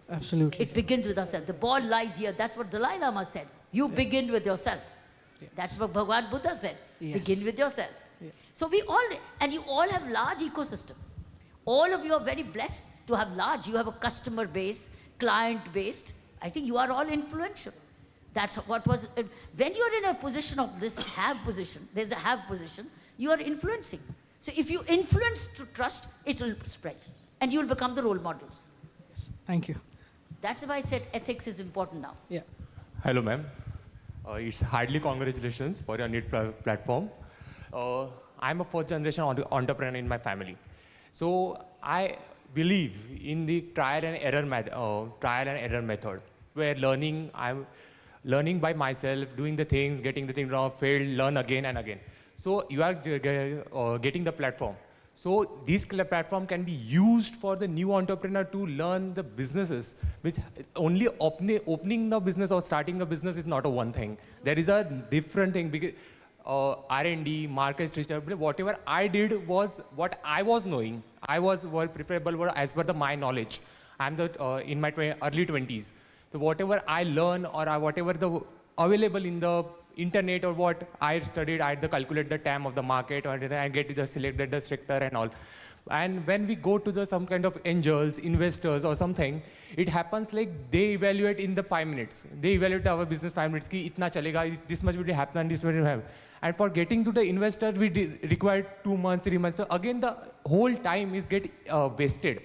Absolutely. It begins with ourselves. The ball lies here. That's what Dalai Lama said. You begin with yourself. That's what Bhagwan Buddha said. Yes. Begin with yourself. So we all, and you all have large ecosystem. All of you are very blessed to have large. You have a customer base, client based. I think you are all influential. That's what was, when you're in a position of this have position, there's a have position, you are influencing. So if you influence to trust, it will spread. And you'll become the role models. Thank you. That's why I said ethics is important now. Yeah. Hello, ma'am. It's hardly congratulations for your NEET platform. I'm a first generation entrepreneur in my family. So I believe in the trial and error method, where I'm learning by myself, doing the things, getting the thing wrong, failed, learn again and again. So you are getting the platform. So this platform can be used for the new entrepreneur to learn the businesses, which only opening the business or starting a business is not a one thing. There is a different thing, because R&D, market research, whatever I did was what I was knowing. I was preferable as per my knowledge. I'm in my early 20s. So whatever I learn or whatever the available in the internet or what I studied, I had to calculate the TAM of the market, or I get the selected the sector and all. And when we go to some kind of angels, investors or something, it happens like they evaluate in the 5 minutes. They evaluate our business 5 minutes, ki itna chalega, this much will happen, this much will happen. And for getting to the investor, we require 2 months, 3 months. So again, the whole time is wasted.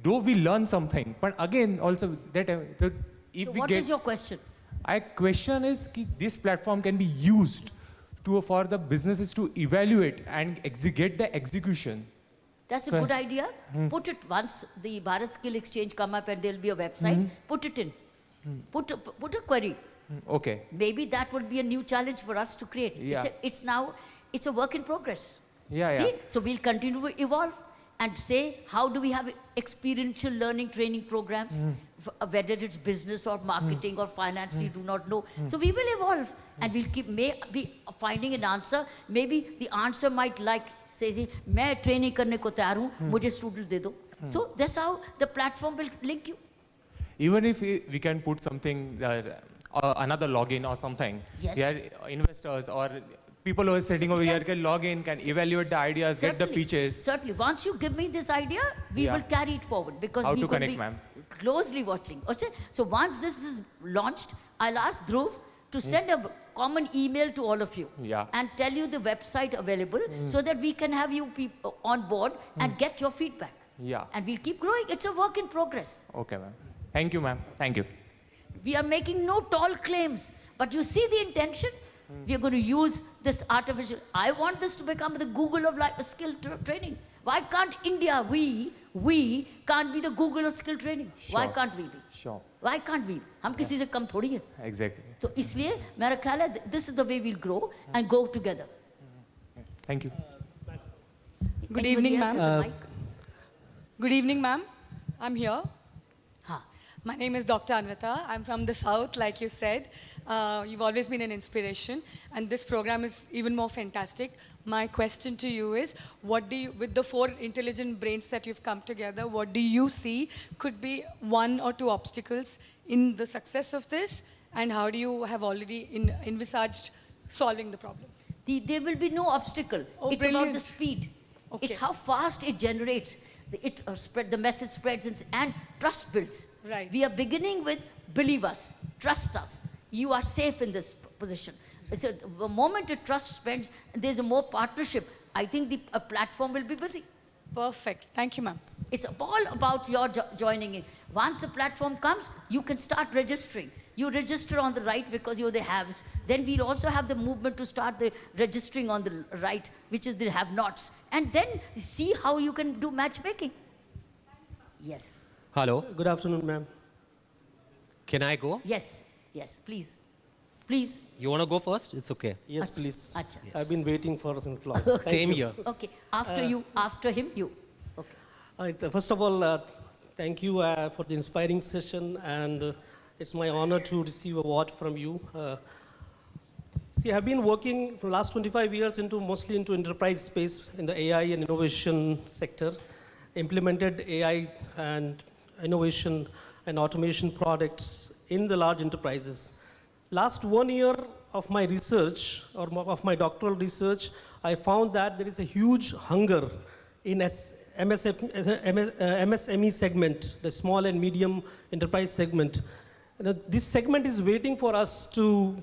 Though we learn something, but again, also that if So we what is your question? My question is, this platform can be used for the businesses to evaluate and get the execution. That's a good idea. Put it once the Bharat Skill Exchange come up and there'll be a website. Put it in. Put a query. Okay. Maybe that would be a new challenge for us to create. Yeah. It's a work in progress. Yeah, See? yeah. So we'll continue to evolve and say, how do we have experiential learning training programs? Whether it's business or marketing or finance, we do not know. So we will evolve and we'll be finding an answer. Maybe the answer might say, मैं training करने को तैयार हूँ, मुझे students दे दो. So that's how the platform will link you. Even if we can put something, another login or something, Yes. here investors or people who are sitting over here can log in, can evaluate the ideas, get the pitches. Certainly. Once you give me this idea, we will carry it forward because How we to will connect, be ma'am? closely watching. Okay? So once this is launched, I'll ask Dhruv to send a common email to all of you and tell you the website available so that we can have you people on board and get your feedback. Yeah. And we'll keep growing. It's a work in progress. Okay, ma'am. Thank you, ma'am. Thank you. We are making no tall claims, but you see the intention? We are going to use this artificial. I want this to become the Google of skill training. Why can't India, we can't be the Google of skill training? Sure. Why can't we be? Sure. Why can't we? हम किसी से कम थोड़ी है. Exactly. तो इसलिए मेरा ख्याल है this is the way we'll grow and go together. Thank you. Good Anybody evening, else with ma'am. the mic? Good evening, ma'am. I'm here. My name is Dr. Anvita. I'm from the South, like you said. You've always been an inspiration, and this program is even more fantastic. My question to you is, what do you, with the 4 intelligent brains that you've come together, what do you see could be 1 or 2 obstacles in the success of this, and how do you have already envisaged solving the problem? There will be no obstacle. Oh, It's brilliant. about the speed. Okay. It's how fast it generates. The message spreads and trust builds. Right. We are beginning with believe us, trust us. You are safe in this position. The moment the trust spreads, there's a more partnership. I think the platform will be busy. Perfect. Thank you, ma'am. It's all about your joining in. Once the platform comes, you can start registering. You register on the right because you're the haves. Then we'll also have the movement to start the registering on the right, which is the have-nots. And then see how you can do matchmaking. Yes. Hello. Good afternoon, ma'am. Can I go? Yes. Yes, please. Please. You want to go first? It's okay. Yes, please. Acha. I've been waiting for since long. Same here. Okay. After you, after him, you. Okay. First of all, thank you for the inspiring session, and it's my honor to receive award from you. See, I've been working for the last 25 years mostly into enterprise space in the AI and innovation sector. implemented AI and innovation and automation products in the large enterprises. Last 1 year of my research, or of my doctoral research, I found that there is a huge hunger in MSME segment, the small and medium enterprise segment. This segment is waiting for us to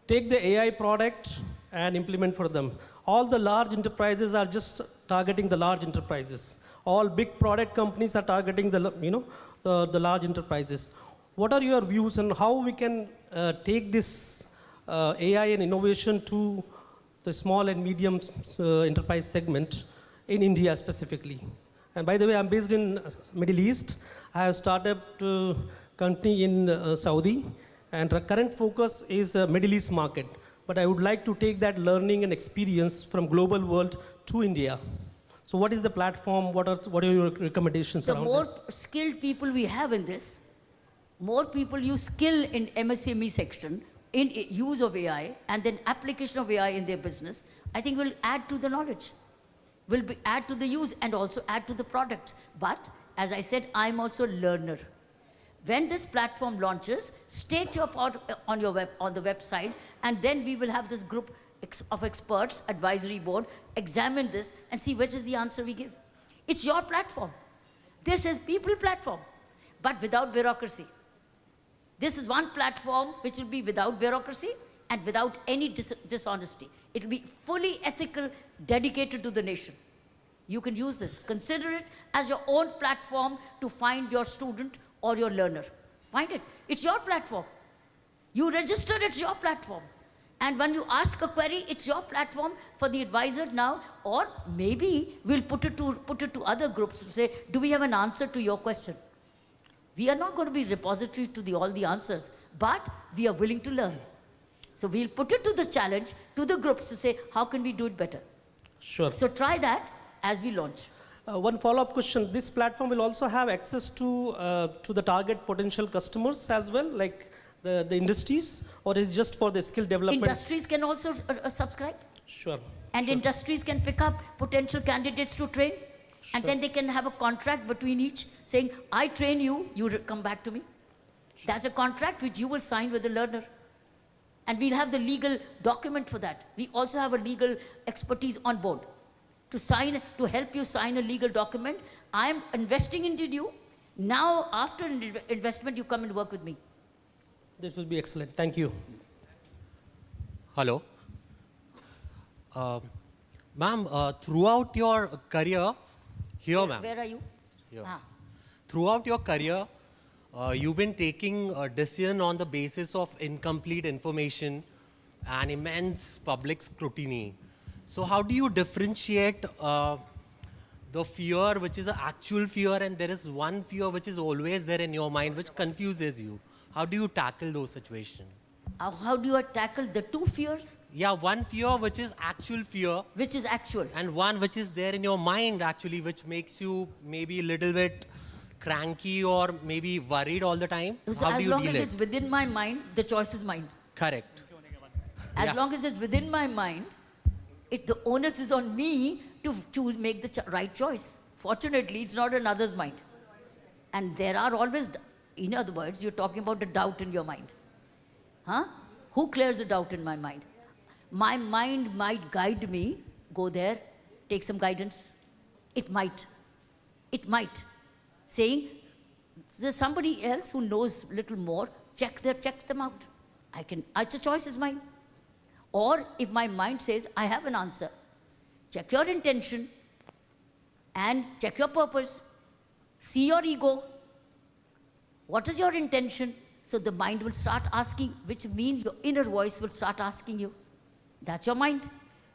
take the AI product and implement for them. All the large enterprises are just targeting the large enterprises. All big product companies are targeting the large enterprises. What are your views on how we can take this AI and innovation to the small and medium enterprise segment in India specifically? And by the way, I'm based in Middle East. I have started a company in Saudi, and our current focus is Middle East market. But I would like to take that learning and experience from global world to India. So what is the platform? What are your recommendations around this? The more skilled people we have in this, more people use skill in MSME section, in use of AI, and then application of AI in their business, I think will add to the knowledge, add to the use, and also add to the products. But, as I said, I'm also a learner. When this platform launches, state your part on the website, and then we will have this group of experts, advisory board, examine this and see which is the answer we give. It's your platform. This is people platform, but without bureaucracy. This is one platform which will be without bureaucracy and without any dishonesty. It will be fully ethical, dedicated to the nation. You can use this. Consider it as your own platform to find your student or your learner. Find it. It's your platform. You register, it's your platform. And when you ask a query, it's your platform for the advisor now, or maybe we'll put it to other groups to say, do we have an answer to your question? We are not going to be repository to all the answers, but we are willing to learn. So we'll put it to the challenge, to the groups to say, how can we do it better? Sure. So try that as we launch. One follow-up question. This platform will also have access to the target potential customers as well, like the industries, or is it just for the skill development? Industries can also subscribe. Sure. And industries can pick up potential candidates to train. And then they can have a contract between each, saying, I train you, you come back to me. Sure. That's a contract which you will sign with the learner. And we'll have the legal document for that. We also have a legal expertise on board to help you sign a legal document. I am investing into you. Now, after investment, you come and work with me. This will be excellent. Thank you. Hello. Ma'am, throughout your career, Where are you? Here. Throughout your career, you've been taking a decision on the basis of incomplete information and immense public scrutiny. So how do you differentiate the fear, which is an actual fear, and there is one fear which is always there in your mind, which confuses you? How do you tackle those situations? How do you tackle the two fears? Yeah, one fear which is actual fear. Which is actual. And one which is there in your mind actually, which makes you maybe a little bit cranky or maybe worried all the time. So how do you deal it? As long as it's within my mind, the choice is mine. Correct. As long as it's within my mind, the onus is on me to make the right choice. Fortunately, it's not in others' mind. And there are always, in other words, you're talking about the doubt in your mind. Huh? Who clears the doubt in my mind? My mind might guide me, go there, take some guidance. It might. It might. Saying, there's somebody else who knows little more, check them out. The choice is mine. Or if my mind says, I have an answer, check your intention and check your purpose. See your ego. What is your intention? So the mind will start asking, which means your inner voice will start asking you. That's your mind.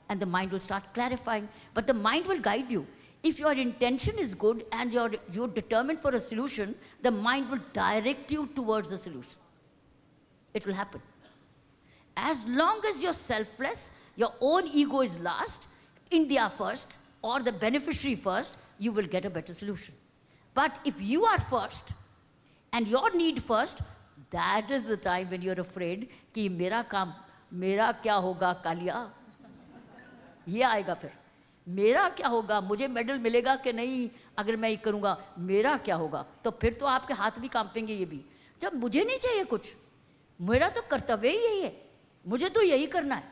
And the mind will start clarifying. But the mind will guide you. If your intention is good and you're determined for a solution, the mind will direct you towards the solution. It will happen. As long as you're selfless, your own ego is last, India first, or the beneficiary first, you will get a better solution. But if you are first, and your need first, that is the time when you're afraid कि मेरा काम, मेरा क्या होगा कालिया, ये आएगा फिर. मेरा क्या होगा, मुझे मेडल मिलेगा कि नहीं, अगर मैं ये करूँगा मेरा क्या होगा, तो फिर तो आपके हाथ भी कांपेंगे ये भी। जब मुझे नहीं चाहिए कुछ, मेरा तो कर्तव्य ही यही है, मुझे तो यही करना है,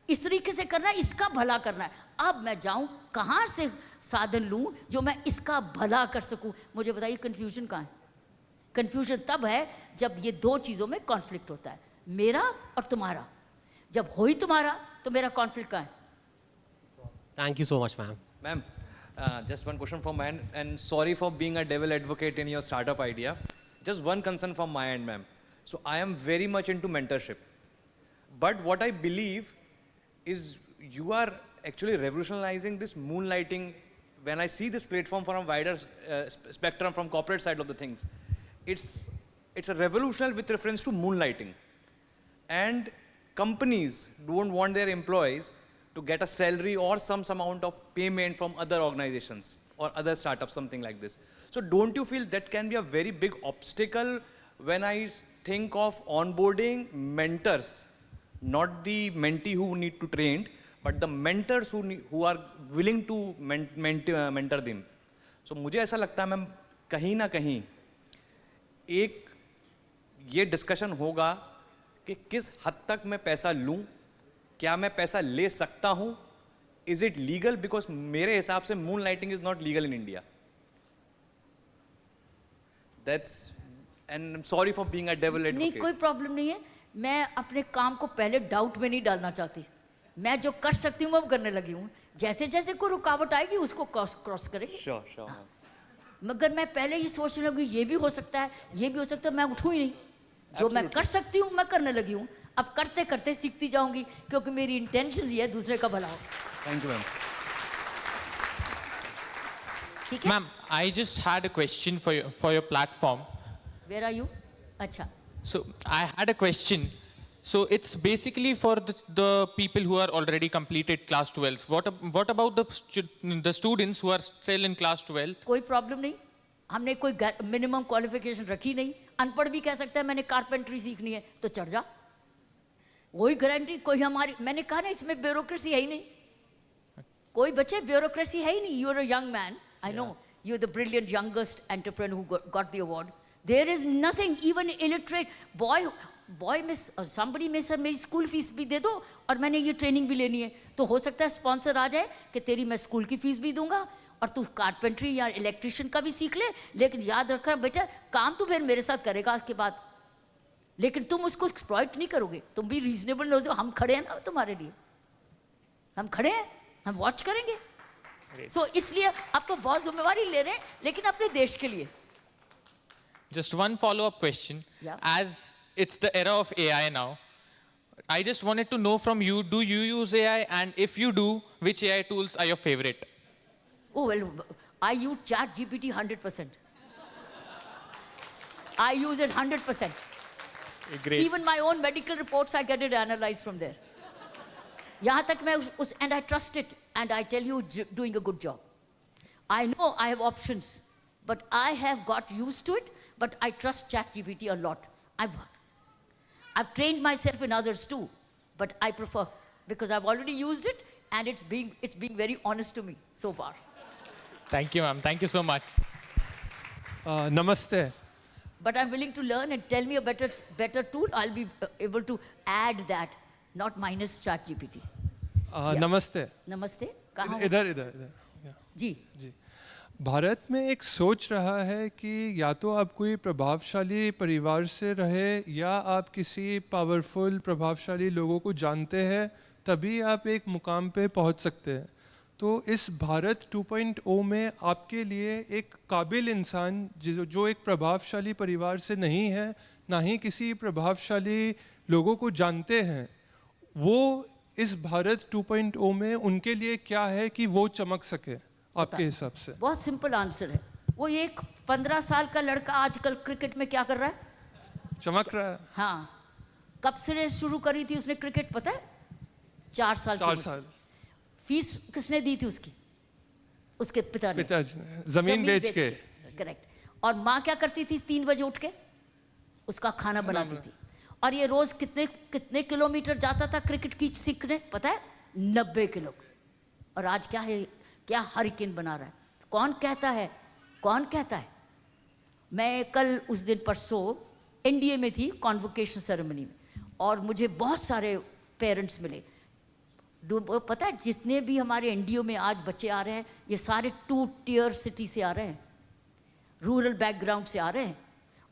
इस तरीके से करना है, इसका भला करना है। अब मैं जाऊं कहाँ से साधन लूं जो मैं इसका भला कर सकूं? मुझे बताइए कन्फ्यूजन कहाँ है? कन्फ्यूजन तब है जब ये दो चीज़ों में कॉन्फ्लिक्ट होता है, मेरा और तुम्हारा। जब हो ही तुम्हारा तो मेरा कॉन्फ्लिक्ट कहाँ है? Thank you so much, ma'am. Ma'am, just one question from my end, and sorry for being a devil advocate in your startup idea. Just one concern from my end, ma'am. So I am very much into mentorship, but what I believe is you are actually revolutionizing this moonlighting. When I see this platform from a wider spectrum from corporate side of the things, it's a revolution with reference to moonlighting. And companies don't want their employees to get a salary or some amount of payment from other organizations or other startups, something like this. So don't you feel that can be a very big obstacle when I think of onboarding mentors, not the mentee who need to train, but the mentors who are willing to mentor them. So मुझे ऐसा लगता है ma'am कहीं ना कहीं एक ये discussion होगा कि किस हद तक मैं पैसा लूं, क्या मैं पैसा ले सकता हूं, इज इट लीगल? बिकॉज मेरे हिसाब से moon lighting is not legal in India. That's and sorry for being a devil advocate. नहीं, कोई प्रॉब्लम नहीं है. मैं अपने काम को पहले डाउट में नहीं डालना चाहती. मैं जो कर सकती हूँ वो करने लगी हूँ. जैसे जैसे कोई रुकावट आएगी उसको क्रॉस करेंगे. Sure sure. मगर मैं पहले ये सोचने लगी ये भी हो सकता है, ये भी हो सकता है, मैं उठूँ ही नहीं. जो मैं कर सकती हूँ मैं करने लगी हूँ. अब करते करते सीखती जाऊंगी क्योंकि मेरी इंटेंशन ये है दूसरे का भला हो. Thank you ma'am. ठीक है ma'am, I just had a question for your platform. Where are you? अच्छा. So I had a question. So it's basically for the people who are already completed class 12. What about the students who are still in class 12? कोई problem नहीं. हमने कोई minimum qualification रखी नहीं. अनपढ़ भी कह सकता है मैंने कारपेंट्री सीखनी है तो चढ़ जा. वही गारंटी कोई हमारी, मैंने कहा ना इसमें ब्यूरोक्रेसी है ही नहीं. कोई बच्चे ब्यूरोक्रेसी है ही नहीं. You are a young man. I know you are the brilliant youngest entrepreneur who got the award. There is nothing, even illiterate boy में somebody में सर मेरी स्कूल फीस भी दे दो और मैंने ये ट्रेनिंग भी लेनी है, तो हो सकता है स्पॉन्सर आ जाए कि तेरी मैं स्कूल की फीस भी दूंगा और तू कारपेंट्री या इलेक्ट्रिशियन का भी सीख ले, लेकिन याद रखना बेटा काम तो फिर मेरे साथ करेगा उसके बाद, लेकिन तुम उसको एक्सप्लॉइट नहीं करोगे. तुम भी रीजनेबल हो. हम खड़े हैं ना तुम्हारे लिए, हम खड़े हैं, हम वॉच करेंगे. सो इसलिए अब तो बहुत जिम्मेवारी ले रहे हैं लेकिन अपने देश के लिए. Just one follow-up question. Yeah. As it's the era of AI now, I just wanted to know from you, do you use AI? And if you do, which AI tools are your favorite? Oh, well, I use ChatGPT 100%. I use it 100%. Great. Even my own medical reports, I get it analyzed from there. यहाँ तक मैं and I trust it, and I tell you, doing a good job. I know I have options, but I have got used to it. But I trust ChatGPT a lot. I've trained myself in others too, but I prefer because I've already used it and it's being very honest to me so far. Thank you, ma'am. Thank you so much. Namaste. But I'm willing to learn and tell me a better tool. I'll be able to add that, not minus ChatGPT. Namaste. Namaste. कहाँ? इधर. जी. भारत में एक सोच रहा है कि या तो आप कोई प्रभावशाली परिवार से रहे या आप किसी पावरफुल प्रभावशाली लोगों को जानते हैं तभी आप एक मुकाम पे पहुंच सकते हैं. तो इस भारत 2.0 में आपके लिए एक काबिल इंसान जो एक प्रभावशाली परिवार से नहीं है, ना ही किसी प्रभावशाली लोगों को जानते हैं, वो इस भारत 2.0 में उनके लिए क्या है कि वो चमक सके आपके हिसाब से? बहुत सिंपल आंसर है. वो एक 15 साल का लड़का आजकल क्रिकेट में क्या कर रहा है? चमक रहा है. हाँ. कब से शुरू करी थी उसने क्रिकेट पता है? 4 साल. 4 साल. फीस किसने दी थी उसकी? उसके पिताजी ने. जमीन बेच के. करेक्ट. और माँ क्या करती थी? 3 बजे उठ के उसका खाना बनाती थी. और ये रोज कितने किलोमीटर जाता था क्रिकेट की सीखने पता है? 90 किलो. और आज क्या है? क्या हरिकेन बना रहा है? कौन कहता है कौन कहता है? मैं कल उस दिन परसों एनडीए में थी कॉन्वोकेशन सेरेमनी में, और मुझे बहुत सारे पेरेंट्स मिले. पता है जितने भी हमारे एनडीओ में आज बच्चे आ रहे हैं, ये सारे 2 टियर सिटी से आ रहे हैं, रूरल बैकग्राउंड से आ रहे हैं.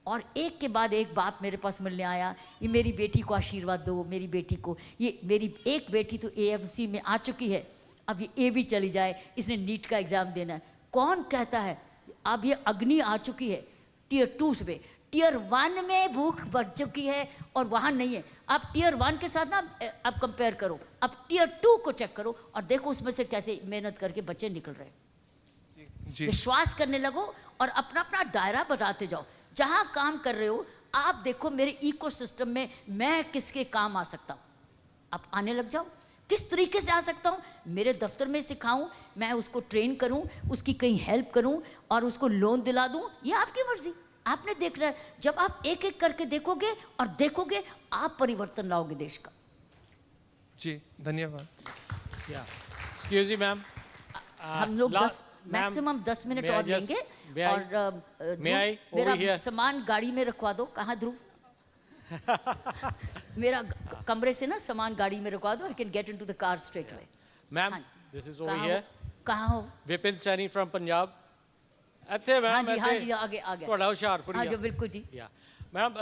और एक के बाद एक बाप मेरे पास मिलने आया, ये मेरी बेटी को आशीर्वाद दो, मेरी बेटी को, ये मेरी एक बेटी तो एएमसी में आ चुकी है, अब ये ए भी चली जाए, इसने नीट का एग्ज़ाम देना है. कौन कहता है? अब ये अग्नि आ चुकी है टियर 2 से, टियर 1 में भूख बढ़ चुकी है और वहाँ नहीं है. अब टियर 1 के साथ ना अब कंपेयर करो, अब टियर 2 को चेक करो और देखो उसमें से कैसे मेहनत करके बच्चे निकल रहे हैं. विश्वास करने लगो और अपना अपना दायरा बढ़ाते जाओ. जहाँ काम कर रहे हो आप देखो मेरे इकोसिस्टम में मैं किसके काम आ सकता हूँ, आप आने लग जाओ. किस तरीके से आ सकता हूँ? मेरे दफ्तर में सिखाऊं, मैं उसको ट्रेन करूं, उसकी कहीं हेल्प करूं और उसको लोन दिला दूं, ये आपकी मर्जी. आपने देखना है. जब आप एक एक करके देखोगे और देखोगे आप परिवर्तन लाओगे देश का. जी धन्यवाद. एक्सक्यूज मी मैम, हम लोग मैक्सिमम 10 मिनट और लेंगे. और मेरा सामान गाड़ी में रखवा दो. कहाँ ध्रुव? मेरा कमरे से ना सामान गाड़ी में रखवा दो. I can get into the car straight away. Ma'am this is over here. कहाँ हो? विपिन सैनी फ्रॉम पंजाब. ਇੱਥੇ ਮੈਮ हाँ जी आगे ਤੁਹਾਡਾ ਹੁਸ਼ਿਆਰਪੁਰ. हाँ जी बिल्कुल जी. Ma'am,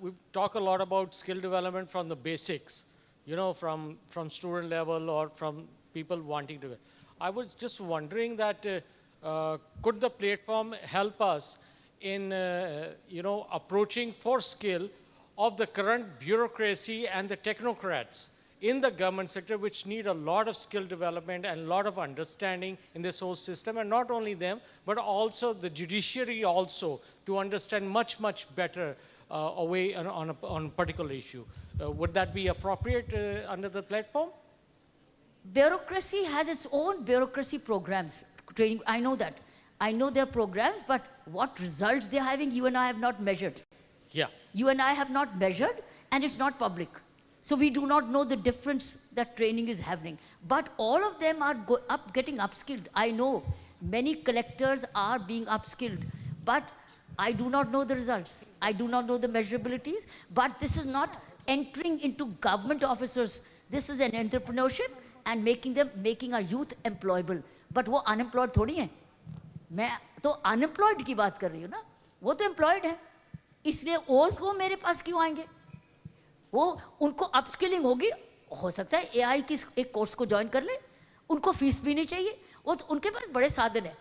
we talk a lot about skill development from the basics, you know, from student level or from people wanting to. I was just wondering that could the platform help us in, you know, approaching for skill of the current bureaucracy and the technocrats in the government sector, which need a lot of skill development and a lot of understanding in this whole system, and not only them, but also the judiciary also, to understand much better a way on a particular issue. Would that be appropriate under the platform? Bureaucracy has its own bureaucracy programs, training. I know that. I know their programs, but what results they're having, you and I have not measured. Yeah. You and I have not measured, and it's not public. So we do not know the difference that training is having. But all of them are getting upskilled. I know many collectors are being upskilled, but I do not know the results. I do not know the measurabilities, but this is not entering into government officers. This is an entrepreneurship and making our youth employable. But वो unemployed थोड़ी हैं. मैं तो unemployed की बात कर रही हूँ ना. वो तो employed है. इसलिए वो मेरे पास क्यों आएंगे? वो उनको अपस्किलिंग होगी, हो सकता है एआई की एक कोर्स को ज्वाइन कर ले, उनको फीस भी नहीं चाहिए, वो तो उनके पास बड़े साधन है.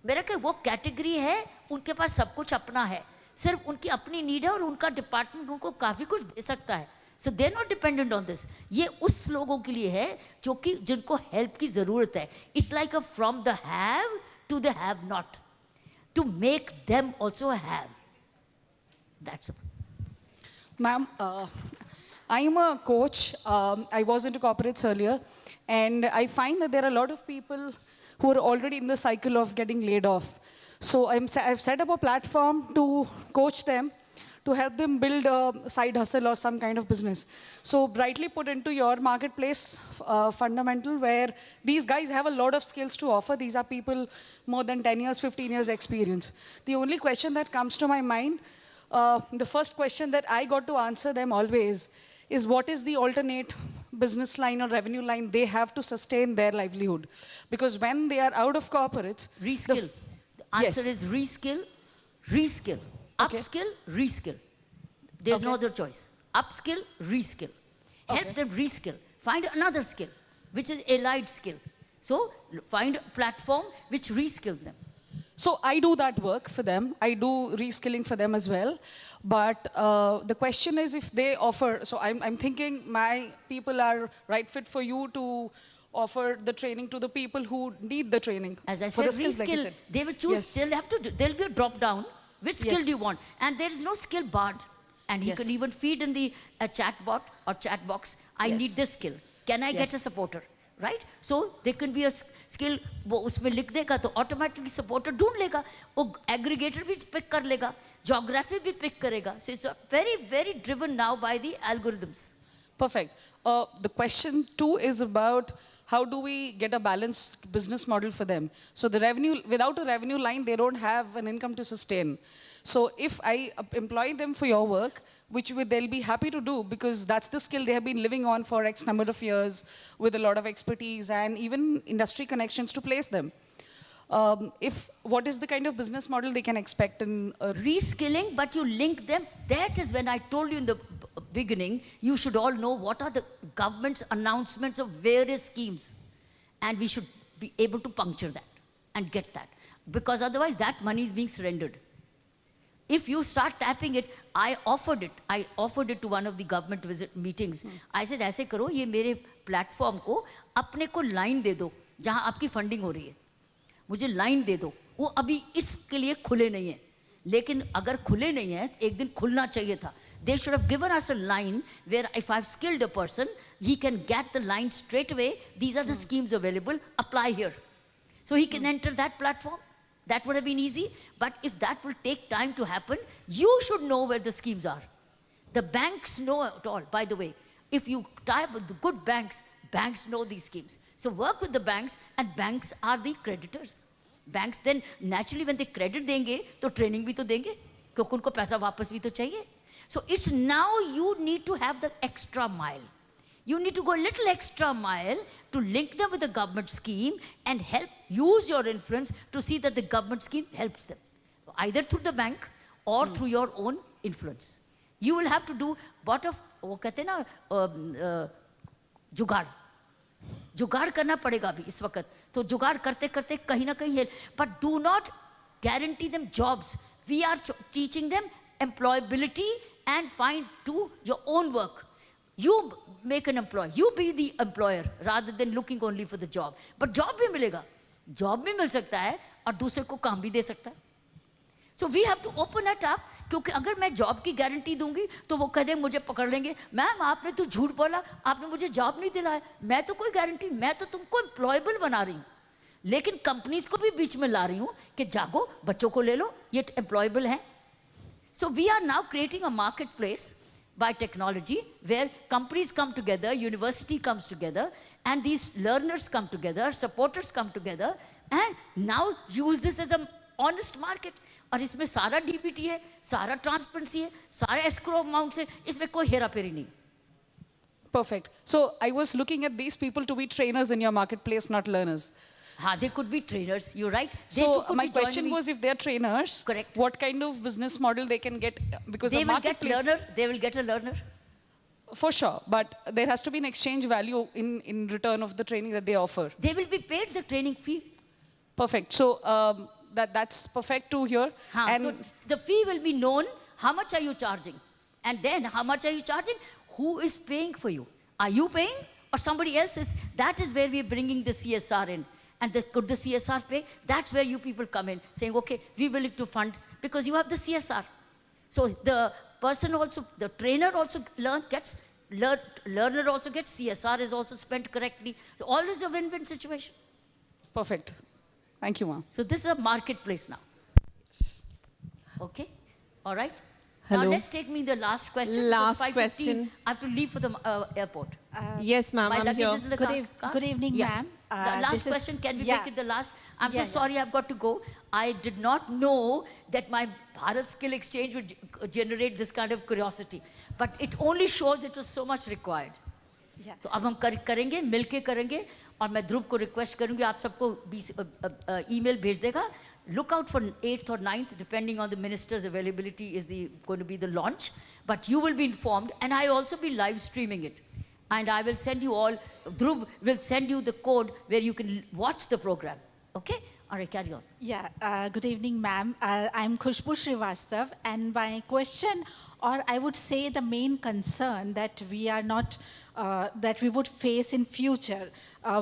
मेरा क्या वो कैटेगरी है, उनके पास सब कुछ अपना है, सिर्फ उनकी अपनी नीड है और उनका डिपार्टमेंट उनको काफ़ी कुछ दे सकता है. So they are not dependent on this. ये उस लोगों के लिए है जो कि जिनको हेल्प की ज़रूरत है. It's like a from the have to the have not, to make them also have. That's it. Ma'am, I am a coach. I was into corporates earlier, and I find that there are a lot of people who are already in the cycle of getting laid off. So I've set up a platform to coach them, to help them build a side hustle or some kind of business. So brightly put into your marketplace fundamental, where these guys have a lot of skills to offer. These are people more than 10 years, 15 years experience. The only question that comes to my mind, the first question that I got to answer them always is, what is the alternate business line or revenue line they have to sustain their livelihood? Because when they are out of corporates... Reskill. The answer is reskill, reskill. Okay. Upskill, reskill. There's no other choice. Upskill, reskill. Help them reskill. Find another skill, which is allied skill. So find a platform which reskills them. So I do that work for them. I do reskilling for them as well. But the question is, if they offer, so I'm thinking my people are right fit for you to offer the training to the people who need the training. As I said, reskill. Like they will choose, there'll be a drop down. Which skill do you want? And there is no skill barred. And he can even feed in the chat bot or chat box, I need this skill. Can I get a supporter? Right? So there can be a skill, वो उसमें लिख देगा तो automatically supporter ढूंढ लेगा, वो aggregator भी pick कर लेगा, geography भी pick करेगा. So it's very, very driven now by the algorithms. Perfect. The question 2 is about how do we get a balanced business model for them? So the revenue, without a revenue line, they don't have an income to sustain. So if I employ them for your work, which they'll be happy to do because that's the skill they have been living on for X number of years with a lot of expertise and even industry connections to place them. What is the kind of business model they can expect in reskilling, but you link them. That is when I told you in the beginning, you should all know what are the government's announcements of various schemes. And we should be able to puncture that and get that. Because otherwise that money is being surrendered. If you start tapping it, I offered it to one of the government meetings. I said, ऐसे करो, ये मेरे platform को अपने को line दे दो, जहाँ आपकी funding हो रही है. मुझे line दे दो. वो अभी इसके लिए खुले नहीं है. लेकिन अगर खुले नहीं है, एक दिन खुलना चाहिए था. They should have given us a line where if I've skilled a person, he can get the line straight away. These are the schemes available. Apply here. So he can enter that platform. That would have been easy. But if that will take time to happen, you should know where the schemes are. The banks know it all, by the way. If you tie up with the good banks, banks know these schemes. So work with the banks, and banks are the creditors. Banks then, naturally, when they credit देंगे, तो training भी तो देंगे, क्योंकि उनको पैसा वापस भी तो चाहिए. So it's now you need to have the extra mile. You need to go a little extra mile to link them with the government scheme and help use your influence to see that the government scheme helps them, either through the bank or through your own influence. You will have to do what of वो कहते हैं ना जुगाड़ करना पड़ेगा अभी इस वक्त. तो जुगाड़ करते करते कहीं ना कहीं but do not guarantee them jobs. We are teaching them employability and do your own work. You make an employee. You be the employer rather than looking only for the job. But job भी मिलेगा. Job भी मिल सकता है और दूसरे को काम भी दे सकता है. So we have to open it up. क्योंकि अगर मैं जॉब की गारंटी दूंगी तो वो कह देंगे मुझे पकड़ लेंगे. मैम आपने तो झूठ बोला, आपने मुझे जॉब नहीं दिलाया. मैं तो कोई गारंटी, मैं तो तुमको एम्प्लॉयबल बना रही हूँ, लेकिन कंपनीज को भी बीच में ला रही हूँ कि जागो बच्चों को ले लो, ये एम्प्लॉयबल है. So we are now creating a marketplace by technology where companies come together, university comes together, and these learners come together, supporters come together, and now use this as an honest market. और इसमें सारा DBT है, सारा transparency है, सारा escrow amounts है, इसमें कोई हेराफेरी नहीं. Perfect. So I was looking at these people to be trainers in your marketplace, not learners. They could be trainers, you're right. So my question was, if they're trainers, correct, what kind of business model they can get? Because they will get a learner. For sure, but there has to be an exchange value in return of the training that they offer. They will be paid the training fee. Perfect. So that's perfect to hear. And so the fee will be known. How much are you charging? And then how much are you charging? Who is paying for you? Are you paying or somebody else is? That is where we are bringing the CSR in. And could the CSR pay? That's where you people come in, saying, okay, we're willing to fund because you have the CSR. So the person also, the trainer also gets, learner also gets, CSR is also spent correctly. So all is a win-win situation. Perfect. Thank you, ma'am. So this is a marketplace now. Okay, all right. Hello. Now let's take me the last question. Last question. I have to leave for the airport. Yes, ma'am, I'm here. Is in the car. Good evening, ma'am. The last question, can we make it the last? I'm so sorry, I've got to go. I did not know that my Bharat Skill Exchange would generate this kind of curiosity. But it only shows it was so much required. तो अब हम करेंगे, मिलके करेंगे, और मैं ध्रुव को request करूंगी आप सबको email भेज देगा. Look out for 8th or 9th, depending on the minister's availability, is going to be the launch. But you will be informed, and I'll also be live streaming it. And I will send you all, Dhruv will send you the code where you can watch the program. Okay? All right, carry on. Yeah, good evening, ma'am. I'm Khushbu Srivastav, and my question, or I would say the main concern that we are not, that we would face in future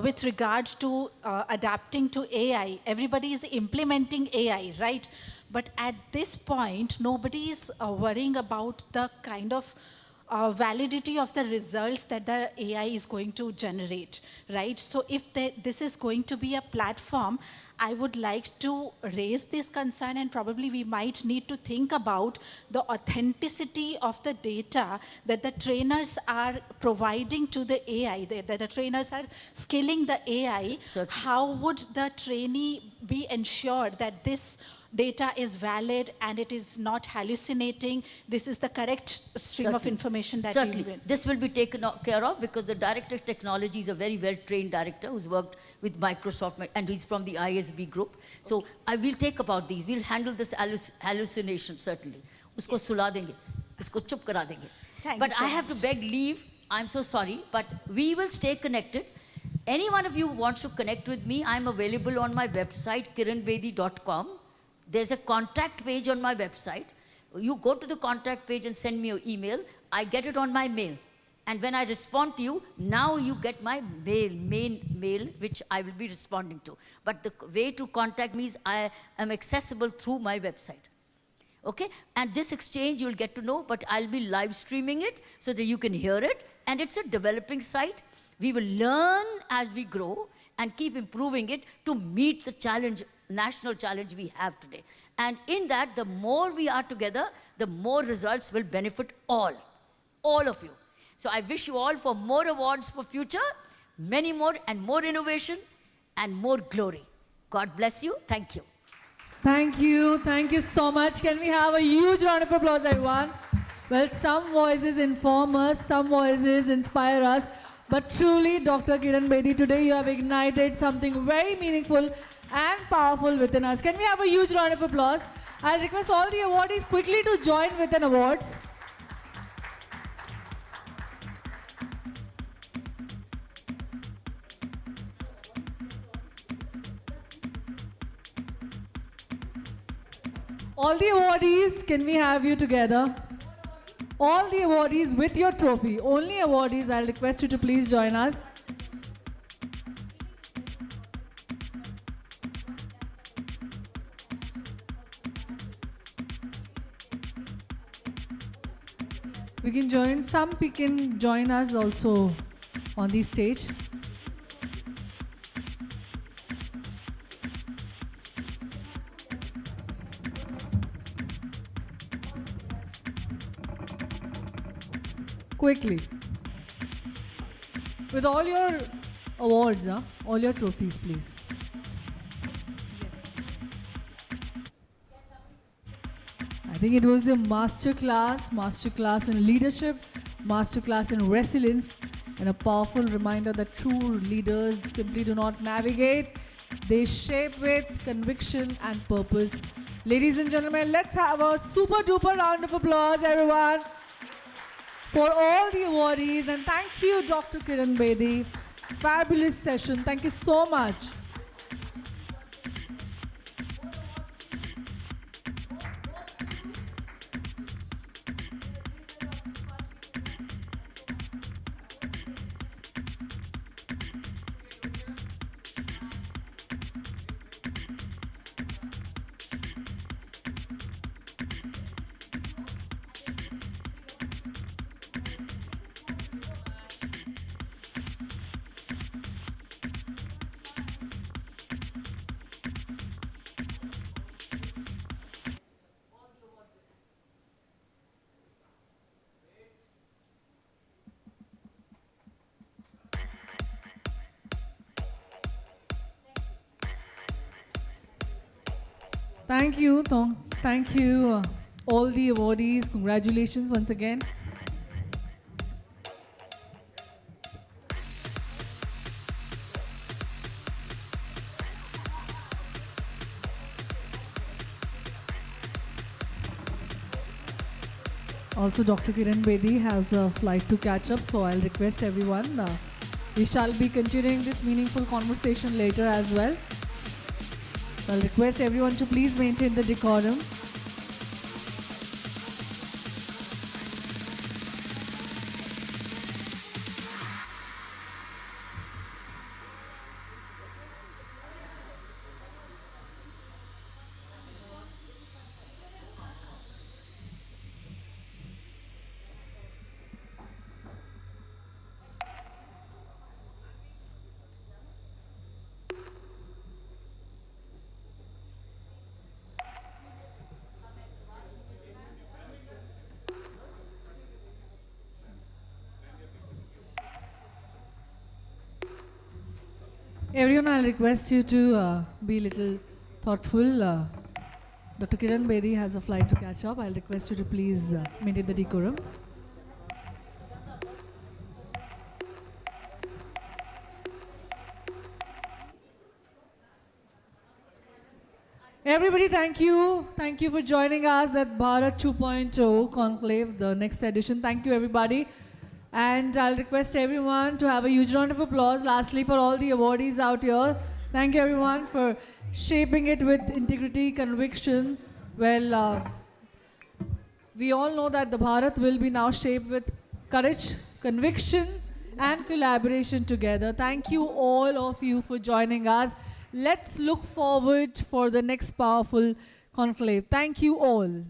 with regard to adapting to AI. Everybody is implementing AI, right? But at this point, nobody is worrying about the kind of validity of the results that the AI is going to generate, right? So if this is going to be a platform, I would like to raise this concern, and probably we might need to think about the authenticity of the data that the trainers are providing to the AI, that the trainers are skilling the AI. How would the trainee be ensured that this data is valid and it is not hallucinating? This is the correct stream of information that we will. This will be taken care of because the director of technology is a very well-trained director who's worked with Microsoft and he's from the ISB group. So I will take about these. We'll handle this hallucination certainly. Usko sula denge, usko chup kara denge. But I have to beg leave. I'm so sorry, but we will stay connected. Any one of you who wants to connect with me, I'm available on my website, kiranbedi.com. There's a contact page on my website. You go to the contact page and send me an email. I get it on my mail. And when I respond to you, now you get my main mail, which I will be responding to. But the way to contact me is I am accessible through my website. Okay? And this exchange you'll get to know, but I'll be live streaming it so that you can hear it. And it's a developing site. We will learn as we grow and keep improving it to meet the challenge, national challenge we have today. And in that, the more we are together, the more results will benefit all of you. So I wish you all for more awards for future, many more and more innovation and more glory. God bless you. Thank you. Thank you so much. Can we have a huge round of applause, everyone? Well, some voices inform us, some voices inspire us, but truly, Dr. Kiran Bedi, today you have ignited something very meaningful and powerful within us. Can we have a huge round of applause? I'll request all the awardees quickly to join with an awards. All the awardees, can we have you together? All the awardees with your trophy. Only awardees, I'll request you to please join us. We can join, some can join us also on the stage. Quickly. With all your awards, all your trophies, please. I think it was a masterclass in leadership, masterclass in resilience, and a powerful reminder that true leaders simply do not navigate, they shape with conviction and purpose. Ladies and gentlemen, let's have a super duper round of applause, everyone, for all the awardees, and thank you, Dr. Kiran Bedi. Fabulous session. Thank you so much. Thank you, Tong. Thank you, all the awardees. Congratulations once again. Also, Dr. Kiran Bedi has a flight to catch up, so I'll request everyone. We shall be continuing this meaningful conversation later as well. So I'll request everyone to please maintain the decorum. Everyone, I'll request you to be a little thoughtful. Dr. Kiran Bedi has a flight to catch up. I'll request you to please maintain the decorum. Everybody, thank you. Thank you for joining us at Bharat 2.0 Conclave, the next edition. Thank you, everybody. And I'll request everyone to have a huge round of applause. Lastly, for all the awardees out here, thank you, everyone, for shaping it with integrity, conviction. Well, we all know that the Bharat will be now shaped with courage, conviction, and collaboration together. Thank you, all of you, for joining us. Let's look forward for the next powerful conclave. Thank you all.